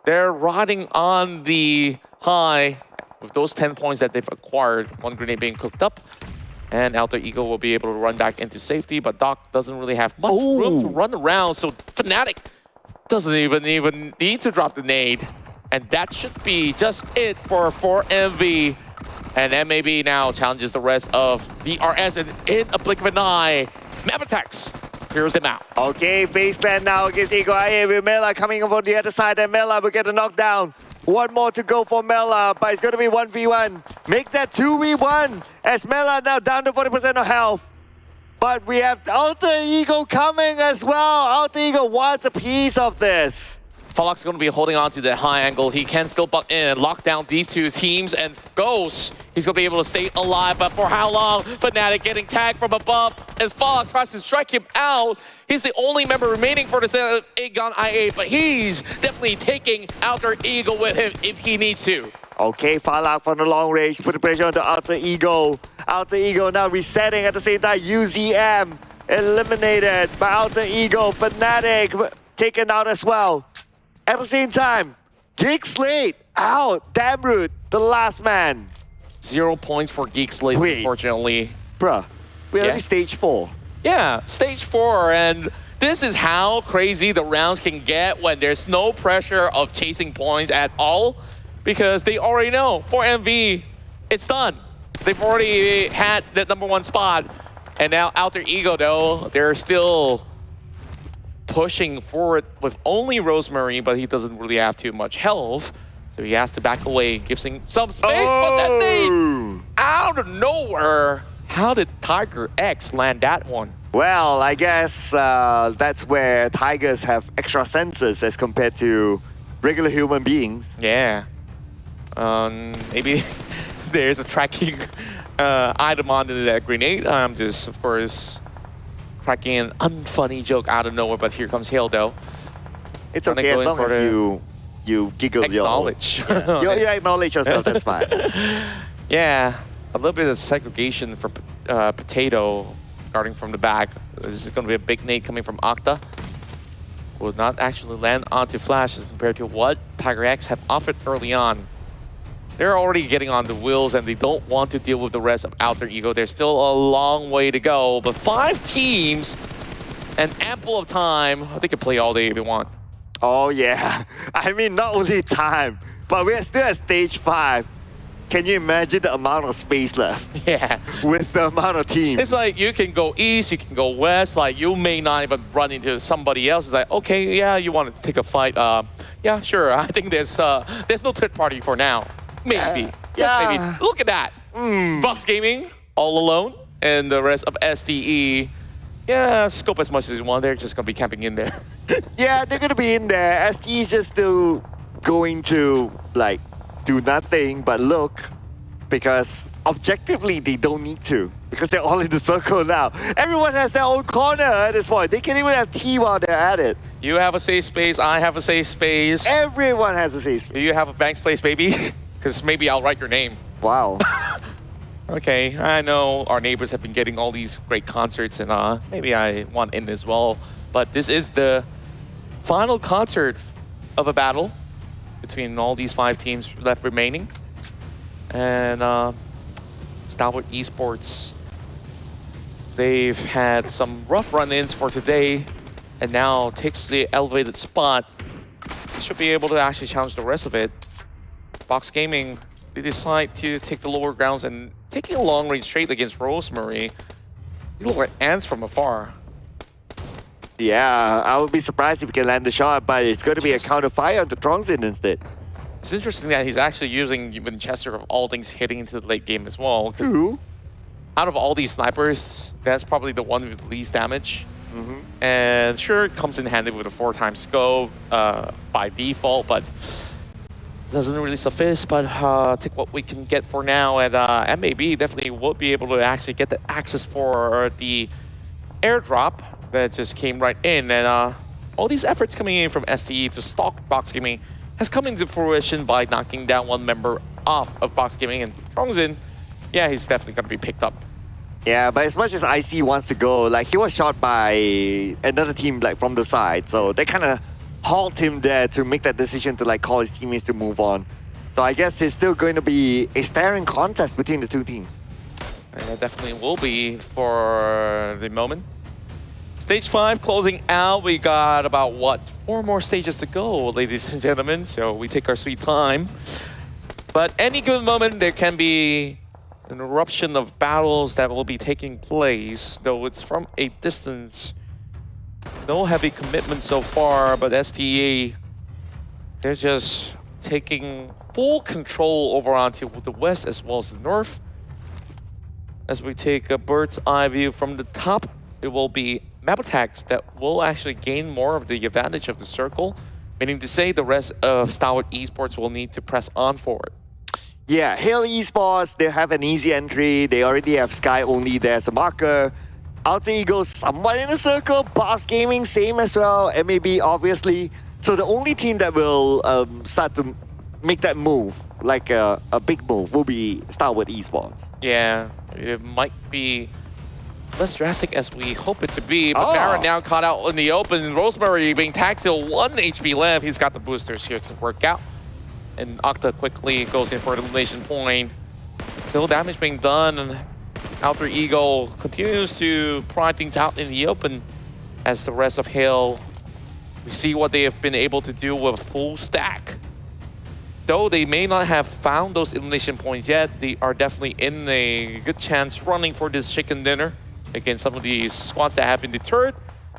Speaker 2: they're riding on the high with those 10 points that they've acquired. 1 grenade being cooked up, and Alter Ego will be able to run back into safety, but Doc doesn't really have much room to run around, so Fnatic doesn't even need to drop the nade. And that should be just it for 4MV. And MAB now challenges the rest of DRS, and in a blink of an eye, Mabetex clears them out.
Speaker 5: Okay, FaZe Clan now against Ego IA with Mela coming over the other side, and Mela will get a knockdown. 1 more to go for Mela, but it's going to be 1v1. Make that 2v1 as Mela now down to 40% of health. But we have Alter Ego coming as well. Alter Ego wants a piece of this.
Speaker 2: Fallout's going to be holding on to the high angle. He can still butt in and lock down these 2 teams, and Ghost, he's going to be able to stay alive, but for how long? Fnatic getting tagged from above as Fallout tries to strike him out. He's the only member remaining for the Aegon IA, but he's definitely taking Alter Ego with him if he needs to.
Speaker 5: Okay, Fallout from the long range, put the pressure on the Alter Ego. Alter Ego now resetting at the same time. UZM eliminated by Alter Ego. Fnatic taken out as well. At the same time, GEEK SLATE out. Damroot, the last man.
Speaker 2: 0 points for GEEK SLATE,
Speaker 5: Wait.
Speaker 2: unfortunately.
Speaker 5: Bruh, we're
Speaker 2: Yeah.
Speaker 5: only stage 4.
Speaker 2: Yeah, stage 4, and this is how crazy the rounds can get when there's no pressure of chasing points at all, because they already know 4MV, it's done. They've already had that #1 spot, and now Alter Ego, though, they're still pushing forward with only Rosemary, but he doesn't really have too much health, so he has to back away, gives him some space, but that thing out of nowhere. How did Tiger X land that one?
Speaker 5: Well, I guess that's where tigers have extra senses as compared to regular human beings.
Speaker 2: Yeah. Maybe there's a tracking I demanded that grenade. I'm just, of course, cracking an unfunny joke out of nowhere, but here comes Hale, though.
Speaker 5: It's
Speaker 2: Gonna
Speaker 5: okay
Speaker 2: go
Speaker 5: as
Speaker 2: in
Speaker 5: long
Speaker 2: for
Speaker 5: as
Speaker 2: the
Speaker 5: you giggle your own.
Speaker 2: Acknowledge.
Speaker 5: You acknowledge yourself, that's fine.
Speaker 2: Yeah, a little bit of segregation for Potato starting from the back. This is going to be a big nade coming from Octa. Will not actually land onto Flash as compared to what Tiger X have offered early on. They're already getting on the wheels and they don't want to deal with the rest of Alter Ego. There's still a long way to go, but 5 teams and ample of time. They can play all day if they want.
Speaker 5: Oh yeah, I mean not only time, but we're still at stage 5. Can you imagine the amount of space left
Speaker 2: Yeah.
Speaker 5: with the amount of teams?
Speaker 2: It's like you can go east, you can go west, like you may not even run into somebody else. It's like, okay, yeah, you want to take a fight. Yeah, sure. I think there's no third party for now. Maybe. Just maybe. Look at that. Box Gaming all alone and the rest of STE. Yeah, scope as much as you want. They're just going to be camping in there.
Speaker 5: Yeah, they're gonna be in there. ST is just still going to like do nothing but look, because objectively they don't need to, because they're all in the circle now. Everyone has their own corner at this point. They can even have tea while they're at it.
Speaker 2: You have a safe space. I have a safe space.
Speaker 5: Everyone has a safe space.
Speaker 2: Do you have a Banks place, baby? Because maybe I'll write your name.
Speaker 5: Wow.
Speaker 2: Okay, I know our neighbors have been getting all these great concerts, and maybe I want in as well. But this is the final concert of a battle between all these 5 teams left remaining. And STALWART Esports, they've had some rough run-ins for today, and now takes the elevated spot. Should be able to actually challenge the rest of it. Box Gaming, they decide to take the lower grounds and taking a long range straight against Rosemary. You look like ants from afar.
Speaker 5: Yeah, I would be surprised if he can land the shot, but it's going to be a counter fire on the Trongzin instead.
Speaker 2: It's interesting that he's actually using Winchester of all things hitting into the late game as well.
Speaker 5: Ooh.
Speaker 2: Out of all these snipers, that's probably the one with the least damage. And sure, it comes in handy with a 4x scope by default, but doesn't really suffice. But take what we can get for now, and MAB definitely will be able to actually get the access for the airdrop that just came right in. And all these efforts coming in from STE to stalk Box Gaming has come into fruition by knocking down one member off of Box Gaming. And Trongzin, yeah, he's definitely going to be picked up.
Speaker 5: Yeah, but as much as IC wants to go, like he was shot by another team like from the side, so they kind of halt him there to make that decision to like call his teammates to move on. So I guess it's still going to be a staring contest between the 2 teams.
Speaker 2: And it definitely will be for the moment. Stage 5 closing out. We got about, what, 4 more stages to go, ladies and gentlemen. So we take our sweet time. But any given moment, there can be an eruption of battles that will be taking place, though it's from a distance. No heavy commitment so far, but STE, they're just taking full control over onto the west as well as the north. As we take a bird's eye view from the top, it will be Mabetex that will actually gain more of the advantage of the circle, meaning to say the rest of STALWART Esports will need to press on forward.
Speaker 5: Yeah, Hail Esports, they have an easy entry. They already have Sky only there as a marker. Alter Ego somewhat in the circle. Box Gaming, same as well. MAB, obviously. So the only team that will start to make that move, like a big move, will be STALWART Esports.
Speaker 2: Yeah, it might be less drastic as we hope it to be, but Baron now caught out in the open. Rosemary being tagged till 1 HP left. He's got the boosters here to work out. And Octa quickly goes in for an elimination point. Still damage being done, and Alter Ego continues to prod things out in the open as the rest of Hail. We see what they have been able to do with a full stack. Though they may not have found those elimination points yet, they are definitely in a good chance running for this chicken dinner against some of these squads that have been deterred.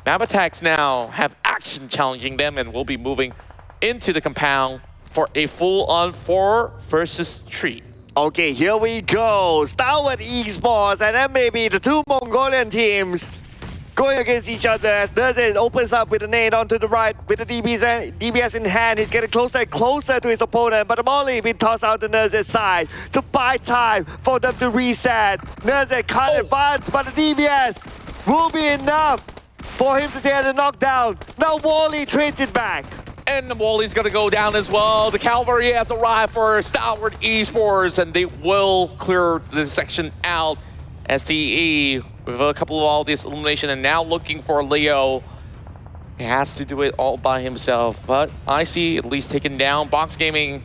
Speaker 2: Mabetex now have action challenging them and will be moving into the compound for a full-on 4 versus 3.
Speaker 5: Okay, here we go. STALWART Esports and MAB, the 2 Mongolian teams. going against each other as Nerze opens up with a nade onto the right with the DBS in hand. He's getting closer and closer to his opponent, but the molly being tossed out to Nerze's side to buy time for them to reset. Nerze can't advance, but the DBS will be enough for him to take the knockdown. Now Wally trades it back.
Speaker 2: And the Wally's gonna go down as well. The cavalry has arrived for STALWART Esports, and they will clear the section out. STE with a couple of all this elimination, and now looking for Leo. He has to do it all by himself, but I see at least taken down. Box Gaming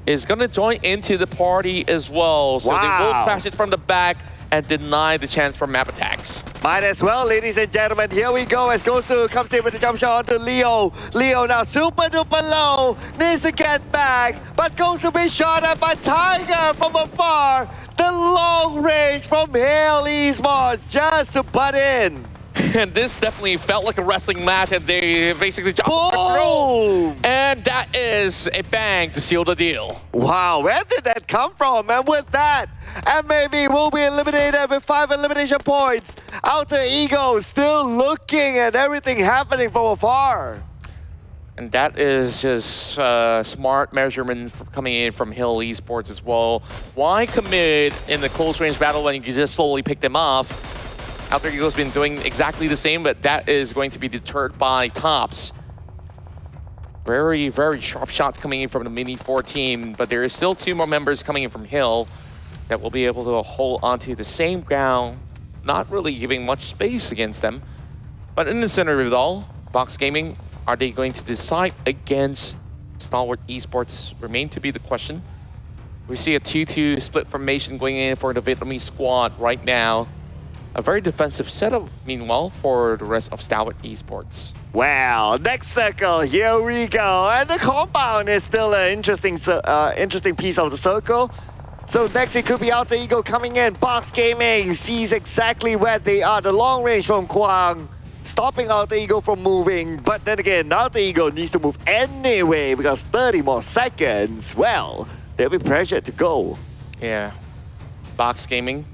Speaker 2: is gonna join into the party as well, so they will crash it from the back and deny the chance for Mabetex.
Speaker 5: Might as well, ladies and gentlemen. Here we go as Gosu comes in with the jump shot onto Leo. Leo now super duper low. Needs to get back, but Gosu being shot at by Tiger from afar. The long range from Hale Esports just to butt in.
Speaker 2: And this definitely felt like a wrestling match, and they basically jumped
Speaker 5: Boom!
Speaker 2: through. And that is a bang to seal the deal.
Speaker 5: Wow, where did that come from? And with that, and maybe will be eliminated with 5 elimination points. Alter Ego still looking at everything happening from afar.
Speaker 2: And that is just smart measurement coming in from Hill Esports as well. Why commit in the close range battle when you can just slowly pick them off? Alter Ego's been doing exactly the same, but that is going to be deterred by Tops. Very, very sharp shots coming in from the Mini 4 team, but there is still 2 more members coming in from Hill that will be able to hold onto the same ground, not really giving much space against them. But in the center of it all, Box Gaming, are they going to decide against STALWART Esports? Remain to be the question. We see a 2-2 split formation going in for the Vietnamese squad right now. A very defensive setup, meanwhile, for the rest of STALWART Esports.
Speaker 5: Wow, next circle, here we go. And the compound is still an interesting piece of the circle. So next it could be Alter Ego coming in. Box Gaming sees exactly where they are. The long range from Kwang, stopping Alter Ego from moving. But then again, Alter Ego needs to move anyway because 30 more seconds. Well, they'll be pressured to go.
Speaker 2: Yeah, Box Gaming.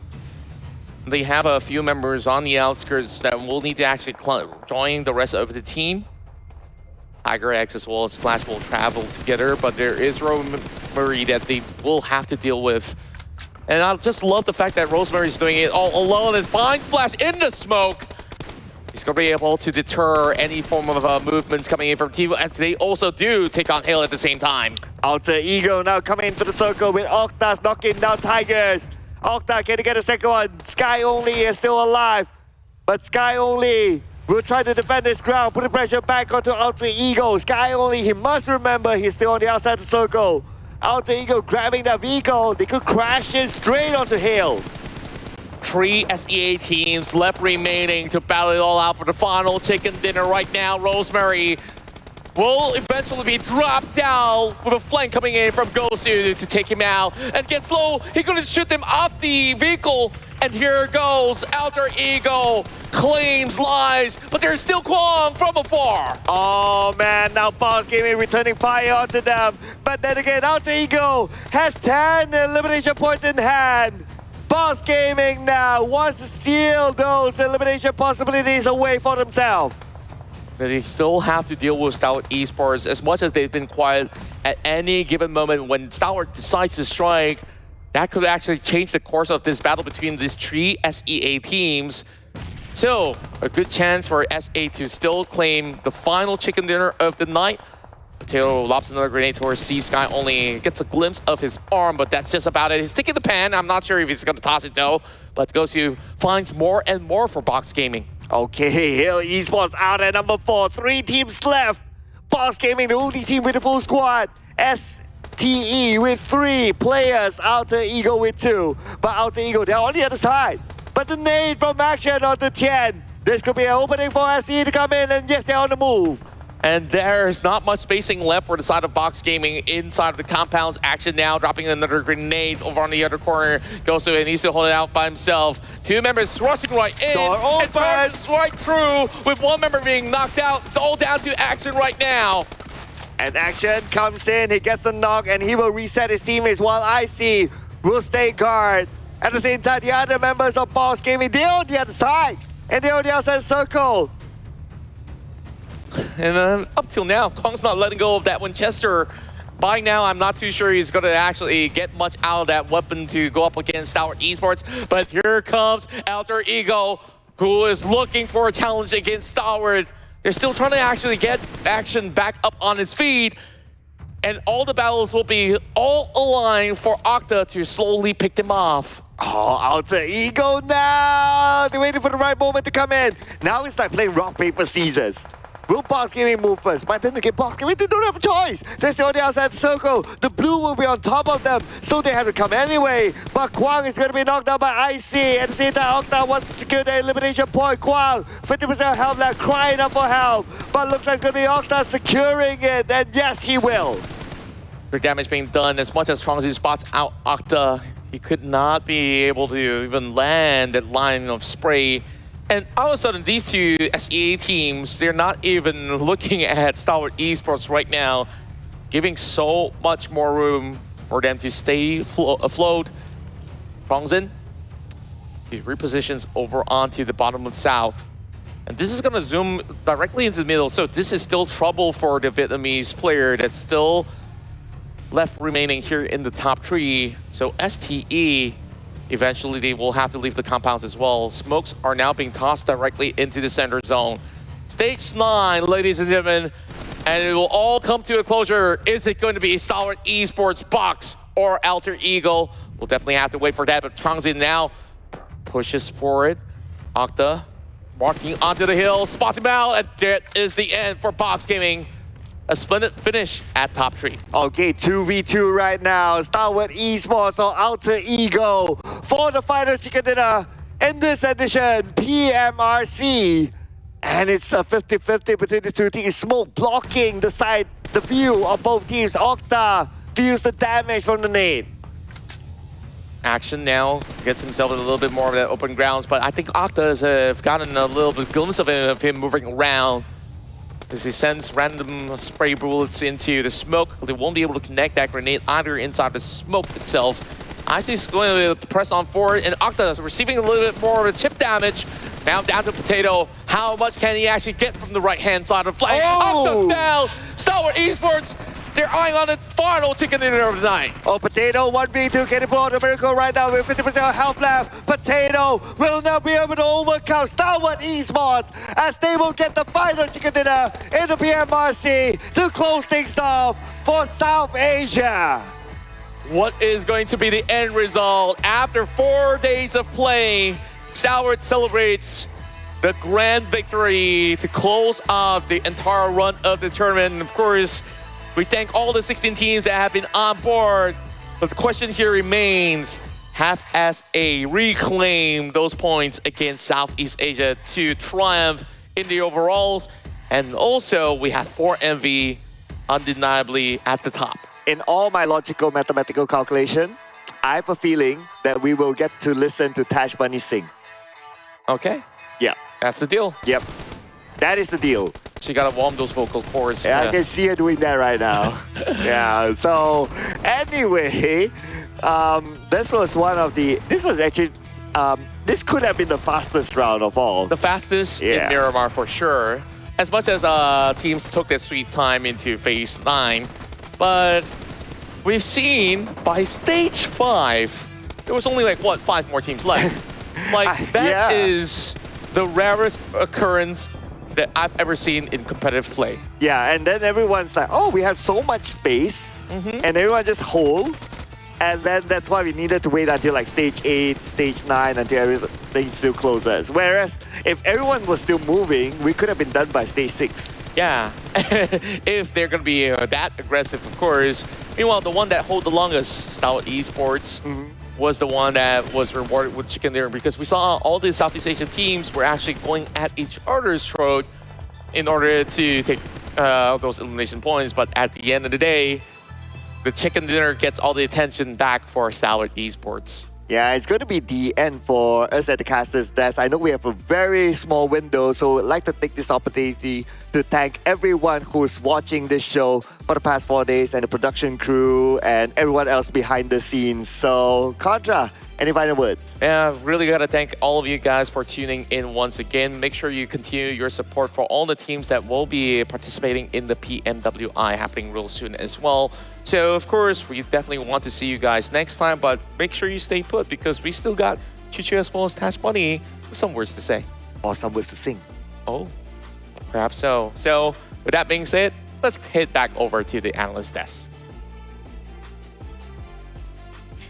Speaker 2: They have a few members on the outskirts that will need to actually join the rest of the team. Tiger X as well as Flash will travel together, but there is Rosemary that they will have to deal with. And I just love the fact that Rosemary's doing it all alone and finds Flash in the smoke. He's going to be able to deter any form of movements coming in from Tivo, as they also do take on Hale at the same time.
Speaker 5: Alter Ego now coming into the circle with Octas knocking down Tigers. Octa, can he get a second one? Sky Only is still alive, but Sky Only will try to defend this ground, putting pressure back onto Alter Ego. Sky Only, he must remember he's still on the outside of the circle. Alter Ego grabbing that vehicle. They could crash it straight onto Hale.
Speaker 2: 3 SEA teams left remaining to battle it all out for the final chicken dinner right now. Rosemary will eventually be dropped down with a flank coming in from Gosu to take him out. And gets low, he's gonna shoot them off the vehicle. And here goes Alter Ego, claims lives, but there's still Kwang from afar.
Speaker 5: Oh man, now Boss Gaming returning fire onto them. But then again, Alter Ego has 10 elimination points in hand. Boss Gaming now wants to steal those elimination possibilities away for themselves.
Speaker 2: They still have to deal with STALWART Esports as much as they've been quiet at any given moment. When STALWART decides to strike, that could actually change the course of this battle between these 3 SEA teams. So, a good chance for SA to still claim the final chicken dinner of the night. Potato lobs another grenade towards C. Sky only gets a glimpse of his arm, but that's just about it. He's sticking the pan. I'm not sure if he's going to toss it though, but Gosu finds more and more for Box Gaming.
Speaker 5: Okay, Hill Esports out at number 4. 3 teams left. Boss Gaming, the only team with a full squad. STE with 3 players. Alter Ego with 2. But Alter Ego, they're on the other side. But the nade from Action on the 10. This could be an opening for STE to come in, and yes, they're on the move.
Speaker 2: And there's not much spacing left for the side of Box Gaming inside of the compounds. Action now dropping another grenade over on the other corner. Gosu and needs to hold it out by himself. 2 members thrusting right in.
Speaker 5: Door open.
Speaker 2: And turns right through with 1 member being knocked out. It's all down to Action right now.
Speaker 5: And Action comes in, he gets a knock, and he will reset his teammates while IC will stay guard. At the same time, the other members of Boss Gaming, they're on the other side. in the outside circle.
Speaker 2: And up till now, Kong's not letting go of that Winchester. By now, I'm not too sure he's going to actually get much out of that weapon to go up against STALWART Esports. But here comes Alter Ego, who is looking for a challenge against STALWART. They're still trying to actually get action back up on his feet. And all the battles will be all aligned for Octa to slowly pick them off.
Speaker 5: Oh, Alter Ego now! They're waiting for the right moment to come in. Now it's like playing rock, paper, scissors. Will Box Gaming move first? But then again, Box Gaming, they don't have a choice. They're still on the outside circle. The blue will be on top of them, so they have to come anyway. But Kwang is going to be knocked down by IC. At the same time, Octa wants to secure the elimination point. Kwang, 50% health left, crying up for help. But looks like it's going to be Octa securing it. And yes, he will.
Speaker 2: Big damage being done. As much as Trongzi spots out Octa, he could not be able to even land that line of spray. And all of a sudden, these two SEA teams, they're not even looking at STALWART Esports right now, giving so much more room for them to stay afloat. Trongzin, he repositions over onto the bottom of south. And this is going to zoom directly into the middle. So this is still trouble for the Vietnamese player that's still left remaining here in the top three. So STE, eventually they will have to leave the compounds as well. Smokes are now being tossed directly into the center zone. Stage 9, ladies and gentlemen, and it will all come to a closure. Is it going to be STALWART Esports Box or Alter Ego? We'll definitely have to wait for that, but Trongzi now pushes for it. Octa walking onto the hill, spots him out, and that is the end for Box Gaming. A splendid finish at top 3.
Speaker 5: Okay, 2v2 right now. STALWART Esports or Alter Ego for the final chicken dinner in this edition, PMRC. And it's a 50-50 between the two teams. Smoke blocking the view of both teams. Octa feels the damage from the nade.
Speaker 2: Action now gets himself in a little bit more of that open grounds, but I think Octa has gotten a little bit glimpse of him moving around. As he sends random spray bullets into the smoke, they won't be able to connect that grenade either inside the smoke itself. Icy's going to press on forward, and Octa is receiving a little bit more of the chip damage. Now down to Potato. How much can he actually get from the right-hand side of the flag?
Speaker 5: Oh!
Speaker 2: Octa down! STALWART Esports, they're eyeing on the final chicken dinner of the night.
Speaker 5: Oh, Potato 1v2 getting pulled the miracle right now with 50% health left. Potato will not be able to overcome STALWART Esports as they will get the final chicken dinner in the PMRC to close things off for South Asia.
Speaker 2: What is going to be the end result? After 4 days of play, STALWART celebrates the grand victory to close off the entire run of the tournament. And of course, we thank all the 16 teams that have been on board. But the question here remains, have SA reclaimed those points against Southeast Asia to triumph in the overalls? And also, we have 4MV undeniably at the top.
Speaker 5: In all my logical mathematical calculation, I have a feeling that we will get to listen to Tash Bunny sing.
Speaker 2: Okay,
Speaker 5: Yeah.
Speaker 2: that's the deal.
Speaker 5: Yep. That is the deal.
Speaker 2: She gotta warm those vocal cords.
Speaker 5: Yeah, I can see her doing that right now. Yeah, so anyway, this was one of the, this was actually, this could have been the fastest round of all.
Speaker 2: The fastest in Miramar for sure. As much as teams took their sweet time into phase 9, but we've seen by stage 5, there was only like, what, 5 more teams left. Like, that is the rarest occurrence that I've ever seen in competitive play.
Speaker 5: Yeah, and then everyone's like, oh, we have so much space, and everyone just hold. And then that's why we needed to wait until like stage 8, stage 9, until everything still closes. Whereas if everyone was still moving, we could have been done by stage 6.
Speaker 2: Yeah, if they're going to be that aggressive, of course. Meanwhile, the one that hold the longest, STALWART Esports, was the one that was rewarded with chicken dinner, because we saw all the Southeast Asian teams were actually going at each other's throat in order to take those elimination points. But at the end of the day, the chicken dinner gets all the attention back for STALWART Esports.
Speaker 5: Yeah, it's going to be the end for us at the Caster's Desk. I know we have a very small window, so I'd like to take this opportunity to thank everyone who's watching this show for the past 4 days, and the production crew and everyone else behind the scenes. So, Contra, Any final words?
Speaker 2: Yeah, really got to thank all of you guys for tuning in once again. Make sure you continue your support for all the teams that will be participating in the PMWI happening real soon as well. So, of course, we definitely want to see you guys next time, but make sure you stay put because we still got Chuchu as well as Tash Bunny with some words to say.
Speaker 5: Or some words to sing.
Speaker 2: Oh, perhaps so. So, with that being said, let's head back over to the analyst desk.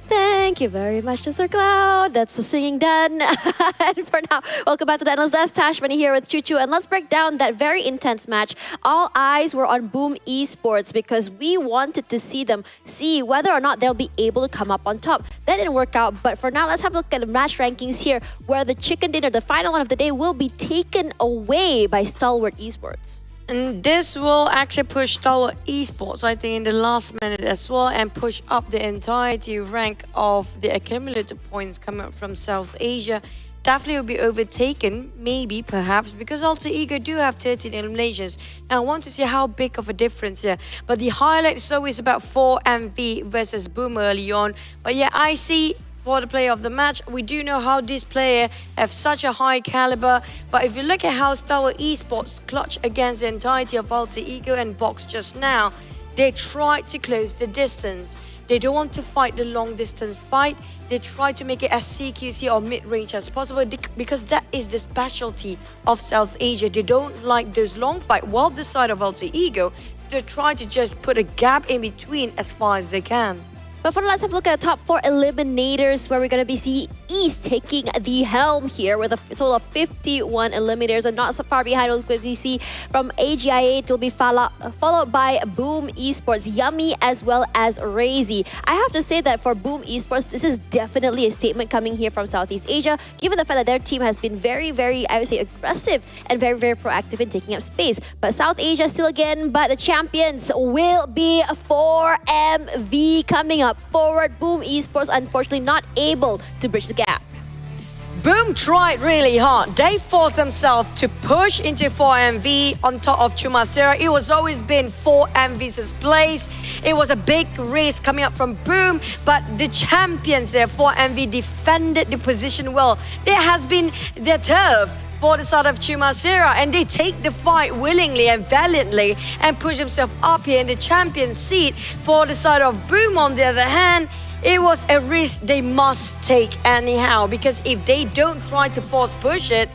Speaker 3: Thank you very much, Mr. Cloud. That's the singing done. And for now, welcome back to the Analyst Desk. Tash Bunny here with Chuchu. And let's break down that very intense match. All eyes were on Boom Esports because we wanted to see whether or not they'll be able to come up on top. That didn't work out. But for now, let's have a look at the match rankings here where the chicken dinner, the final one of the day, will be taken away by STALWART Esports.
Speaker 4: And this will actually push STALWART Esports, I think, in the last minute as well, and push up the entirety rank of the accumulated points coming from South Asia. Definitely will be overtaken, maybe, perhaps, because Alter Ego do have 13 eliminations. And I want to see how big of a difference here. But the highlight is always about 4MV versus Boom early on. But yeah, I see for the player of the match. We do know how this player have such a high caliber, but if you look at how STALWART Esports clutch against the entirety of Alter Ego and Box just now, they try to close the distance. They don't want to fight the long distance fight. They try to make it as CQC or mid-range as possible because that is the specialty of South Asia. They don't like those long fights, while the side of Alter Ego, they try to just put a gap in between as far as they can.
Speaker 3: But for now, let's have a look at the top 4 eliminators where we're going to be seeing East taking the helm here with a total of 51 eliminators. And not so far behind, we'll be see from AGIA, it will be followed by Boom Esports, Yummy, as well as Razy. I have to say that for Boom Esports, this is definitely a statement coming here from Southeast Asia, given the fact that their team has been very, very, I would say, aggressive and very, very proactive in taking up space. But South Asia still again, but the champions will be 4MV coming up. Forward, Boom Esports unfortunately not able to bridge the gap.
Speaker 4: Boom tried really hard. They forced themselves to push into 4MV on top of Chumacera. It was always been 4MV's place. It was a big race coming up from Boom, but the champions there, 4MV, defended the position well. There has been their turf for the side of Chumacera, and they take the fight willingly and valiantly and push themselves up here in the champion seat. For the side of Boom, on the other hand, it was a risk they must take anyhow, because if they don't try to force push it,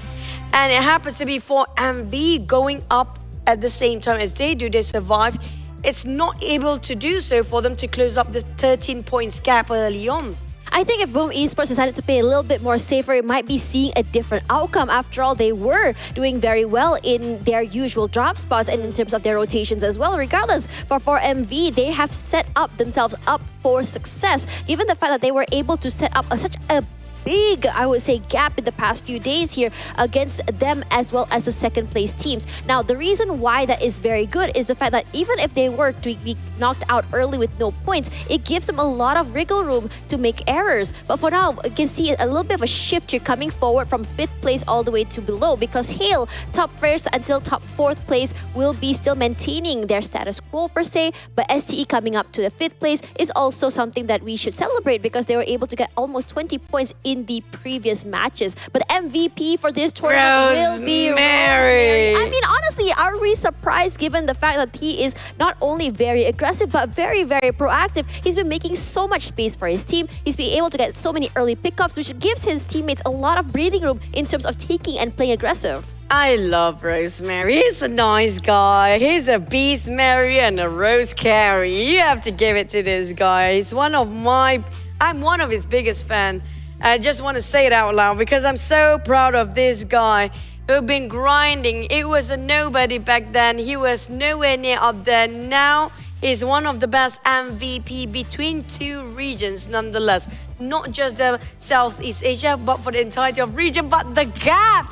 Speaker 4: and it happens to be 4MV going up at the same time as they do, they survive, it's not able to do so for them to close up the 13 points gap early on.
Speaker 3: I think if Boom Esports decided to play a little bit more safer, it might be seeing a different outcome. After all, they were doing very well in their usual drop spots and in terms of their rotations as well. Regardless, for 4MV, they have set up themselves up for success, given the fact that they were able to set up such a big, I would say, gap in the past few days here against them as well as the second place teams. Now, the reason why that is very good is the fact that even if they were to be knocked out early with no points, it gives them a lot of wriggle room to make errors. But for now, you can see a little bit of a shift here coming forward from 5th place all the way to below, because Hale, top 1st until top 4th place, will be still maintaining their status quo per se, but STE coming up to the 5th place is also something that we should celebrate because they were able to get almost 20 points in the previous matches. But the MVP for this tournament will be Rosemary. I mean, honestly, are we surprised given the fact that he is not only very aggressive but very, very proactive? He's been making so much space for his team. He's been able to get so many early pickups, which gives his teammates a lot of breathing room in terms of taking and playing aggressive.
Speaker 4: I love Rosemary. He's a nice guy. He's a beast Mary and a rose carry. You have to give it to this guy. He's I'm one of his biggest fans. I just want to say it out loud because I'm so proud of this guy who's been grinding. It was a nobody back then. He was nowhere near up there. Now he's one of the best MVP between two regions nonetheless. Not just the Southeast Asia, but for the entirety of region. But the gap,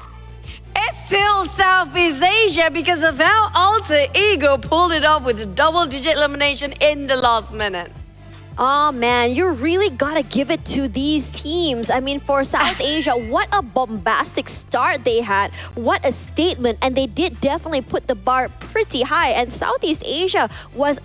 Speaker 4: it's still Southeast Asia because of how Alter Ego pulled it off with a double-digit elimination in the last minute.
Speaker 3: Oh man, you really gotta give it to these teams. I mean, for South Asia, what a bombastic start they had. What a statement. And they did definitely put the bar pretty high. And Southeast Asia was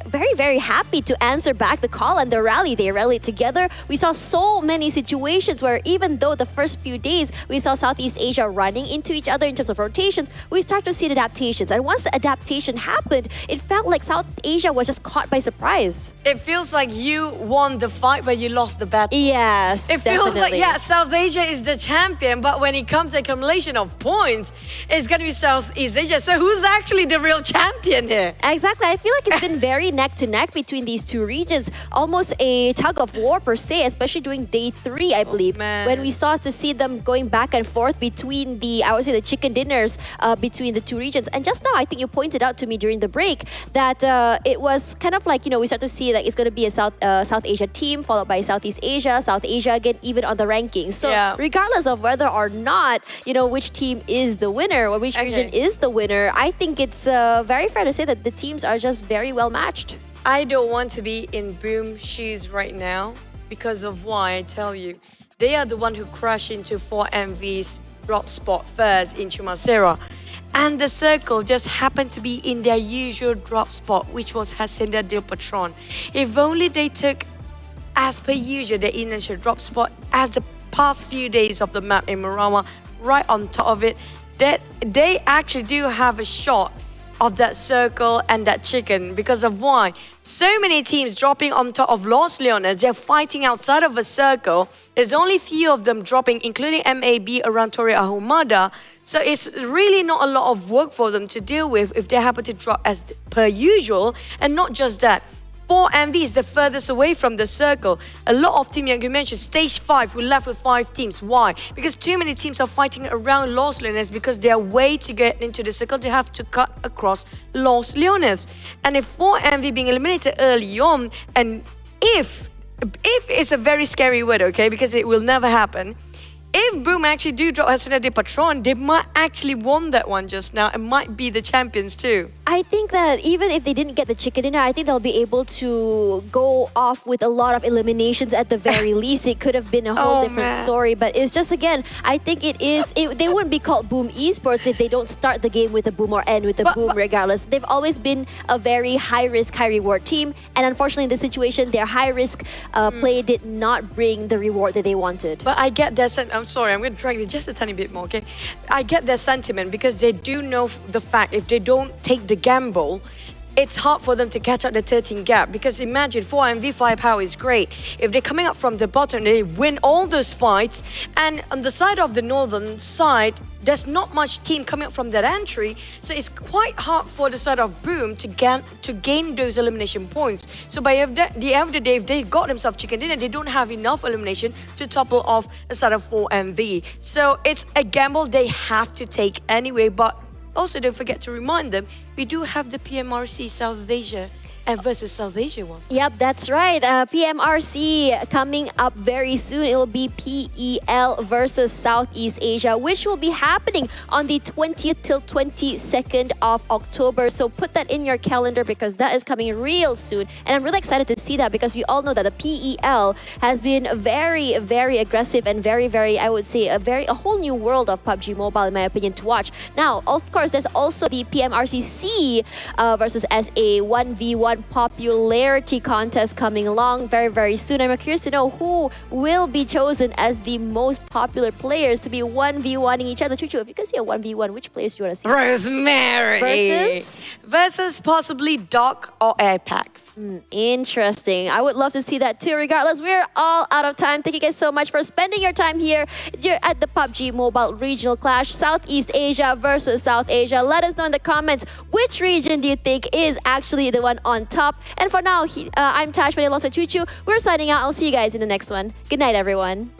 Speaker 3: very, very happy to answer back the call and the rally. They rallied together. We saw so many situations where even though the first few days we saw Southeast Asia running into each other in terms of rotations, we start to see the adaptations. And once the adaptation happened, it felt like South Asia was just caught by surprise.
Speaker 4: It feels like you won the fight, but you lost the battle.
Speaker 3: Yes,
Speaker 4: It feels like,
Speaker 3: definitely.
Speaker 4: yeah, South Asia is the champion, but when it comes to accumulation of points, it's going to be Southeast Asia. So who's actually the real champion here?
Speaker 3: Exactly. I feel like it's been very neck to neck between these two regions. Almost a tug of war per se, especially during day 3, I believe,
Speaker 4: man.
Speaker 3: when we start to see them going back and forth between I would say, the chicken dinners between the two regions. And just now, I think you pointed out to me during the break that it was kind of like, we start to see that it's going to be a South Asia team followed by Southeast Asia, South Asia again, even on the rankings. So
Speaker 4: Yeah.
Speaker 3: regardless of whether or not, which team is the winner or which region is the winner, I think it's very fair to say that the teams are just very well matched.
Speaker 4: I don't want to be in Boom shoes right now because of why, I tell you. They are the one who crashed into 4MV's drop spot first in Chumasera. And the circle just happened to be in their usual drop spot, which was Hacienda del Patron. If only they took, as per usual, the initial drop spot as the past few days of the map in Miramar, right on top of it, that they actually do have a shot of that circle and that chicken. Because of why? So many teams dropping on top of Los Leones, they're fighting outside of a circle. There's only few of them dropping, including MAB around Torre Ahumada. So it's really not a lot of work for them to deal with if they happen to drop as per usual. And not just that. 4MV is the furthest away from the circle. A lot of teams, like you mentioned, stage 5, we're left with 5 teams. Why? Because too many teams are fighting around Los Leones because their way to get into the circle, they have to cut across Los Leones. And if 4MV being eliminated early on, and if it's a very scary word, okay, because it will never happen. If Boom actually do drop Hacienda de Patron, they might actually won that one just now and might be the champions too.
Speaker 3: I think that even if they didn't get the chicken dinner, I think they'll be able to go off with a lot of eliminations at the very least. It could have been a whole different story, but it's just, again, I think they wouldn't be called Boom Esports if they don't start the game with a boom or end with a boom regardless. They've always been a very high-risk, high-reward team, and unfortunately in this situation, their high-risk play did not bring the reward that they wanted.
Speaker 4: But I get that I'm sorry, I'm going to drag this just a tiny bit more, okay? I get their sentiment because they do know the fact if they don't take the gamble, it's hard for them to catch up the 13 gap. Because imagine 4MV firepower is great. If they're coming up from the bottom, they win all those fights. And on the side of the northern side, there's not much team coming up from that entry, so it's quite hard for the side of Boom to gain those elimination points. So by the end of the day, if they got themselves chicken dinner, they don't have enough elimination to topple off the side of 4MV. So it's a gamble they have to take anyway, but also don't forget to remind them, we do have the PMRC South Asia and versus South Asia one.
Speaker 3: Yep, that's right. PMRC coming up very soon. It will be PEL versus Southeast Asia, which will be happening on the 20th till 22nd of October. So put that in your calendar because that is coming real soon. And I'm really excited to see that because we all know that the PEL has been very, very aggressive and very, very, I would say, a whole new world of PUBG Mobile, in my opinion, to watch. Now, of course, there's also the PMRC versus SA 1v1 popularity contest coming along very, very soon. I'm curious to know who will be chosen as the most popular players to be 1v1ing each other. Chuchu, if you can see a 1v1, which players do you want to see?
Speaker 4: Rosemary! Versus possibly Doc or Apex.
Speaker 3: Interesting. I would love to see that too. Regardless, we're all out of time. Thank you guys so much for spending your time here at the PUBG Mobile Regional Clash, Southeast Asia versus South Asia. Let us know in the comments which region do you think is actually the one on top. And for now, I'm Tash, but alongside Chuchu. We're signing out. I'll see you guys in the next one. Good night, everyone.